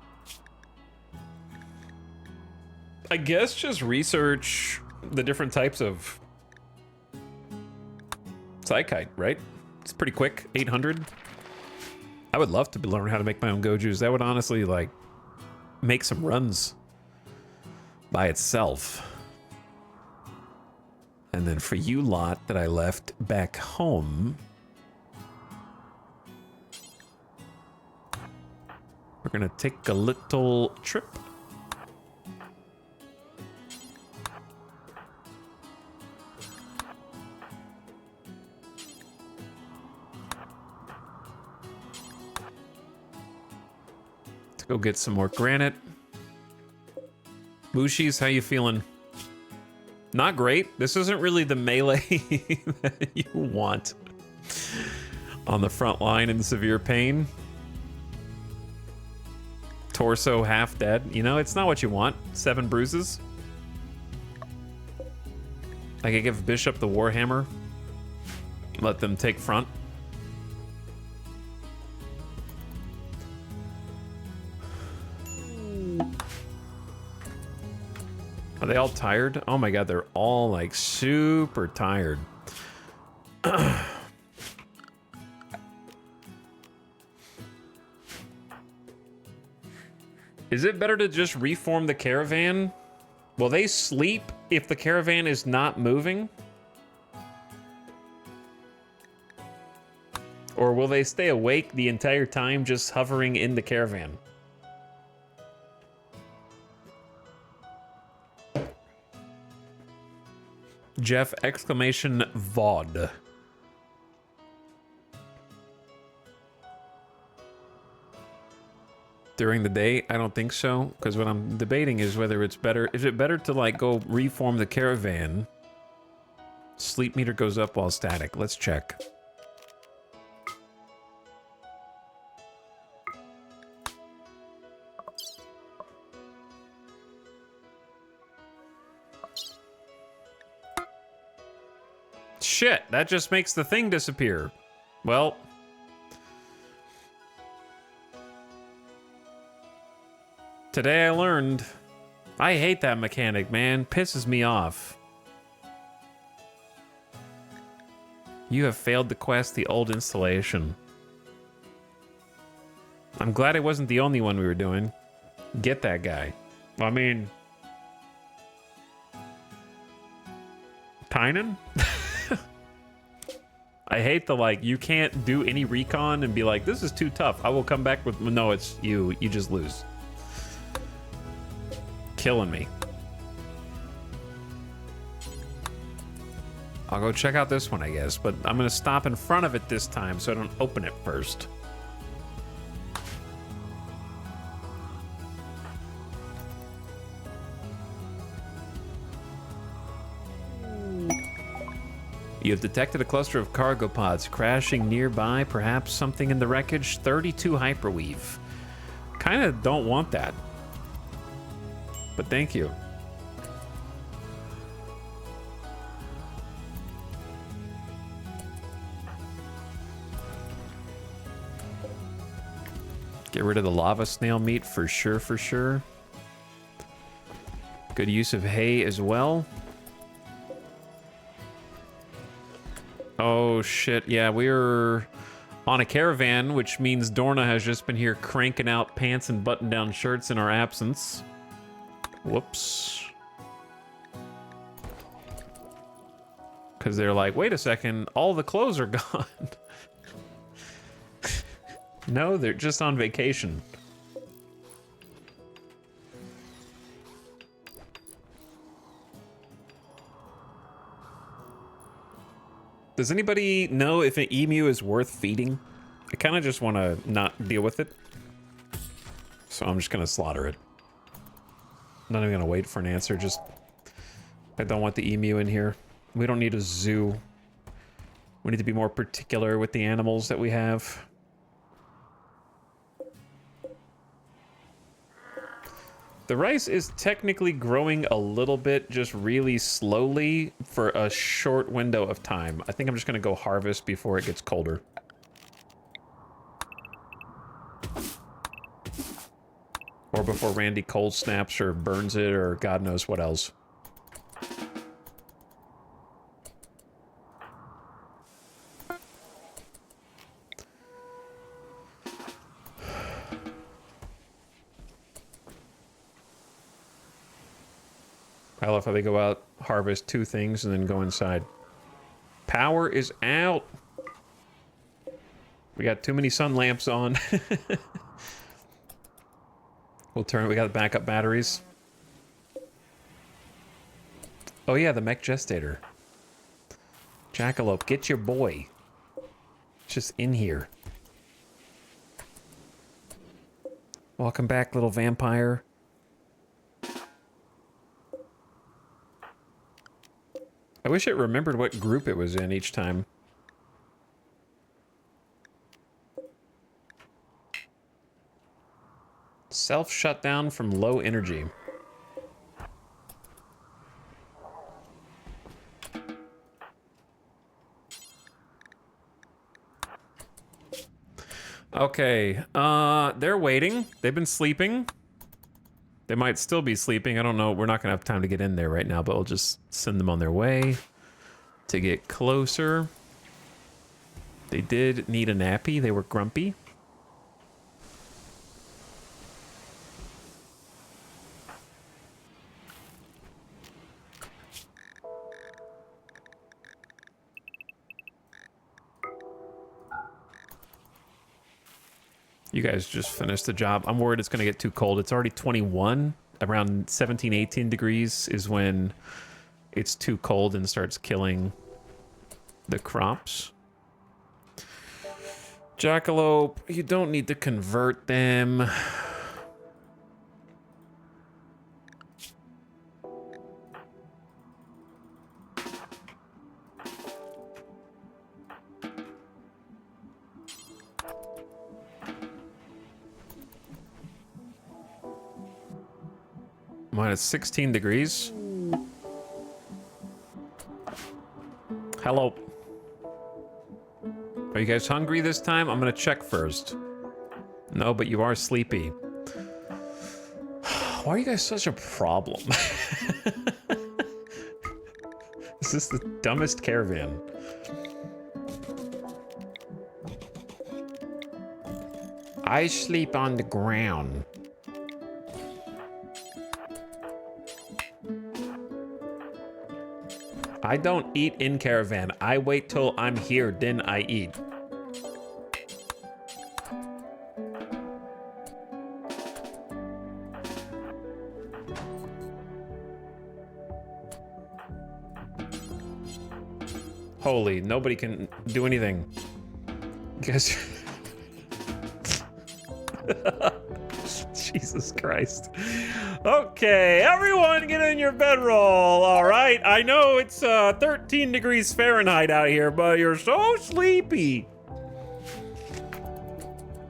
A: I guess just research the different types of psychite, right? It's pretty quick, 800. I would love to learn how to make my own gojus. That would honestly, like, make some runs by itself. And then for you lot that I left back home, we're gonna take a little trip. To go get some more granite. Mushis, how you feeling? Not great. This isn't really the melee that you want on the front line in severe pain. Torso half dead. You know, it's not what you want. 7 bruises. I could give Bishop the Warhammer. Let them take front. Are they all tired? Oh my god, they're all like super tired. Is it better to just reform the caravan? Will they sleep if the caravan is not moving? Or will they stay awake the entire time just hovering in the caravan? Jeff exclamation VOD. During the day, I don't think so, because what I'm debating is whether it's better. Is it better to like go reform the caravan? Sleep meter goes up while static. Let's check. Shit, that just makes the thing disappear. Well, today I learned. I hate that mechanic, man. Pisses me off. You have failed the quest, the old installation. I'm glad it wasn't the only one we were doing. Get that guy. I mean... Tynan? I hate the, like, you can't do any recon and be like, this is too tough. I will come back with... No, it's you. You just lose. Killing me. I'll go check out this one, I guess, but I'm gonna stop in front of it this time so I don't open it first. You have detected a cluster of cargo pods crashing nearby, perhaps something in the wreckage. 32 hyperweave. Kinda don't want that. But thank you. Get rid of the lava snail meat for sure, for sure. Good use of hay as well. Oh shit, yeah, we're on a caravan, which means Dorna has just been here cranking out pants and button-down shirts in our absence. Whoops. Because they're like, wait a second, all the clothes are gone. No, they're just on vacation. Does anybody know if an emu is worth feeding? I kind of just want to not deal with it. So I'm just going to slaughter it. I'm not even going to wait for an answer, just... I don't want the emu in here. We don't need a zoo. We need to be more particular with the animals that we have. The rice is technically growing a little bit, just really slowly for a short window of time. I think I'm just going to go harvest before it gets colder. Or before Randy cold snaps or burns it or God knows what else. I love how they go out, harvest 2 things, and then go inside. Power is out. We got too many sun lamps on. We'll turn, we got backup batteries. Oh yeah, the mech gestator. Jackalope, get your boy. It's just in here. Welcome back, little vampire. I wish it remembered what group it was in each time. Self-shutdown from low energy. Okay, they're waiting. They've been sleeping. They might still be sleeping. I don't know. We're not going to have time to get in there right now, but we'll just send them on their way to get closer. They did need a nappy. They were grumpy. You guys just finished the job. I'm worried it's going to get too cold. It's already 21. Around 17, 18 degrees is when it's too cold and starts killing the crops. Jackalope, you don't need to convert them. Minus 16 degrees. Hello. Are you guys hungry this time? I'm gonna check first. No, but you are sleepy. Why are you guys such a problem? This is the dumbest caravan. I sleep on the ground. I don't eat in caravan. I wait till I'm here, then I eat. Holy, nobody can do anything. You guys... Jesus Christ. Okay, everyone get in your bedroll, all right? I know it's 13 degrees Fahrenheit out here, but you're so sleepy.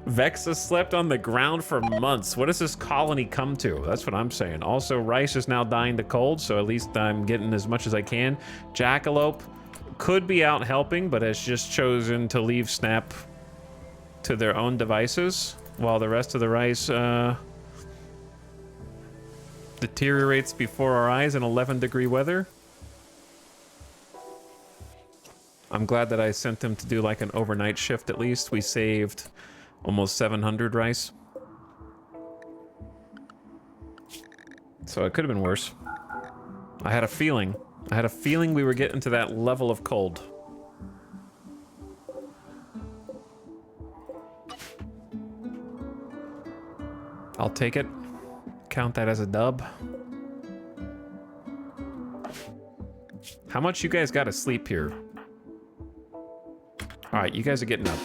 A: Vex has slept on the ground for months. What does this colony come to? That's what I'm saying. Also, rice is now dying to cold, so at least I'm getting as much as I can. Jackalope could be out helping, but has just chosen to leave Snap to their own devices, while the rest of the rice deteriorates before our eyes in 11-degree weather. I'm glad that I sent them to do like an overnight shift at least. We saved almost 700 rice. So it could have been worse. I had a feeling. I had a feeling we were getting to that level of cold. I'll take it. Count that as a dub. How much you guys got to sleep here? All right, you guys are getting up.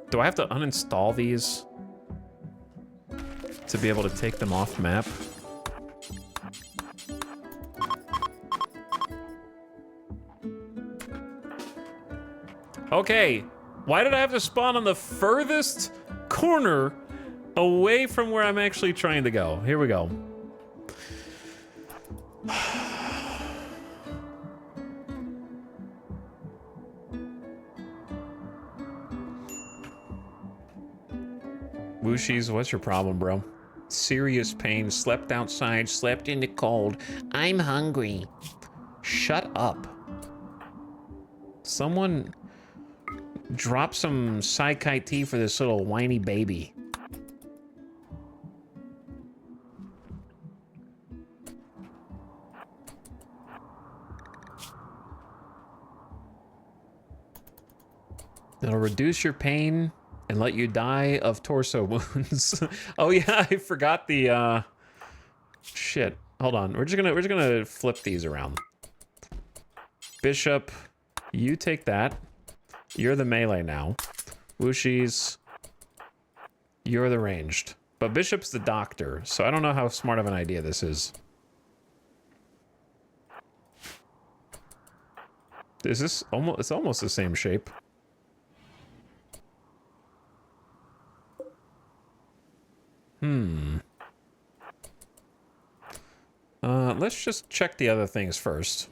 A: Do I have to uninstall these to be able to take them off map? Okay, why did I have to spawn on the furthest corner away from where I'm actually trying to go? Here we go. Wushies, what's your problem, bro? Serious pain, slept outside, slept in the cold. I'm hungry. Shut up. Someone drop some Saikai tea for this little whiny baby. It'll reduce your pain and let you die of torso wounds. Oh yeah, I forgot the shit. Hold on. We're just gonna flip these around. Bishop, you take that. You're the melee now. Wushies, you're the ranged. But Bishop's the doctor, so I don't know how smart of an idea this is. Is this almost, it's almost the same shape. Let's just check the other things first.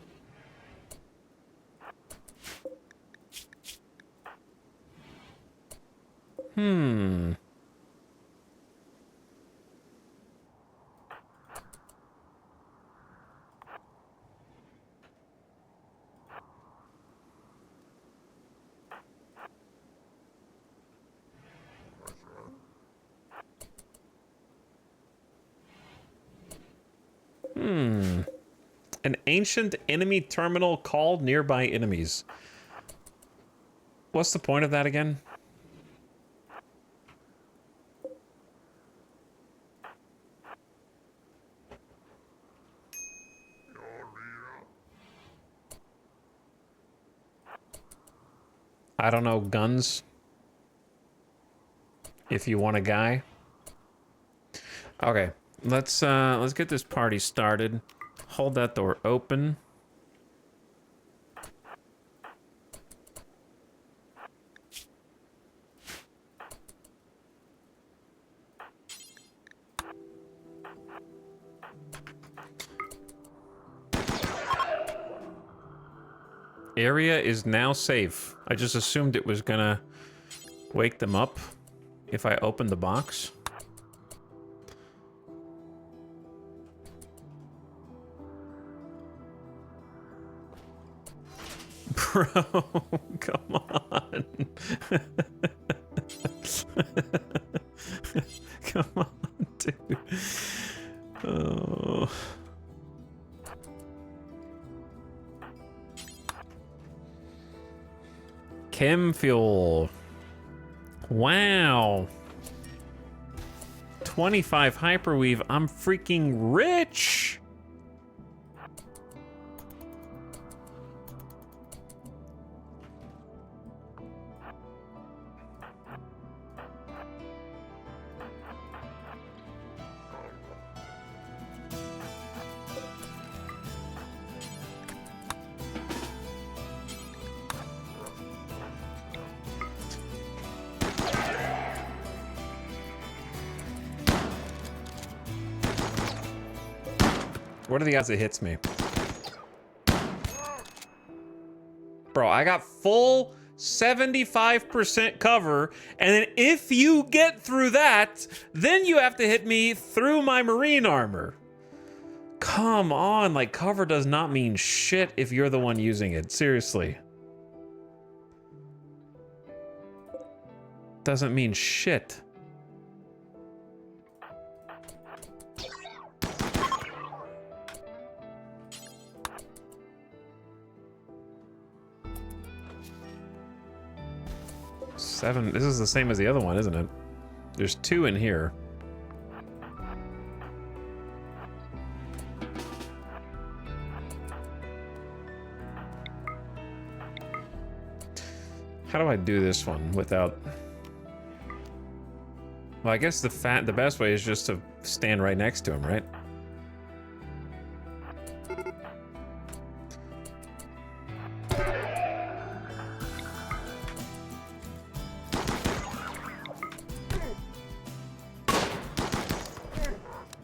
A: An ancient enemy terminal called nearby enemies. What's the point of that again? I don't know, guns. If you want a guy. Okay, let's get this party started. Hold that door open. Area is now safe. I just assumed it was gonna wake them up if I opened the box. Bro, come on. Come on, dude. Oh. Chem fuel. Wow. 25 hyperweave. I'm freaking rich. What are the odds it hits me? Bro, I got full 75% cover, and then if you get through that, then you have to hit me through my marine armor. Come on, like, cover does not mean shit if you're the one using it. Seriously. Doesn't mean shit. Seven. This is the same as the other one, isn't it? There's 2 in here. How do I do this one without... Well, I guess the best way is just to stand right next to him, right?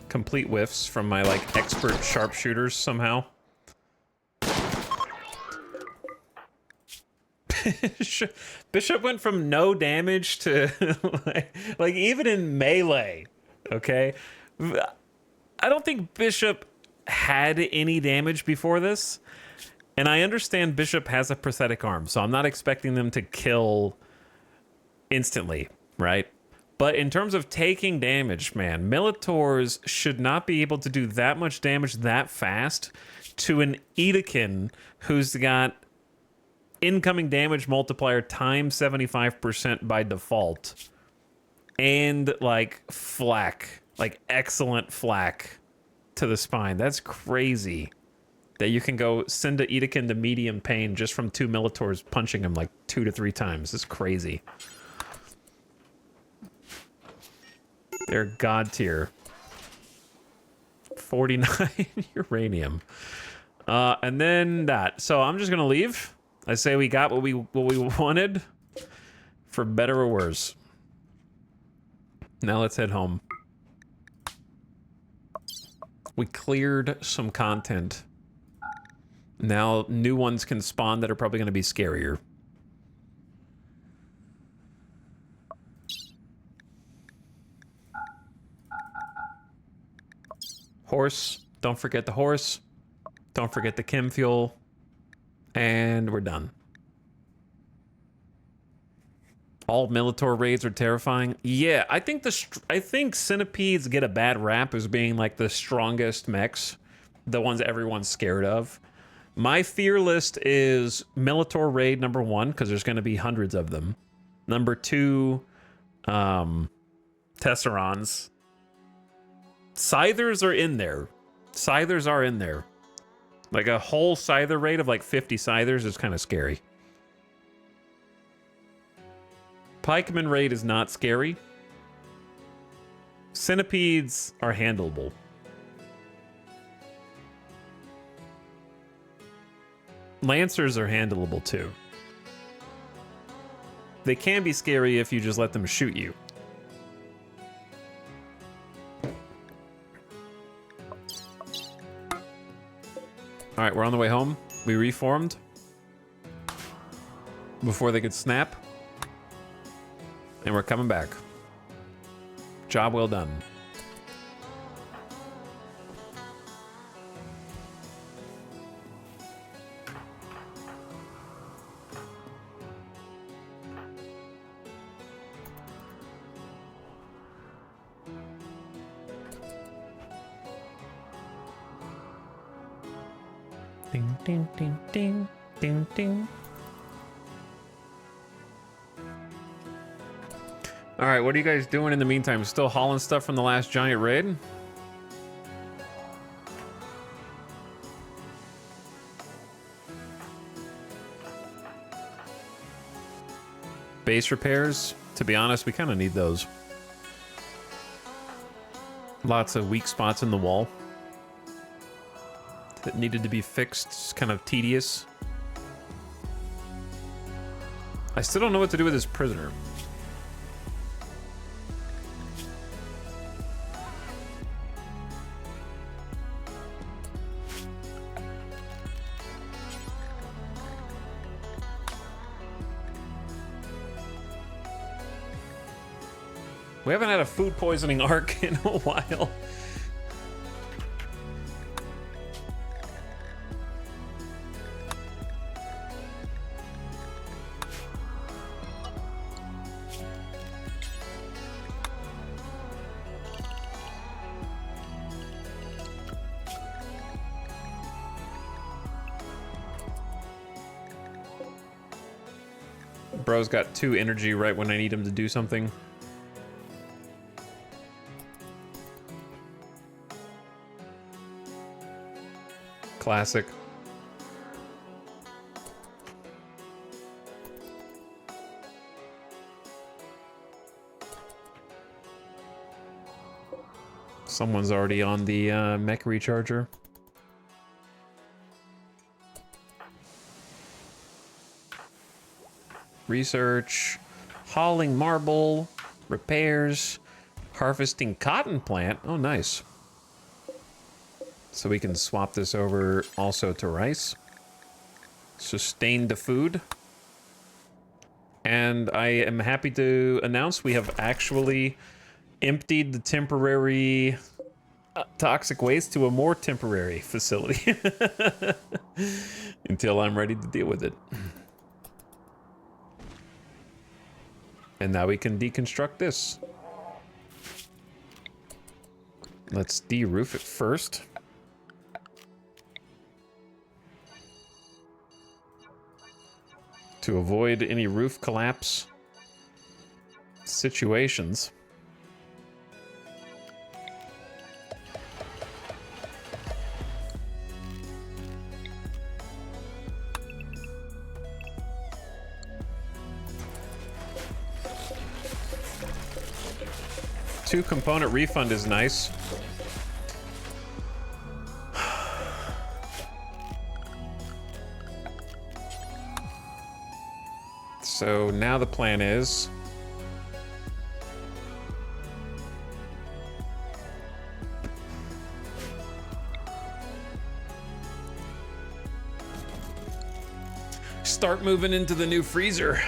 A: Complete whiffs from my, like, expert sharpshooters somehow. Bishop went from no damage to, like, even in melee, okay? I don't think Bishop had any damage before this, and I understand Bishop has a prosthetic arm, so I'm not expecting them to kill instantly, right? But in terms of taking damage, man, Militors should not be able to do that much damage that fast to an Edekin who's got incoming damage multiplier times 75% by default. And, like, flak. Like, excellent flak to the spine. That's crazy. That you can go send a Edekin to medium pain just from 2 Militors punching him, like, 2 to 3 times. It's crazy. They're god tier. 49 uranium. And then that. So I'm just gonna leave. I say we got what we wanted, for better or worse. Now let's head home. We cleared some content. Now new ones can spawn that are probably gonna be scarier. Horse. Don't forget the horse. Don't forget the chem fuel. And we're done. All Militor raids are terrifying. Yeah, I think centipedes get a bad rap as being like the strongest mechs, the ones everyone's scared of. My fear list is Militor raid number 1 because there's going to be hundreds of them. Number 2, Tesserons. Scythers are in there. Scythers are in there. Like a whole Scyther raid of like 50 Scythers is kind of scary. Pikeman raid is not scary. Centipedes are handleable. Lancers are handleable too. They can be scary if you just let them shoot you. All right, we're on the way home. We reformed before they could snap. And we're coming back. Job well done. Ding, ding, ding, ding, ding, ding. All right, what are you guys doing in the meantime? Still hauling stuff from the last giant raid? Base repairs? To be honest, we kind of need those. Lots of weak spots in the wall that needed to be fixed. It's kind of tedious. I still don't know what to do with this prisoner. We haven't had a food poisoning arc in a while. Bro's got 2 energy right when I need him to do something. Classic. Someone's already on the mech recharger. Research, hauling marble, repairs, harvesting cotton plant. Oh, nice. So we can swap this over also to rice. Sustain the food. And I am happy to announce we have actually emptied the temporary toxic waste to a more temporary facility. Until I'm ready to deal with it. And now we can deconstruct this. Let's de-roof it first. To avoid any roof collapse situations. Two-component refund is nice. So now the plan is start moving into the new freezer.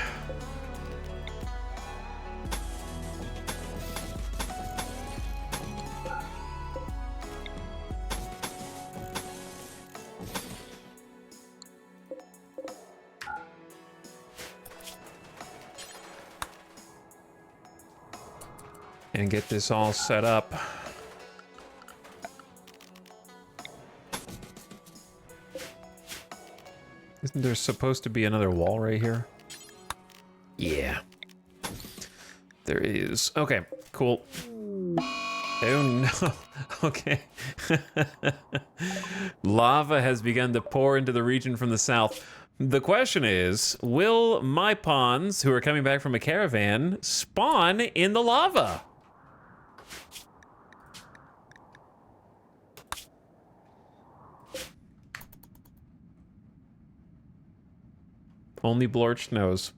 A: And get this all set up. Isn't there supposed to be another wall right here? Yeah. There is. Okay, cool. Oh no. Okay. Lava has begun to pour into the region from the south. The question is, will my pawns who are coming back from a caravan spawn in the lava? Only Blorch knows.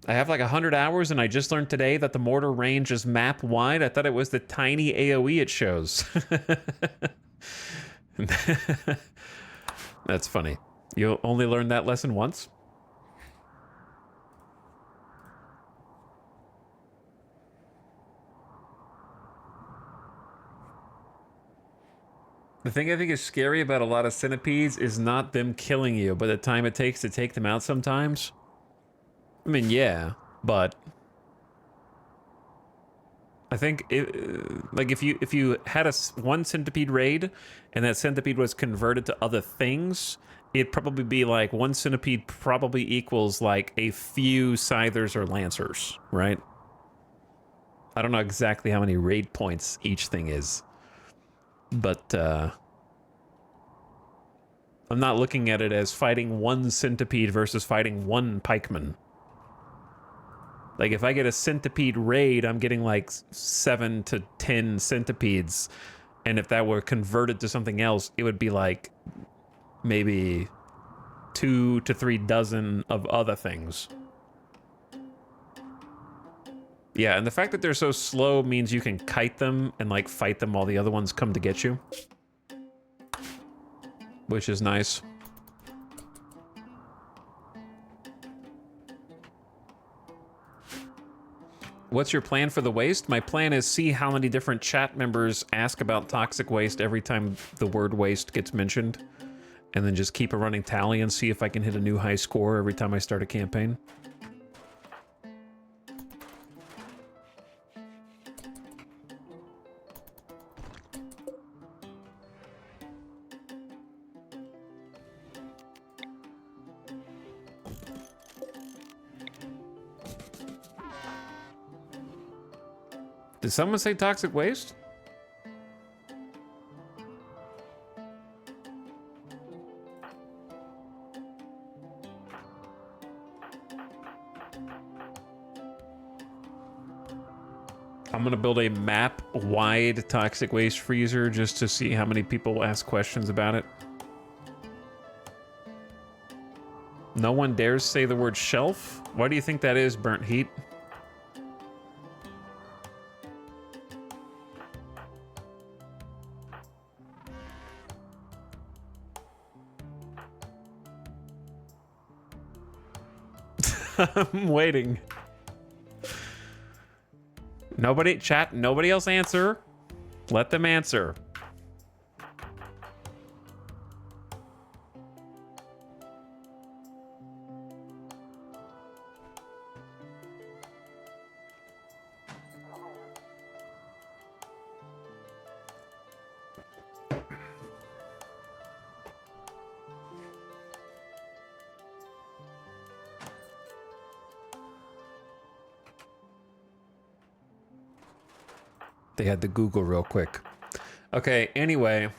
A: I have like 100 hours and I just learned today that the mortar range is map wide. I thought it was the tiny AoE it shows. That's funny. You only learned that lesson once? The thing I think is scary about a lot of centipedes is not them killing you, but the time it takes to take them out sometimes. I mean, yeah, but I think like if you had one centipede raid and that centipede was converted to other things, it'd probably be like one centipede probably equals like a few scythers or lancers, right? I don't know exactly how many raid points each thing is, but I'm not looking at it as fighting one centipede versus fighting one pikeman. Like, if I get a centipede raid, I'm getting like 7 to 10 centipedes. And if that were converted to something else, it would be like maybe 2 to 3 dozen of other things. Yeah, and the fact that they're so slow means you can kite them and like fight them while the other ones come to get you. Which is nice. What's your plan for the waste? My plan is see how many different chat members ask about toxic waste every time the word waste gets mentioned. And then just keep a running tally and see if I can hit a new high score every time I start a campaign. Did someone say toxic waste? I'm gonna build a map-wide toxic waste freezer just to see how many people ask questions about it. No one dares say the word shelf? Why do you think that is, Burnt Heat? I'm waiting. Nobody, chat, nobody else answer. Let them answer. They had to Google real quick. Okay, anyway.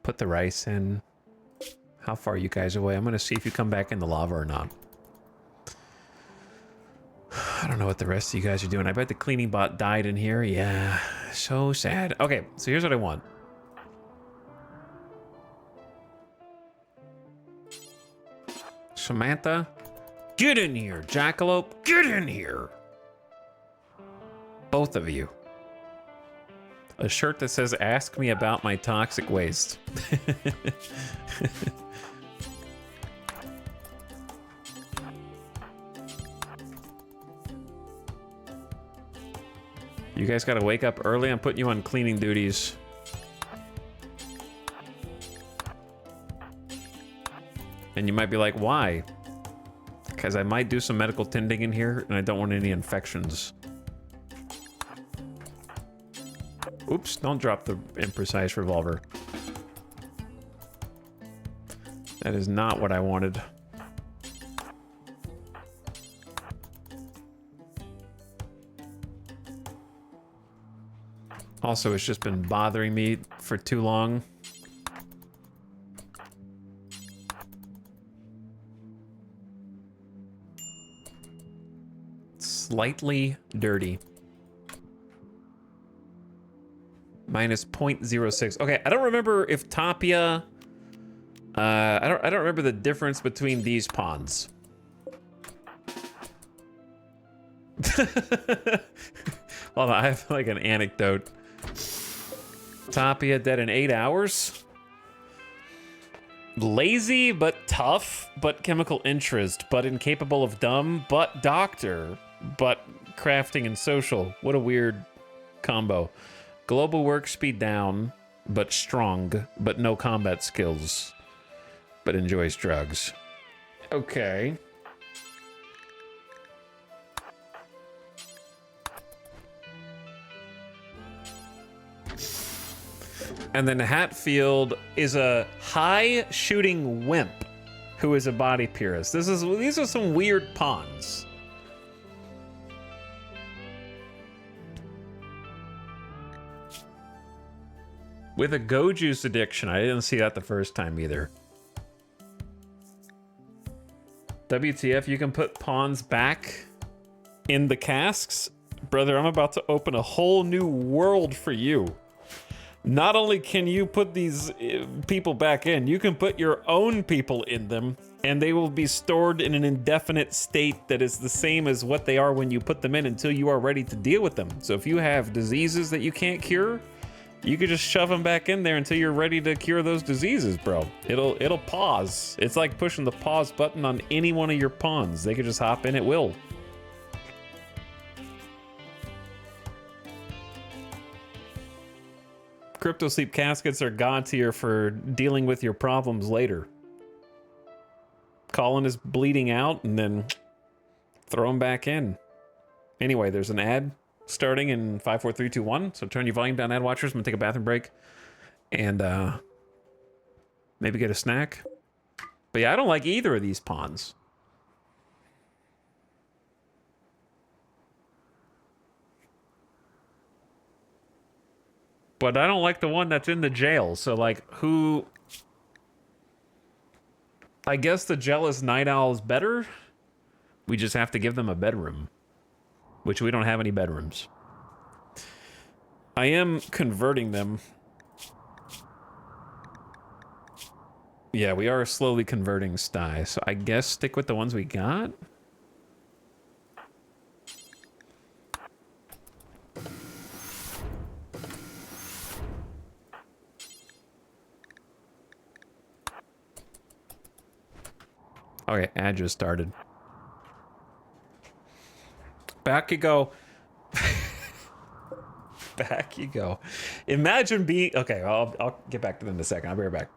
A: Put the rice in. How far are you guys away? I'm gonna see if you come back in the lava or not. I don't know what the rest of you guys are doing. I bet the cleaning bot died in here. Yeah, so sad. Okay, so here's what I want. Samantha, get in here. Jackalope, get in here. Both of you. A shirt that says, ask me about my toxic waste. You guys gotta wake up early. I'm putting you on cleaning duties. And you might be like, why? Because I might do some medical tending in here and I don't want any infections. Oops, don't drop the imprecise revolver. That is not what I wanted. Also, it's just been bothering me for too long. Slightly dirty. Minus 0.06. Okay, I don't remember if Tapia... I don't remember the difference between these ponds. Hold on, I have like an anecdote. Tapia dead in 8 hours. Lazy but tough, but chemical interest, but incapable of dumb, but doctor, but crafting and social. What a weird combo. Global work speed down, but strong, but no combat skills, but enjoys drugs. Okay. And then Hatfield is a high shooting wimp who is a body purist. These are some weird pawns. With a go juice addiction. I didn't see that the first time either. WTF, you can put pawns back in the casks? Brother, I'm about to open a whole new world for you. Not only can you put these people back in, you can put your own people in them, and they will be stored in an indefinite state that is the same as what they are when you put them in until you are ready to deal with them. So if you have diseases that you can't cure, you could just shove them back in there until you're ready to cure those diseases, bro. It'll pause. It's like pushing the pause button on any one of your pawns. They could just hop in at will. Crypto sleep caskets are god tier for dealing with your problems later. Colin is bleeding out and then throw him back in. Anyway, there's an ad starting in 5, 4, 3, 2, 1. So turn your volume down, ad watchers. I'm gonna take a bathroom break and maybe get a snack. But yeah, I don't like either of these pawns. But I don't like the one that's in the jail. So, like, who... I guess the jealous night owl is better. We just have to give them a bedroom. Which we don't have any bedrooms. I am converting them. Yeah, we are slowly converting sty. So I guess stick with the ones we got. Okay, ad just started. Back you go. Back you go. Imagine being... Okay, I'll get back to them in a second. I'll be right back.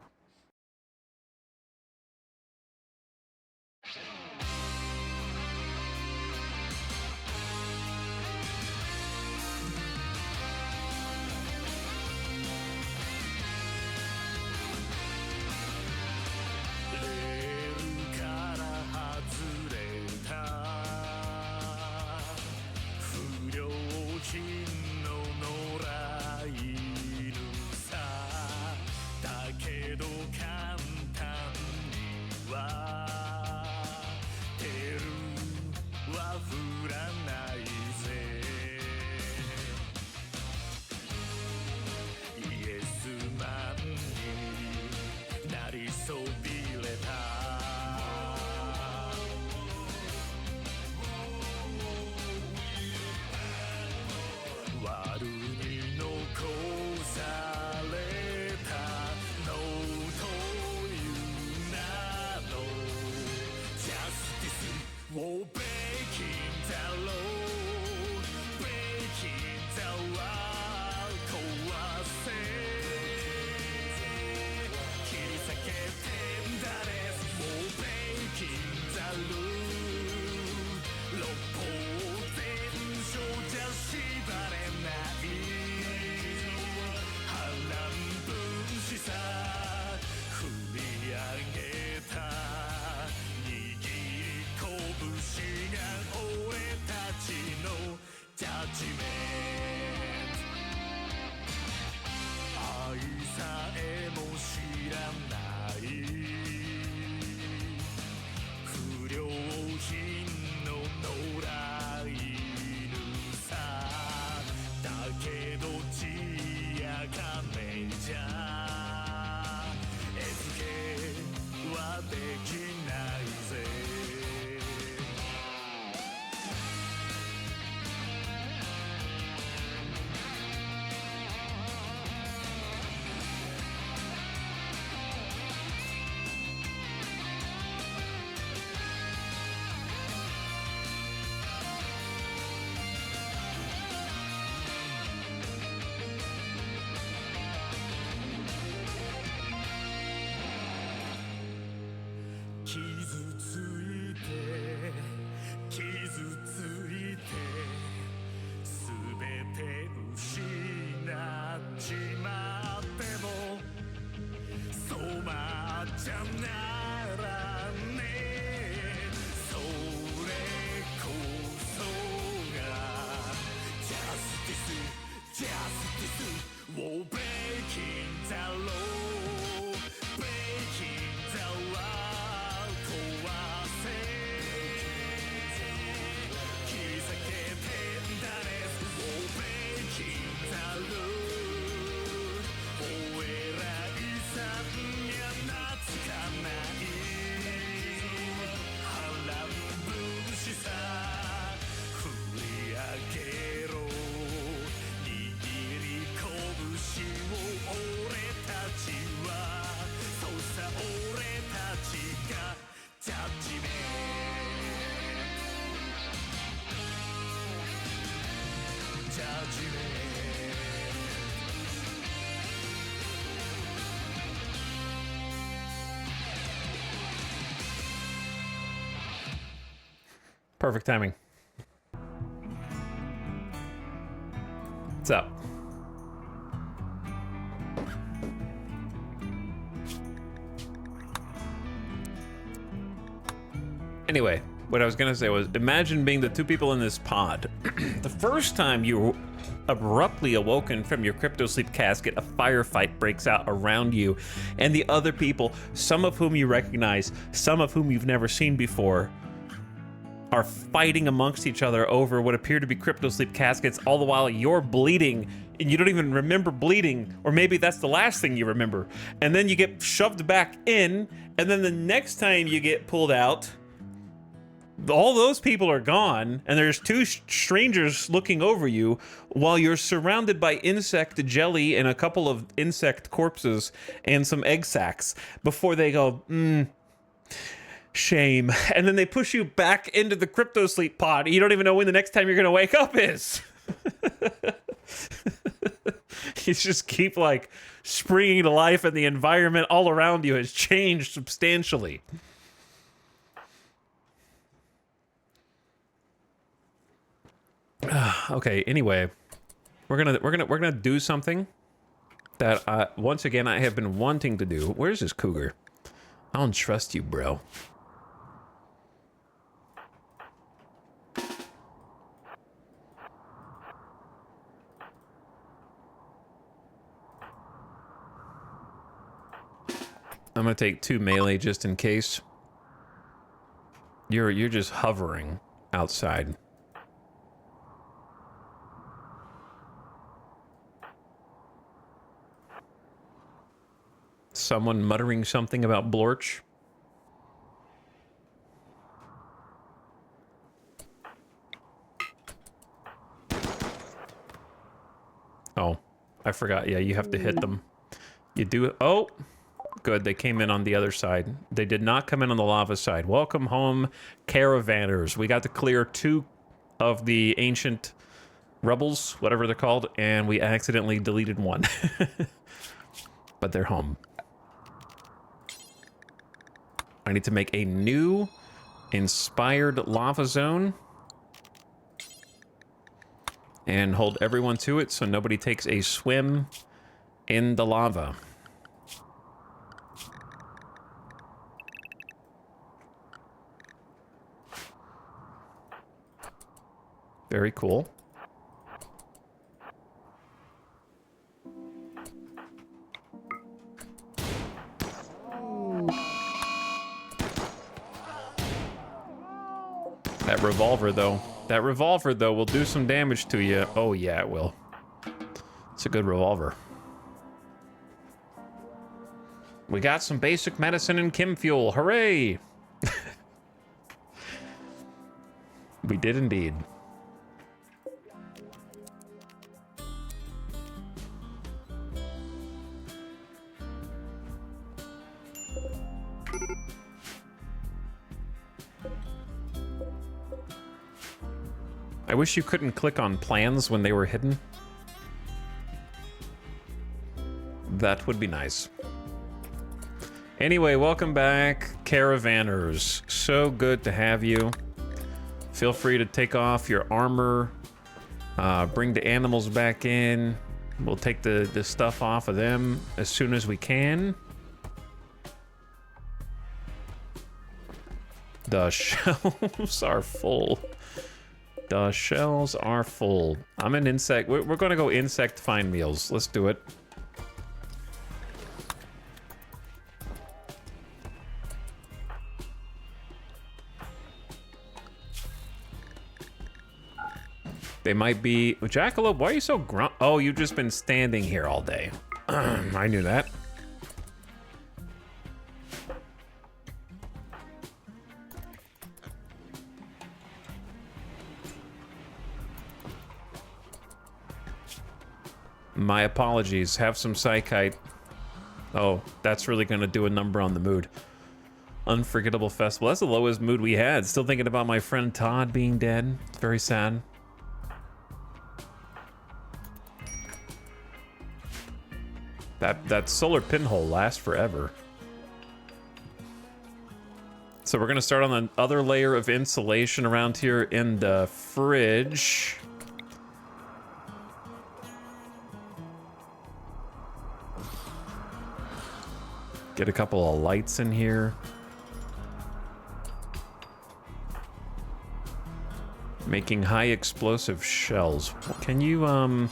C: 傷ついて傷ついて全て失っちまってもそうまっちゃならねえそれこそがジャスティスジャスティスをブレイキンザローブレイキンザロー壊せ刻けてんだねをブレイキンザローお偉いさんや懐かない波乱分子さ振り上げろ握り拳を俺たちはそうさ俺たちがジャッジメントジャッジメント
A: Perfect timing. What's up? Anyway, what I was gonna say was, imagine being the two people in this pod. The first time you were abruptly awoken from your crypto sleep casket, a firefight breaks out around you, and the other people, some of whom you recognize, some of whom you've never seen before, are fighting amongst each other over what appear to be crypto sleep caskets, all the while you're bleeding and you don't even remember bleeding, or maybe that's the last thing you remember. And then you get shoved back in, and then the next time you get pulled out, all those people are gone, and there's two strangers looking over you while you're surrounded by insect jelly and a couple of insect corpses and some egg sacs before they go, shame. And then they push you back into the crypto sleep pod. You don't even know when the next time you're going to wake up is. You just keep like springing to life, and the environment all around you has changed substantially. Okay, anyway, we're gonna do something that once again I have been wanting to do. Where's this cougar? I don't trust you, bro. I'm gonna take 2 melee just in case. You're just hovering outside. Someone muttering something about Blorch. Oh, I forgot. Yeah, you have to hit them. You do it. Oh, good. They came in on the other side. They did not come in on the lava side. Welcome home, caravanners. We got to clear 2 of the ancient rebels, whatever they're called, and we accidentally deleted 1. But they're home. I need to make a new inspired lava zone and hold everyone to it so nobody takes a swim in the lava. Very cool. That revolver, though, will do some damage to you. Oh, yeah, it will. It's a good revolver. We got some basic medicine and chem fuel. Hooray! We did indeed. I wish you couldn't click on plans when they were hidden. That would be nice. Anyway, welcome back, caravanners. So good to have you. Feel free to take off your armor, bring the animals back in. We'll take the stuff off of them as soon as we can. The shelves are full. The shelves are full. I'm an insect. We're gonna go insect find meals. Let's do it. They might be... Jackalope, why are you so grunt? Oh, you've just been standing here all day. I knew that. My apologies. Have some psychite. Oh, that's really gonna do a number on the mood. Unforgettable festival. That's the lowest mood we had. Still thinking about my friend Todd being dead. It's very sad. That solar pinhole lasts forever. So we're gonna start on the other layer of insulation around here in the fridge. Get a couple of lights in here. Making high explosive shells. Can you,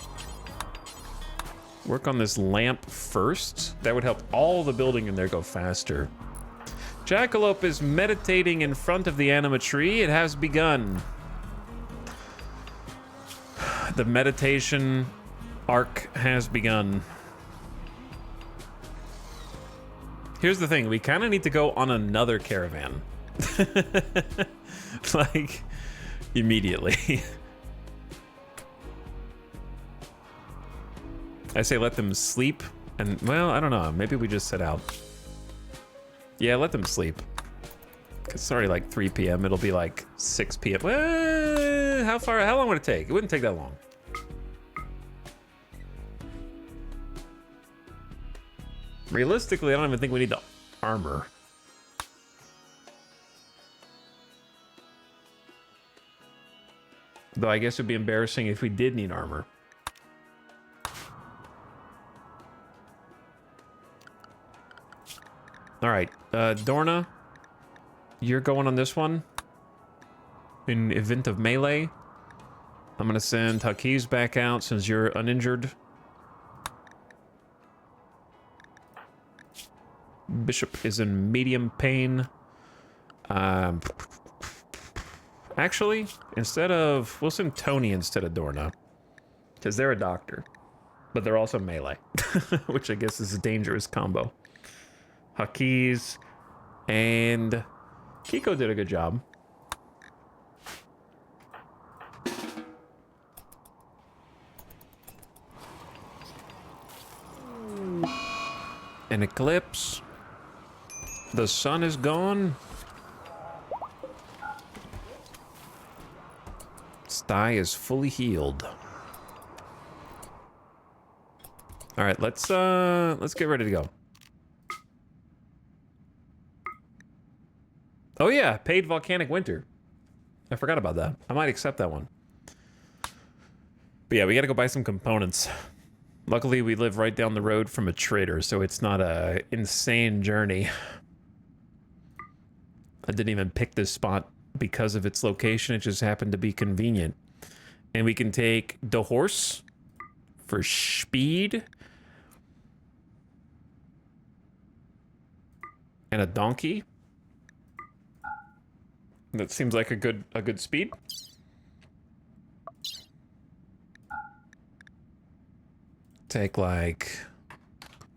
A: work on this lamp first? That would help all the building in there go faster. Jackalope is meditating in front of the anima tree. It has begun. The meditation arc has begun. Here's the thing, we kind of need to go on another caravan. Like, immediately. I say let them sleep, and, well, I don't know, maybe we just set out. Yeah, let them sleep. 'Cause it's already like 3 p.m., it'll be like 6 p.m. Well, how long would it take? It wouldn't take that long. Realistically, I don't even think we need the armor. Though I guess it'd be embarrassing if we did need armor. All right, Dorna, you're going on this one. In event of melee, I'm gonna send Hakiz back out since you're uninjured. Bishop is in medium pain. Actually, we'll send Tony instead of Dorna. Because they're a doctor. But they're also melee. Which I guess is a dangerous combo. Hakiz and Kiko did a good job. An eclipse. The sun is gone. Sty is fully healed. All right, let's get ready to go. Oh yeah, paid volcanic winter. I forgot about that. I might accept that one. But yeah, we gotta go buy some components. Luckily, we live right down the road from a trader, so it's not a insane journey. I didn't even pick this spot because of its location. It just happened to be convenient. And we can take the horse for speed. And a donkey. That seems like a good speed. Take like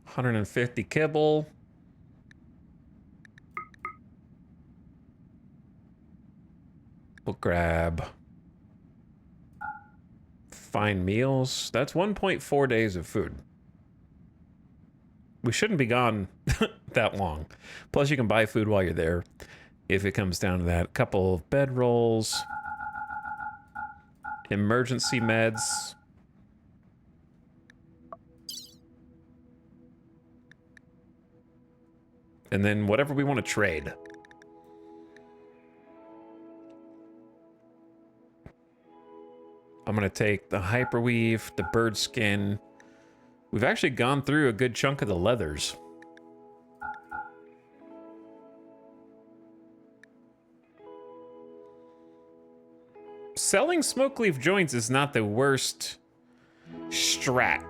A: 150 kibble. We'll grab fine meals. That's 1.4 days of food. We shouldn't be gone that long. Plus, you can buy food while you're there if it comes down to that. Couple of bedrolls. Emergency meds. And then whatever we want to trade. I'm going to take the hyperweave, the bird skin. We've actually gone through a good chunk of the leathers. Selling smoke leaf joints is not the worst strat.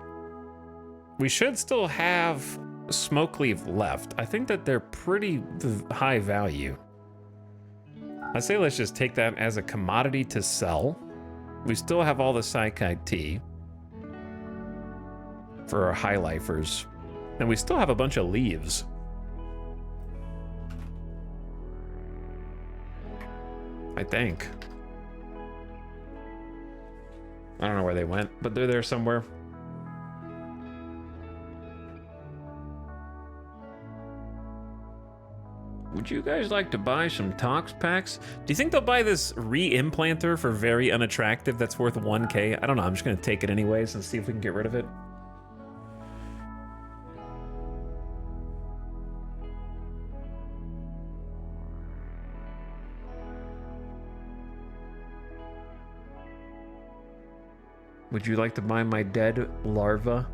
A: We should still have smoke leaf left. I think that they're pretty high value. I say let's just take that as a commodity to sell. We still have all the Psychite tea for our high lifers. And we still have a bunch of leaves. I think. I don't know where they went, but they're there somewhere. Would you guys like to buy some Tox packs? Do you think they'll buy this re-implanter for very unattractive that's worth 1K? I don't know, I'm just gonna take it anyways and see if we can get rid of it. Would you like to buy my dead larva?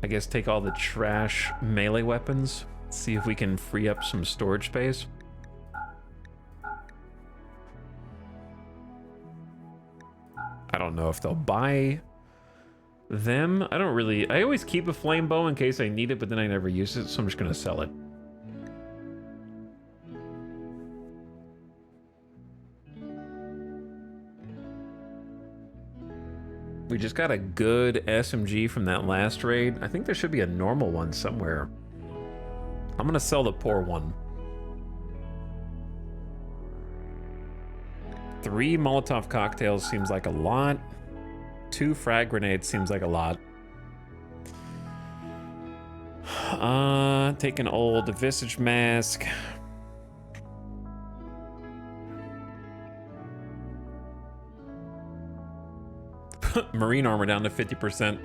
A: I guess take all the trash melee weapons. See if we can free up some storage space. I don't know if they'll buy them. I don't really... I always keep a flame bow in case I need it, but then I never use it, so I'm just gonna sell it. We just got a good SMG from that last raid. I think there should be a normal one somewhere. I'm gonna sell the poor one. 3 Molotov cocktails seems like a lot. 2 frag grenades seems like a lot. Take an old visage mask. Marine armor down to 50%.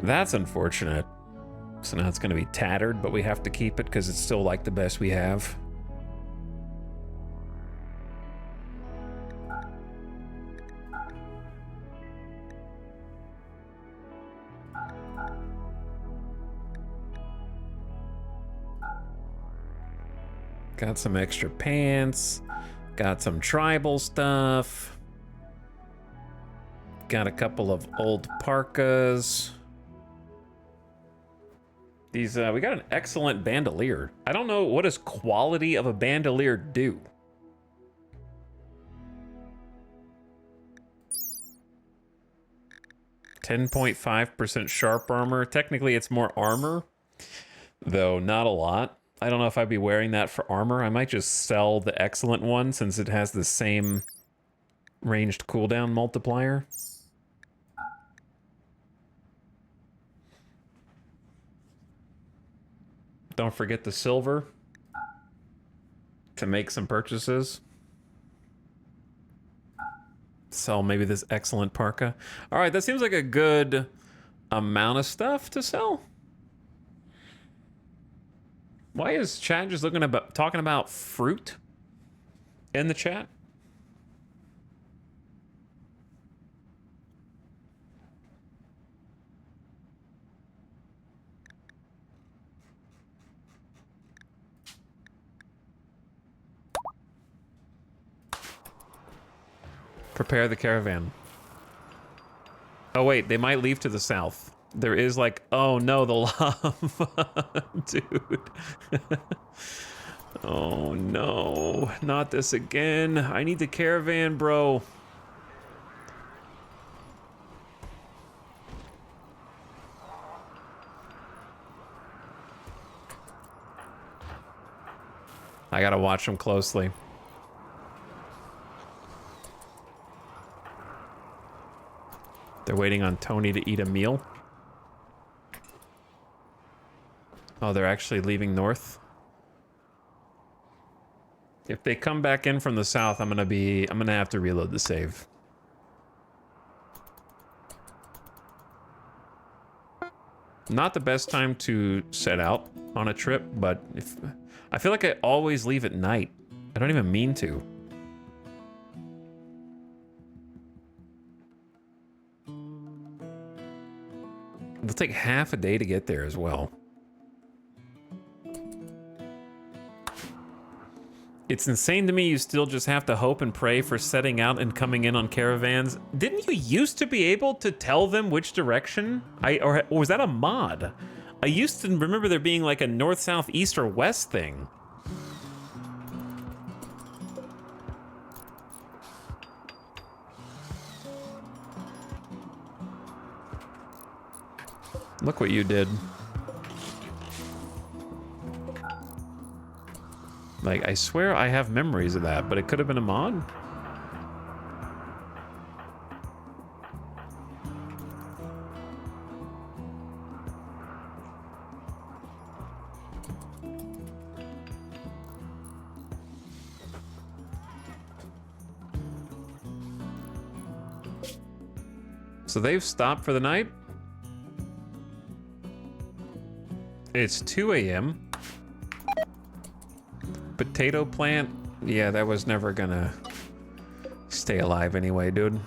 A: That's unfortunate. So now it's going to be tattered, but we have to keep it because it's still like the best we have. Got some extra pants. Got some tribal stuff. Got a couple of old parkas. These, we got an excellent bandolier. I don't know, what does quality of a bandolier do? %.5% sharp armor. Technically, it's more armor, though not a lot. I don't know if I'd be wearing that for armor. I might just sell the excellent one since it has the same ranged cooldown multiplier. Don't forget the silver to make some purchases. Sell maybe this excellent parka. All right, that seems like a good amount of stuff to sell. Why is chat just talking about fruit in the chat? Prepare the caravan. Oh wait, they might leave to the south. There is like, oh no, the lava, dude. Oh no, not this again. I need the caravan, bro. I gotta watch them closely. They're waiting on Tony to eat a meal. Oh, they're actually leaving north. If they come back in from the south, I'm gonna have to reload the save. Not the best time to set out on a trip, but if I feel like I always leave at night. I don't even mean to. It'll take half a day to get there as well. It's insane to me you still just have to hope and pray for setting out and coming in on caravans. Didn't you used to be able to tell them which direction? Or was that a mod? I used to remember there being like a north, south, east, or west thing. Look what you did. Like, I swear I have memories of that, but it could have been a mod? So they've stopped for the night? It's 2 a.m. Potato plant? Yeah, that was never gonna stay alive anyway, dude.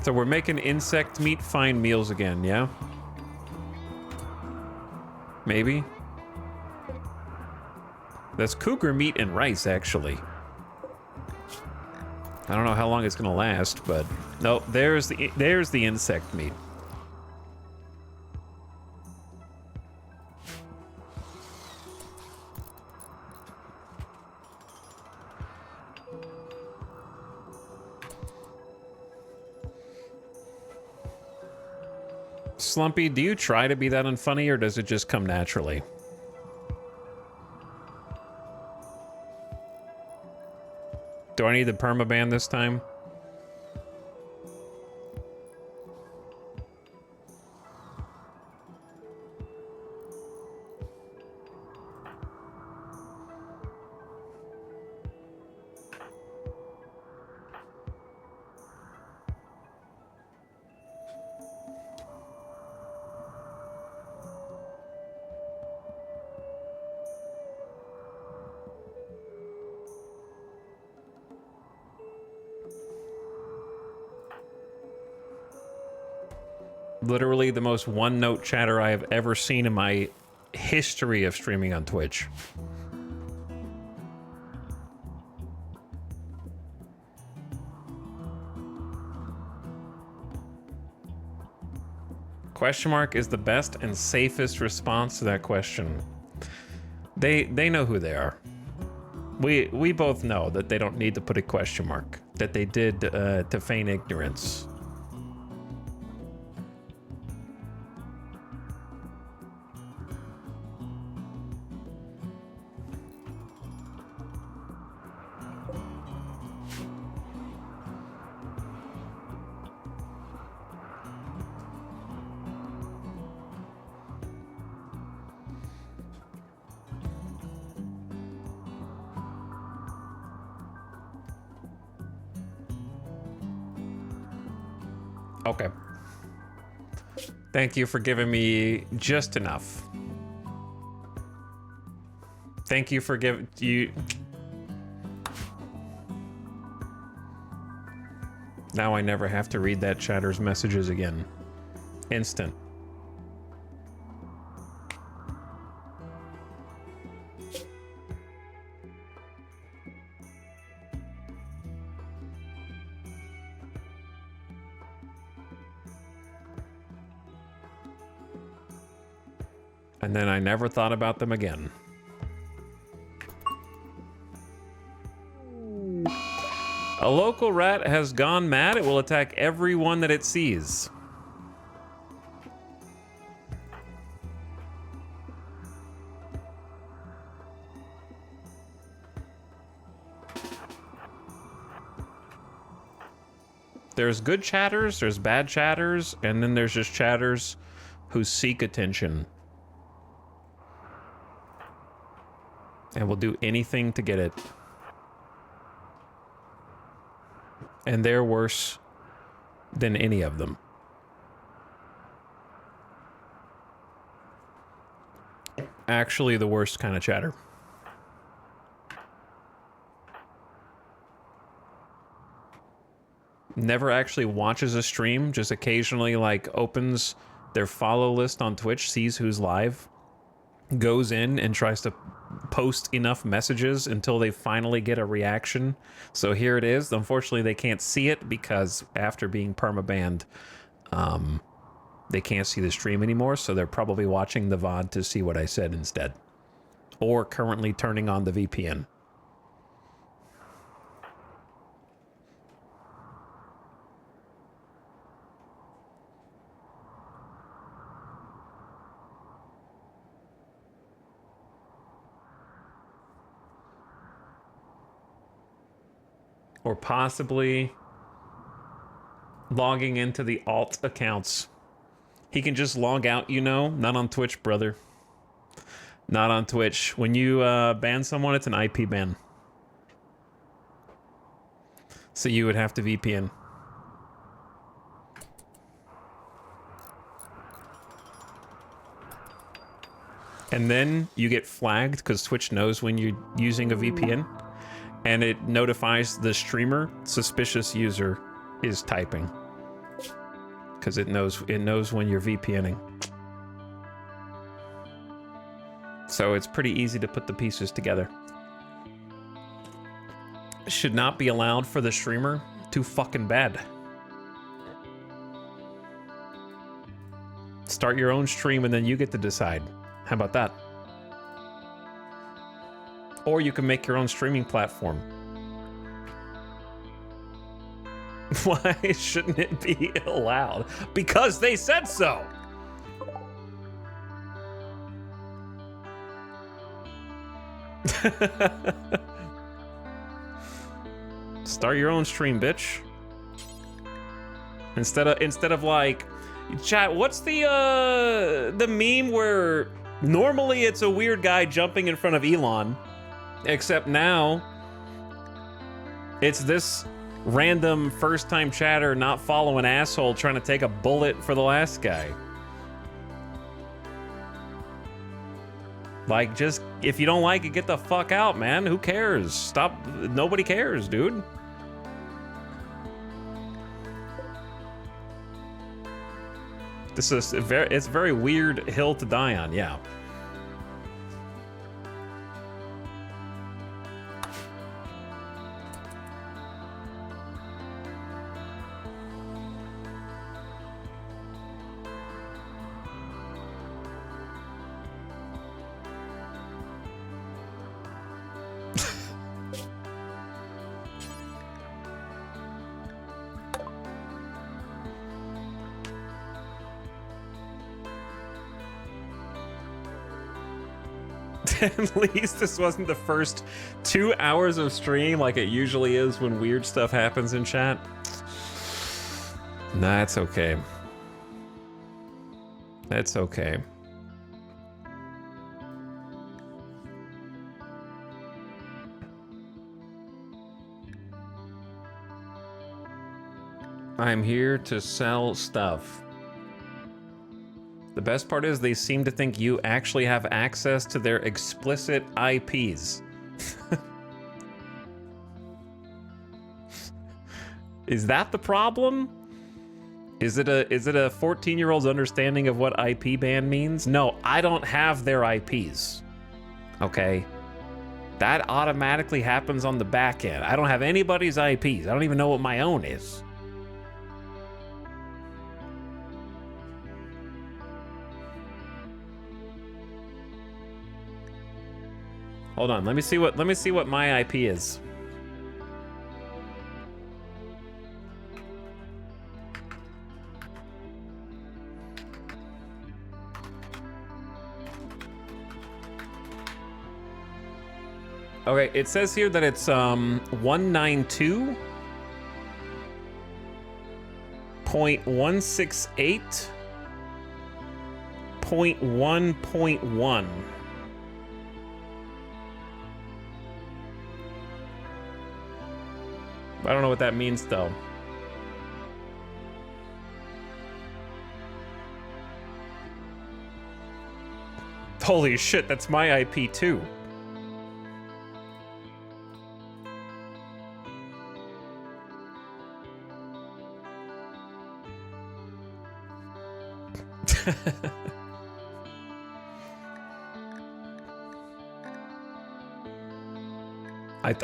A: So we're making insect meat fine meals again, yeah? Maybe? That's cougar meat and rice, actually. I don't know how long it's gonna last, but no, there's the insect meat. Slumpy, do you try to be that unfunny, or does it just come naturally? Do I need the permaban this time? Literally the most one-note chatter I have ever seen in my history of streaming on Twitch. Question mark is the best and safest response to that question. They know who they are. We both know that they don't need to put a question mark. That they did to feign ignorance. Okay. Thank you for giving me just enough. Thank you for giving you. Now I never have to read that chatter's messages again. Instant. And then I never thought about them again. A local rat has gone mad. It will attack everyone that it sees. There's good chatters, there's bad chatters, and then there's just chatters who seek attention. And will do anything to get it. And they're worse than any of them. Actually, the worst kind of chatter. Never actually watches a stream, just occasionally like opens their follow list on Twitch, sees who's live, goes in and tries to post enough messages until they finally get a reaction. So here it is. Unfortunately, they can't see it because after being permabanned, they can't see the stream anymore. So they're probably watching the VOD to see what I said instead, or currently turning on the VPN. Or possibly logging into the alt accounts. He can just log out, you know? Not on Twitch, brother. Not on Twitch. When you ban someone, it's an IP ban. So you would have to VPN. And then you get flagged because Twitch knows when you're using a VPN. And it notifies the streamer suspicious user is typing. Because it knows when you're VPNing. So it's pretty easy to put the pieces together. Should not be allowed for the streamer. Too fucking bad. Start your own stream and then you get to decide. How about that? Or you can make your own streaming platform. Why shouldn't it be allowed? Because they said so! Start your own stream, bitch. Instead of like, chat, what's the meme where normally it's a weird guy jumping in front of Elon? Except now, it's this random first-time chatter not following asshole trying to take a bullet for the last guy. Like, just, if you don't like it, get the fuck out, man. Who cares? Stop. Nobody cares, dude. This is it's a very weird hill to die on, yeah. At least this wasn't the first 2 hours of stream like it usually is when weird stuff happens in chat. Nah, it's okay. It's okay. I'm here to sell stuff. The best part is they seem to think you actually have access to their explicit IPs. Is that the problem? Is it a 14-year-old's understanding of what IP ban means? No, I don't have their IPs. Okay? That automatically happens on the back end. I don't have anybody's IPs. I don't even know what my own is. Hold on, let me see what my IP is. Okay, it says here that it's 192.168.1.1. I don't know what that means though. Holy shit, that's my IP too.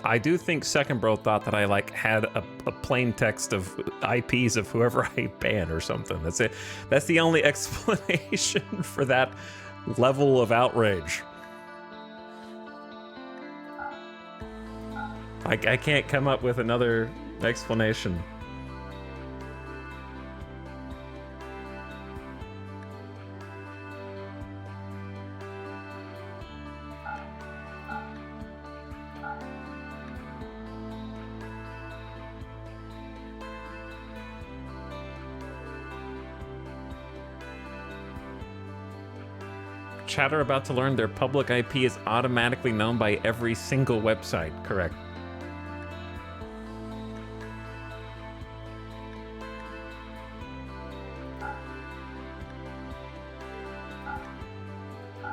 A: I do think Second Bro thought that I like had a plain text of IPs of whoever I ban or something. That's it. That's the only explanation for that level of outrage. I can't come up with another explanation. Chatter about to learn their public IP is automatically known by every single website. Correct.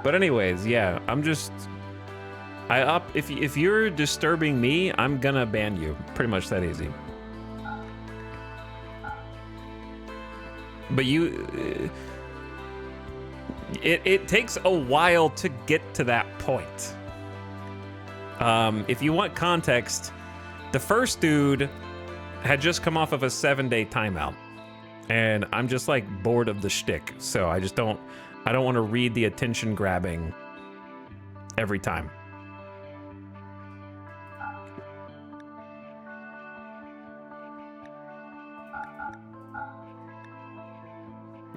A: But anyways, yeah, I'm just... If you're disturbing me, I'm gonna ban you. Pretty much that easy. But you... It takes a while to get to that point. If you want context, the first dude had just come off of a 7-day timeout. And I'm just like bored of the shtick. So I don't want to read the attention grabbing every time.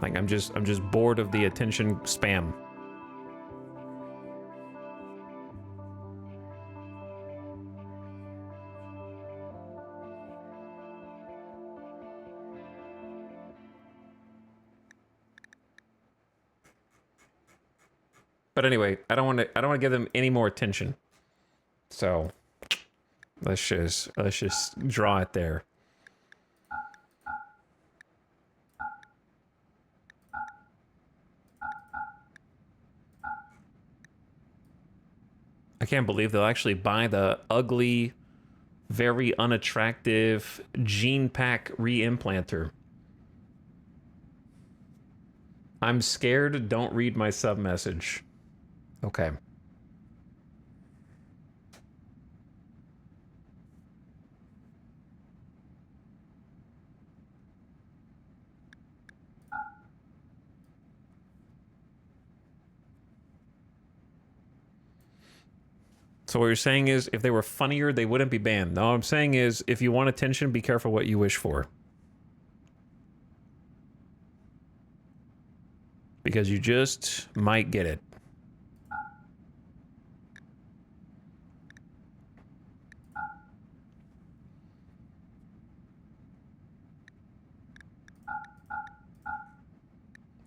A: Like I'm just bored of the attention spam. But anyway, I don't want to give them any more attention. So let's just draw it there. I can't believe they'll actually buy the ugly, very unattractive gene pack reimplanter. I'm scared, don't read my sub message. Okay. So what you're saying is, if they were funnier, they wouldn't be banned. No, what I'm saying is, if you want attention, be careful what you wish for. Because you just might get it.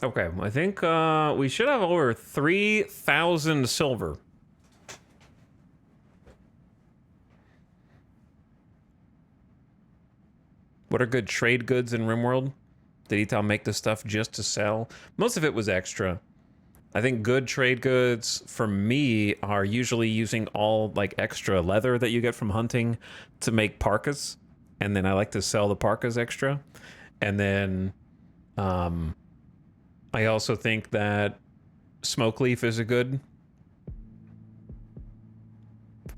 A: Okay, I think we should have over 3,000 silver. What are good trade goods in RimWorld? Did Etal make the stuff just to sell? Most of it was extra. I think good trade goods for me are usually using all like extra leather that you get from hunting to make parkas. And then I like to sell the parkas extra. And then I also think that smoke leaf is a good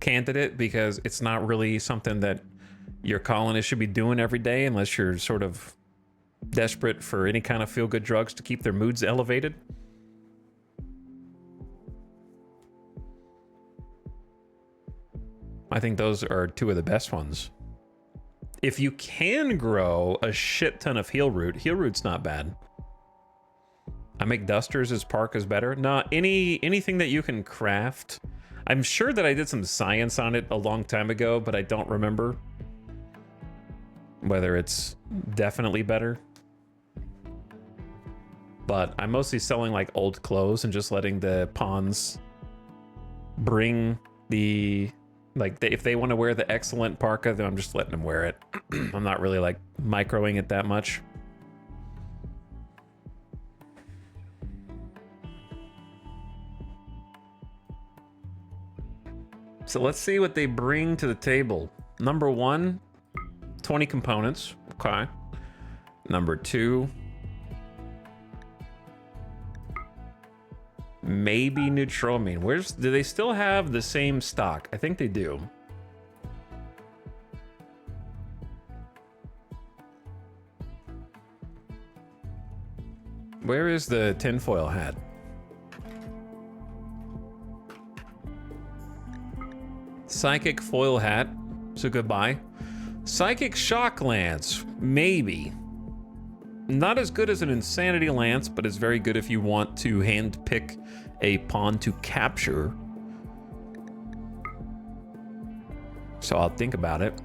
A: candidate because it's not really something that your colonists should be doing every day unless you're sort of desperate for any kind of feel-good drugs to keep their moods elevated. I think those are two of the best ones. If you can grow a shit ton of heel root's not bad. I make dusters as parkas better. No, anything that you can craft. I'm sure that I did some science on it a long time ago, but I don't remember whether it's definitely better. But I'm mostly selling like old clothes and just letting the pawns bring the Like, if they want to wear the excellent parka, then I'm just letting them wear it. I'm not really, like, microing it that much. So let's see what they bring to the table. Number 1, 20 components. Okay. Number 2, maybe Neutroamine. Do they still have the same stock? I think they do. Where is the tinfoil hat? Psychic foil hat. So goodbye. Psychic shock lance. Maybe. Not as good as an insanity lance, but it's very good if you want to hand pick a pawn to capture. So I'll think about it.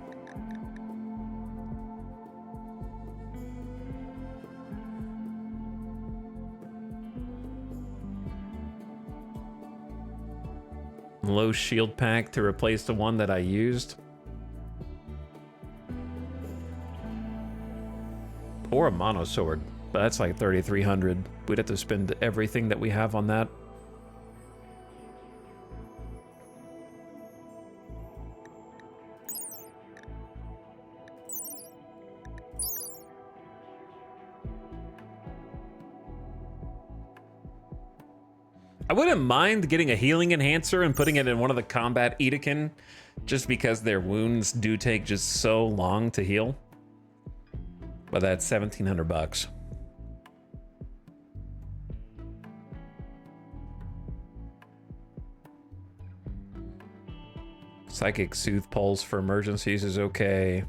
A: Low shield pack to replace the one that I used. Or a mono sword, but that's like 3,300. We'd have to spend everything that we have on that. I wouldn't mind getting a healing enhancer and putting it in one of the combat Edekin, just because their wounds do take just so long to heal. But that's 1,700 bucks. Psychic Soothe Pulse for emergencies is okay.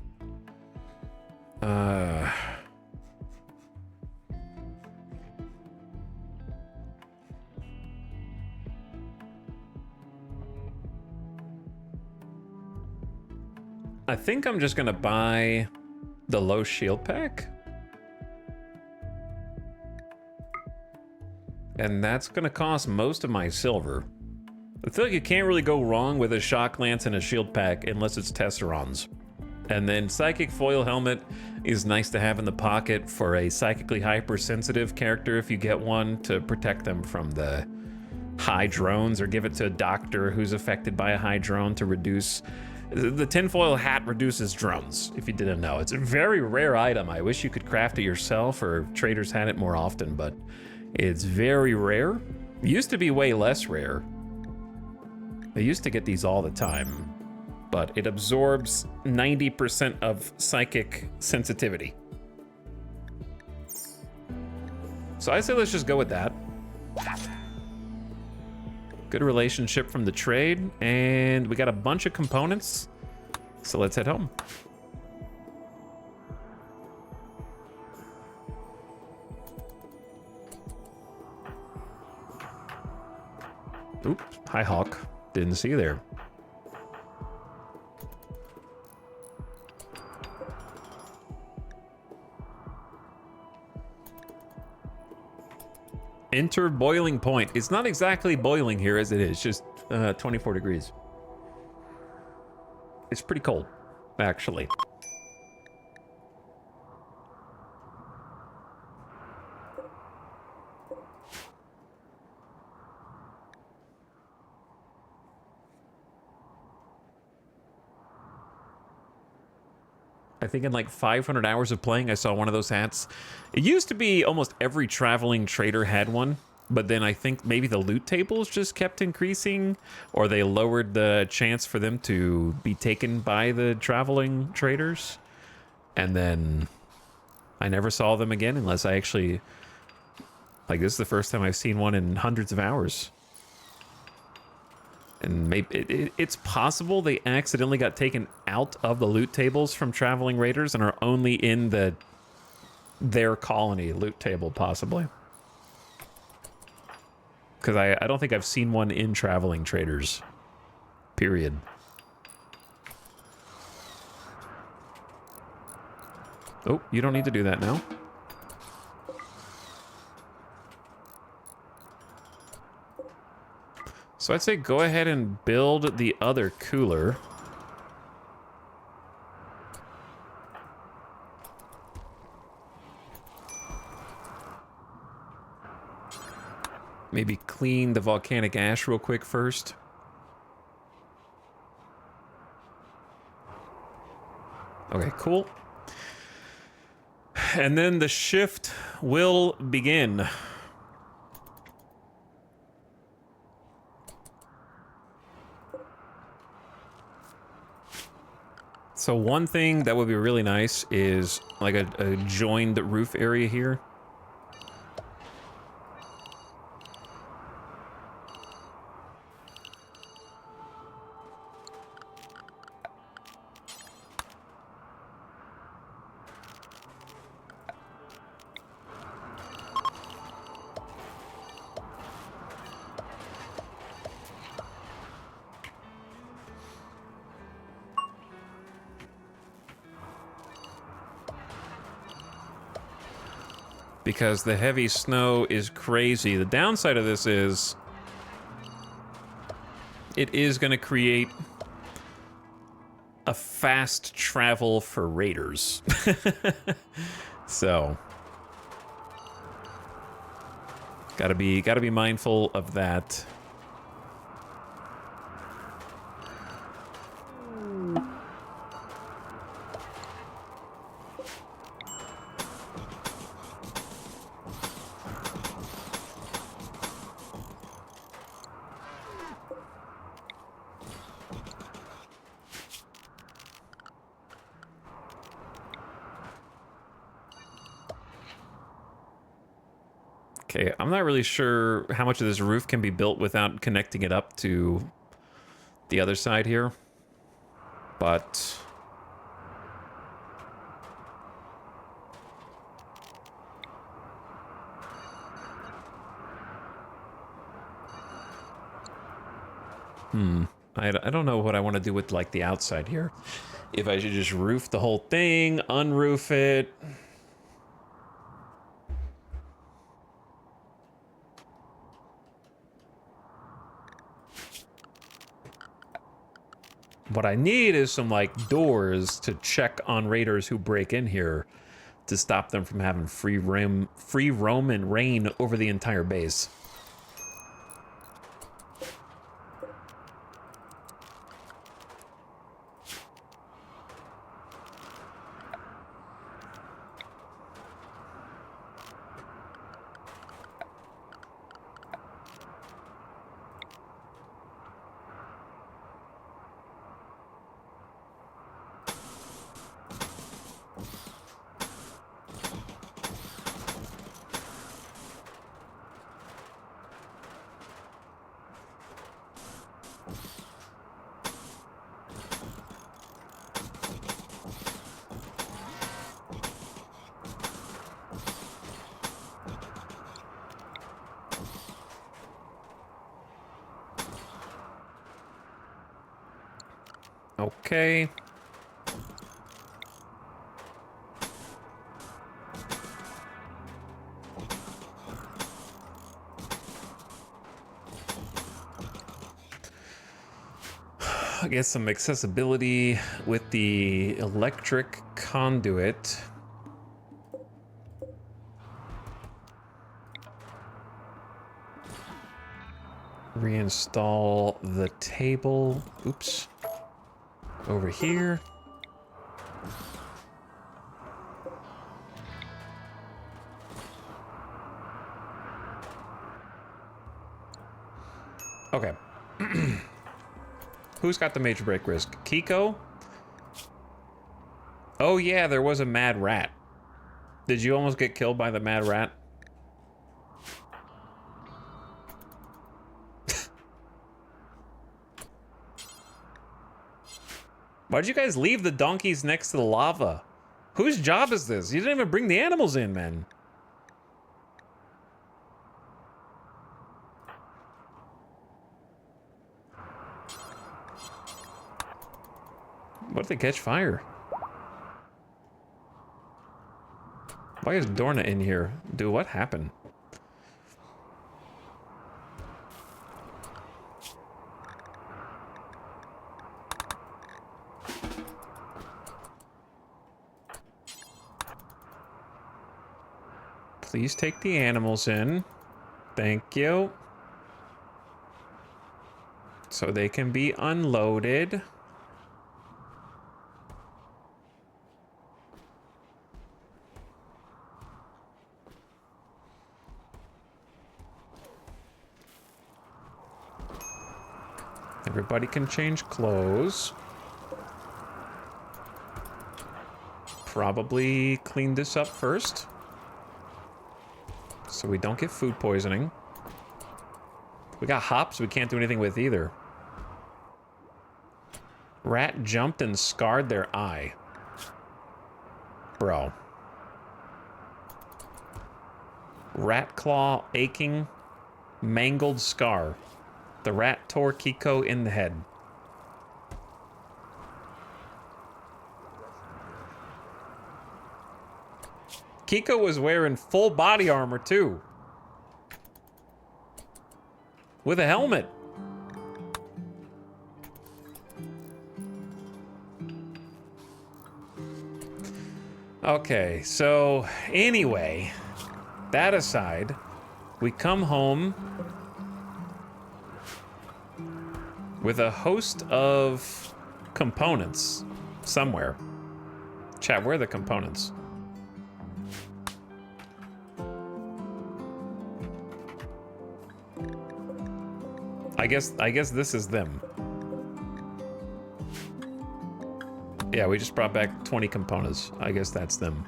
A: I think I'm just gonna buy the low shield pack. And that's gonna cost most of my silver. I feel like you can't really go wrong with a shock lance and a shield pack unless it's Tesserons. And then Psychic Foil Helmet is nice to have in the pocket for a psychically hypersensitive character if you get one, to protect them from the high drones, or give it to a doctor who's affected by a high drone to reduce. The tinfoil hat reduces drones, if you didn't know. It's a very rare item. I wish you could craft it yourself, or traders had it more often, but it's very rare. It used to be way less rare. I used to get these all the time, but it absorbs 90% of psychic sensitivity. So I say let's just go with that. Good relationship from the trade, and we got a bunch of components, so let's head home. Oops, hi Hawk, didn't see you there. Enter boiling point. It's not exactly boiling here as it is, just 24 degrees. It's pretty cold, actually. I think in like 500 hours of playing, I saw one of those hats. It used to be almost every traveling trader had one, but then I think maybe the loot tables just kept increasing, or they lowered the chance for them to be taken by the traveling traders. And then I never saw them again unless I actually, like, this is the first time I've seen one in hundreds of hours. And maybe it's possible they accidentally got taken out of the loot tables from traveling raiders and are only in their colony loot table, possibly. Because I don't think I've seen one in traveling traders, period. Oh, you don't need to do that now. So I'd say go ahead and build the other cooler. Maybe clean the volcanic ash real quick first. Okay, cool. And then the shift will begin. So one thing that would be really nice is like a joined roof area here. Because the heavy snow is crazy. The downside of this is it is going to create a fast travel for raiders. So gotta be mindful of that. Okay, I'm not really sure how much of this roof can be built without connecting it up to the other side here, but I don't know what I want to do with like the outside here. If I should just roof the whole thing, unroof it. What I need is some, like, doors to check on raiders who break in here to stop them from having free roam and reign over the entire base. Okay. I guess some accessibility with the electric conduit. Reinstall the table. Oops. Over here. Okay. Who's got the major break risk? Kiko? Oh yeah, there was a mad rat. Did you almost get killed by the mad rat? Why'd you guys leave the donkeys next to the lava? Whose job is this? You didn't even bring the animals in, man. What if they catch fire? Why is Dorna in here? Dude, what happened? Please take the animals in. Thank you. So they can be unloaded. Everybody can change clothes. Probably clean this up first, so we don't get food poisoning. We got hops we can't do anything with either. Rat jumped and scarred their eye. Bro. Rat claw aching, mangled scar. The rat tore Kiko in the head. Kiko was wearing full body armor too. With a helmet. Okay, so anyway, that aside, we come home with a host of components somewhere. Chat, where are the components? I guess this is them. Yeah, we just brought back 20 components. I guess that's them.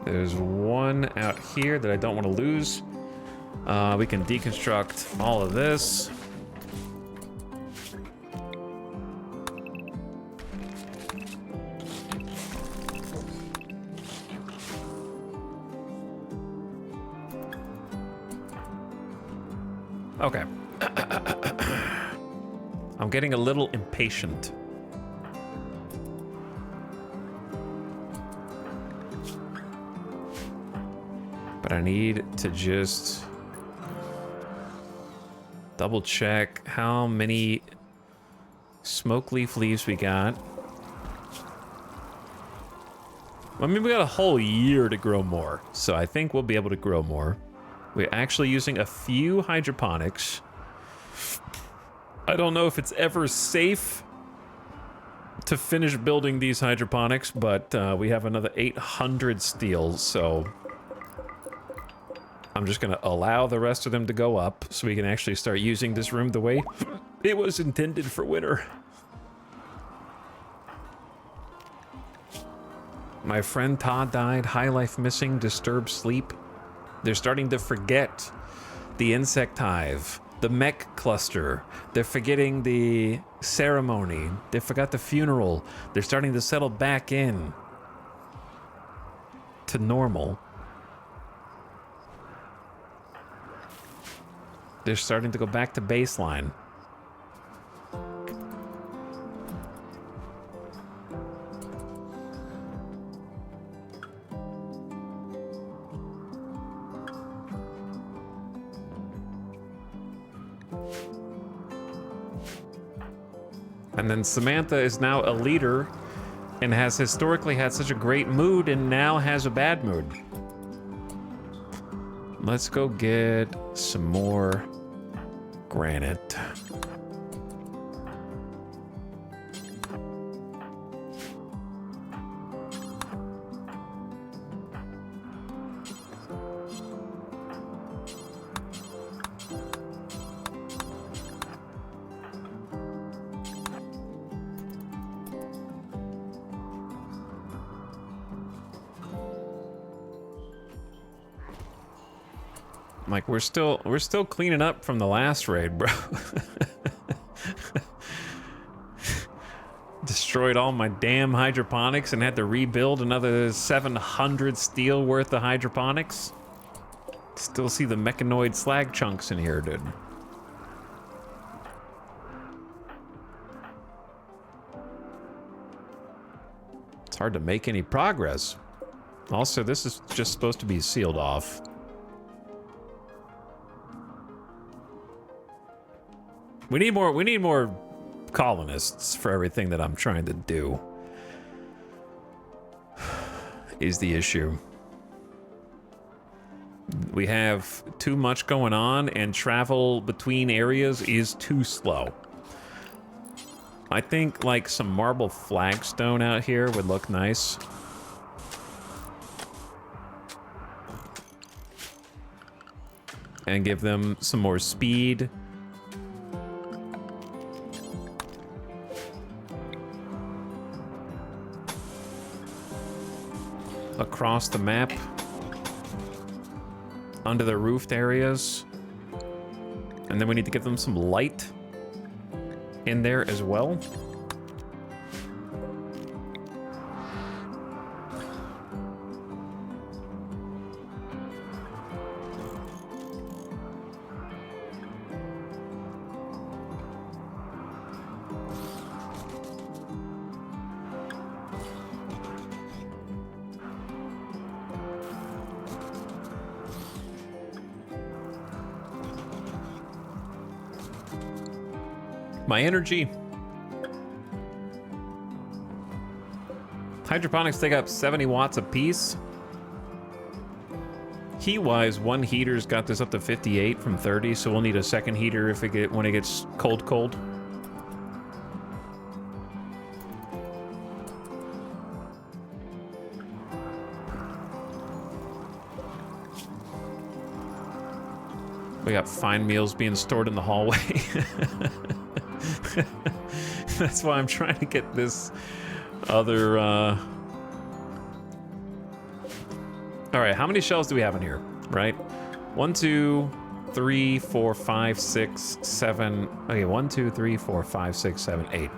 A: There's one out here that I don't want to lose. We can deconstruct all of this. Okay. I'm getting a little impatient. But I need to just double check how many smoke leaf leaves we got. I mean, we got a whole year to grow more, so I think we'll be able to grow more. We're actually using a few hydroponics. I don't know if it's ever safe to finish building these hydroponics, but we have another 800 steel, so I'm just gonna allow the rest of them to go up so we can actually start using this room the way it was intended for winter. My friend Todd died, high life missing, disturbed sleep. They're starting to forget the insect hive, the mech cluster. They're forgetting the ceremony. They forgot the funeral. They're starting to settle back in to normal. They're starting to go back to baseline. And then Samantha is now a leader and has historically had such a great mood and now has a bad mood. Let's go get some more granite. Like, we're still cleaning up from the last raid, bro. Destroyed all my damn hydroponics and had to rebuild another 700 steel worth of hydroponics. Still see the mechanoid slag chunks in here, dude. It's hard to make any progress. Also, this is just supposed to be sealed off. We need more colonists for everything that I'm trying to do. Is the issue. We have too much going on, and travel between areas is too slow. I think like some marble flagstone out here would look nice. And give them some more speed. Across the map. Under the roofed areas. And then we need to give them some light in there as well. My energy. Hydroponics take up 70 watts a piece. Heat-wise, one heater's got this up to 58 from 30, so we'll need a second heater if when it gets cold. We got fine meals being stored in the hallway. That's why I'm trying to get this other, All right, how many shells do we have in here, right? 1, 2, 3, 4, 5, 6, 7. Okay, 1, 2, 3, 4, 5, 6, 7, 8.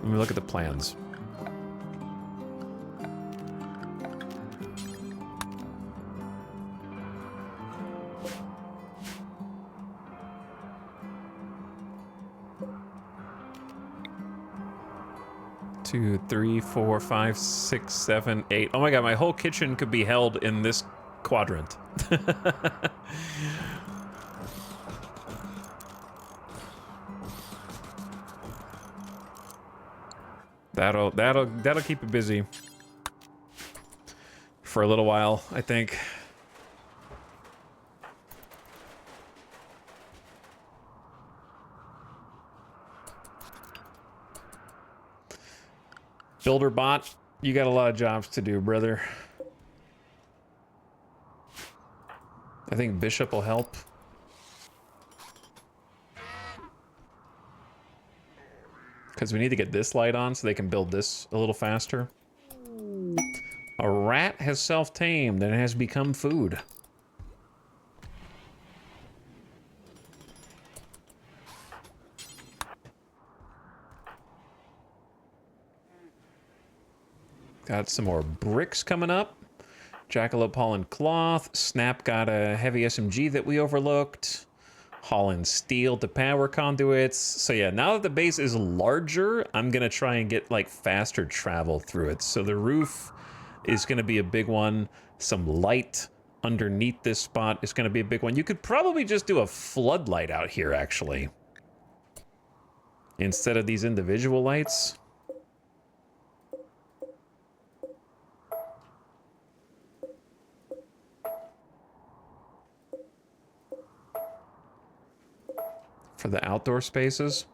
A: Let me look at the plans. Two, 3, 4, 5, 6, 7, 8. Oh my god, my whole kitchen could be held in this quadrant. That'll keep it busy for a little while, I think. Builder bot, you got a lot of jobs to do, brother. I think Bishop will help. Because we need to get this light on so they can build this a little faster. A rat has self-tamed and has become food. Got some more bricks coming up. Jackalope hauling cloth. Snap got a heavy SMG that we overlooked. Hauling steel to power conduits. So yeah, now that the base is larger, I'm gonna try and get like faster travel through it. So the roof is gonna be a big one. Some light underneath this spot is gonna be a big one. You could probably just do a floodlight out here, actually, instead of these individual lights. For the outdoor spaces.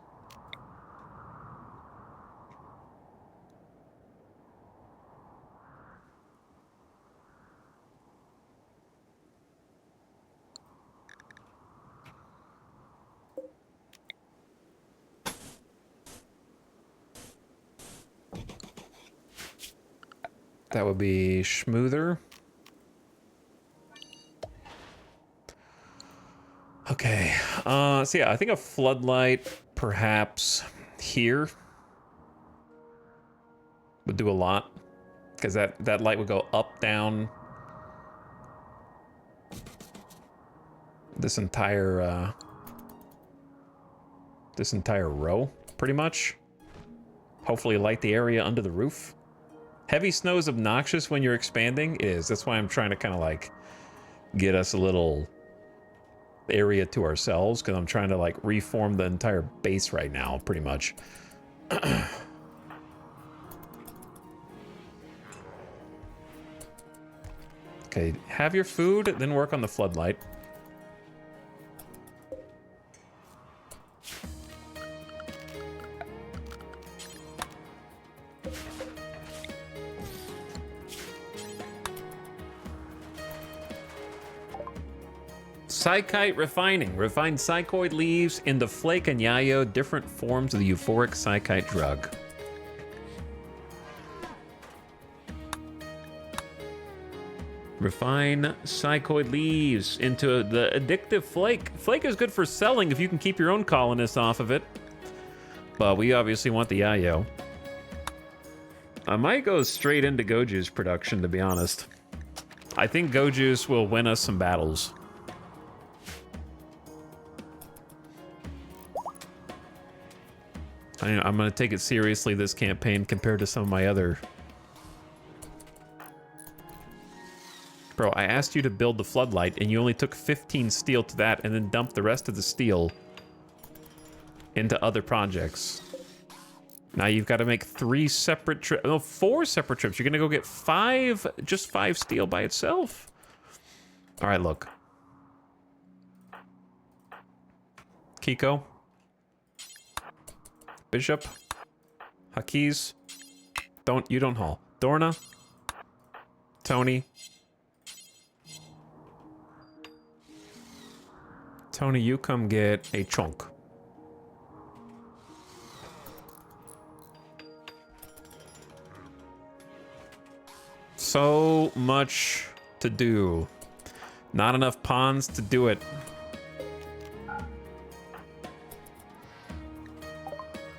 A: That would be smoother. Okay, so yeah, I think a floodlight perhaps here would do a lot, because that light would go up, down this entire row, pretty much. Hopefully light the area under the roof. Heavy snow is obnoxious when you're expanding. It is. That's why I'm trying to kind of like get us a little area to ourselves, because I'm trying to like reform the entire base right now, pretty much. Okay, have your food, then work on the floodlight. Psychite refining. Refine psychoid leaves into flake and yayo, different forms of the euphoric psychite drug. Refine psychoid leaves into the addictive flake. Flake is good for selling if you can keep your own colonists off of it. But we obviously want the yayo. I might go straight into Goju's production, to be honest. I think Goju's will win us some battles. I'm going to take it seriously this campaign compared to some of my other... Bro, I asked you to build the floodlight, and you only took 15 steel to that, and then dumped the rest of the steel into other projects. Now you've got to make 3 separate trips. No, 4 separate trips. You're going to go get 5, just 5 steel by itself. All right, look. Kiko. Bishop. Hakiz. You don't haul. Dorna. Tony. Tony, you come get a chunk. So much to do. Not enough pawns to do it.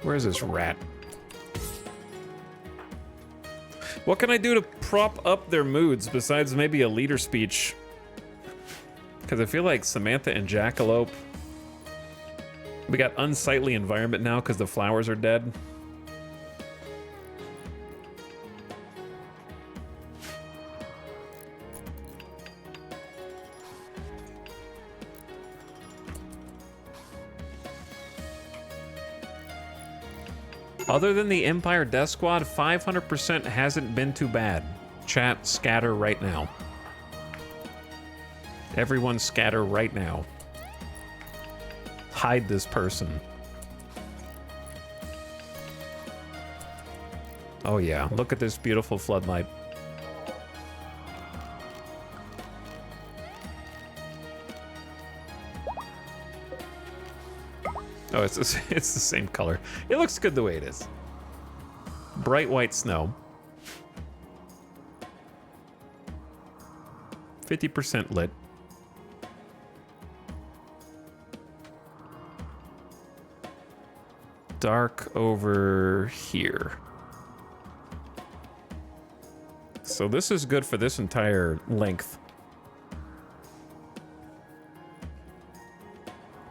A: Where's this rat? What can I do to prop up their moods besides maybe a leader speech? Because I feel like Samantha and Jackalope... We got unsightly environment now because the flowers are dead. Other than the Empire Death Squad, 500% hasn't been too bad. Chat, scatter right now. Everyone scatter right now. Hide this person. Oh yeah, look at this beautiful floodlight. Oh, it's the same color. It looks good the way it is. Bright white snow. 50% lit. Dark over here. So this is good for this entire length.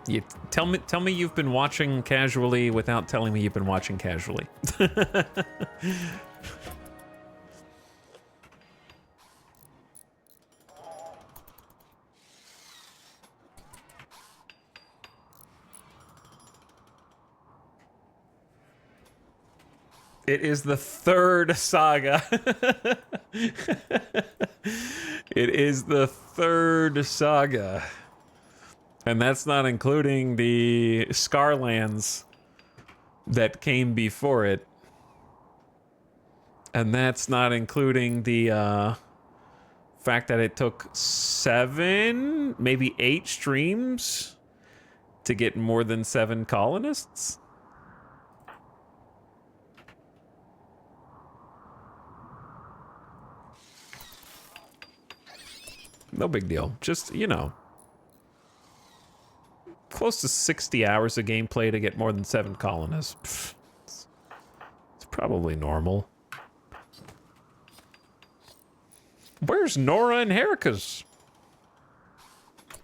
A: You tell me you've been watching casually without telling me you've been watching casually. It is the 3rd saga. It is the 3rd saga. And that's not including the Scarlands that came before it. And that's not including the fact that it took 7, maybe 8 streams to get more than 7 colonists. No big deal. Just, you know. Close to 60 hours of gameplay to get more than 7 colonists. Pfft, it's probably normal. Where's Nora and Heracus?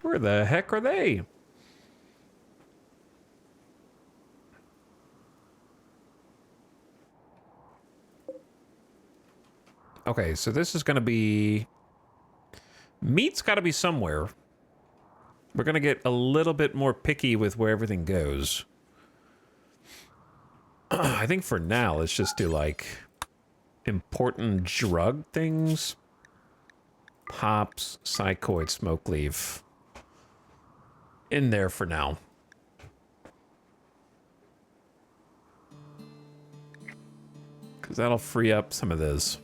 A: Where the heck are they? Okay, so this is going to be... Meat's got to be somewhere. We're going to get a little bit more picky with where everything goes. I think for now, let's just do, like, important drug things. Hops, psychoid, smoke leaf. In there for now. Because that'll free up some of this.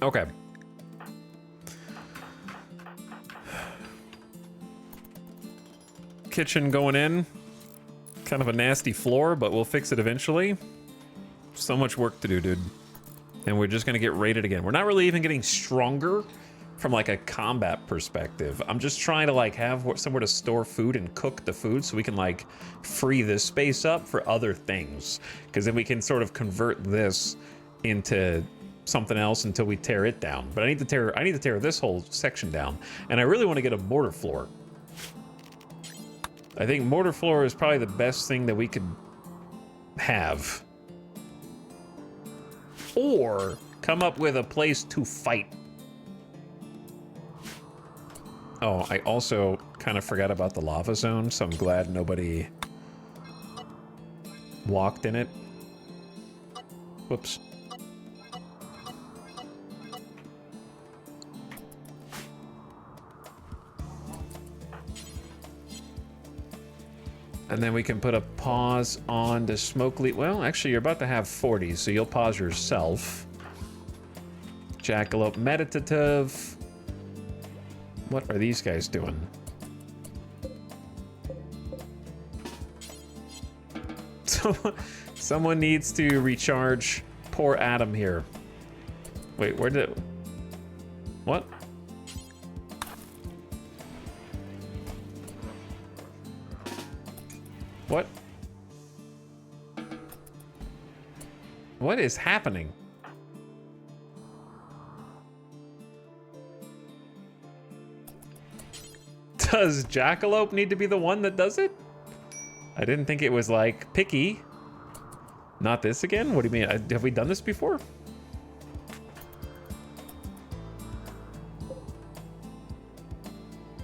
A: Okay. Kitchen going in. Kind of a nasty floor, but we'll fix it eventually. So much work to do, dude. And we're just gonna get raided again. We're not really even getting stronger from like a combat perspective. I'm just trying to like have somewhere to store food and cook the food so we can like free this space up for other things. Because then we can sort of convert this into something else until we tear it down. But I need to tear this whole section down. And I really want to get a mortar floor. I think mortar floor is probably the best thing that we could have. Or come up with a place to fight. Oh, I also kind of forgot about the lava zone, so I'm glad nobody walked in it. Whoops. And then we can put a pause on the smoke leaf. Well, actually, you're about to have 40, so you'll pause yourself. Jackalope meditative. What are these guys doing? Someone needs to recharge poor Adam here. Wait, where did it... What? What? What is happening? Does Jackalope need to be the one that does it? I didn't think it was like picky. Not this again? What do you mean? Have we done this before?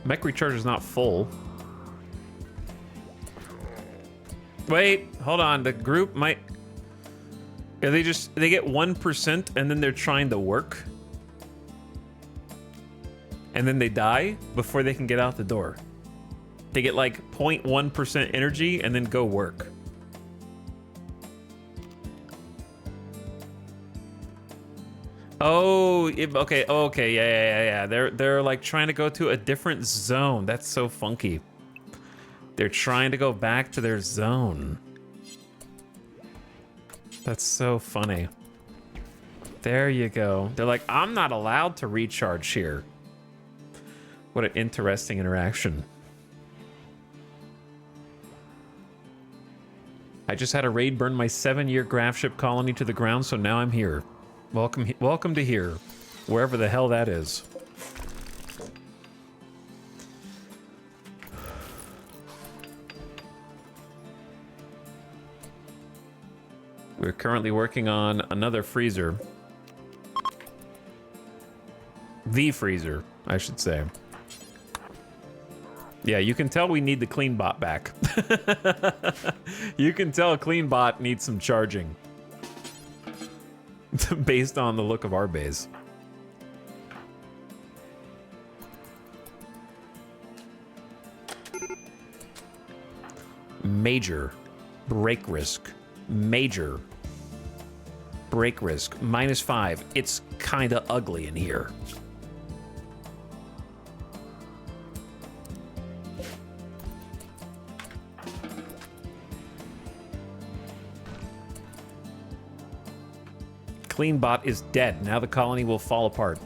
A: Mech recharge is not full. Wait, hold on. The group might... Are they get 1% and then they're trying to work? And then they die before they can get out the door. They get like 0.1% energy and then go work. Oh, okay, yeah. They're like trying to go to a different zone. That's so funky. They're trying to go back to their zone. That's so funny. There you go. They're like, I'm not allowed to recharge here. What an interesting interaction. I just had a raid burn my 7-year graph ship colony to the ground, so now I'm here. Welcome to here, wherever the hell that is. We're currently working on another freezer. The freezer, I should say. Yeah, you can tell we need the clean bot back. You can tell clean bot needs some charging. Based on the look of our base. Major break risk. Major break risk. -5. It's kinda ugly in here. Cleanbot is dead. Now the colony will fall apart.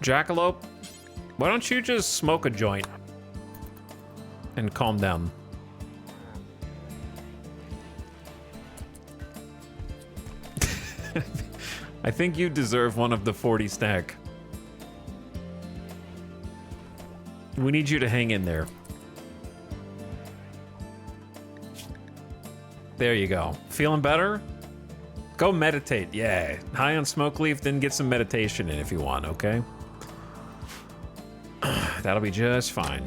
A: Jackalope, why don't you just smoke a joint and calm down? I think you deserve one of the 40 stack. We need you to hang in there. There you go. Feeling better? Go meditate. Yeah. High on smoke leaf, then get some meditation in if you want, okay? That'll be just fine.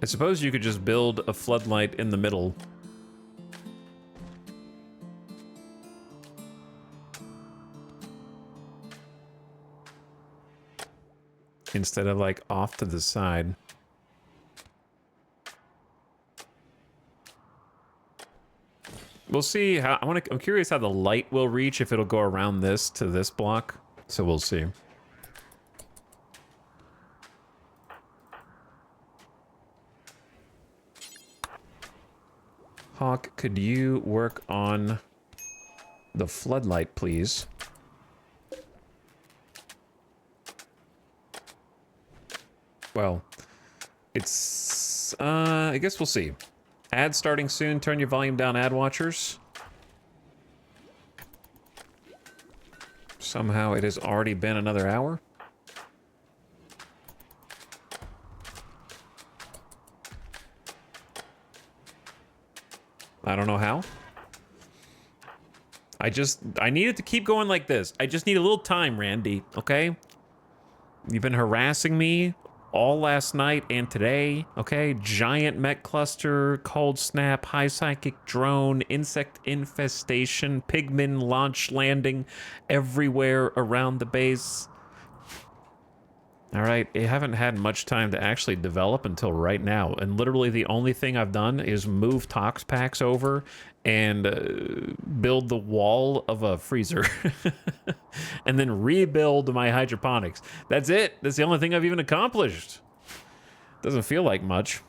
A: I suppose you could just build a floodlight in the middle. Instead of like off to the side. We'll see how I'm curious how the light will reach, if it'll go around this to this block. So we'll see. Hawk, could you work on the floodlight, please? Well, it's, I guess we'll see. Ad starting soon. Turn your volume down, ad watchers. Somehow it has already been another hour. I don't know how. I need it to keep going like this. I just need a little time, Randy, okay? You've been harassing me all last night and today, okay? Giant mech cluster, cold snap, high psychic drone, insect infestation, pigmen launch landing everywhere around the base. All right, I haven't had much time to actually develop until right now, and literally the only thing I've done is move tox packs over and build the wall of a freezer and then rebuild my hydroponics. That's it. That's the only thing I've even accomplished. Doesn't feel like much.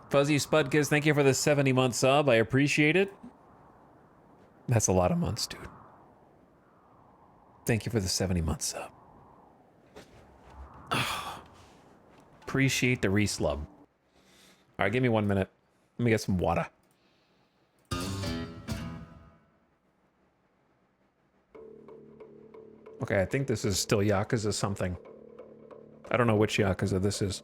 A: Fuzzy Spudkiss, thank you for the 70-month sub. I appreciate it. That's a lot of months, dude. Thank you for the 70-month sub. Oh, appreciate the reslub. All right, give me 1 minute. Let me get some water. Okay, I think this is still Yakuza something. I don't know which Yakuza this is.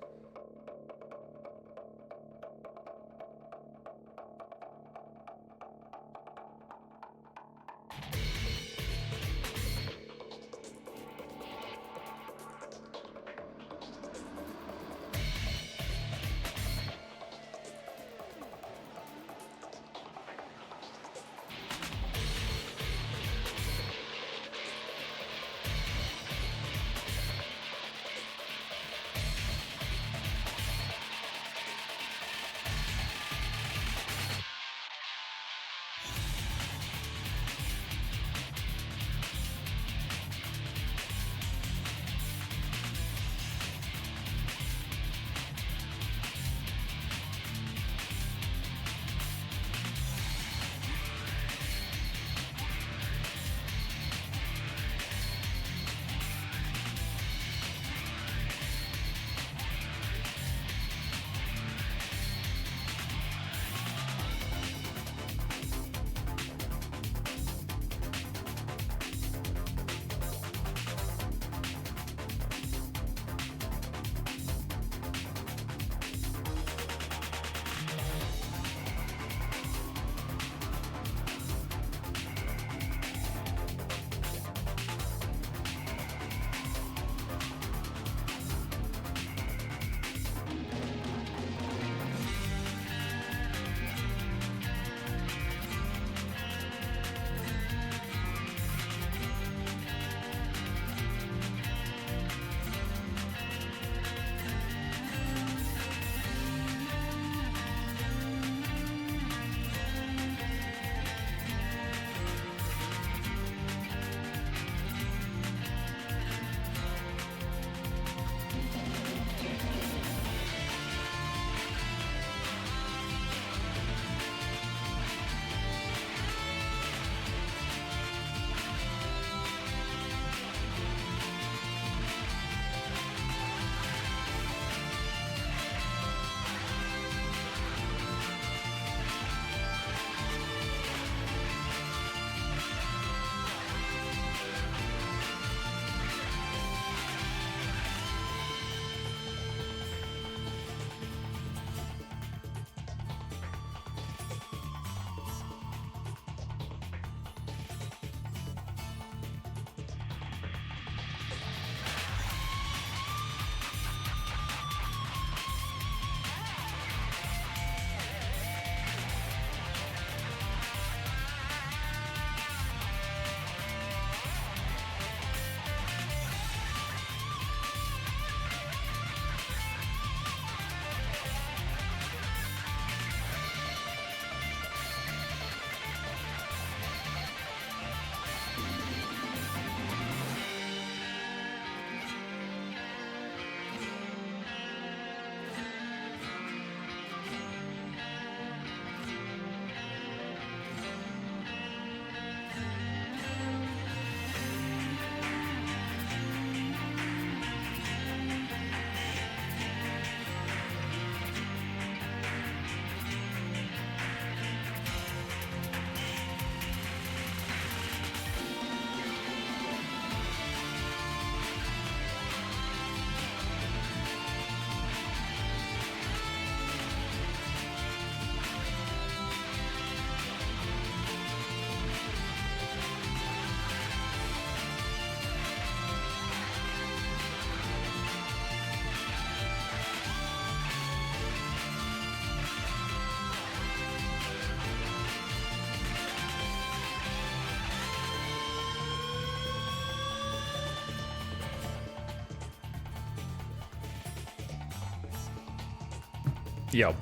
A: Yo.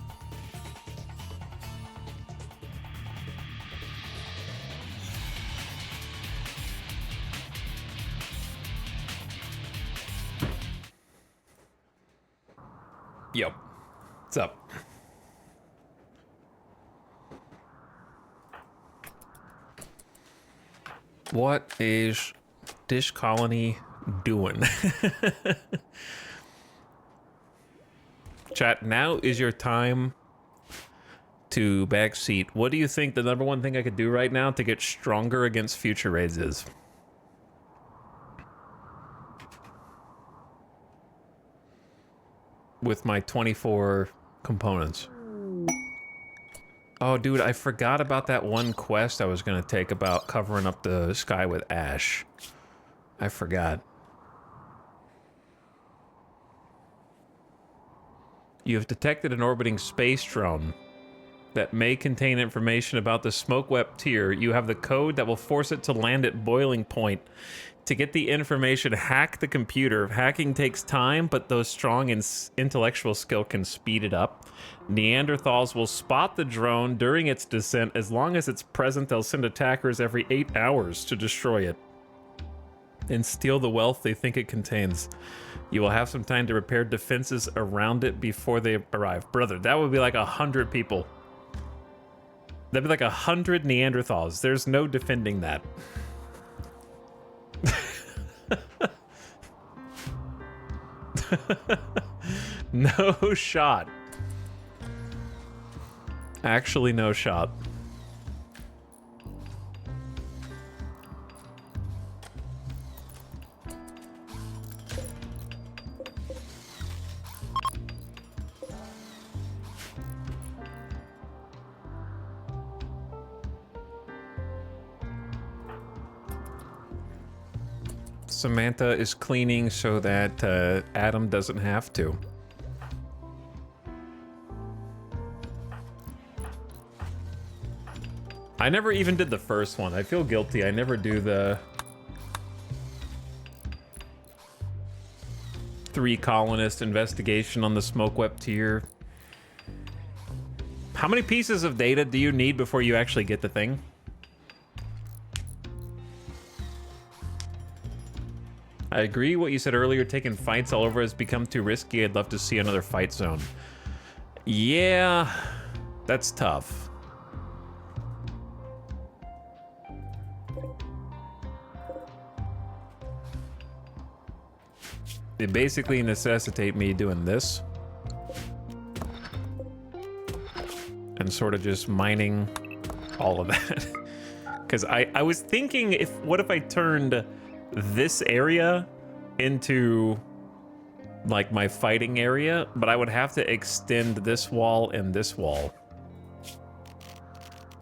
A: Yo. What's up? What is this colony doing? Chat, now is your time to backseat. What do you think the #1 thing I could do right now to get stronger against future raids is? With my 24 components. Oh, dude, I forgot about that one quest I was gonna take about covering up the sky with ash. I forgot. You have detected an orbiting space drone that may contain information about the smoke-wept tier. You have the code that will force it to land at boiling point. To get the information, hack the computer. Hacking takes time, but those strong intellectual skill can speed it up. Neanderthals will spot the drone during its descent. As long as it's present, they'll send attackers every 8 hours to destroy it and steal the wealth they think it contains. You will have some time to repair defenses around it before they arrive. Brother, that would be like 100 people. That'd be like 100 Neanderthals. There's no defending that. No shot. Actually, no shot. Samantha is cleaning so that Adam doesn't have to. I never even did the first one. I feel guilty. I never do the 3 colonist investigation on the smoke-wept tier. How many pieces of data do you need before you actually get the thing? I agree what you said earlier, taking fights all over has become too risky. I'd love to see another fight zone. Yeah, that's tough. It basically necessitate me doing this. And sort of just mining all of that. Because I was thinking, what if I turned this area into like my fighting area, but I would have to extend this wall and this wall.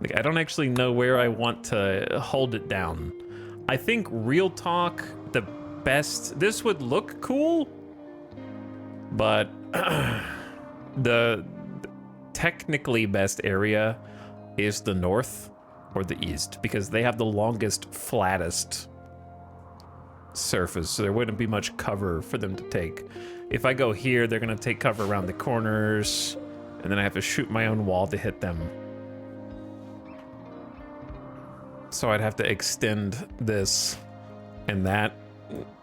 A: Like, I don't actually know where I want to hold it down. I think real talk, the best, this would look cool, but the technically best area is the north or the east, because they have the longest, flattest surface, so there wouldn't be much cover for them to take. If I go here, they're gonna take cover around the corners, and then I have to shoot my own wall to hit them. So I'd have to extend this and that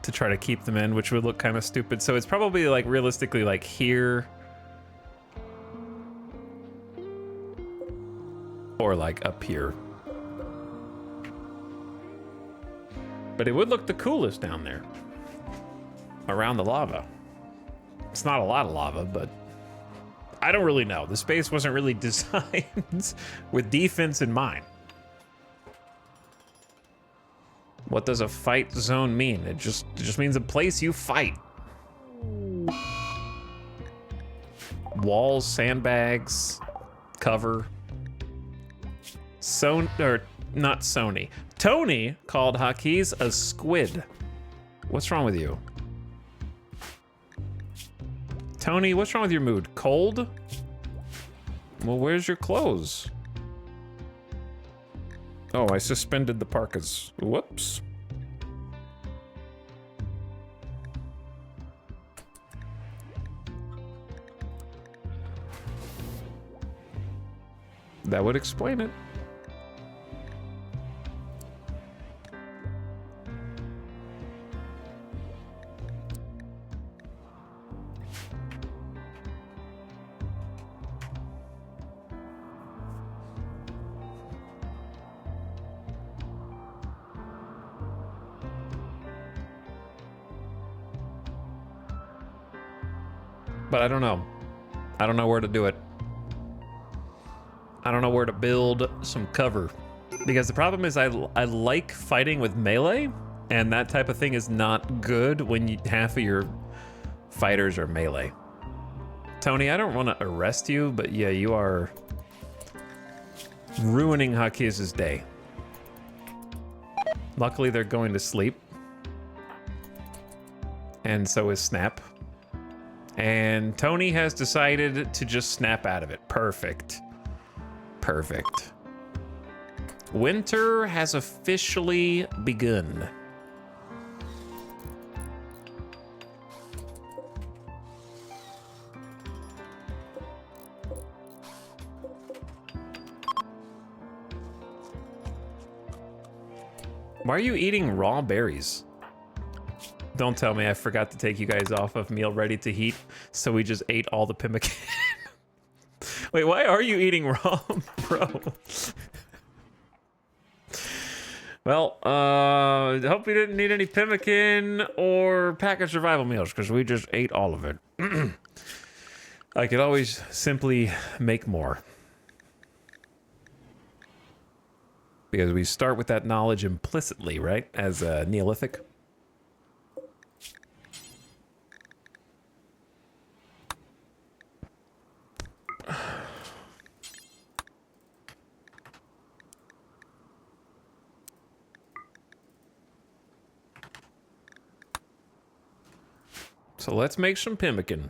A: to try to keep them in, which would look kind of stupid. So it's probably like realistically like here or like up here. But it would look the coolest down there, around the lava. It's not a lot of lava, but I don't really know. The space wasn't really designed with defense in mind. What does a fight zone mean? It just means a place you fight. Walls, sandbags, cover. Not Sony. Tony called Hakiz a squid. What's wrong with you? Tony, what's wrong with your mood? Cold? Well, where's your clothes? Oh, I suspended the parkas. Whoops. That would explain it. But I don't know. I don't know where to do it. I don't know where to build some cover. Because the problem is I like fighting with melee, and that type of thing is not good when half of your fighters are melee. Tony, I don't want to arrest you, but yeah, you are ruining Hakiza's day. Luckily, they're going to sleep. And so is Snap. And Tony has decided to just snap out of it. Perfect. Perfect. Winter has officially begun. Why are you eating raw berries? Don't tell me I forgot to take you guys off of meal ready to heat, so we just ate all the pemmican. Wait, why are you eating raw, bro? Well, hope you didn't need any pemmican or packaged survival meals, because we just ate all of it. I could always simply make more. Because we start with that knowledge implicitly, right? As Neolithic. So let's make some pemmican.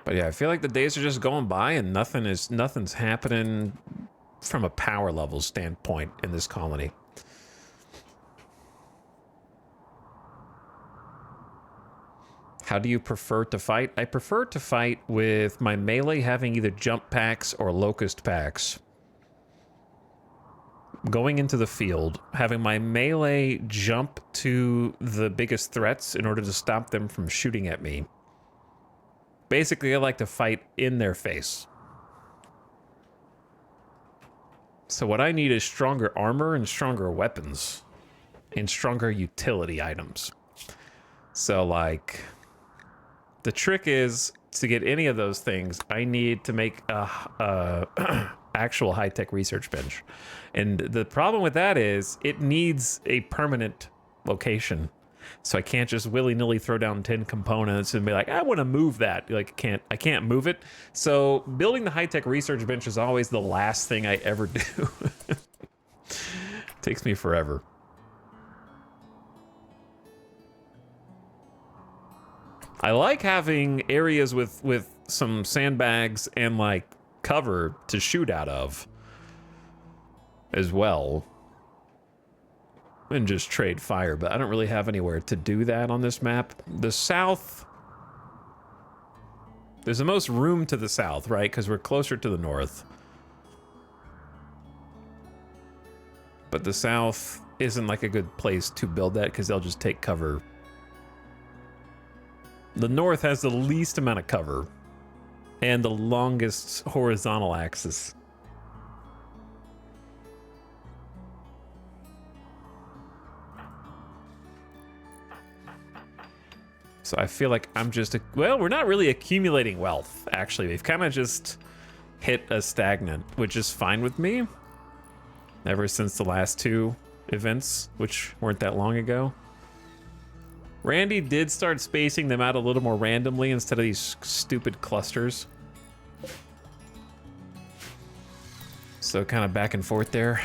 A: But yeah, I feel like the days are just going by and nothing's happening from a power level standpoint in this colony. How do you prefer to fight? I prefer to fight with my melee having either jump packs or locust packs. Going into the field, having my melee jump to the biggest threats in order to stop them from shooting at me. Basically, I like to fight in their face. So what I need is stronger armor and stronger weapons. And stronger utility items. So, like, the trick is, to get any of those things, I need to make a actual high-tech research bench. And the problem with that is, it needs a permanent location. So I can't just willy-nilly throw down 10 components and be like, I want to move that. Like, I can't move it. So building the high-tech research bench is always the last thing I ever do. Takes me forever. I like having areas with some sandbags and like cover to shoot out of as well. And just trade fire, but I don't really have anywhere to do that on this map. The south, there's the most room to the south, right? Because we're closer to the north. But the south isn't like a good place to build that because they'll just take cover. The north has the least amount of cover and the longest horizontal axis. So I feel like I'm just, well, we're not really accumulating wealth, actually. We've kind of just hit a stagnant, which is fine with me. Ever since the last two events, which weren't that long ago. Randy did start spacing them out a little more randomly instead of these stupid clusters. So kind of back and forth there.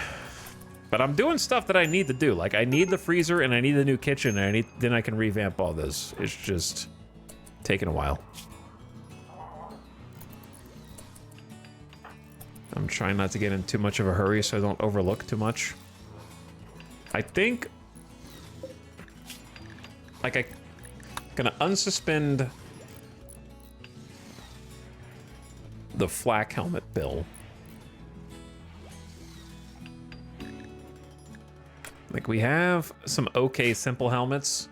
A: But I'm doing stuff that I need to do. Like, I need the freezer and I need the new kitchen, and then I can revamp all this. It's just taking a while. I'm trying not to get in too much of a hurry so I don't overlook too much. I think, like, I'm gonna unsuspend the flak helmet bill. Like, we have some okay simple helmets,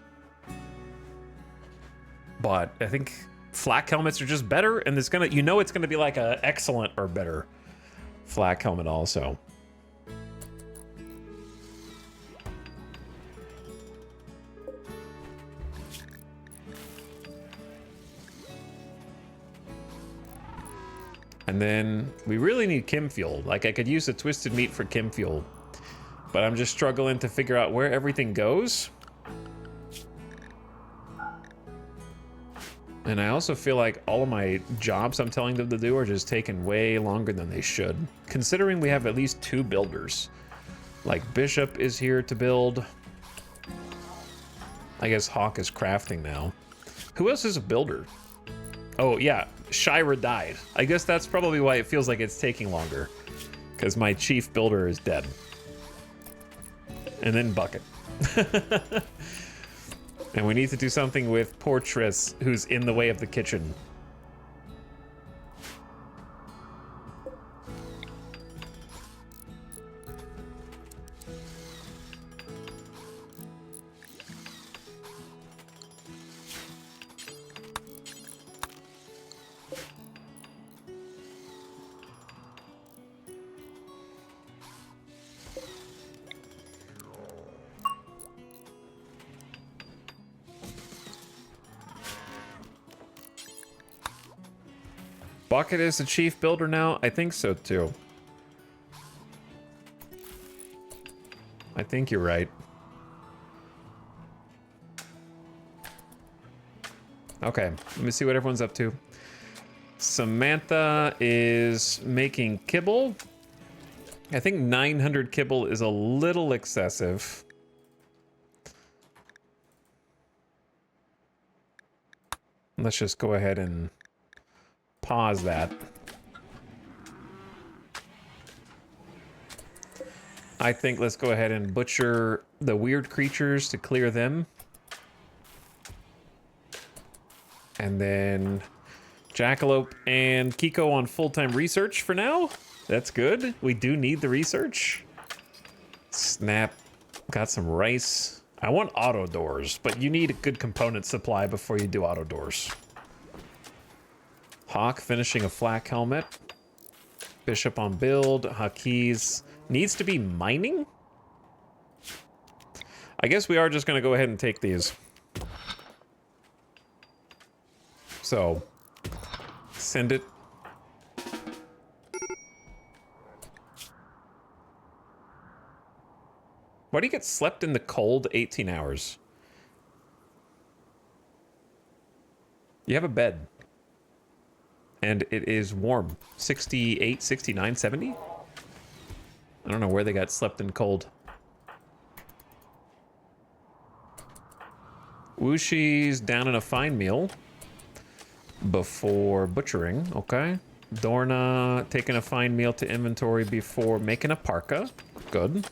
A: but I think flak helmets are just better, and it's gonna, you know, it's gonna be like a excellent or better flak helmet also. And then we really need Kim Fuel. Like, I could use the twisted meat for Kim Fuel, but I'm just struggling to figure out where everything goes. And I also feel like all of my jobs I'm telling them to do are just taking way longer than they should, considering we have at least 2 builders. Like, Bishop is here to build. I guess Hawk is crafting now. Who else is a builder? Oh, yeah, Shira died. I guess that's probably why it feels like it's taking longer, because my chief builder is dead. And then Bucket. And we need to do something with poor Triss, who's in the way of the kitchen. Bucket is the chief builder now? I think so too. I think you're right. Okay, let me see what everyone's up to. Samantha is making kibble. I think 900 kibble is a little excessive. Let's just go ahead and pause that. I think let's go ahead and butcher the weird creatures to clear them. And then Jackalope and Kiko on full-time research for now. That's good. We do need the research. Snap. Got some rice. I want auto doors, but you need a good component supply before you do auto doors. Hawk finishing a flak helmet. Bishop on build. Hakiz needs to be mining. I guess we are just going to go ahead and take these. So, send it. Why do you get slept in the cold 18 hours? You have a bed. And it is warm. 68, 69, 70? I don't know where they got slept in cold. Wushi's down in a fine meal before butchering. Okay. Dorna taking a fine meal to inventory before making a parka. Good.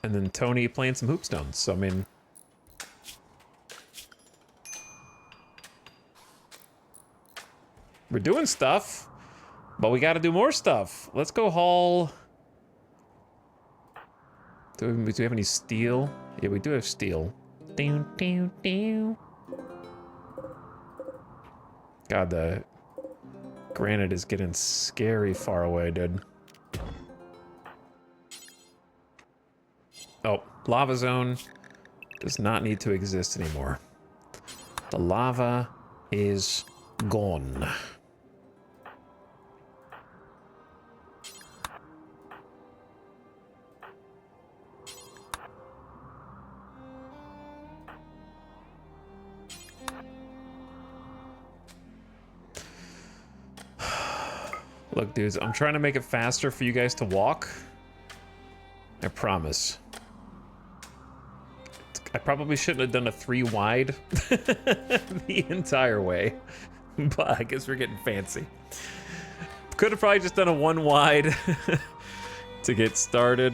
A: And then Tony playing some hoopstones. So, I mean... we're doing stuff, but we got to do more stuff. Let's go haul... Do we have any steel? Yeah, we do have steel. God, the granite is getting scary far away, dude. Oh, lava zone does not need to exist anymore. The lava is gone. Look, dudes, I'm trying to make it faster for you guys to walk. I promise. I probably shouldn't have done a 3 wide the entire way, but I guess we're getting fancy. Could have probably just done a 1 wide to get started.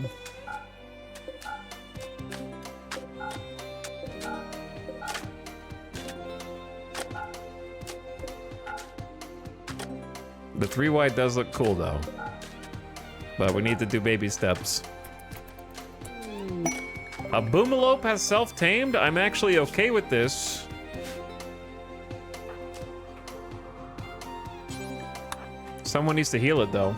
A: The 3 wide does look cool though. But we need to do baby steps. A Boomalope has self-tamed? I'm actually okay with this. Someone needs to heal it though.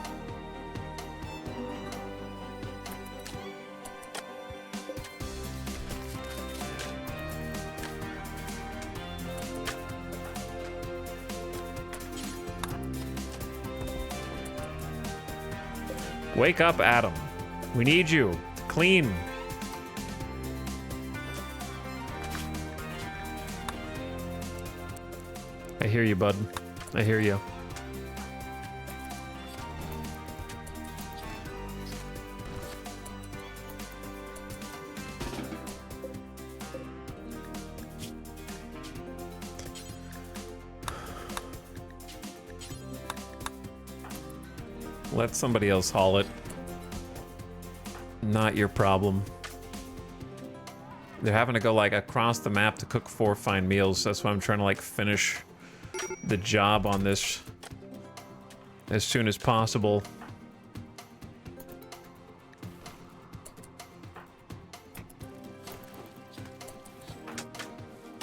A: Wake up, Adam. We need you. Clean. I hear you, bud. I hear you. Let somebody else haul it. Not your problem. They're having to go like across the map to cook 4 fine meals. That's why I'm trying to like finish the job on this as soon as possible.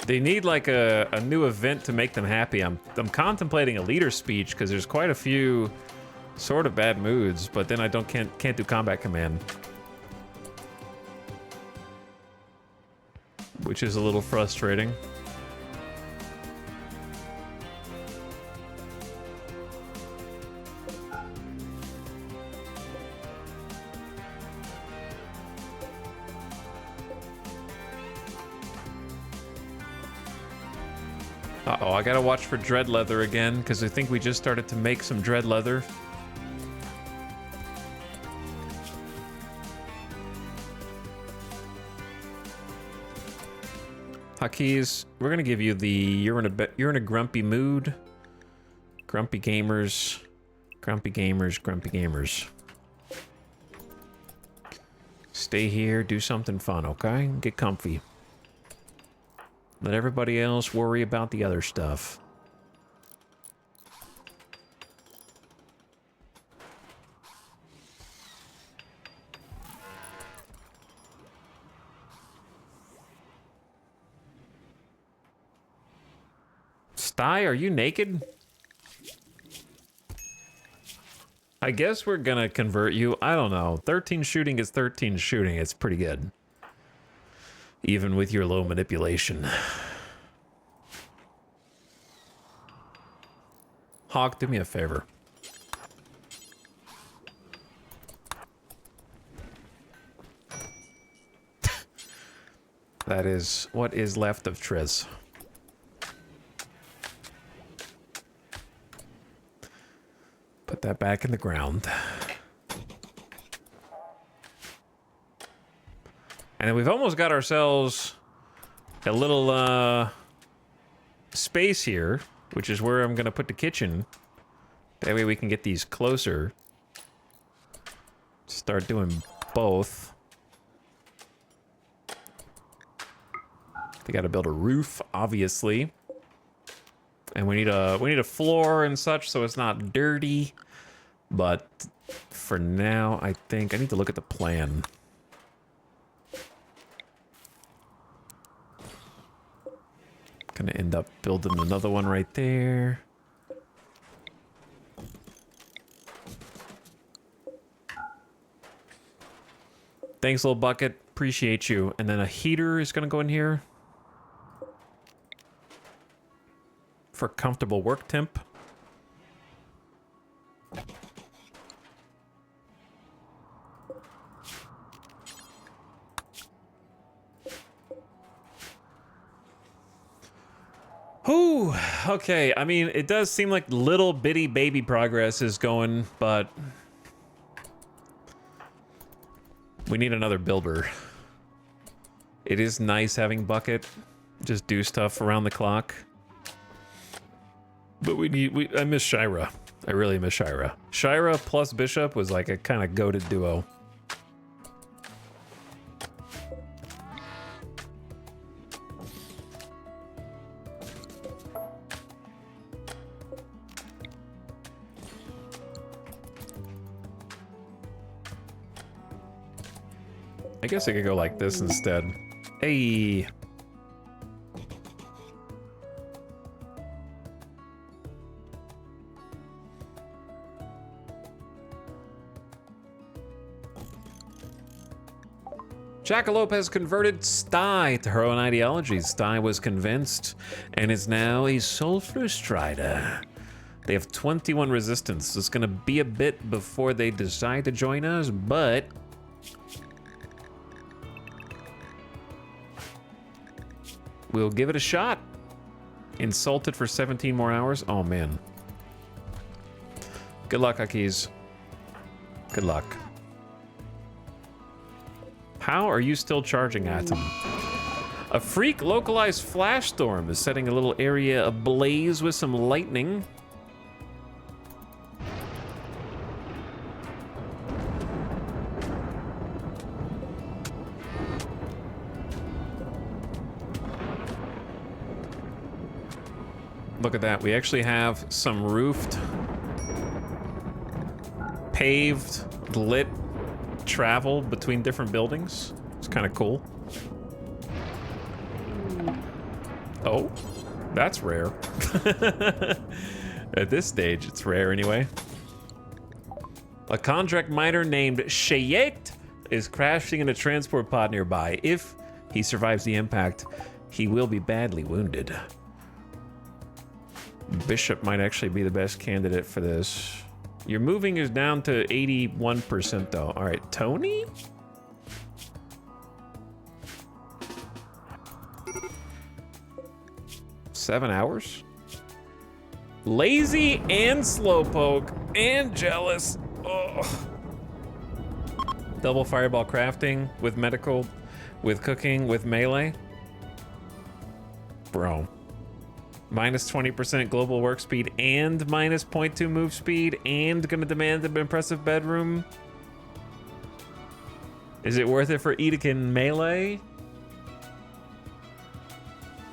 A: They need like a new event to make them happy. I'm contemplating a leader speech because there's quite a few sort of bad moods, but then I can't do combat command, which is a little frustrating. Uh-oh, I gotta watch for dread leather again, because I think we just started to make some dread leather. Hotkeys, we're gonna give you the you're in a grumpy mood. Grumpy gamers. Grumpy gamers, grumpy gamers. Stay here, do something fun, okay? Get comfy. Let everybody else worry about the other stuff. Sty, are you naked? I guess we're gonna convert you. I don't know. 13 shooting is 13 shooting. It's pretty good. Even with your low manipulation. Hawk, do me a favor. That is what is left of Triz. Put that back in the ground. And then we've almost got ourselves a little space here, which is where I'm gonna put the kitchen. That way we can get these closer. Start doing both. They gotta build a roof, obviously. And we need a floor and such so it's not dirty. But for now, I think I need to look at the plan. Gonna end up building another one right there. Thanks, little bucket. Appreciate you. And then a heater is gonna go in here for comfortable work temp. Ooh, okay. I mean, it does seem like little bitty baby progress is going, but we need another builder. It is nice having bucket just do stuff around the clock. But I miss Shira. I really miss Shira. Shira plus Bishop was like a kind of goated duo. I guess I could go like this instead. Hey. Jackalope has converted Sty to her own ideologies. Sty was convinced and is now a Sulfurstrider. They have 21 resistance. It's gonna be a bit before they decide to join us, but we'll give it a shot. Insulted for 17 more hours. Oh man. Good luck, Akis. Good luck. How are you still charging at him? A freak localized flash storm is setting a little area ablaze with some lightning. Look at that. We actually have some roofed, paved, lit travel between different buildings. It's kind of cool. Oh, that's rare. At this stage, it's rare anyway. A contract miner named Shayet is crashing in a transport pod nearby. If he survives the impact, he will be badly wounded. Bishop might actually be the best candidate for this. Your moving is down to 81% though. All right, Tony? Seven hours? Lazy and slowpoke and jealous. Ugh. Double fireball crafting with medical, with cooking, with melee. Bro. Minus 20% global work speed and minus 0.2 move speed and gonna demand an impressive bedroom. Is it worth it for Edekin melee?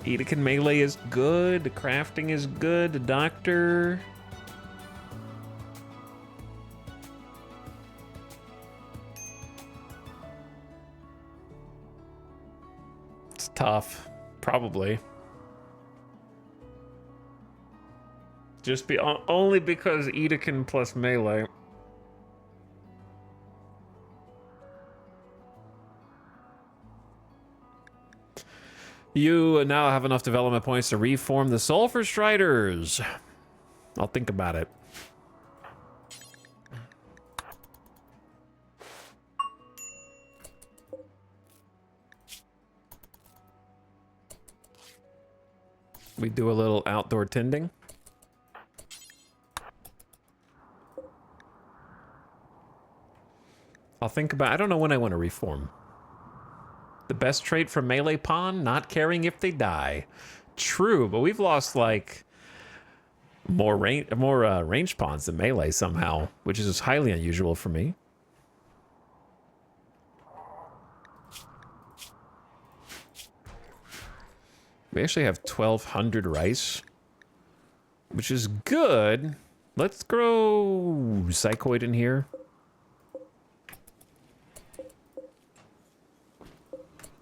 A: Edekin melee is good, the crafting is good, the doctor. It's tough, probably. Just be only because Edekin plus melee. You now have enough development points to reform the Sulfurstriders. I'll think about it. We do a little outdoor tending. I'll think about, I don't know when I want to reform. The best trait for melee pawn, not caring if they die. True, but we've lost like more range pawns than melee somehow, which is highly unusual for me. We actually have 1,200 rice, which is good. Let's grow Psychoid in here.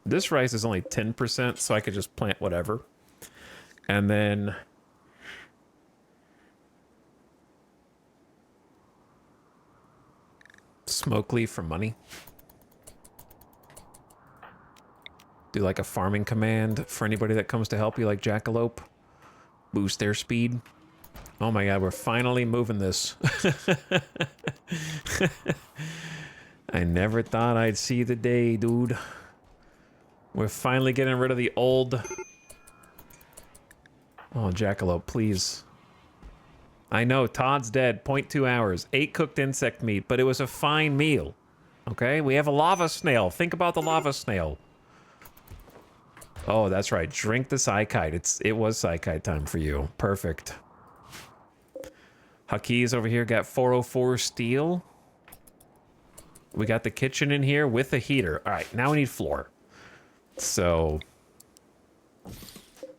A: This rice is only 10%, so I could just plant whatever. And then smoke leaf for money. Do like a farming command for anybody that comes to help you, like Jackalope. Boost their speed. Oh my god, we're finally moving this. I never thought I'd see the day, dude. We're finally getting rid of the old... Oh, Jackalope, please. I know, Todd's dead. 0.2 hours. 8 cooked insect meat, but it was a fine meal. Okay? We have a lava snail. Think about the lava snail. Oh, that's right. Drink the Psykite. It was Psykite time for you. Perfect. Haki's over here got 404 steel. We got the kitchen in here with a heater. All right, now we need floor. So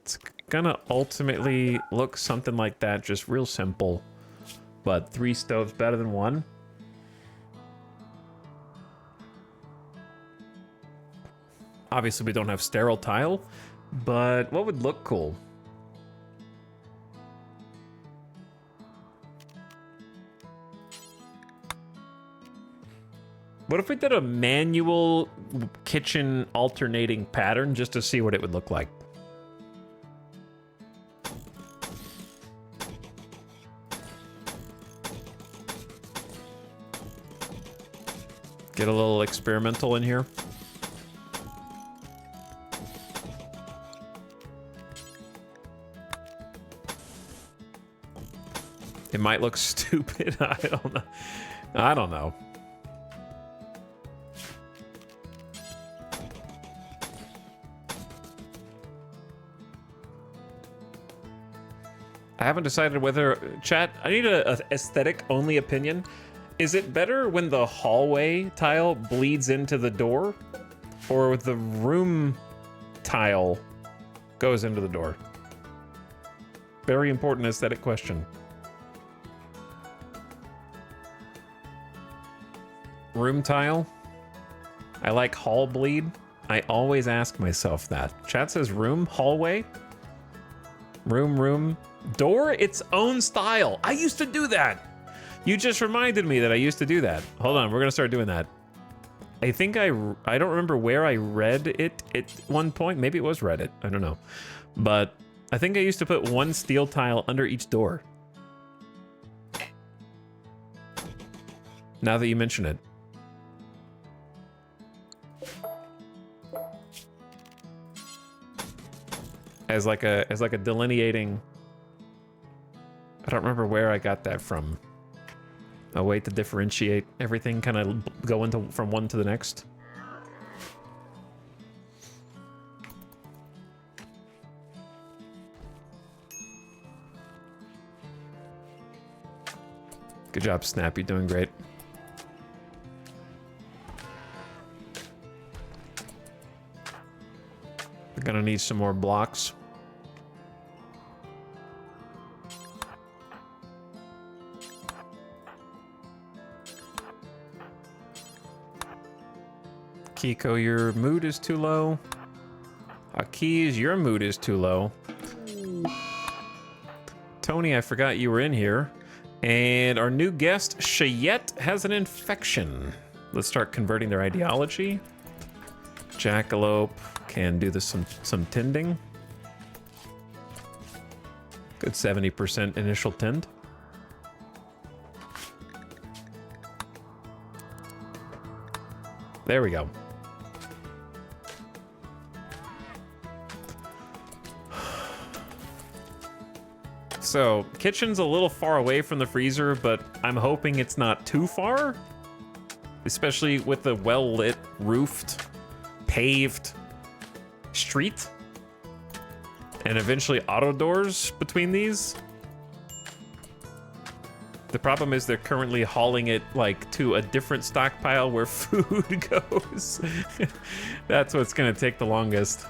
A: it's gonna ultimately look something like that, just real simple, but 3 stoves better than 1. Obviously, we don't have sterile tile, but what would look cool? What if we did a manual kitchen alternating pattern just to see what it would look like? Get a little experimental in here. It might look stupid. I don't know. I don't know. I haven't decided whether... Chat, I need a aesthetic-only opinion. Is it better when the hallway tile bleeds into the door? Or the room tile goes into the door? Very important aesthetic question. Room tile? I like hall bleed. I always ask myself that. Chat says room, hallway? Room, door, its own style. I used to do that. You just reminded me that I used to do that. Hold on, we're gonna start doing that. I think I don't remember where I read it at one point. Maybe it was Reddit, I don't know. But I think I used to put one steel tile under each door. Now that you mention it. As like a delineating. I don't remember where I got that from. A way to differentiate everything, kind of go into from one to the next. Good job, Snap. You're doing great. We're gonna need some more blocks. Kiko, your mood is too low. Akiz, your mood is too low. Tony, I forgot you were in here. And our new guest, Chayette, has an infection. Let's start converting their ideology. Jackalope can do this some tending. Good 70% initial tend. There we go. So, kitchen's a little far away from the freezer, but I'm hoping it's not too far. Especially with the well-lit, roofed, paved street. And eventually auto doors between these. The problem is they're currently hauling it like to a different stockpile where food goes. That's what's gonna take the longest.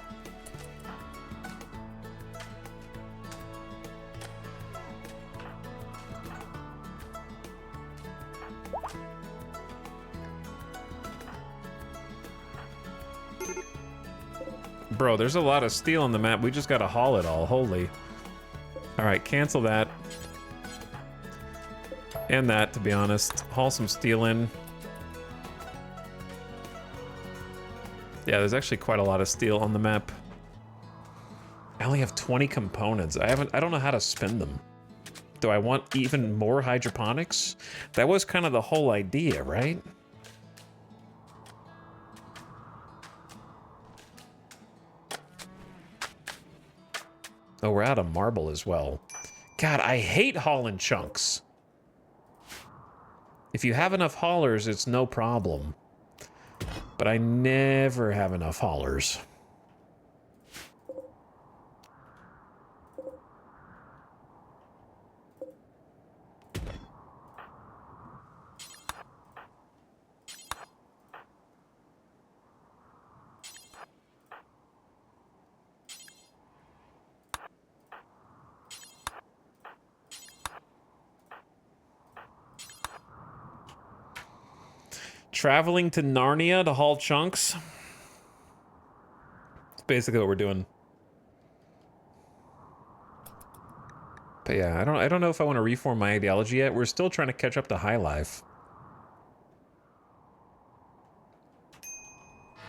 A: Bro, there's a lot of steel on the map. We just gotta haul it all. Holy. Alright, cancel that. And that, to be honest. Haul some steel in. Yeah, there's actually quite a lot of steel on the map. I only have 20 components. I don't know how to spend them. Do I want even more hydroponics? That was kind of the whole idea, right? Oh, we're out of marble as well. God, I hate hauling chunks. If you have enough haulers, it's no problem. But I never have enough haulers. Traveling to Narnia to haul chunks? basically what we're doing. But yeah, I don't know if I want to reform my ideology yet. We're still trying to catch up to High Life.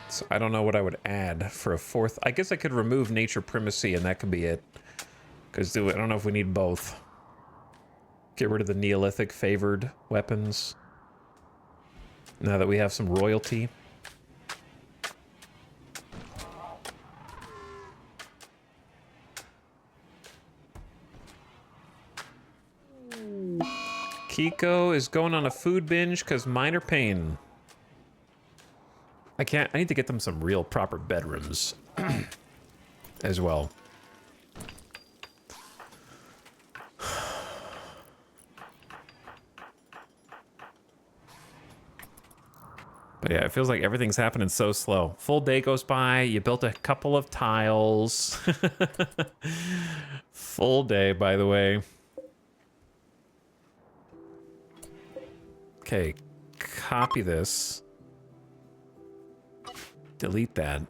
A: So I don't know what I would add for a fourth. I guess I could remove nature primacy and that could be it. Because I don't know if we need both. Get rid of the Neolithic favored weapons. Now that we have some royalty. Kiko is going on a food binge because minor pain. I need to get them some real proper bedrooms as well. But yeah, it feels like everything's happening so slow. Full day goes by, you built a couple of tiles. Full day, by the way. Okay, copy this. Delete that.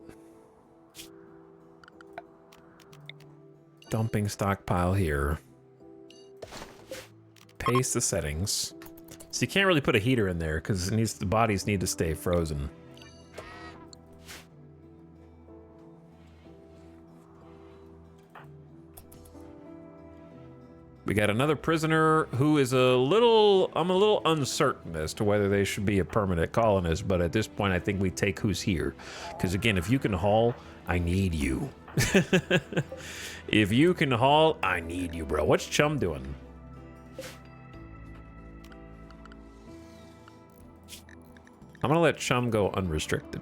A: Dumping stockpile here. Paste the settings. So you can't really put a heater in there because the bodies need to stay frozen. We got another prisoner who is I'm a little uncertain as to whether they should be a permanent colonist, but at this point I think we take who's here. Because again, if you can haul, I need you. If you can haul, I need you, bro. What's Chum doing? I'm gonna let Chum go unrestricted.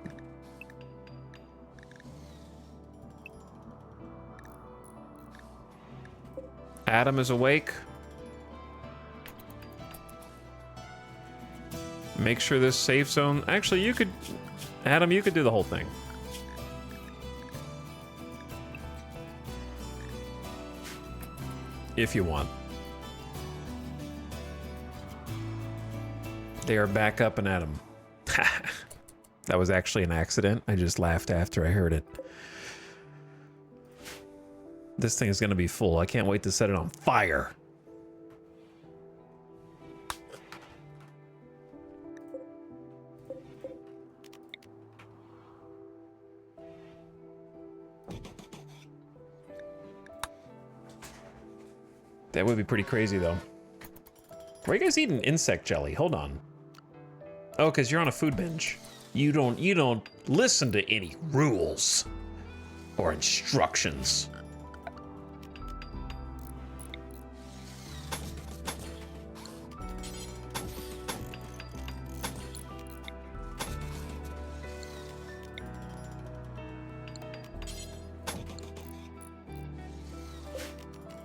A: Adam is awake. Make sure this safe zone... Actually, you could... Adam, you could do the whole thing. If you want. They are back up and at him. That was actually an accident. I just laughed after I heard it. This thing is going to be full. I can't wait to set it on fire. That would be pretty crazy, though. Why are you guys eating insect jelly? Hold on. Oh, because you're on a food binge. You don't listen to any rules or instructions.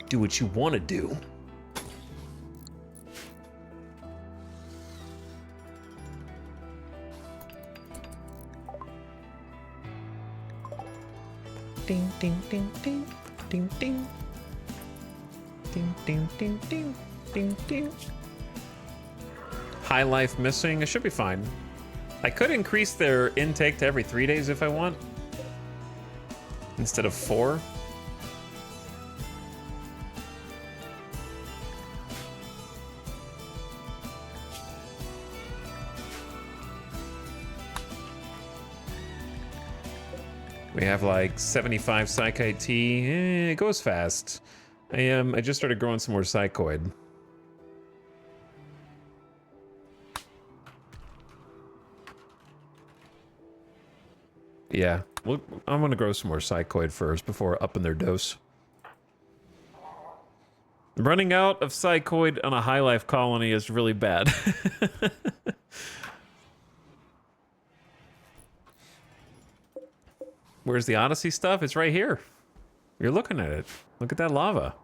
A: Do what you want to do. Ding ding ding ding ding ding ding ding ding ding ding ding. High life missing. It should be fine. I could increase their intake to every 3 days if I want, instead of 4. We have like 75 psychite tea. It goes fast. I just started growing some more psychoid. Yeah, well, I'm gonna grow some more psychoid first before upping their dose. Running out of psychoid on a high life colony is really bad. Where's the Odyssey stuff? It's right here. You're looking at it. Look at that lava.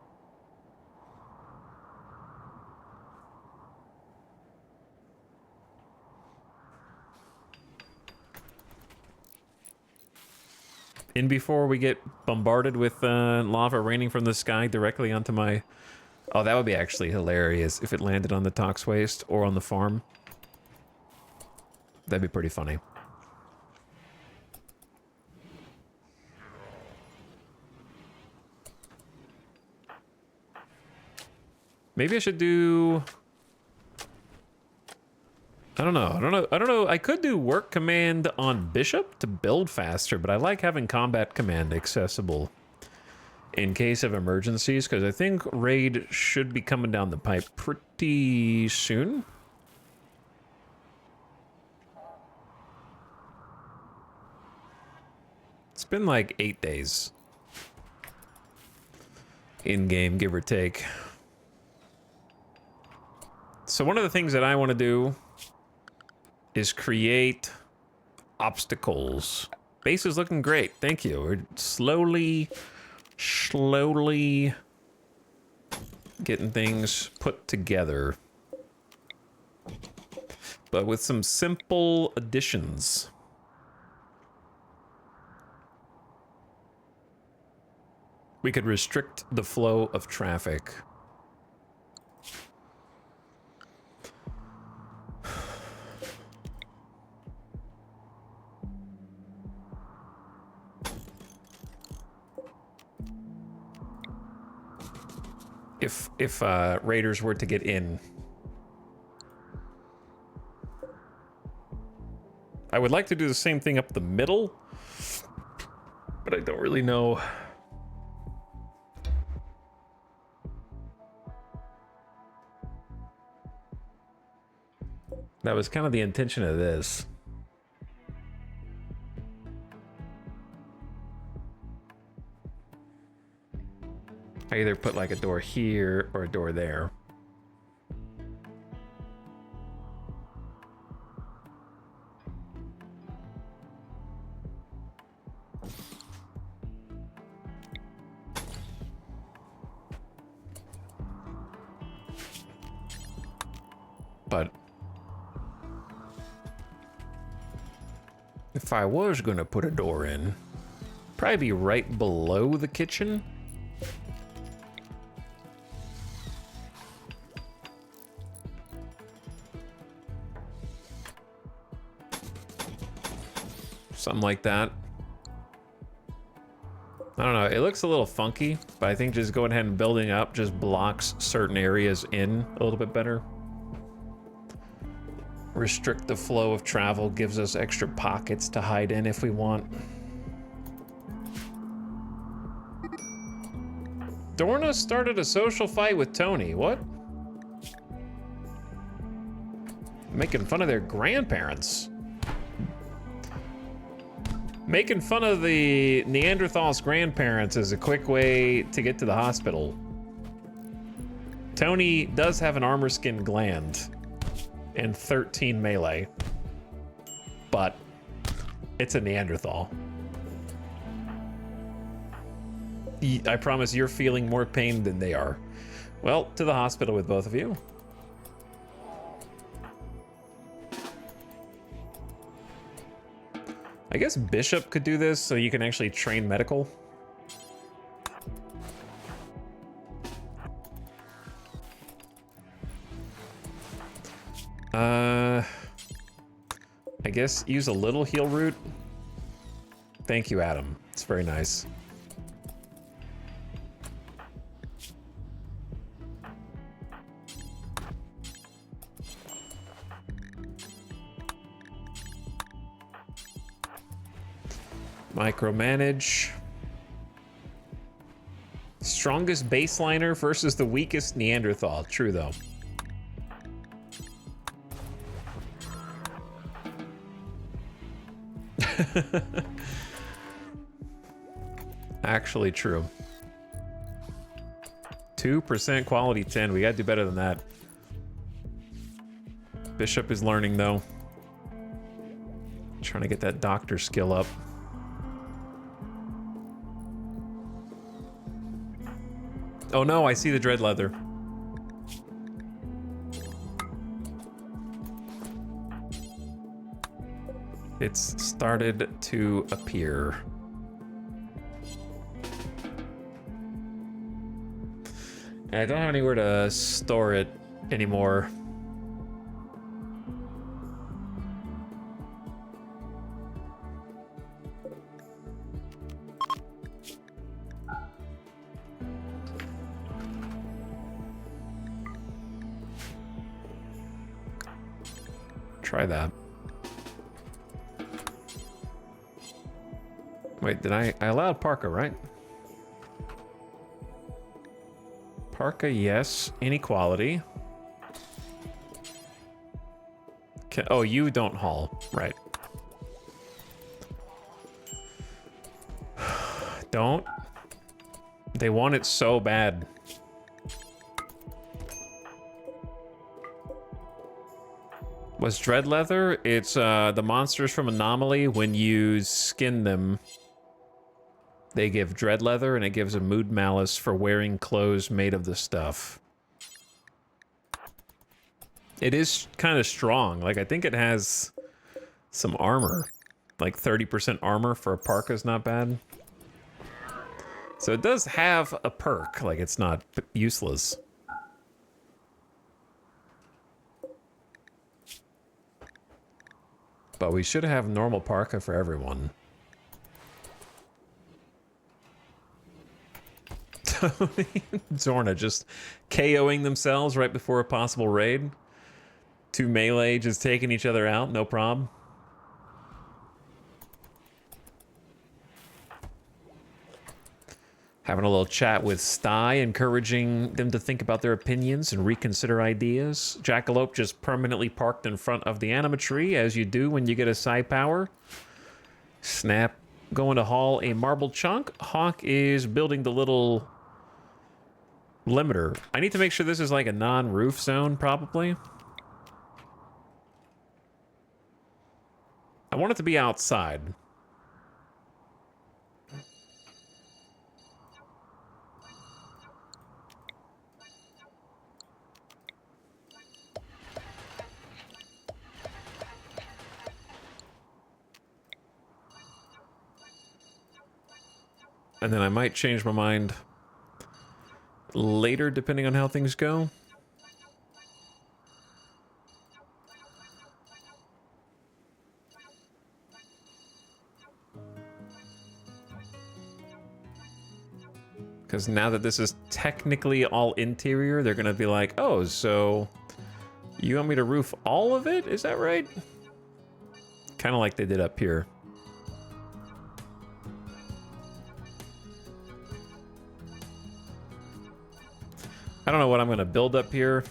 A: In before we get bombarded with lava raining from the sky directly onto my... Oh, that would be actually hilarious if it landed on the tox waste or on the farm. That'd be pretty funny. Maybe I should do... I don't know. I could do work command on Bishop to build faster, but I like having combat command accessible in case of emergencies, because I think raid should be coming down the pipe pretty soon. It's been like 8 days. In-game, give or take. So one of the things that I want to do is create obstacles. Base is looking great. Thank you. We're slowly getting things put together. But with some simple additions. We could restrict the flow of traffic. If raiders were to get in. I would like to do the same thing up the middle, but I don't really know. That was kind of the intention of this. I either put like a door here or a door there. But if I was gonna put a door in, probably be right below the kitchen. Something like that. I don't know, it looks a little funky, but I think just going ahead and building up just blocks certain areas in a little bit better. Restrict the flow of travel, gives us extra pockets to hide in if we want. Dorna started a social fight with Tony. What? Making fun of their grandparents. Making fun of the Neanderthal's grandparents is a quick way to get to the hospital. Tony does have an armor skin gland and 13 melee, but it's a Neanderthal. I promise you're feeling more pain than they are. Well, to the hospital with both of you. I guess Bishop could do this so you can actually train medical. I guess use a little heal root. Thank you, Adam. It's very nice. Micromanage. Strongest baseliner versus the weakest Neanderthal. True, though. Actually true. 2% quality 10. We gotta do better than that. Bishop is learning, though. Trying to get that doctor skill up. Oh no, I see the dread leather. It's started to appear. I don't have anywhere to store it anymore. Try that. Wait, did I allowed parka, right? Parka, yes. Inequality. Oh, you don't haul. Right. Don't. They want it so bad. What's dread leather? It's the monsters from Anomaly. When you skin them, they give dread leather, and it gives a mood malice for wearing clothes made of the stuff. It is kind of strong. Like, I think it has some armor. Like 30% armor for a parka is not bad. So it does have a perk. Like, it's not useless. But we should have normal parka for everyone. Tony and Zorna just KOing themselves right before a possible raid. 2 melee just taking each other out, no problem. Having a little chat with Sty, encouraging them to think about their opinions and reconsider ideas. Jackalope just permanently parked in front of the animatree, as you do when you get a psi power. Snap going to haul a marble chunk. Hawk is building the little limiter. I need to make sure this is like a non-roof zone, probably. I want it to be outside. And then I might change my mind later, depending on how things go. Because now that this is technically all interior, they're going to be like, oh, so you want me to roof all of it? Is that right? Kind of like they did up here. I don't know what I'm going to build up here,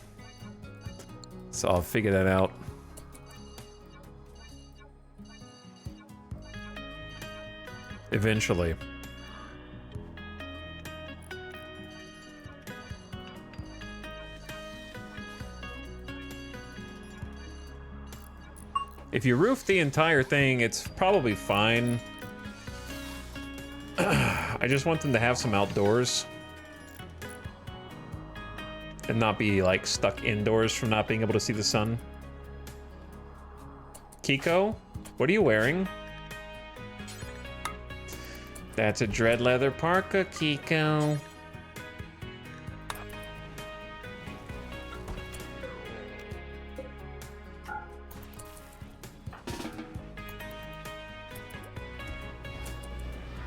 A: so I'll figure that out. Eventually. If you roof the entire thing, it's probably fine. I just want them to have some outdoors. And not be, like, stuck indoors from not being able to see the sun. Kiko, what are you wearing? That's a dread leather parka, Kiko.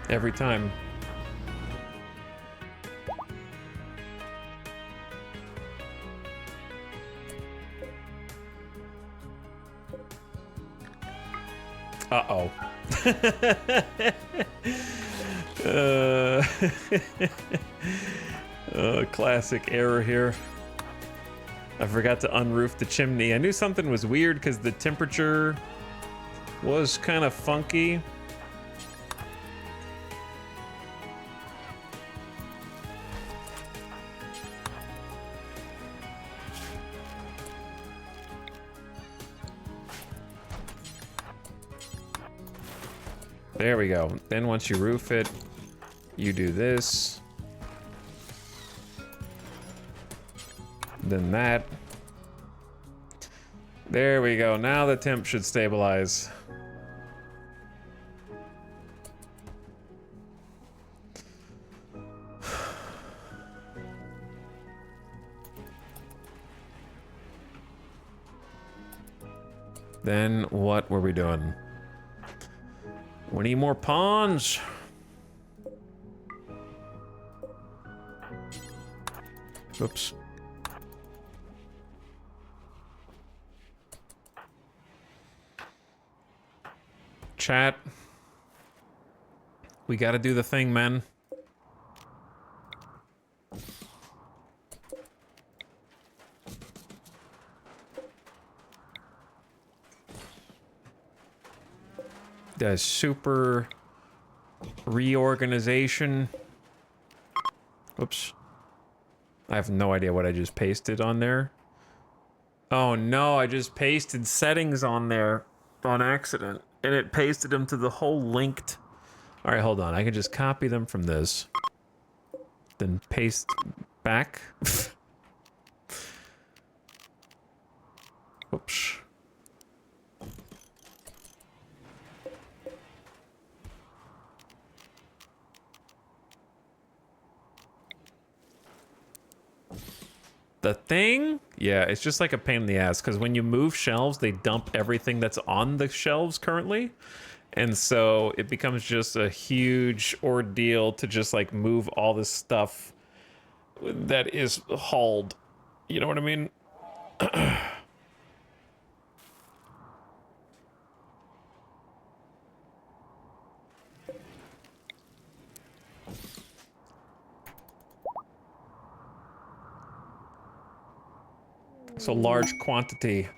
A: Every time. Uh-oh. Classic error here. I forgot to unroof the chimney. I knew something was weird because the temperature was kind of funky. There we go. Then once you roof it, you do this. Then that. There we go. Now the temp should stabilize. Then what were we doing? We need more pawns. Oops. Chat. We gotta do the thing, man. The super reorganization. Oops. I have no idea what I just pasted on there. Oh no, I just pasted settings on there on accident. And it pasted them to the whole linked. All right, hold on. I can just copy them from this. Then paste back. Oops. The thing? Yeah, it's just like a pain in the ass because when you move shelves, they dump everything that's on the shelves currently. And so it becomes just a huge ordeal to just like move all this stuff that is hauled. You know what I mean? It's a large quantity.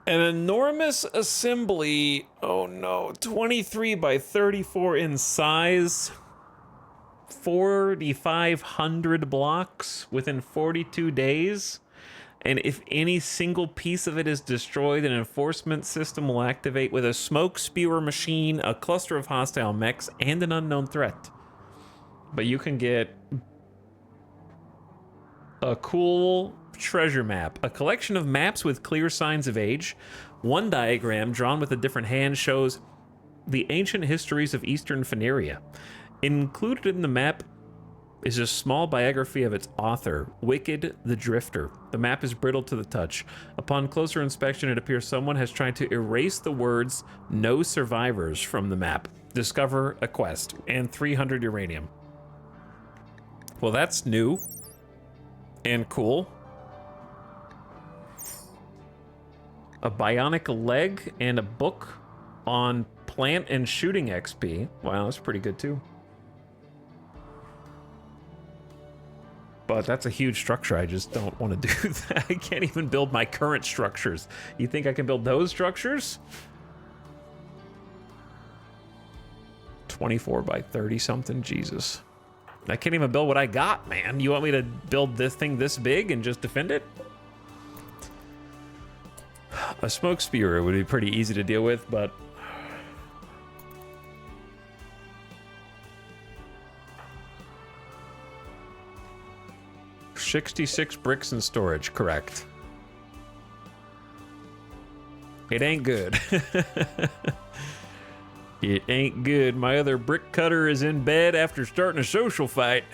A: An enormous assembly. Oh no, 23 by 34 in size. 4,500 blocks within 42 days. And if any single piece of it is destroyed, an enforcement system will activate with a smoke spewer machine, a cluster of hostile mechs, and an unknown threat. But you can get a cool treasure map. A collection of maps with clear signs of age. One diagram drawn with a different hand shows the ancient histories of Eastern Phaneria. Included in the map is a small biography of its author, Wicked the Drifter. The map is brittle to the touch. Upon closer inspection, it appears someone has tried to erase the words "No Survivors" from the map. Discover a quest and 300 uranium. Well, that's new and cool. A bionic leg and a book on plant and shooting XP. Wow, that's pretty good too. But that's a huge structure. I just don't want to do that. I can't even build my current structures. You think I can build those structures? 24 by 30 something, Jesus. I can't even build what I got, man. You want me to build this thing this big and just defend it? A smoke spewer would be pretty easy to deal with, but... $66 bricks in storage, correct. It ain't good. It ain't good. My other brick cutter is in bed after starting a social fight.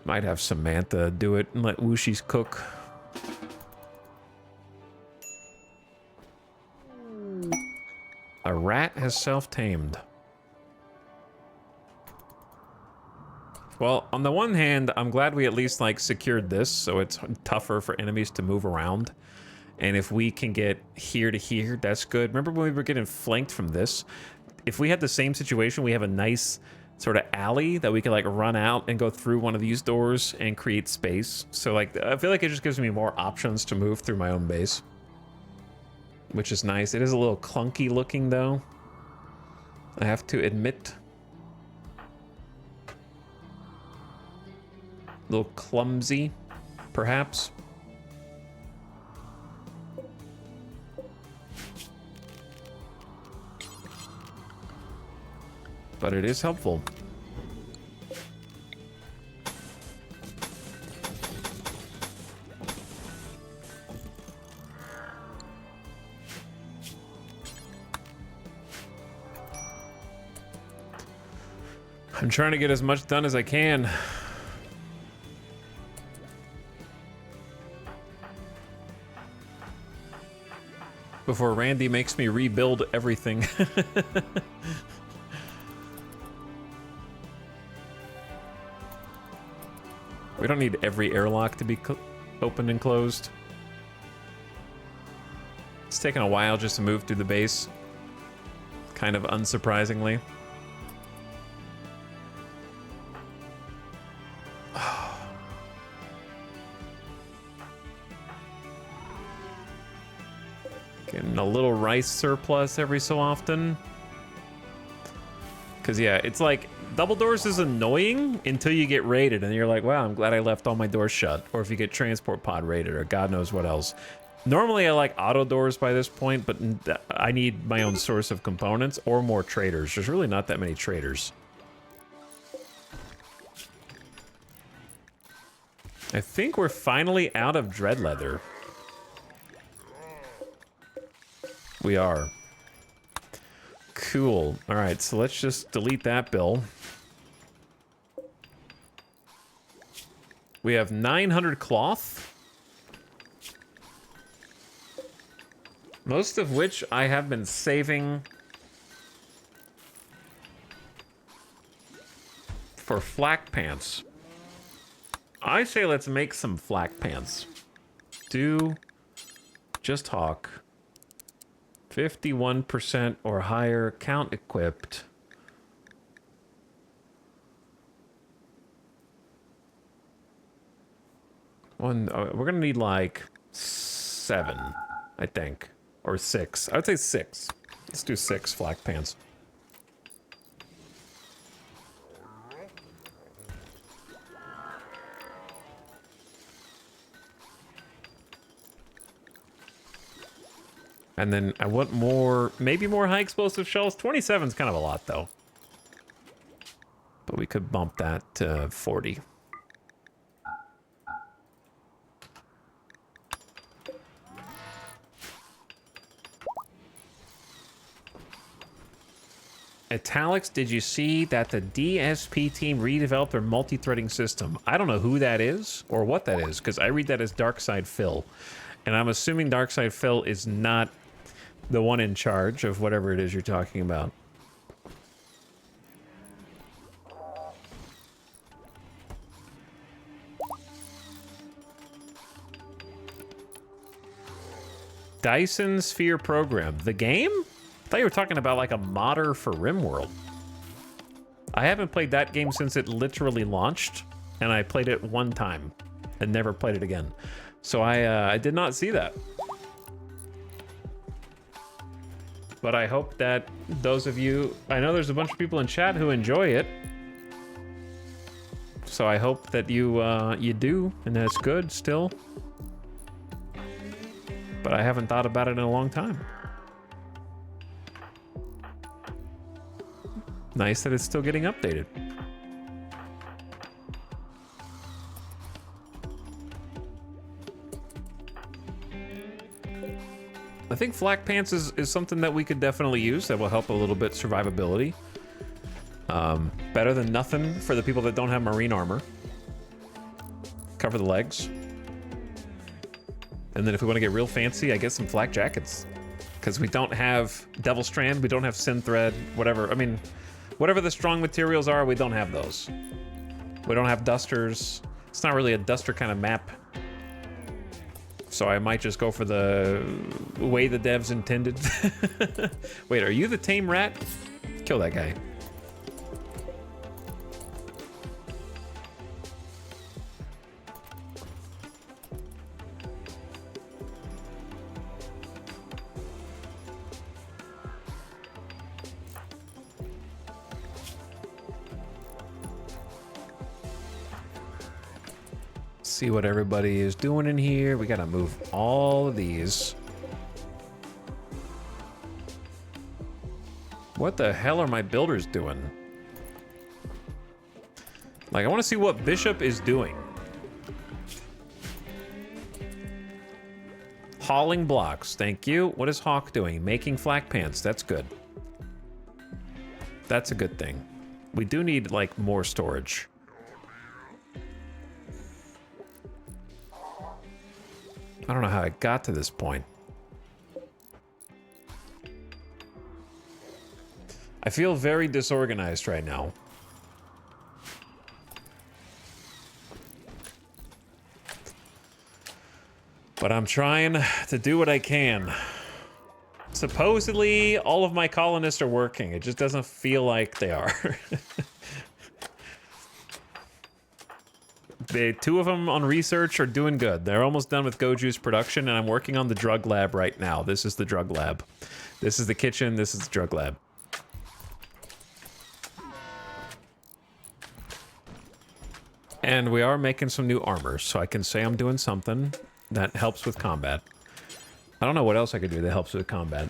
A: Might have Samantha do it and let Wooshies cook. A rat has self-tamed. Well, on the one hand, I'm glad we at least like secured this, so it's tougher for enemies to move around. And if we can get here to here, that's good. Remember when we were getting flanked from this? If we had the same situation, we have a nice sort of alley that we can like run out and go through one of these doors and create space. So like, I feel like it just gives me more options to move through my own base, which is nice. It is a little clunky looking though, I have to admit. A little clumsy, perhaps. But it is helpful. I'm trying to get as much done as I can. Before Randy makes me rebuild everything. We don't need every airlock to be opened and closed. It's taking a while just to move through the base. Kind of unsurprisingly. Getting a little rice surplus every so often. Because, yeah, it's like, double doors is annoying until you get raided, and you're like, wow, I'm glad I left all my doors shut. Or if you get transport pod raided, or God knows what else. Normally, I like auto doors by this point, but I need my own source of components or more traders. There's really not that many traders. I think we're finally out of dread leather. We are. Cool. All right, so let's just delete that bill. We have 900 cloth. Most of which I have been saving for flak pants. I say let's make some flak pants. Do just hawk. 51% or higher count equipped. We're gonna need like 7, I think. Or 6. I would say 6. Let's do 6 flak pants. And then I want more, maybe more high explosive shells. 27 is kind of a lot though. But we could bump that to 40. Italics, did you see that the DSP team redeveloped their multi-threading system? I don't know who that is or what that is, because I read that as Darkside Phil. And I'm assuming Darkside Phil is not the one in charge of whatever it is you're talking about. Dyson Sphere Program. The game? I thought you were talking about like a modder for RimWorld. I haven't played that game since it literally launched, and I played it one time and never played it again. So I did not see that. But I hope that those of you, I know there's a bunch of people in chat who enjoy it. So I hope that you you do, and that it's good still. But I haven't thought about it in a long time. Nice that it's still getting updated. I think flak pants is something that we could definitely use that will help a little bit survivability. Better than nothing for the people that don't have marine armor. Cover the legs. And then if we want to get real fancy, I get some flak jackets. Because we don't have Devil Strand, we don't have Sin Thread, whatever. I mean, whatever the strong materials are, we don't have those. We don't have dusters. It's not really a duster kind of map. So I might just go for the way the devs intended. Wait, are you the tame rat? Kill that guy. See what everybody is doing in here. We gotta move all of these. What the hell are my builders doing? Like, I want to see what Bishop is doing. Hauling blocks, thank you. What is Hawk doing? Making flak pants, that's good. That's a good thing. We do need, like, more storage. I don't know how I got to this point. I feel very disorganized right now. But I'm trying to do what I can. Supposedly, all of my colonists are working. It just doesn't feel like they are. The two of them on research are doing good. They're almost done with Goju's production, and I'm working on the drug lab right now. This is the drug lab. This is the kitchen. This is the drug lab. And we are making some new armor, so I can say I'm doing something that helps with combat. I don't know what else I could do that helps with combat.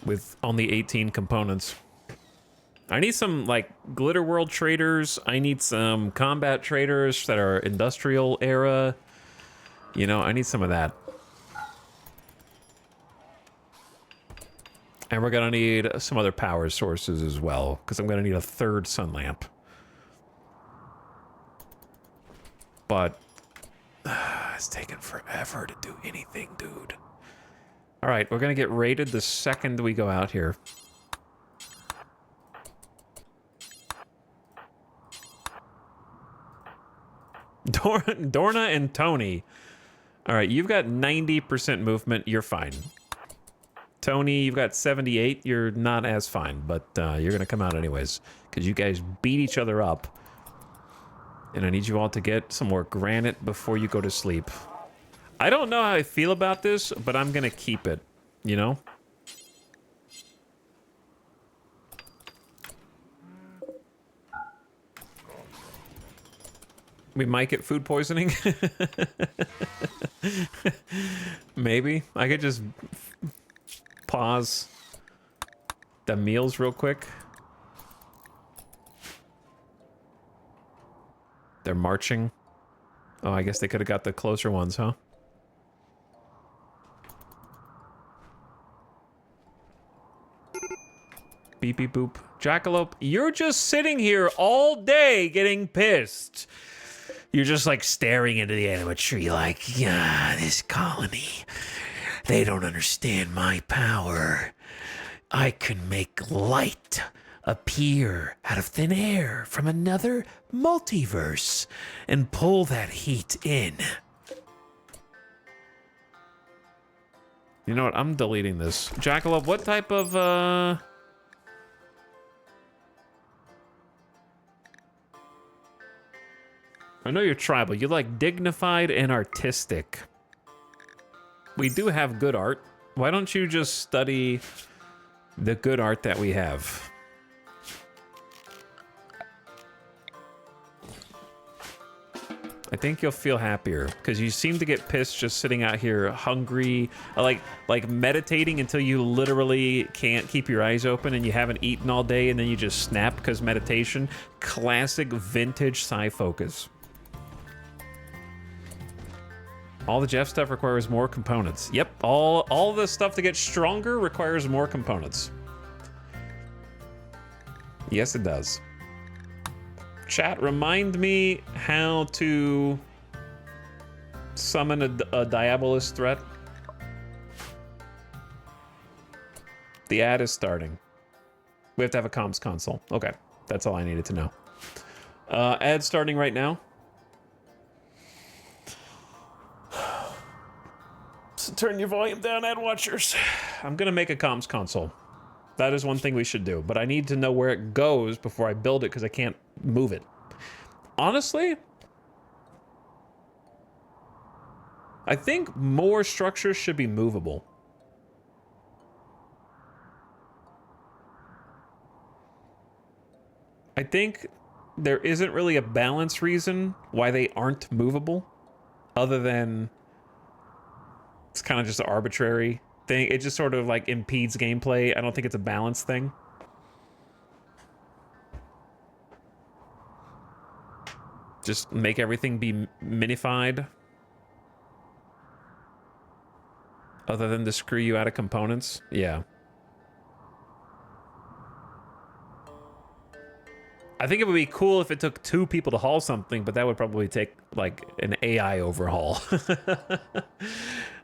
A: With only 18 components. I need some, like, Glitter World traders. I need some combat traders that are industrial era. You know, I need some of that. And we're gonna need some other power sources as well, because I'm gonna need a third sun lamp. But it's taking forever to do anything, dude. All right, we're gonna get raided the second we go out here. Dorna and Tony. All right, you've got 90% movement. You're fine. Tony, you've got 78. You're not as fine, but you're gonna come out anyways because you guys beat each other up. And I need you all to get some more granite before you go to sleep. I don't know how I feel about this, but I'm gonna keep it, you know? We might get food poisoning. Maybe. I could just pause the meals real quick. They're marching. Oh, I guess they could have got the closer ones, huh? Beep, beep, boop. Jackalope, you're just sitting here all day getting pissed. You're just like staring into the animatry like, yeah, this colony, they don't understand my power. I can make light appear out of thin air from another multiverse and pull that heat in. You know what? I'm deleting this. Jackalope, what type of, I know you're tribal. You like dignified and artistic. We do have good art. Why don't you just study the good art that we have? I think you'll feel happier because you seem to get pissed just sitting out here hungry, like meditating until you literally can't keep your eyes open and you haven't eaten all day and then you just snap because meditation. Classic vintage sci-focus. All the Jeff stuff requires more components. Yep, all the stuff to get stronger requires more components. Yes, it does. Chat, remind me how to summon a Diabolus threat. The ad is starting. We have to have a comms console. Okay, that's all I needed to know. Ad starting right now. So turn your volume down, ad watchers. I'm gonna make a comms console. That is one thing we should do, but I need to know where it goes before I build it because I can't move it. Honestly, I think more structures should be movable. I think there isn't really a balance reason why they aren't movable, other than it's kind of just an arbitrary thing. It just sort of like impedes gameplay. I don't think it's a balance thing. Just make everything be minified. Other than to screw you out of components. Yeah. I think it would be cool if it took 2 people to haul something, but that would probably take like an AI overhaul.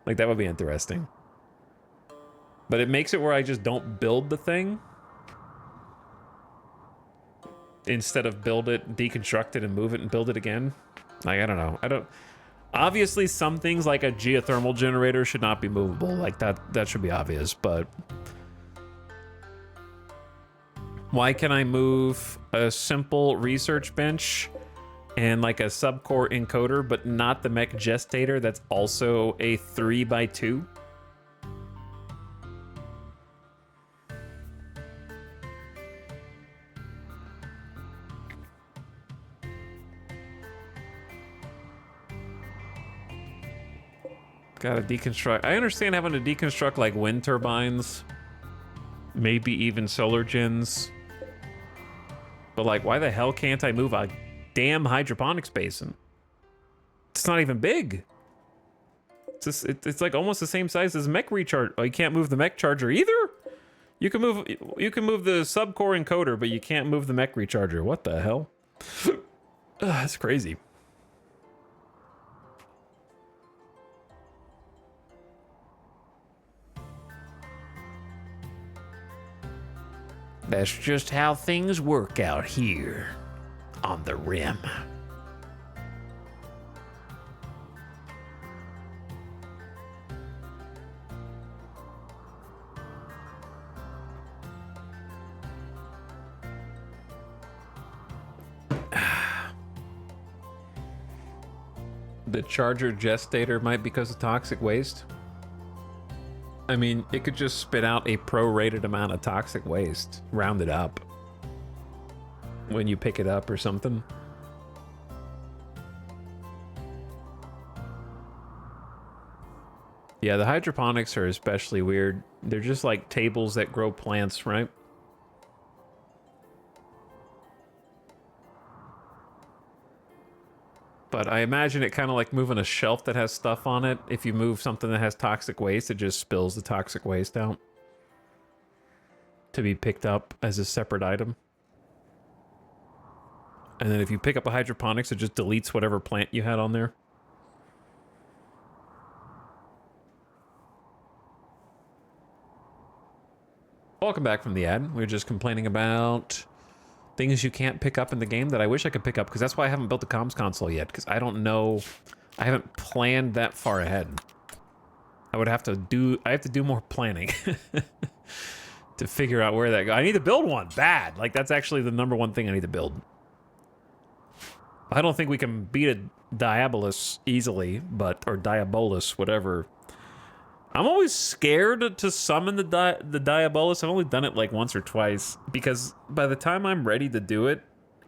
A: Like that would be interesting. But it makes it where I just don't build the thing. Instead of build it, deconstruct it, and move it and build it again. Like, I don't know. Obviously, some things like a geothermal generator should not be movable. Like, that should be obvious, but... Why can I move a simple research bench and like a subcore encoder, but not the mech gestator that's also a 3x2? Gotta deconstruct. I understand having to deconstruct like wind turbines, maybe even solar gens. But like, why the hell can't I move a damn hydroponics basin? It's not even big. It's like almost the same size as mech recharge. Oh, you can't move the mech charger either? You can move the subcore encoder, but you can't move the mech recharger. What the hell? That's crazy. That's just how things work out here on the rim. The charger gestator might be because of toxic waste. I mean, it could just spit out a prorated amount of toxic waste, rounded up, when you pick it up or something. Yeah, the hydroponics are especially weird. They're just like tables that grow plants, right? But I imagine it kind of like moving a shelf that has stuff on it. If you move something that has toxic waste, it just spills the toxic waste out to be picked up as a separate item. And then if you pick up a hydroponics, it just deletes whatever plant you had on there. Welcome back from the ad. We were just complaining about things you can't pick up in the game that I wish I could pick up, because that's why I haven't built the comms console yet, because I don't know, I haven't planned that far ahead. I have to do more planning to figure out where that goes. I need to build one, bad. Like, that's actually the #1 thing I need to build. I don't think we can beat a Diabolus easily, or Diabolus, whatever. I'm always scared to summon the Diabolus. I've only done it like once or twice, because by the time I'm ready to do it,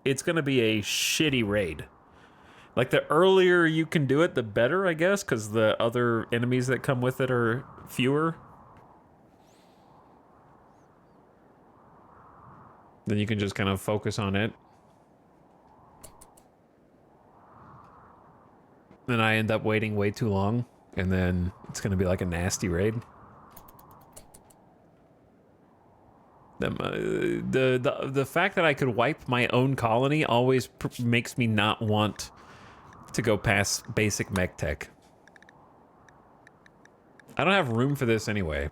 A: it's going to be a shitty raid. Like, the earlier you can do it, the better, I guess, because the other enemies that come with it are fewer. Then you can just kind of focus on it. Then I end up waiting way too long. And then it's going to be like a nasty raid. The fact that I could wipe my own colony always makes me not want to go past basic mech tech. I don't have room for this anyway.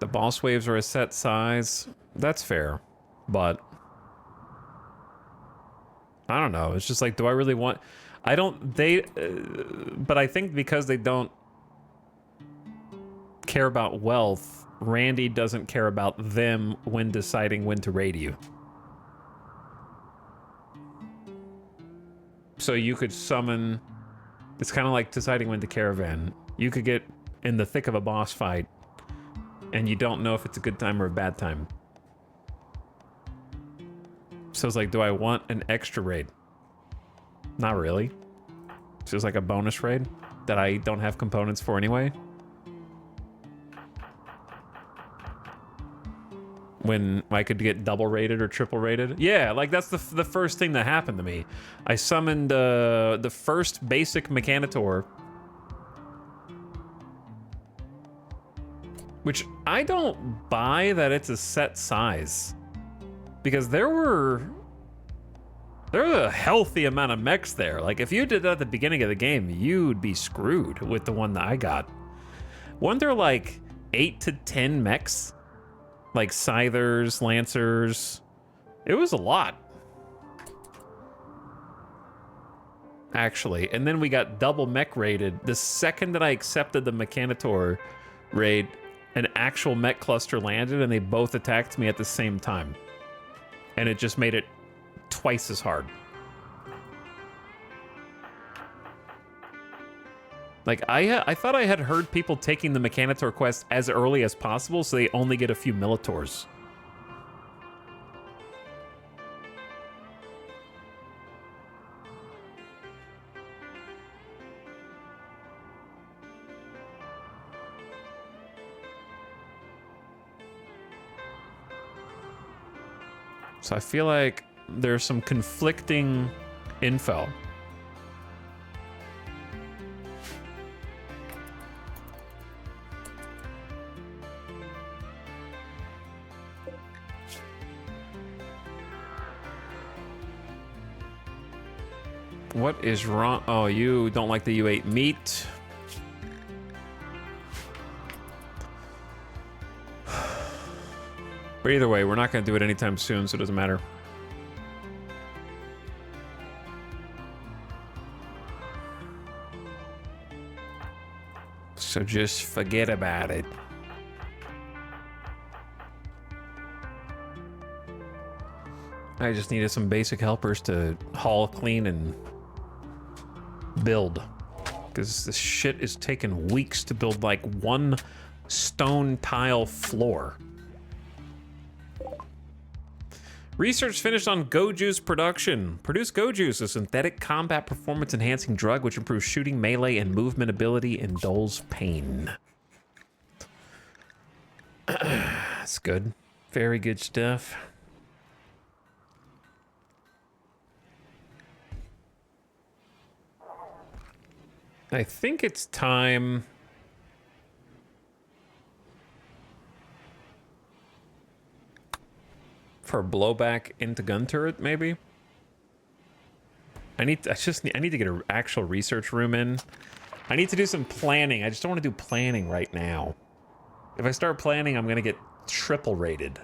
A: The boss waves are a set size. That's fair. But I don't know. It's just like, do I really want... but I think because they don't care about wealth, Randy doesn't care about them when deciding when to raid you. So you could summon... It's kind of like deciding when to caravan. You could get in the thick of a boss fight, and you don't know if it's a good time or a bad time. So it's like, do I want an extra raid? Not really. It's just like a bonus raid that I don't have components for anyway. When I could get double rated or triple rated. Yeah, like that's the first thing that happened to me. I summoned the first basic Mechanitor. Which I don't buy that it's a set size. Because there was a healthy amount of mechs there. Like, if you did that at the beginning of the game, you'd be screwed with the one that I got. Weren't there like 8 to 10 mechs? Like Scythers, Lancers. It was a lot. Actually. And then we got double mech raided. The second that I accepted the Mechanitor raid, an actual mech cluster landed and they both attacked me at the same time. And it just made it twice as hard. Like, I thought I had heard people taking the Mechanitor quest as early as possible, so they only get a few Militors. So I feel like there's some conflicting info. What is wrong? Oh, you don't like that you ate meat. But either way, we're not going to do it anytime soon, so it doesn't matter. So just forget about it. I just needed some basic helpers to haul, clean, and build. Because this shit is taking weeks to build like one stone tile floor. Research finished on Goju's production. Produce Goju's, a synthetic combat performance enhancing drug which improves shooting, melee, and movement ability and dulls pain. That's good. Very good stuff. I think it's time for blowback into gun turret, maybe. I need to get an actual research room in. I need to do some planning. I just don't want to do planning right now. If I start planning, I'm gonna get triple rated.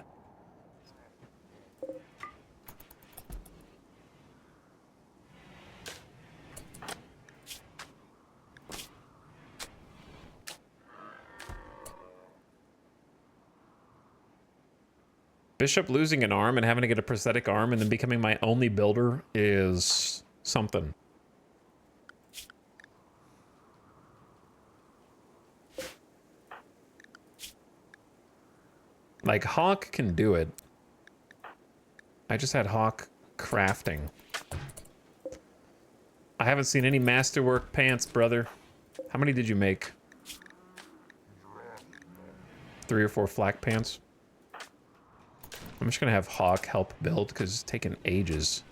A: Bishop losing an arm and having to get a prosthetic arm and then becoming my only builder is something. Like, Hawk can do it. I just had Hawk crafting. I haven't seen any masterwork pants, brother. How many did you make? 3 or 4 flak pants? I'm just gonna have Hawk help build because it's taking ages.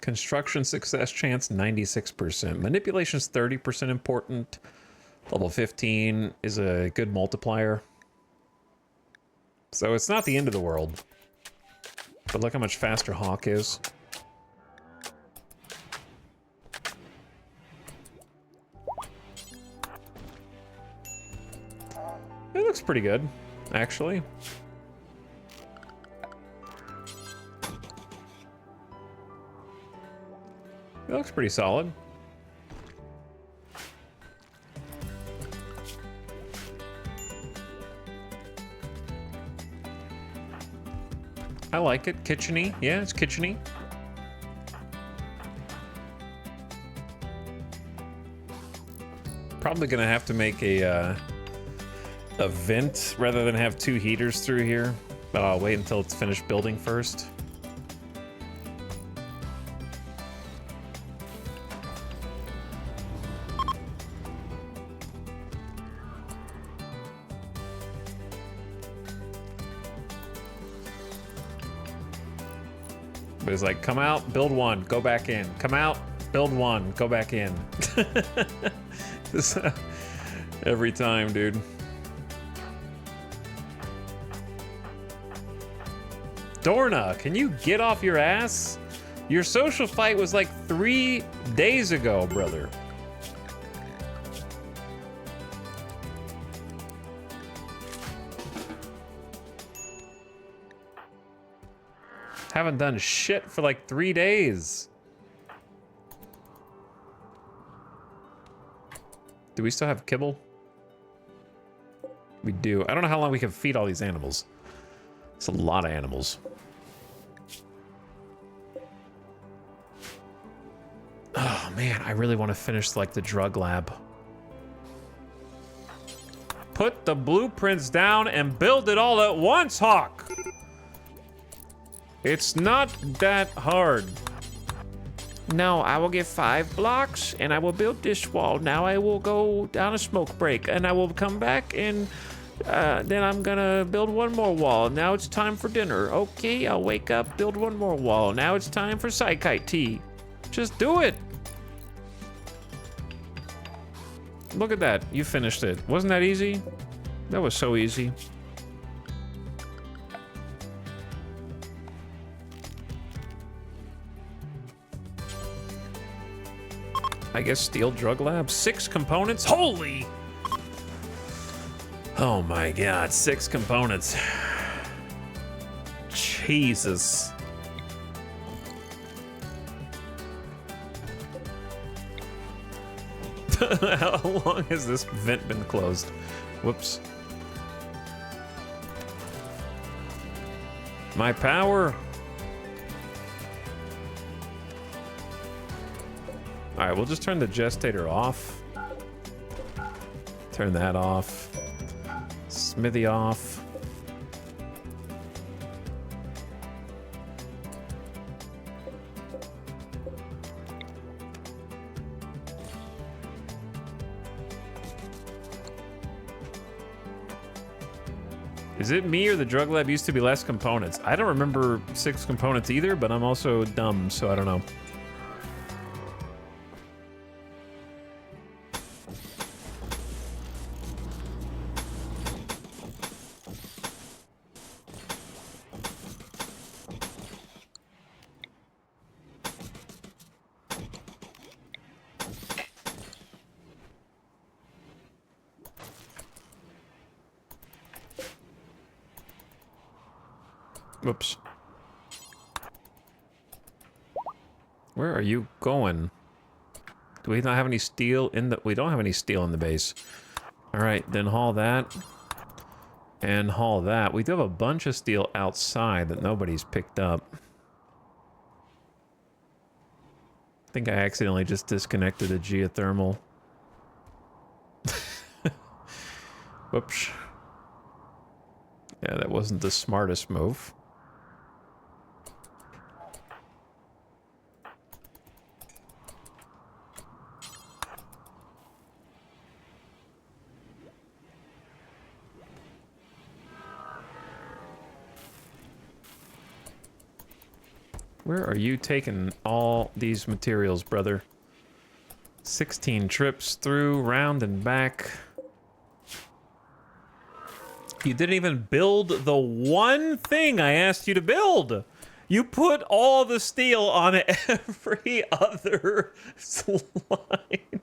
A: Construction success chance 96%. Manipulation is 30% important. Level 15 is a good multiplier. So it's not the end of the world. But look how much faster Hawk is. It looks pretty good, actually. It looks pretty solid. I like it. Kitcheny. Yeah, it's kitcheny. Probably gonna have to make a vent rather than have 2 heaters through here, but I'll wait until it's finished building first. But it's like, come out, build 1, go back in. Come out, build one, go back in. This, every time, dude. Dorna, can you get off your ass? Your social fight was like 3 days ago, brother. Haven't done shit for like 3 days. Do we still have kibble? We do. I don't know how long we can feed all these animals. It's a lot of animals. Oh man, I really want to finish like the drug lab. Put the blueprints down and build it all at once, Hawk. It's not that hard. No, I will get 5 blocks and I will build this wall. Now I will go down a smoke break and I will come back and then I'm gonna build one more wall. Now it's time for dinner. Okay, I'll wake up, build one more wall. Now it's time for psychite tea. Just do it. Look at that, you finished it. Wasn't that easy? That was so easy. I guess steel drug lab, 6 components. Holy! Oh my God, 6 components. Jesus. How long has this vent been closed? Whoops. My power. All right, we'll just turn the gestator off. Turn that off. Smithy off. Is it me or the drug lab used to be less components? I don't remember 6 components either, but I'm also dumb, so I don't know. Whoops. Where are you going? Do we not have any steel in the... We don't have any steel in the base. Alright, then haul that. And haul that. We do have a bunch of steel outside that nobody's picked up. I think I accidentally just disconnected a geothermal. Whoops. Yeah, that wasn't the smartest move. Where are you taking all these materials, brother? 16 trips through, round and back. You didn't even build the one thing I asked you to build. You put all the steel on every other slide.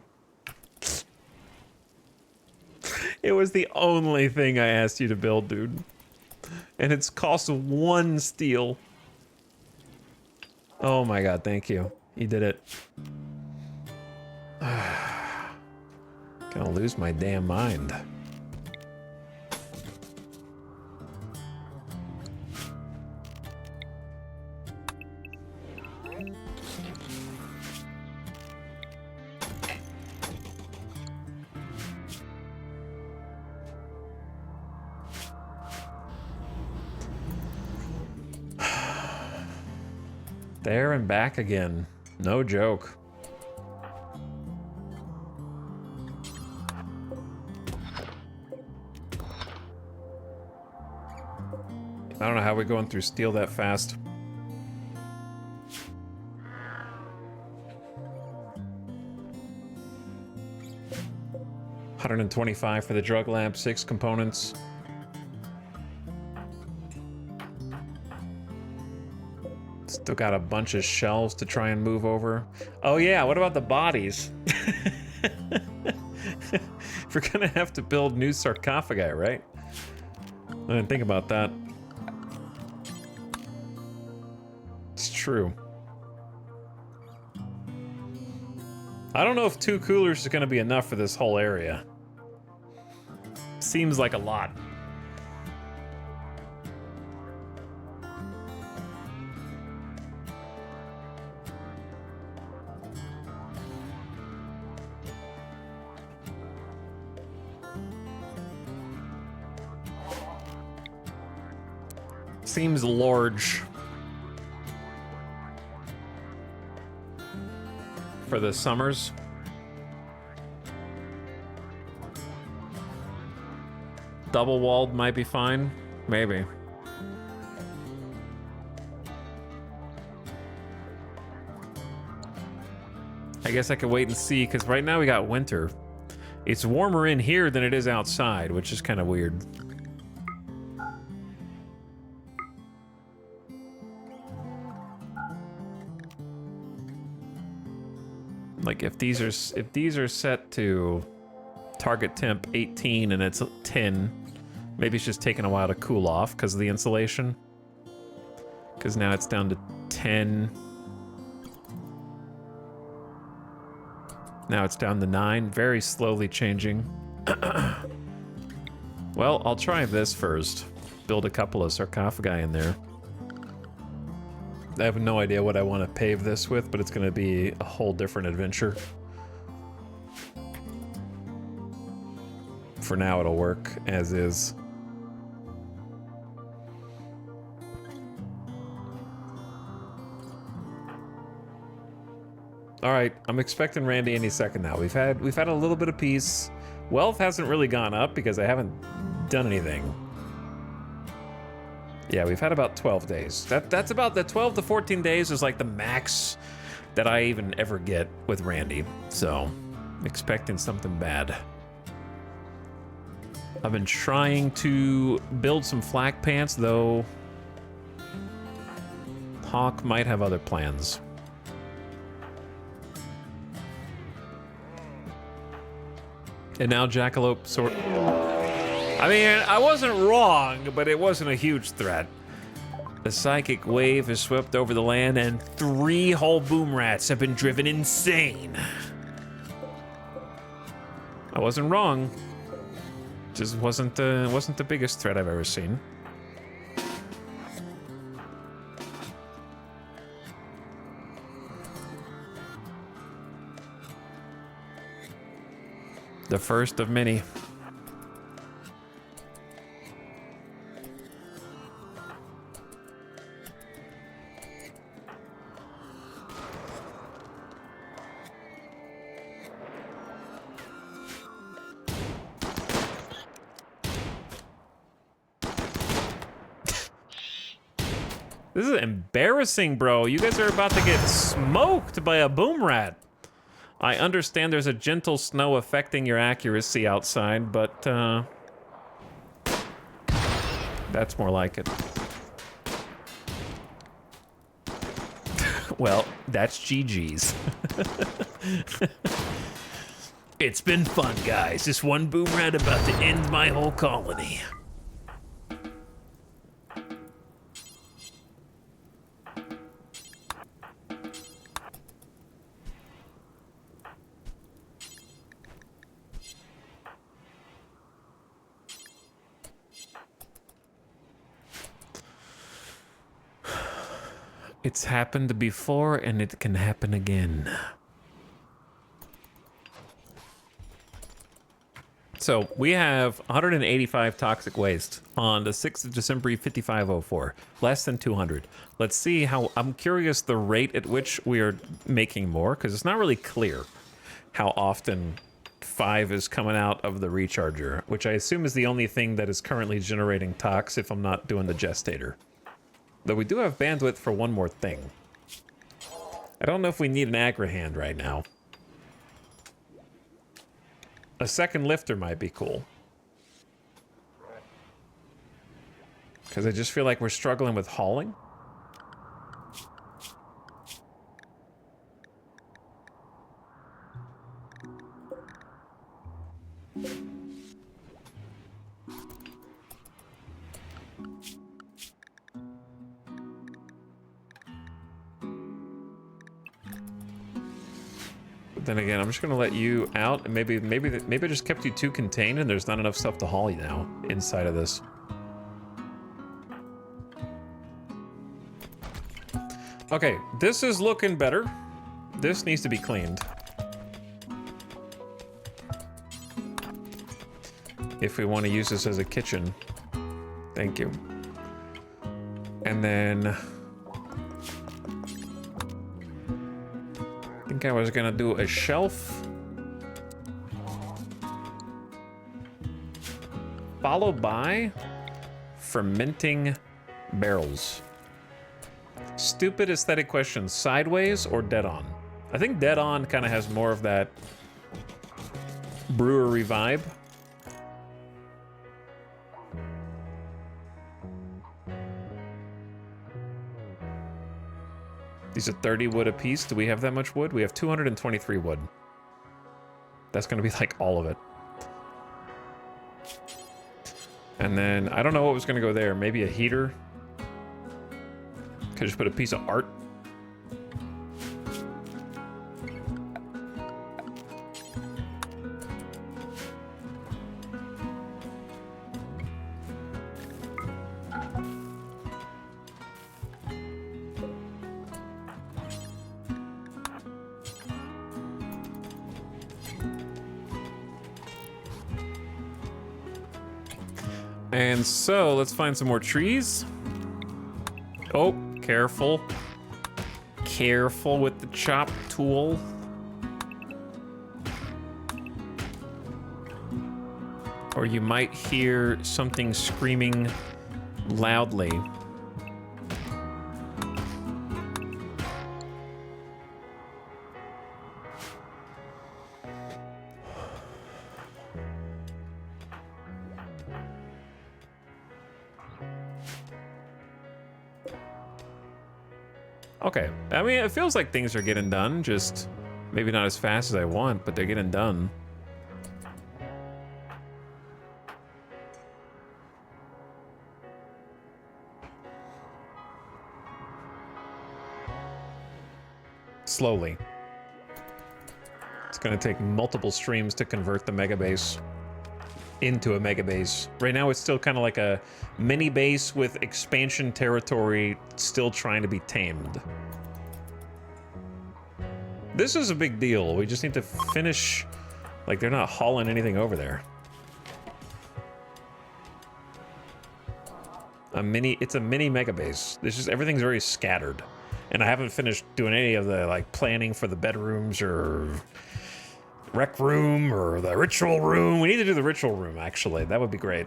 A: It was the only thing I asked you to build, dude. And it's cost 1 steel. Oh my God, thank you. You did it. Gonna lose my damn mind. There and back again. No joke. I don't know how we're going through steel that fast. 125 for the drug lab, 6 components. Still got a bunch of shells to try and move over. Oh yeah, what about the bodies? We're gonna have to build new sarcophagi, right? I didn't think about that. It's true. I don't know if 2 coolers is gonna be enough for this whole area. Seems like a lot. Seems large for the summers. Double walled might be fine, maybe. I guess I could wait and see, because right now we got winter. It's warmer in here than it is outside, which is kind of weird. Like if these are set to target temp 18 and it's 10, maybe it's just taking a while to cool off because of the insulation. Because now it's down to 10. Now it's down to 9, very slowly changing. Well, I'll try this first. Build a couple of sarcophagi in there. I have no idea what I want to pave this with, but it's going to be a whole different adventure. For now, it'll work as is. All right, I'm expecting Randy any second now. We've had a little bit of peace. Wealth hasn't really gone up because I haven't done anything. Yeah, we've had about 12 days. That's about the 12 to 14 days is like the max that I even ever get with Randy. So, expecting something bad. I've been trying to build some flak pants, though Hawk might have other plans. And now Jackalope sort... I mean, I wasn't wrong, but it wasn't a huge threat. The psychic wave has swept over the land, and 3 whole boom rats have been driven insane. I wasn't wrong. Just wasn't the biggest threat I've ever seen. The first of many. This is embarrassing, bro. You guys are about to get smoked by a boom rat. I understand there's a gentle snow affecting your accuracy outside, but that's more like it. Well, that's GG's. It's been fun, guys. This one boom rat about to end my whole colony. It's happened before, and it can happen again. So, we have 185 toxic waste on the 6th of December 5504. Less than 200. Let's see how... I'm curious the rate at which we are making more, because it's not really clear how often 5 is coming out of the recharger, which I assume is the only thing that is currently generating tox if I'm not doing the gestator. Though we do have bandwidth for one more thing. I don't know if we need an aggro hand right now. A second lifter might be cool. Because I just feel like we're struggling with hauling. But then again, I'm just gonna let you out, and maybe I just kept you too contained, and there's not enough stuff to haul you now inside of this. Okay, this is looking better. This needs to be cleaned. If we want to use this as a kitchen. Thank you. And then... I think I was gonna do a shelf. Followed by fermenting barrels. Stupid aesthetic question, sideways or dead on? I think dead on kind of has more of that brewery vibe. These are 30 wood a piece. Do we have that much wood? We have 223 wood. That's gonna be like all of it. And then, I don't know what was gonna go there. Maybe a heater. Could just put a piece of art. And so, let's find some more trees. Oh, careful. Careful with the chop tool. Or you might hear something screaming loudly. Okay, I mean, it feels like things are getting done, just maybe not as fast as I want, but they're getting done. Slowly. It's gonna take multiple streams to convert the mega base into a mega base. Right now it's still kind of like a mini base with expansion territory still trying to be tamed. This is a big deal. We just need to finish, like they're not hauling anything over there. It's a mini mega base. This is, everything's very scattered. And I haven't finished doing any of the like planning for the bedrooms or rec room or the ritual room. We need to do the ritual room, actually. That would be great.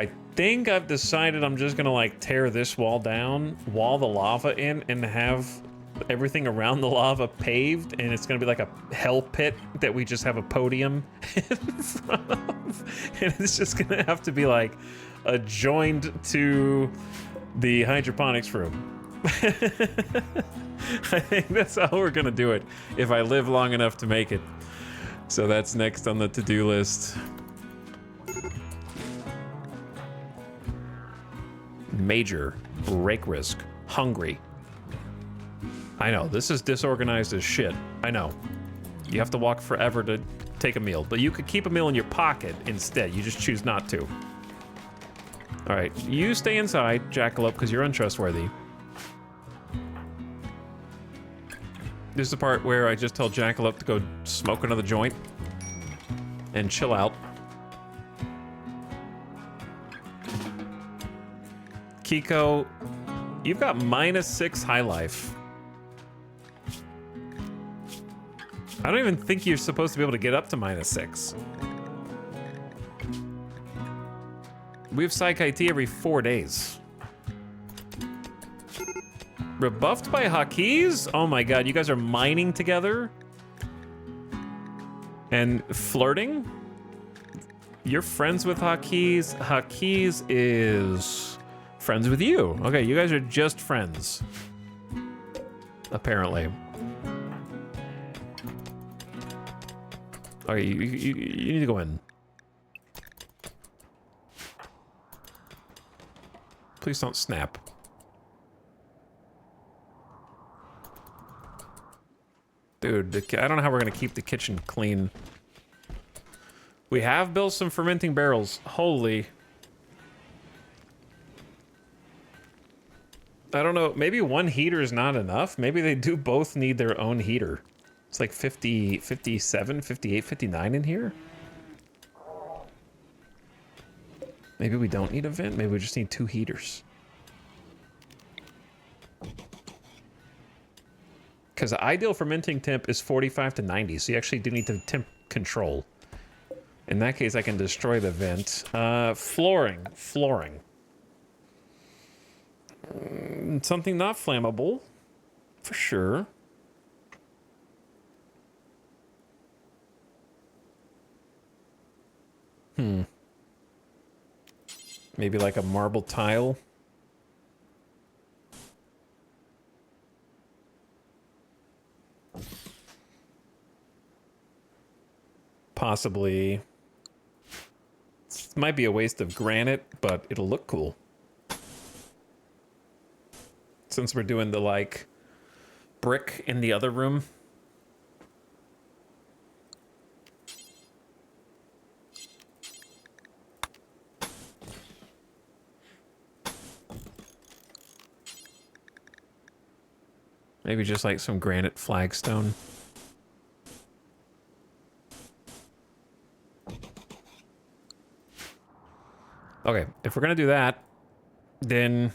A: I think I've decided I'm just gonna like tear this wall down, wall the lava in, and have everything around the lava paved, and it's gonna be like a hell pit that we just have a podium in front of. And it's just gonna have to be like adjoined to the hydroponics room. I think that's how we're gonna do it if I live long enough to make it. So that's next on the to-do list. Major break risk. Hungry. I know, this is disorganized as shit. I know. You have to walk forever to take a meal, but you could keep a meal in your pocket instead. You just choose not to. All right, you stay inside, Jackalope, because you're untrustworthy. This is the part where I just tell Jackalope to go smoke another joint and chill out. Kiko, you've got -6 high life. I don't even think you're supposed to be able to get up to -6. We have Psych IT every 4 days. Rebuffed by Hakis? Oh my god, you guys are mining together? And flirting? You're friends with Hakiz. Hakiz is friends with you. Okay, you guys are just friends. Apparently. Okay, you need to go in. Please don't snap. Dude, I don't know how we're gonna keep the kitchen clean. We have built some fermenting barrels. Holy. I don't know, maybe one heater is not enough? Maybe they do both need their own heater. It's like 50, 57, 58, 59 in here? Maybe we don't need a vent, maybe we just need 2 heaters. Because the ideal fermenting temp is 45 to 90, so you actually do need the temp control. In that case, I can destroy the vent. Flooring. Something not flammable, for sure. Maybe like a marble tile. Possibly. This might be a waste of granite, but it'll look cool. Since we're doing the, like, brick in the other room. Maybe just like some granite flagstone. Okay, if we're gonna do that, then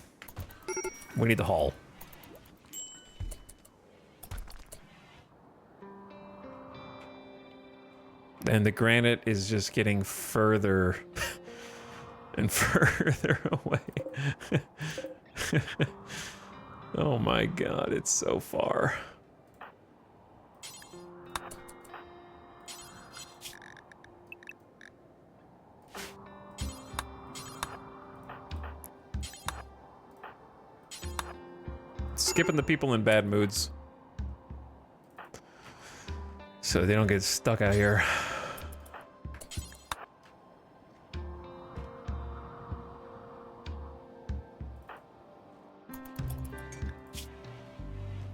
A: we need the hall. And the granite is just getting further and further away. Oh my god, it's so far. Skipping the people in bad moods so they don't get stuck out here.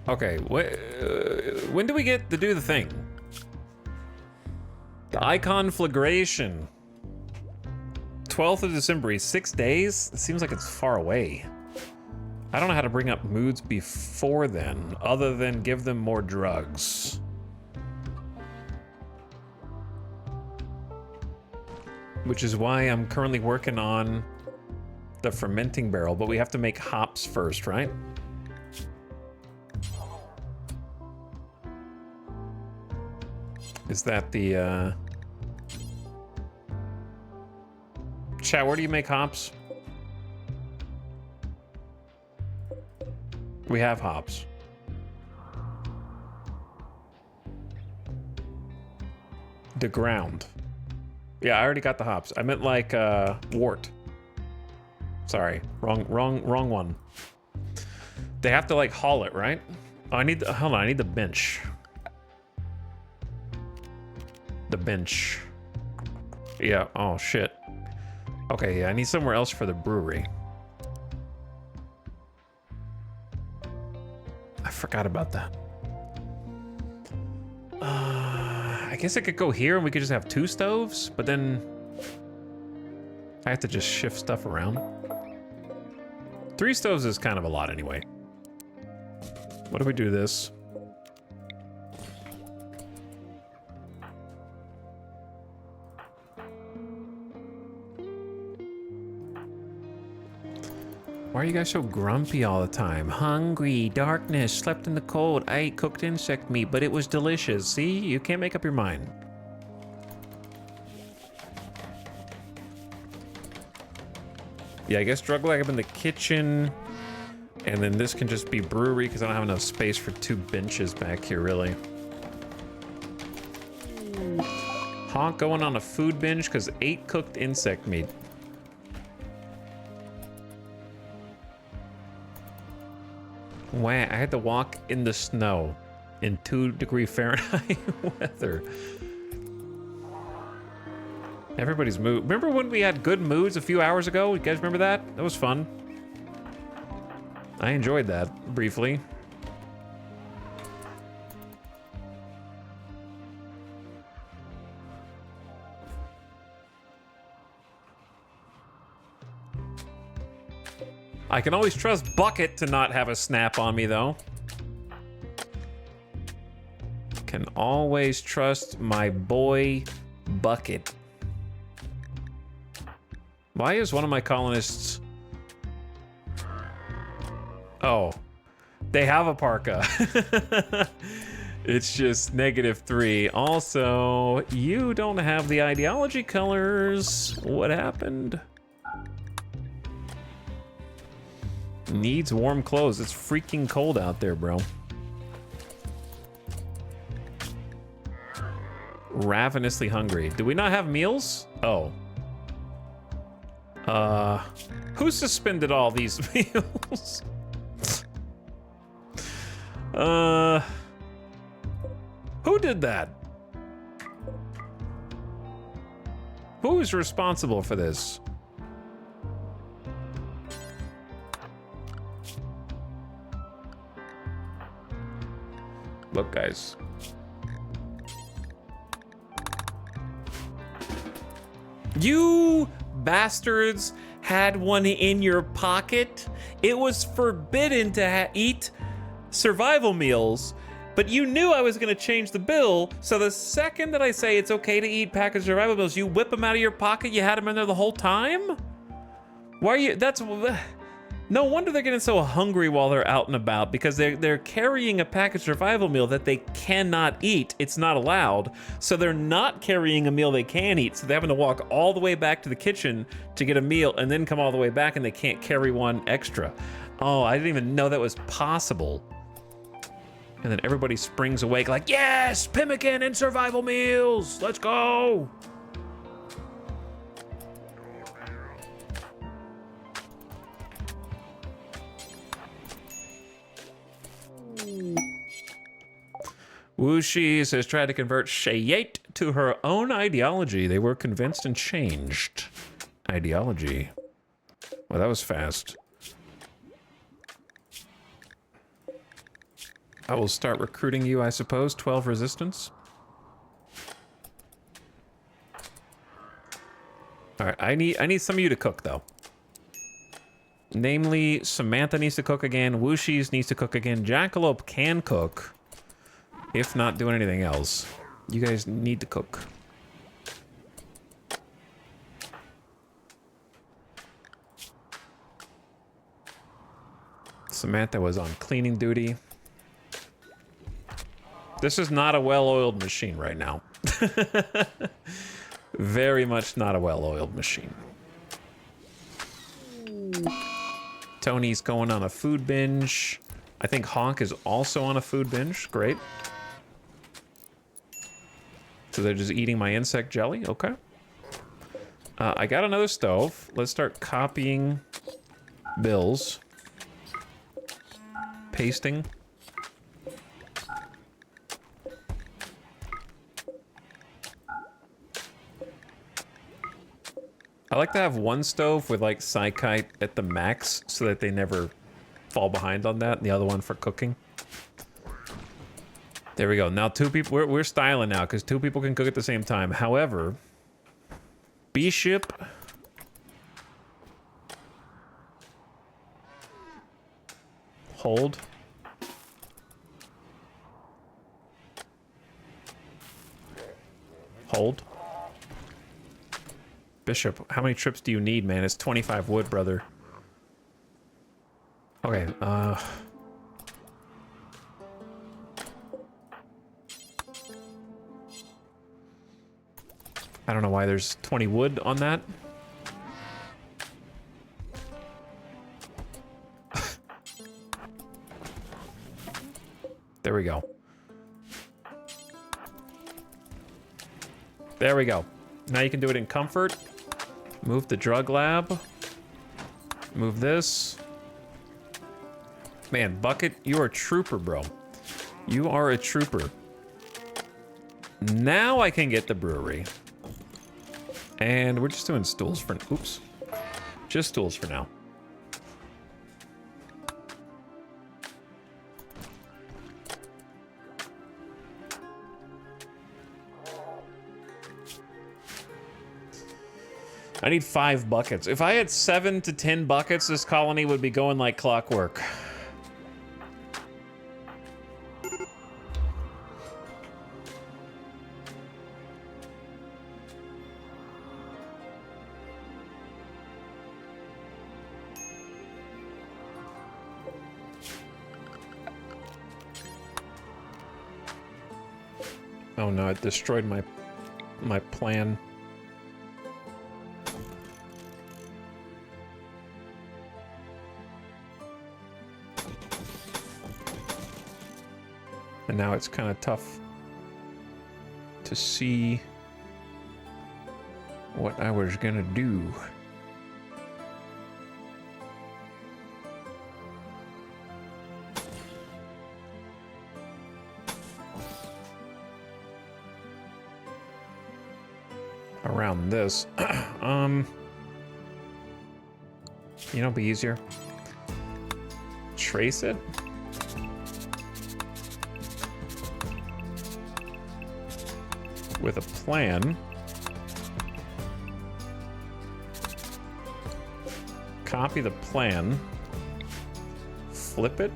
A: Okay, when do we get to do the thing? The Iconflagration. 12th of December, 6 days? It seems like it's far away. I don't know how to bring up moods before then, other than give them more drugs. Which is why I'm currently working on the fermenting barrel, but we have to make hops first, right? Is that the, Chat, where do you make hops? We have hops. The ground. Yeah, I already got the hops. I meant like wort. Sorry, wrong one. They have to like haul it, right? Oh, I need the, hold on, I need the bench. The bench. Yeah, oh shit. Okay, yeah, I need somewhere else for the brewery. I forgot about that. I guess I could go here and we could just have 2 stoves, but then I have to just shift stuff around. 3 stoves is kind of a lot anyway. What if we do this? Why are you guys so grumpy all the time? Hungry, darkness, slept in the cold. I ate cooked insect meat, but it was delicious. See? You can't make up your mind. Yeah, I guess drug lab in the kitchen. And then this can just be brewery because I don't have enough space for 2 benches back here, really. Honk going on a food binge because 8 cooked insect meat. Wow, I had to walk in the snow in 2-degree Fahrenheit weather. Everybody's mood. Remember when we had good moods a few hours ago? You guys remember that? That was fun. I enjoyed that briefly. I can always trust Bucket to not have a snap on me, though. Can always trust my boy Bucket. Why is one of my colonists... Oh, they have a parka. It's just -3. Also, you don't have the ideology colors. What happened? Needs warm clothes. It's freaking cold out there, bro. Ravenously hungry. Do we not have meals? Oh. Who suspended all these meals? Who did that? Who is responsible for this? Look, guys. You bastards had one in your pocket. It was forbidden to eat survival meals, but you knew I was going to change the bill, so the second that I say it's okay to eat packaged survival meals, you whip them out of your pocket. You had them in there the whole time? Why are you... That's... No wonder they're getting so hungry while they're out and about, because they're carrying a packaged survival meal that they cannot eat. It's not allowed. So they're not carrying a meal they can eat. So they're having to walk all the way back to the kitchen to get a meal and then come all the way back, and they can't carry one extra. Oh, I didn't even know that was possible. And then everybody springs awake like, yes, pemmican and survival meals. Let's go. Wuxi has tried to convert Shayate to her own ideology. They were convinced and changed. Ideology. Well, that was fast. I will start recruiting you, I suppose. 12 resistance. All right, I need some of you to cook, though. Namely, Samantha needs to cook again. Wuxi's needs to cook again. Jackalope can cook. If not doing anything else. You guys need to cook. Samantha was on cleaning duty. This is not a well-oiled machine right now. Very much not a well-oiled machine. Tony's going on a food binge. I think Honk is also on a food binge. Great. So they're just eating my insect jelly? Okay. I got another stove. Let's start copying bills. Pasting. I like to have one stove with like Psychite at the max so that they never fall behind on that, and the other one for cooking. There we go. Now 2 people, we're styling now because 2 people can cook at the same time. However, Bishop. Hold. Hold. Bishop, how many trips do you need, man? It's 25 wood, brother. Okay, I don't know why there's 20 wood on that. There we go. There we go. Now you can do it in comfort. Move the drug lab. Move this. Man, Bucket, you are a trooper, bro. You are a trooper. Now I can get the brewery. And we're just doing stools for... Oops. Just stools for now. I need 5 buckets. If I had 7 to 10 buckets, this colony would be going like clockwork. Oh no, it destroyed my plan. And now it's kind of tough to see what I was gonna do. Around this. You know, it'd be easier. Trace it. With a plan. Copy the plan. Flip it.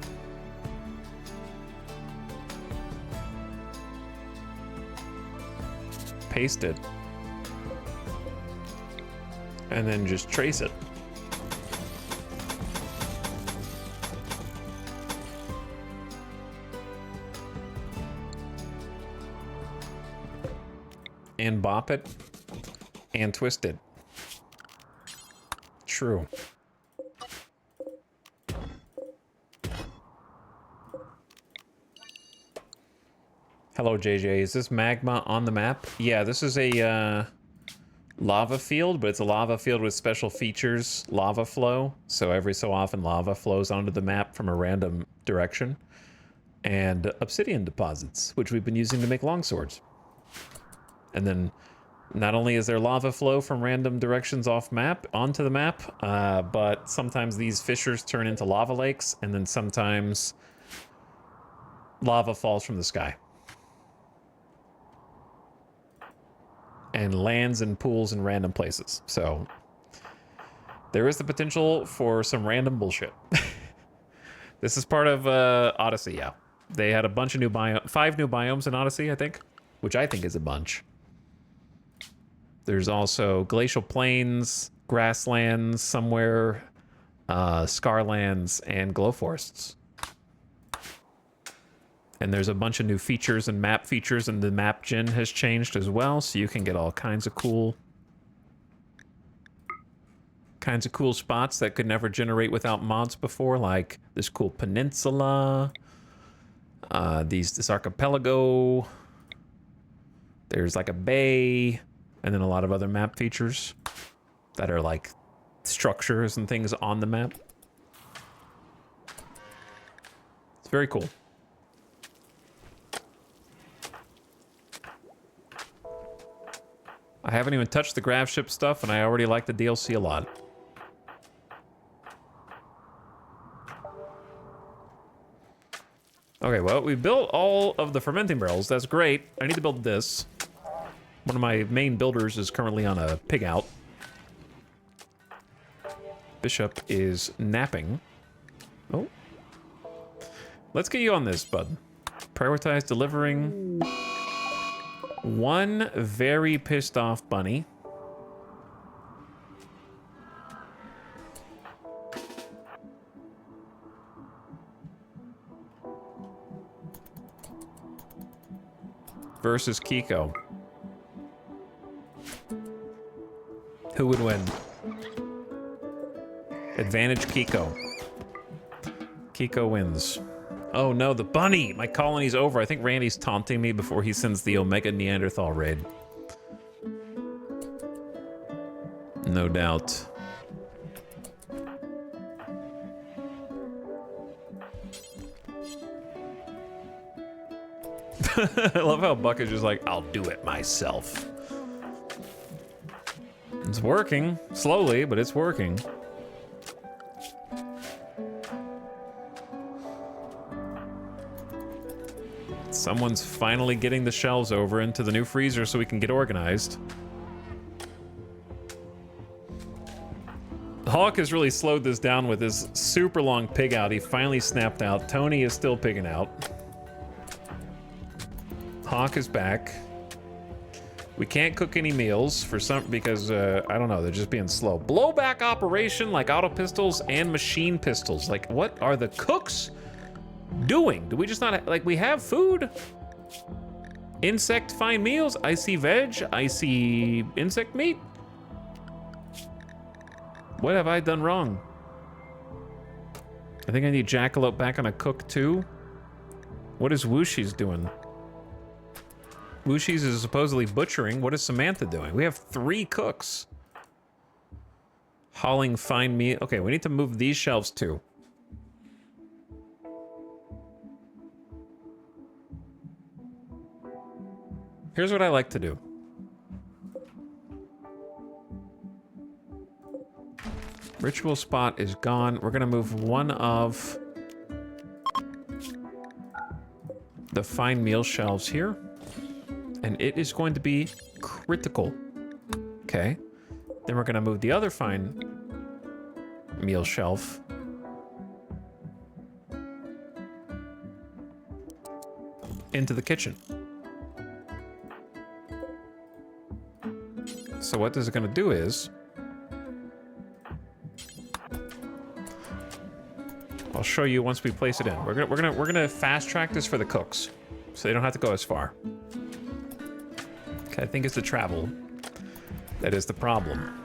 A: Paste it. And then just trace it. And bop it. And twist it. True. Hello, JJ. Is this magma on the map? Yeah, this is a lava field, but it's a lava field with special features, lava flow. So every so often lava flows onto the map from a random direction. And obsidian deposits, which we've been using to make longswords. And then not only is there lava flow from random directions off map onto the map, but sometimes these fissures turn into lava lakes, and then sometimes lava falls from the sky. And lands in pools in random places. So there is the potential for some random bullshit. This is part of Odyssey, yeah. They had a bunch of new 5 new biomes in Odyssey, I think, which I think is a bunch. There's also glacial plains, grasslands somewhere, scarlands, and glow forests. And there's a bunch of new features and map features, and the map gen has changed as well, so you can get all kinds of cool spots that could never generate without mods before, like this cool peninsula, this archipelago. There's like a bay, and then a lot of other map features that are like structures and things on the map. It's very cool. I haven't even touched the grav ship stuff, and I already like the DLC a lot. Okay, well, we built all of the fermenting barrels. That's great. I need to build this. One of my main builders is currently on a pig out. Bishop is napping. Oh. Let's get you on this, bud. Prioritize delivering... one very pissed off bunny. Versus Kiko. Who would win? Advantage Kiko. Kiko wins. Oh no, the bunny! My colony's over. I think Randy's taunting me before he sends the Omega Neanderthal raid. No doubt. I love how Buck is just like, I'll do it myself. It's working. Slowly, but it's working. Someone's finally getting the shelves over into the new freezer so we can get organized. Hawk has really slowed this down with his super long pig out. He finally snapped out. Tony is still pigging out. Hawk is back. We can't cook any meals for some because I don't know, they're just being slow. Blowback operation like auto pistols and machine pistols. Like, what are the cooks doing? Do we just not like we have food? Insect fine meals. I see veg. I see insect meat. What have I done wrong? I think I need Jackalope back on a cook too. What is Wooshies doing? Wooshies is supposedly butchering. What is Samantha doing? We have 3 cooks. Hauling fine meat. Okay, we need to move these shelves too. Here's what I like to do. Ritual spot is gone. We're gonna move one of the fine meal shelves here. And it is going to be critical. Okay. Then we're gonna move the other fine meal shelf into the kitchen. So what this is gonna do is, I'll show you once we place it in. We're gonna fast track this for the cooks, so they don't have to go as far. Okay, I think it's the travel that is the problem.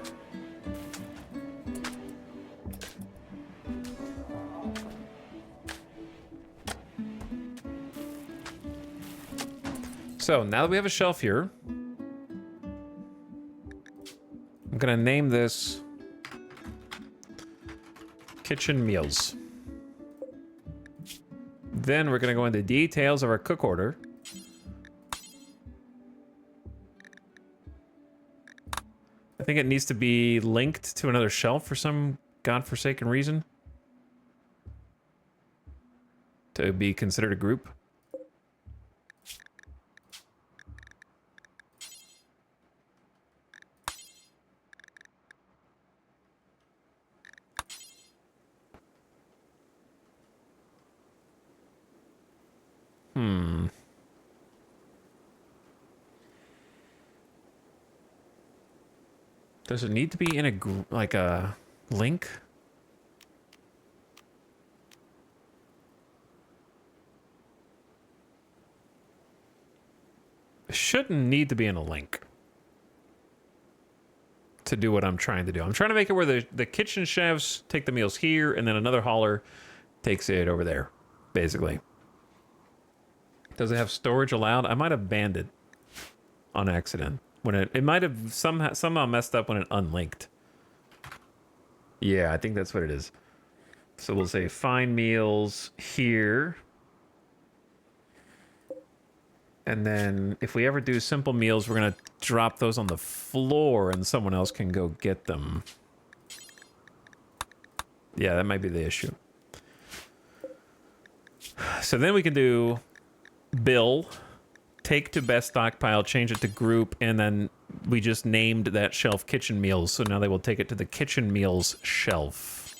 A: So now that we have a shelf here, I'm gonna name this Kitchen Meals. Then we're gonna go into details of our cook order. I think it needs to be linked to another shelf for some godforsaken reason. To be considered a group. Does it need to be in a like a link? It shouldn't need to be in a link to do what I'm trying to do. I'm trying to make it where the kitchen chefs take the meals here and then another hauler takes it over there, basically. Does it have storage allowed? I might have banned it on accident. When it might have somehow messed up when it unlinked. Yeah, I think that's what it is. So we'll say fine meals here. And then if we ever do simple meals, we're gonna drop those on the floor and someone else can go get them. Yeah, that might be the issue. So then we can do bill. Take to best stockpile, change it to group, and then we just named that shelf kitchen meals, so now they will take it to the kitchen meals shelf.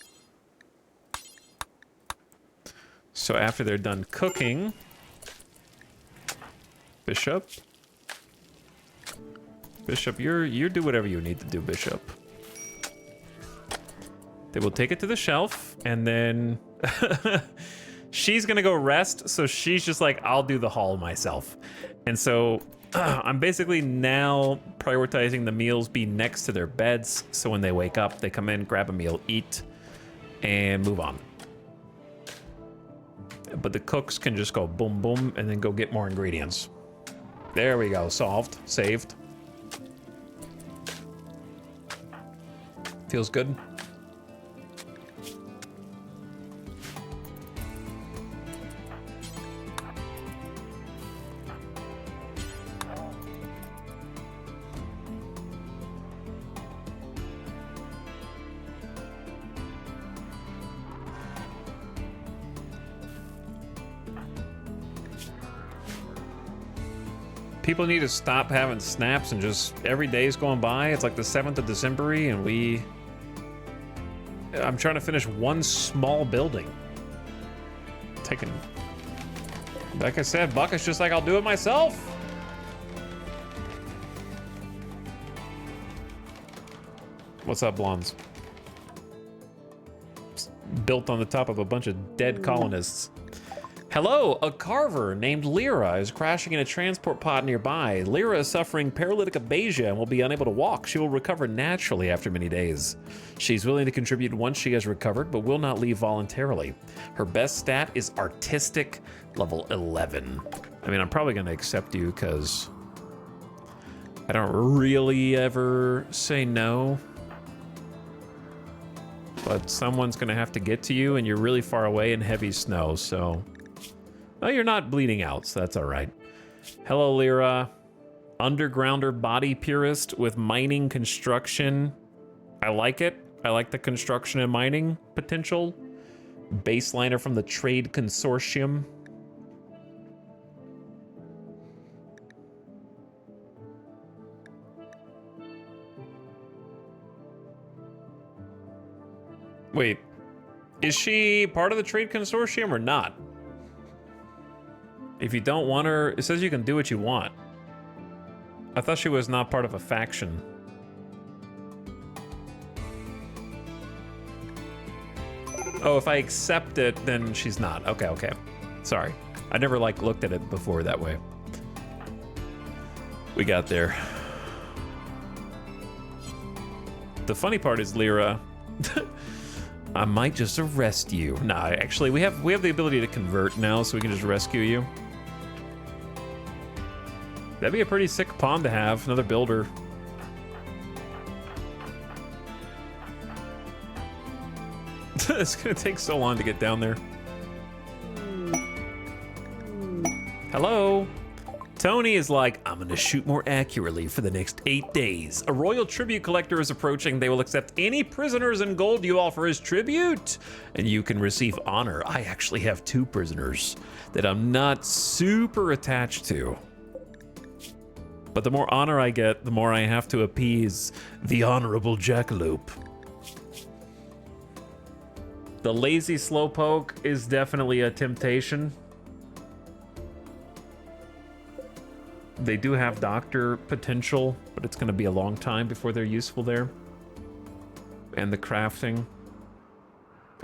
A: So after they're done cooking, Bishop, you do whatever you need to do, Bishop. They will take it to the shelf, and then she's gonna go rest, so she's just like, I'll do the haul myself. And so I'm basically now prioritizing the meals be next to their beds, so when they wake up, they come in, grab a meal, eat, and move on. But the cooks can just go boom, boom, and then go get more ingredients. There we go, solved, saved. Feels good. People need to stop having snaps and just every day's going by. It's like the 7th of December and I'm trying to finish one small building. Taking, like I said, Bucket's just like, I'll do it myself. What's up, Blondes? Built on the top of a bunch of dead colonists. Hello, a carver named Lyra is crashing in a transport pod nearby. Lyra is suffering paralytic abasia and will be unable to walk. She will recover naturally after many days. She's willing to contribute once she has recovered, but will not leave voluntarily. Her best stat is artistic, level 11. I mean, I'm probably gonna accept you because I don't really ever say no. But someone's gonna have to get to you and you're really far away in heavy snow, so. Oh, you're not bleeding out, so that's all right. Hello, Lyra. Undergrounder body purist with mining construction. I like it. I like the construction and mining potential. Baseliner from the Trade Consortium. Wait, is she part of the Trade Consortium or not? If you don't want her, it says you can do what you want. I thought she was not part of a faction. Oh, if I accept it, then she's not. Okay, okay. Sorry. I never, like, looked at it before that way. We got there. The funny part is, Lyra, I might just arrest you. Nah, actually, we have the ability to convert now, so we can just rescue you. That'd be a pretty sick pawn to have, another builder. It's gonna take so long to get down there. Hello? Tony is like, I'm gonna shoot more accurately for the next 8 days. A royal tribute collector is approaching. They will accept any prisoners and gold you offer as tribute, and you can receive honor. I actually have 2 prisoners that I'm not super attached to. But the more honor I get, the more I have to appease the honorable jackalope. The lazy slowpoke is definitely a temptation. They do have doctor potential, but it's going to be a long time before they're useful there. And the crafting.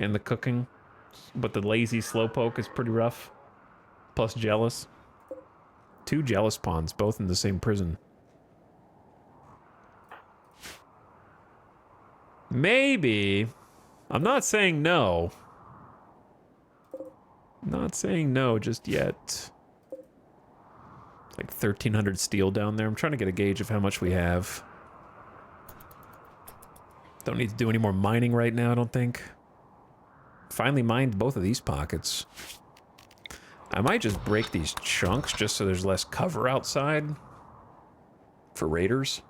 A: And the cooking. But the lazy slowpoke is pretty rough. Plus jealous. 2 jealous pawns, both in the same prison. Maybe. I'm not saying no. Not saying no just yet. It's like 1,300 steel down there. I'm trying to get a gauge of how much we have. Don't need to do any more mining right now, I don't think. Finally mined both of these pockets. I might just break these chunks just so there's less cover outside for raiders.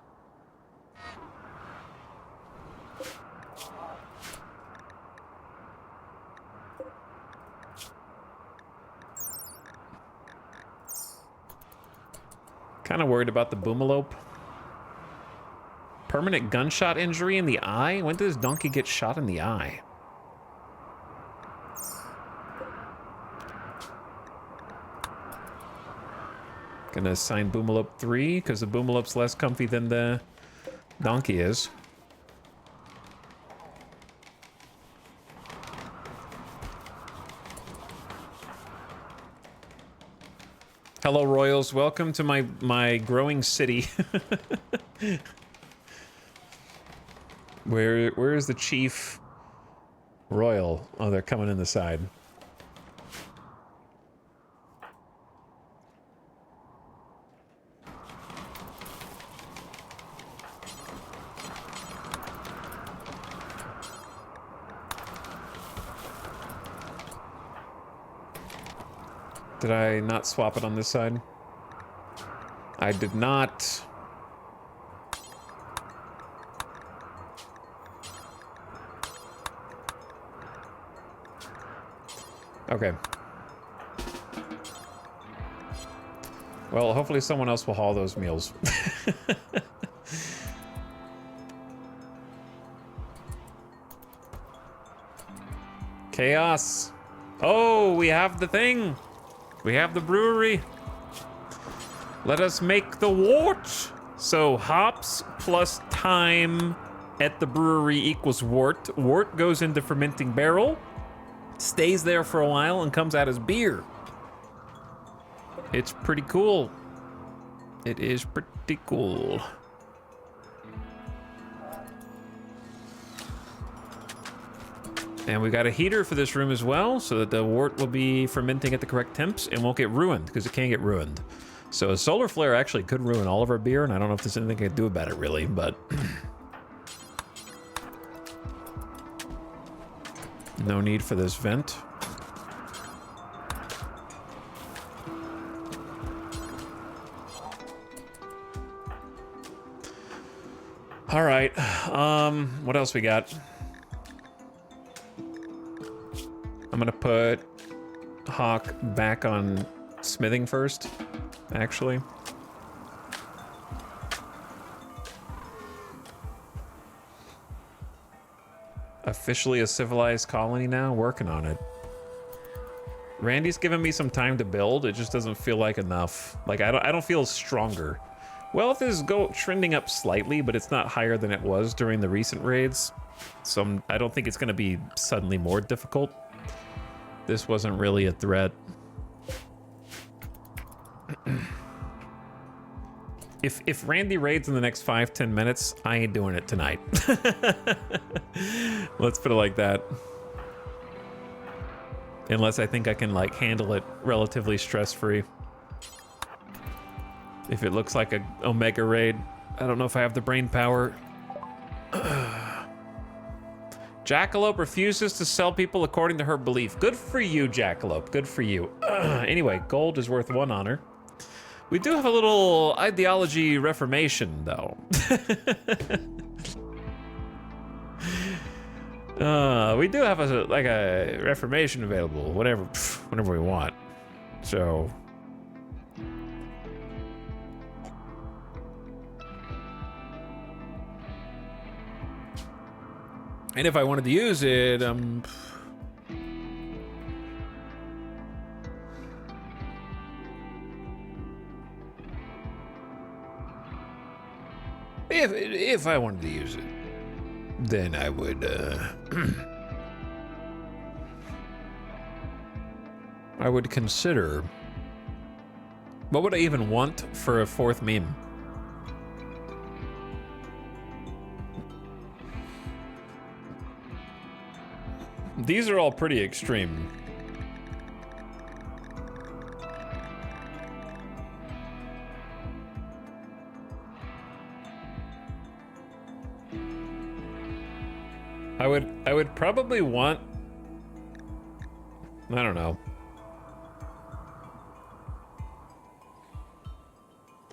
A: Kind of worried about the boomalope. Permanent gunshot injury in the eye? When did this donkey get shot in the eye? Gonna assign boomalope 3 because the boomalope's less comfy than the donkey is. Hello, Royals. Welcome to my growing city. Where is the chief royal? Oh, they're coming in the side. Did I not swap it on this side? I did not. Okay. Well, hopefully someone else will haul those meals. Chaos. Oh, we have the thing. We have the brewery. Let us make the wort. So hops plus time at the brewery equals wort. Wort goes into fermenting barrel, stays there for a while, and comes out as beer. It's pretty cool. It is pretty cool. And we got a heater for this room as well, so that the wort will be fermenting at the correct temps and won't get ruined, because it can get ruined. So a solar flare actually could ruin all of our beer, and I don't know if there's anything I can do about it really, but... no need for this vent. All right, what else we got? I'm gonna put Hawk back on smithing first, actually. Officially a civilized colony now, working on it. Randy's given me some time to build, it just doesn't feel like enough. Like, I don't feel stronger. Wealth is trending up slightly, but it's not higher than it was during the recent raids. So I don't think it's gonna be suddenly more difficult. This wasn't really a threat. If Randy raids in the next 5-10 minutes, I ain't doing it tonight. Let's put it like that. Unless I think I can like handle it relatively stress-free. If it looks like a Omega raid, I don't know if I have the brain power. Jackalope refuses to sell people according to her belief. Good for you, Jackalope. Good for you. Anyway, gold is worth 1 honor. We do have a little ideology reformation, though. We do have a reformation available, whenever we want. So. And if I wanted to use it, if I wanted to use it, then I would, I would consider, what would I even want for a 4th meme? These are all pretty extreme. I would probably want, I don't know.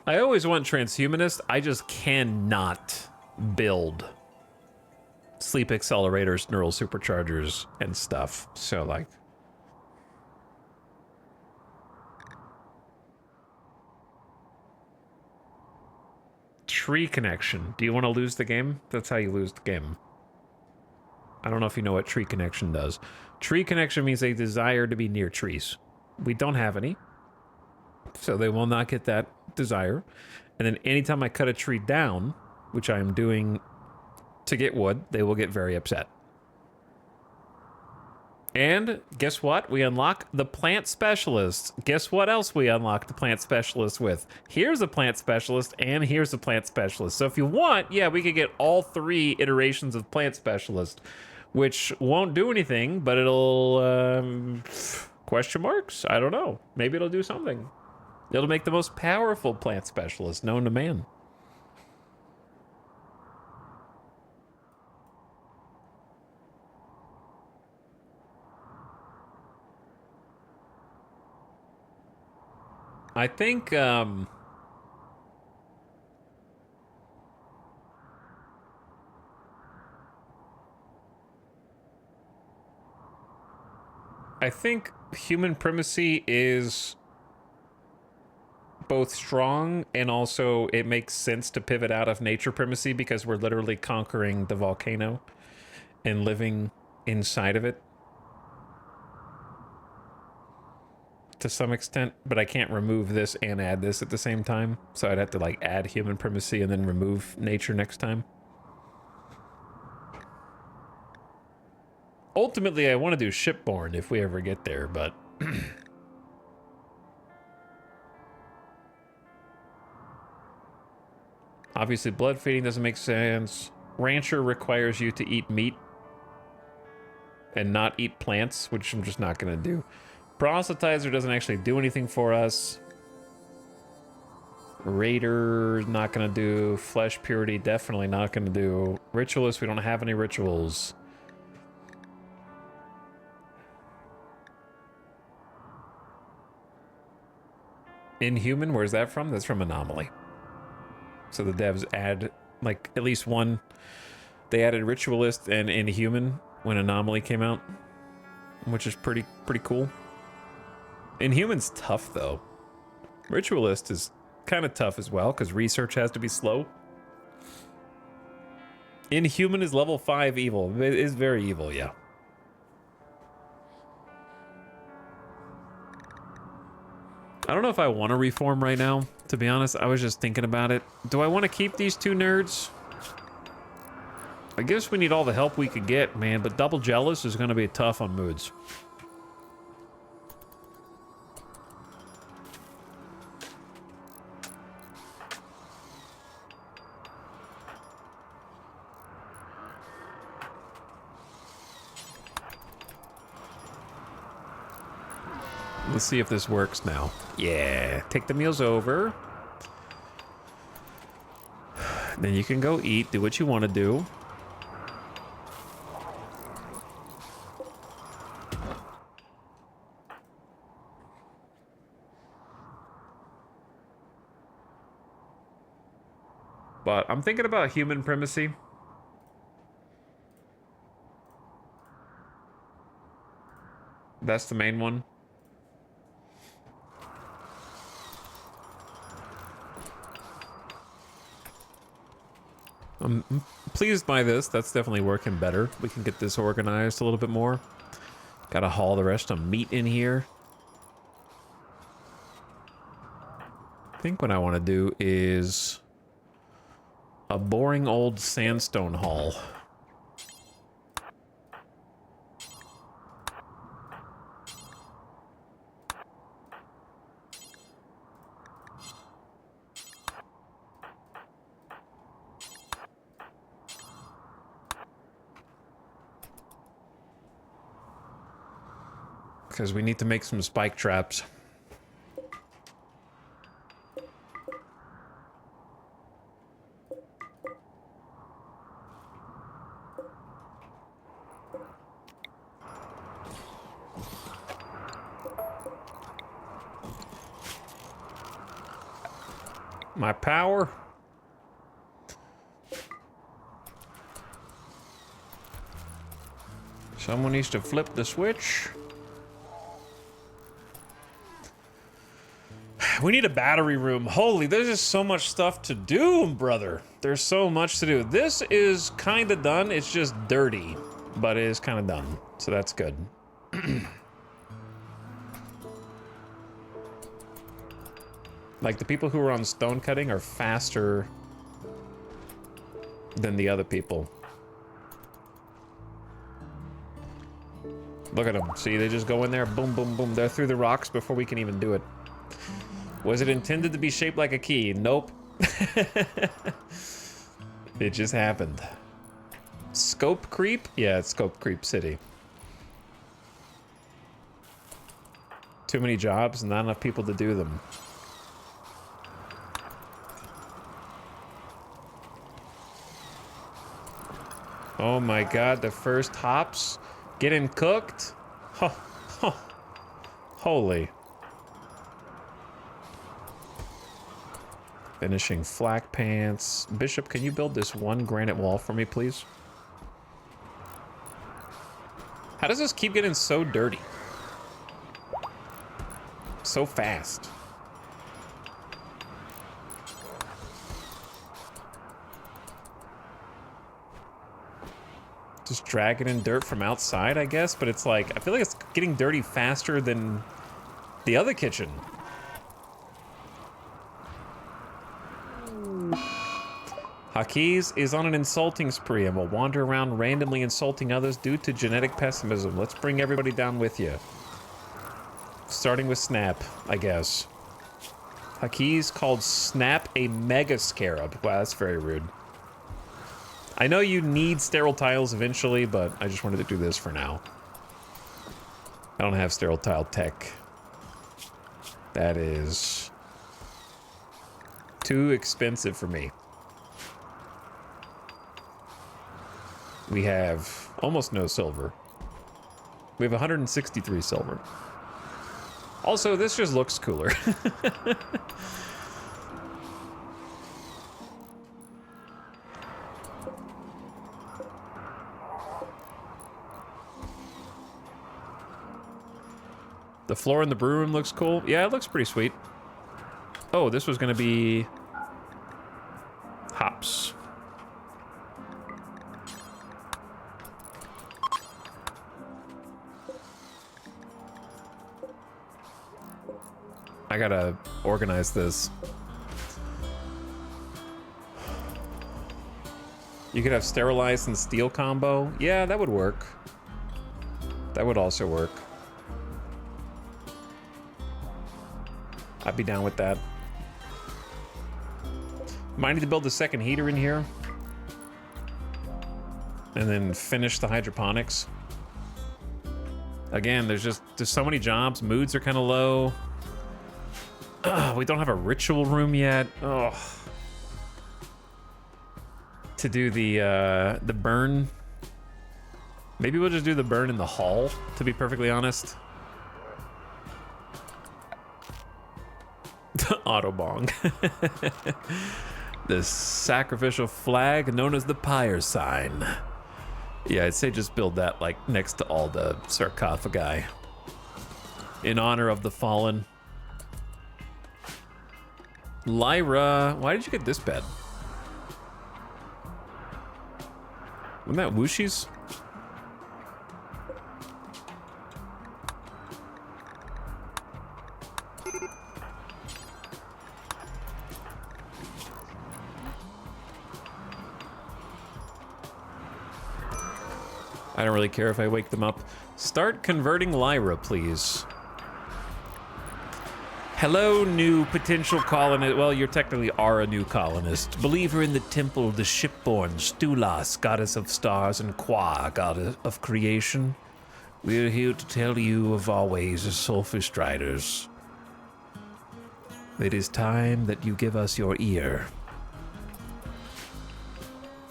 A: I always want transhumanist. I just cannot build sleep accelerators, neural superchargers, and stuff. So, like... Tree connection. Do you want to lose the game? That's how you lose the game. I don't know if you know what tree connection does. Tree connection means they desire to be near trees. We don't have any. So they will not get that desire. And then anytime I cut a tree down, which I am doing to get wood, they will get very upset. And guess what? We unlock the plant specialist. Guess what else we unlock the plant specialist with? Here's a plant specialist, and here's a plant specialist. So if you want, yeah, we could get all 3 iterations of plant specialist, which won't do anything, but it'll, question marks? I don't know. Maybe it'll do something. It'll make the most powerful plant specialist known to man. I think, I think human primacy is both strong and also it makes sense to pivot out of nature primacy because we're literally conquering the volcano and living inside of it to some extent, but I can't remove this and add this at the same time, so I'd have to like add human primacy and then remove nature next time. Ultimately, I want to do shipborne if we ever get there, but obviously blood feeding doesn't make sense. Rancher requires you to eat meat and not eat plants, which I'm just not going to do. Proselytizer doesn't actually do anything for us. Raider, not going to do. Flesh purity, definitely not going to do. Ritualist, we don't have any rituals. Inhuman, where's that from? That's from Anomaly. So the devs add, like, at least one. They added Ritualist and Inhuman when Anomaly came out, which is pretty cool. Inhuman's tough, though. Ritualist is kind of tough as well, because research has to be slow. Inhuman is level 5 evil. It is very evil, yeah. I don't know if I want to reform right now, to be honest. I was just thinking about it. Do I want to keep these two nerds? I guess we need all the help we could get, man, but double jealous is going to be tough on moods. Let's see if this works now. Yeah, take the meals over. Then you can go eat, do what you want to do. But I'm thinking about human primacy. That's the main one. I'm pleased by this. That's definitely working better. We can get this organized a little bit more. Gotta haul the rest of meat in here. I think what I want to do is a boring old sandstone haul. Because we need to make some spike traps. My power. Someone needs to flip the switch. We need a battery room. Holy, there's just so much stuff to do, brother. There's so much to do. This is kind of done. It's just dirty, but it is kind of done. So that's good. Like, the people who are on stone cutting are faster than the other people. Look at them. See, they just go in there, boom, boom, boom. They're through the rocks before we can even do it. Was it intended to be shaped like a key? Nope. It just happened. Scope creep? Yeah, it's scope creep city. Too many jobs, not enough people to do them. Oh my god, the first hops getting cooked? Holy. Finishing flak pants. Bishop, can you build this one granite wall for me, please? How does this keep getting so dirty? So fast. Just drag it in dirt from outside, I guess, but it's like, I feel like it's getting dirty faster than the other kitchen. Hakiz is on an insulting spree and will wander around randomly insulting others due to genetic pessimism. Let's bring everybody down with you. Starting with Snap, I guess. Hakiz called Snap a mega scarab. Wow, that's very rude. I know you need sterile tiles eventually, but I just wanted to do this for now. I don't have sterile tile tech. That is too expensive for me. We have almost no silver. We have 163 silver. Also, this just looks cooler. The floor in the brew room looks cool. Yeah, it looks pretty sweet. Oh, this was gonna be hops. I gotta organize this. You could have sterilized and steel combo. Yeah, that would work. That would also work. I'd be down with that. Might need to build a second heater in here. And then finish the hydroponics. Again, there's so many jobs. Moods are kind of low. We don't have a ritual room yet. Oh. To do the burn. Maybe we'll just do the burn in the hall, to be perfectly honest. Autobong. The sacrificial flag known as the pyre sign. Yeah, I'd say just build that like next to all the sarcophagi. In honor of the fallen. Lyra, why did you get this bed? Wasn't that Wooshi's? I don't really care if I wake them up. Start converting Lyra, please. Hello, new potential colonist. Well, you technically are a new colonist. Believer in the temple, the shipborn, Stulas, goddess of stars, and Qua, goddess of creation. We're here to tell you of our ways as Sulfurstriders. It is time that you give us your ear.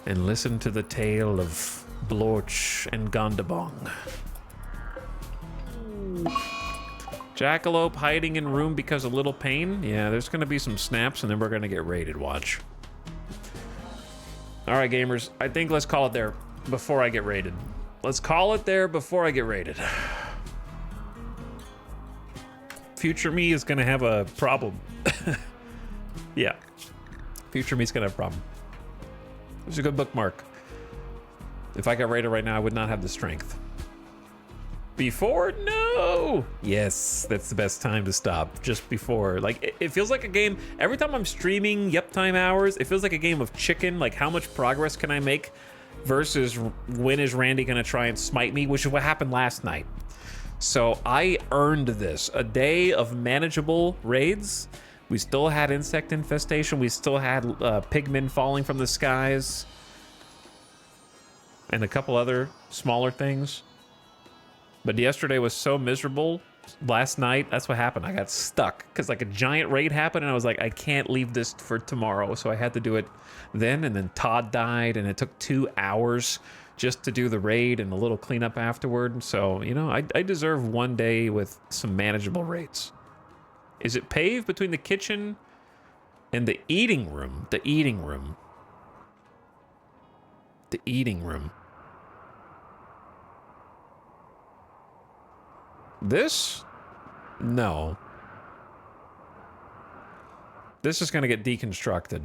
A: And listen to the tale of Blorch and Gondabong. Jackalope hiding in room because of little pain. Yeah, there's gonna be some snaps and then we're gonna get raided, watch. All right, gamers, I think let's call it there before I get raided. Let's call it there before I get raided. Future me is gonna have a problem. Yeah, future me's gonna have a problem. It's a good bookmark. If I got raided right now, I would not have the strength. Before? No! Yes, that's the best time to stop. Just before. Like, it feels like a game. Every time I'm streaming Yup Time Hours, it feels like a game of chicken. Like, how much progress can I make versus when is Randy gonna try and smite me, which is what happened last night. So I earned this. A day of manageable raids. We still had insect infestation. We still had pigmen falling from the skies. And a couple other smaller things. But yesterday was so miserable. Last night, that's what happened. I got stuck because like a giant raid happened and I was like, I can't leave this for tomorrow. So I had to do it then, and then Todd died and it took 2 hours just to do the raid and a little cleanup afterward. So, you know, I deserve one day with some manageable raids. Is it paved between the kitchen And the eating room. The eating room. The eating room. This? No. This is going to get deconstructed.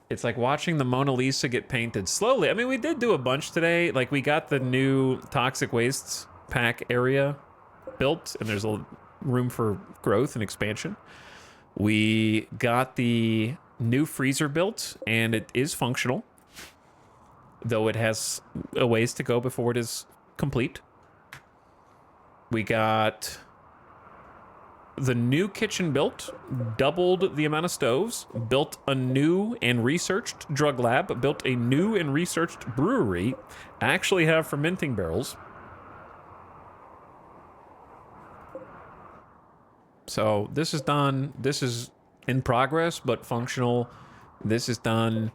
A: It's like watching the Mona Lisa get painted slowly. I mean, we did do a bunch today. Like, we got the new toxic wastes pack area built, and there's a room for growth and expansion. We got the new freezer built, and it is functional, though it has a ways to go before it is complete. We got the new kitchen built, doubled the amount of stoves, built a new and researched drug lab, built a new and researched brewery, actually have fermenting barrels. So this is done. This is in progress, but functional. This is done.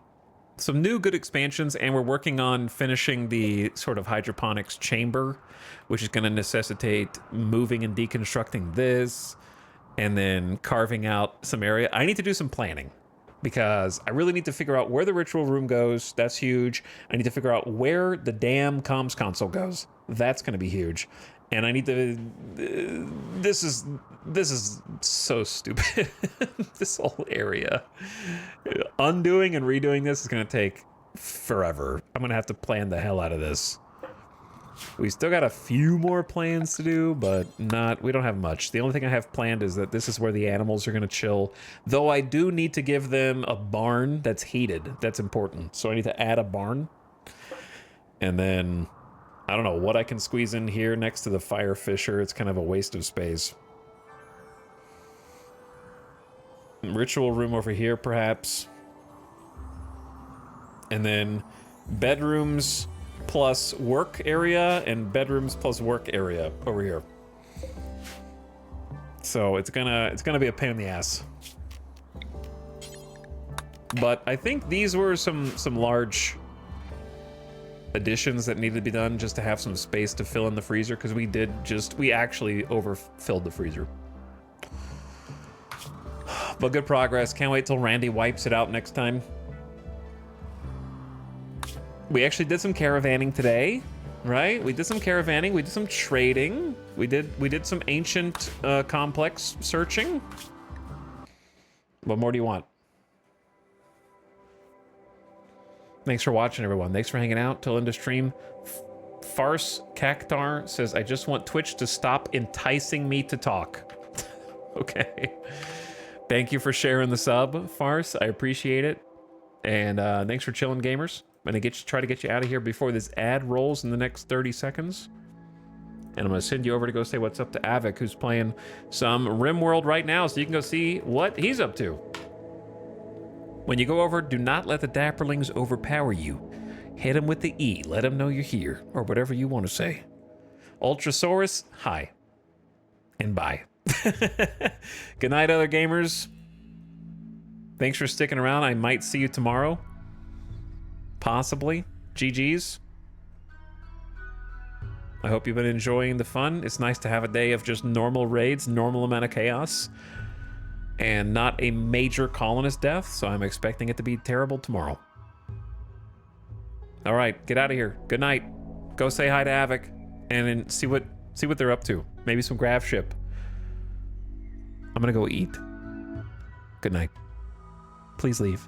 A: Some new good expansions, and we're working on finishing the sort of hydroponics chamber, which is going to necessitate moving and deconstructing this, and then carving out some area. I need to do some planning, because I really need to figure out where the ritual room goes. That's huge. I need to figure out where the damn comms console goes. That's going to be huge. And I need to... This is so stupid. This whole area. Undoing and redoing this is going to take forever. I'm going to have to plan the hell out of this. We still got a few more plans to do, but we don't have much. The only thing I have planned is that this is where the animals are going to chill. Though I do need to give them a barn that's heated. That's important. So I need to add a barn. And then... I don't know what I can squeeze in here next to the fire fisher. It's kind of a waste of space. Ritual room over here, perhaps. And then bedrooms plus work area and bedrooms plus work area over here. So it's gonna be a pain in the ass. But I think these were some large additions that needed to be done just to have some space to fill in the freezer, because we actually overfilled the freezer. But good progress. Can't wait till Randy wipes it out next time. We actually did some caravanning today, right? We did some caravanning, we did some trading, we did some ancient complex searching. What more do you want? Thanks for watching, everyone. Thanks for hanging out till end of stream. Farce Cactar says, I just want Twitch to stop enticing me to talk. Okay. Thank you for sharing the sub, Farce. I appreciate it. And thanks for chilling, gamers. I'm going to try to get you out of here before this ad rolls in the next 30 seconds. And I'm going to send you over to go say what's up to Avik, who's playing some RimWorld right now, so you can go see what he's up to. When you go over, do not let the Dapperlings overpower you. Hit them with the E. Let them know you're here, or whatever you want to say. Ultrasaurus, hi. And bye. Good night, other gamers. Thanks for sticking around. I might see you tomorrow. Possibly. GG's. I hope you've been enjoying the fun. It's nice to have a day of just normal raids, normal amount of chaos. And not a major colonist death, so I'm expecting it to be terrible tomorrow. All right, get out of here. Good night. Go say hi to Avik, and then see what they're up to. Maybe some grav ship. I'm gonna go eat. Good night. Please leave.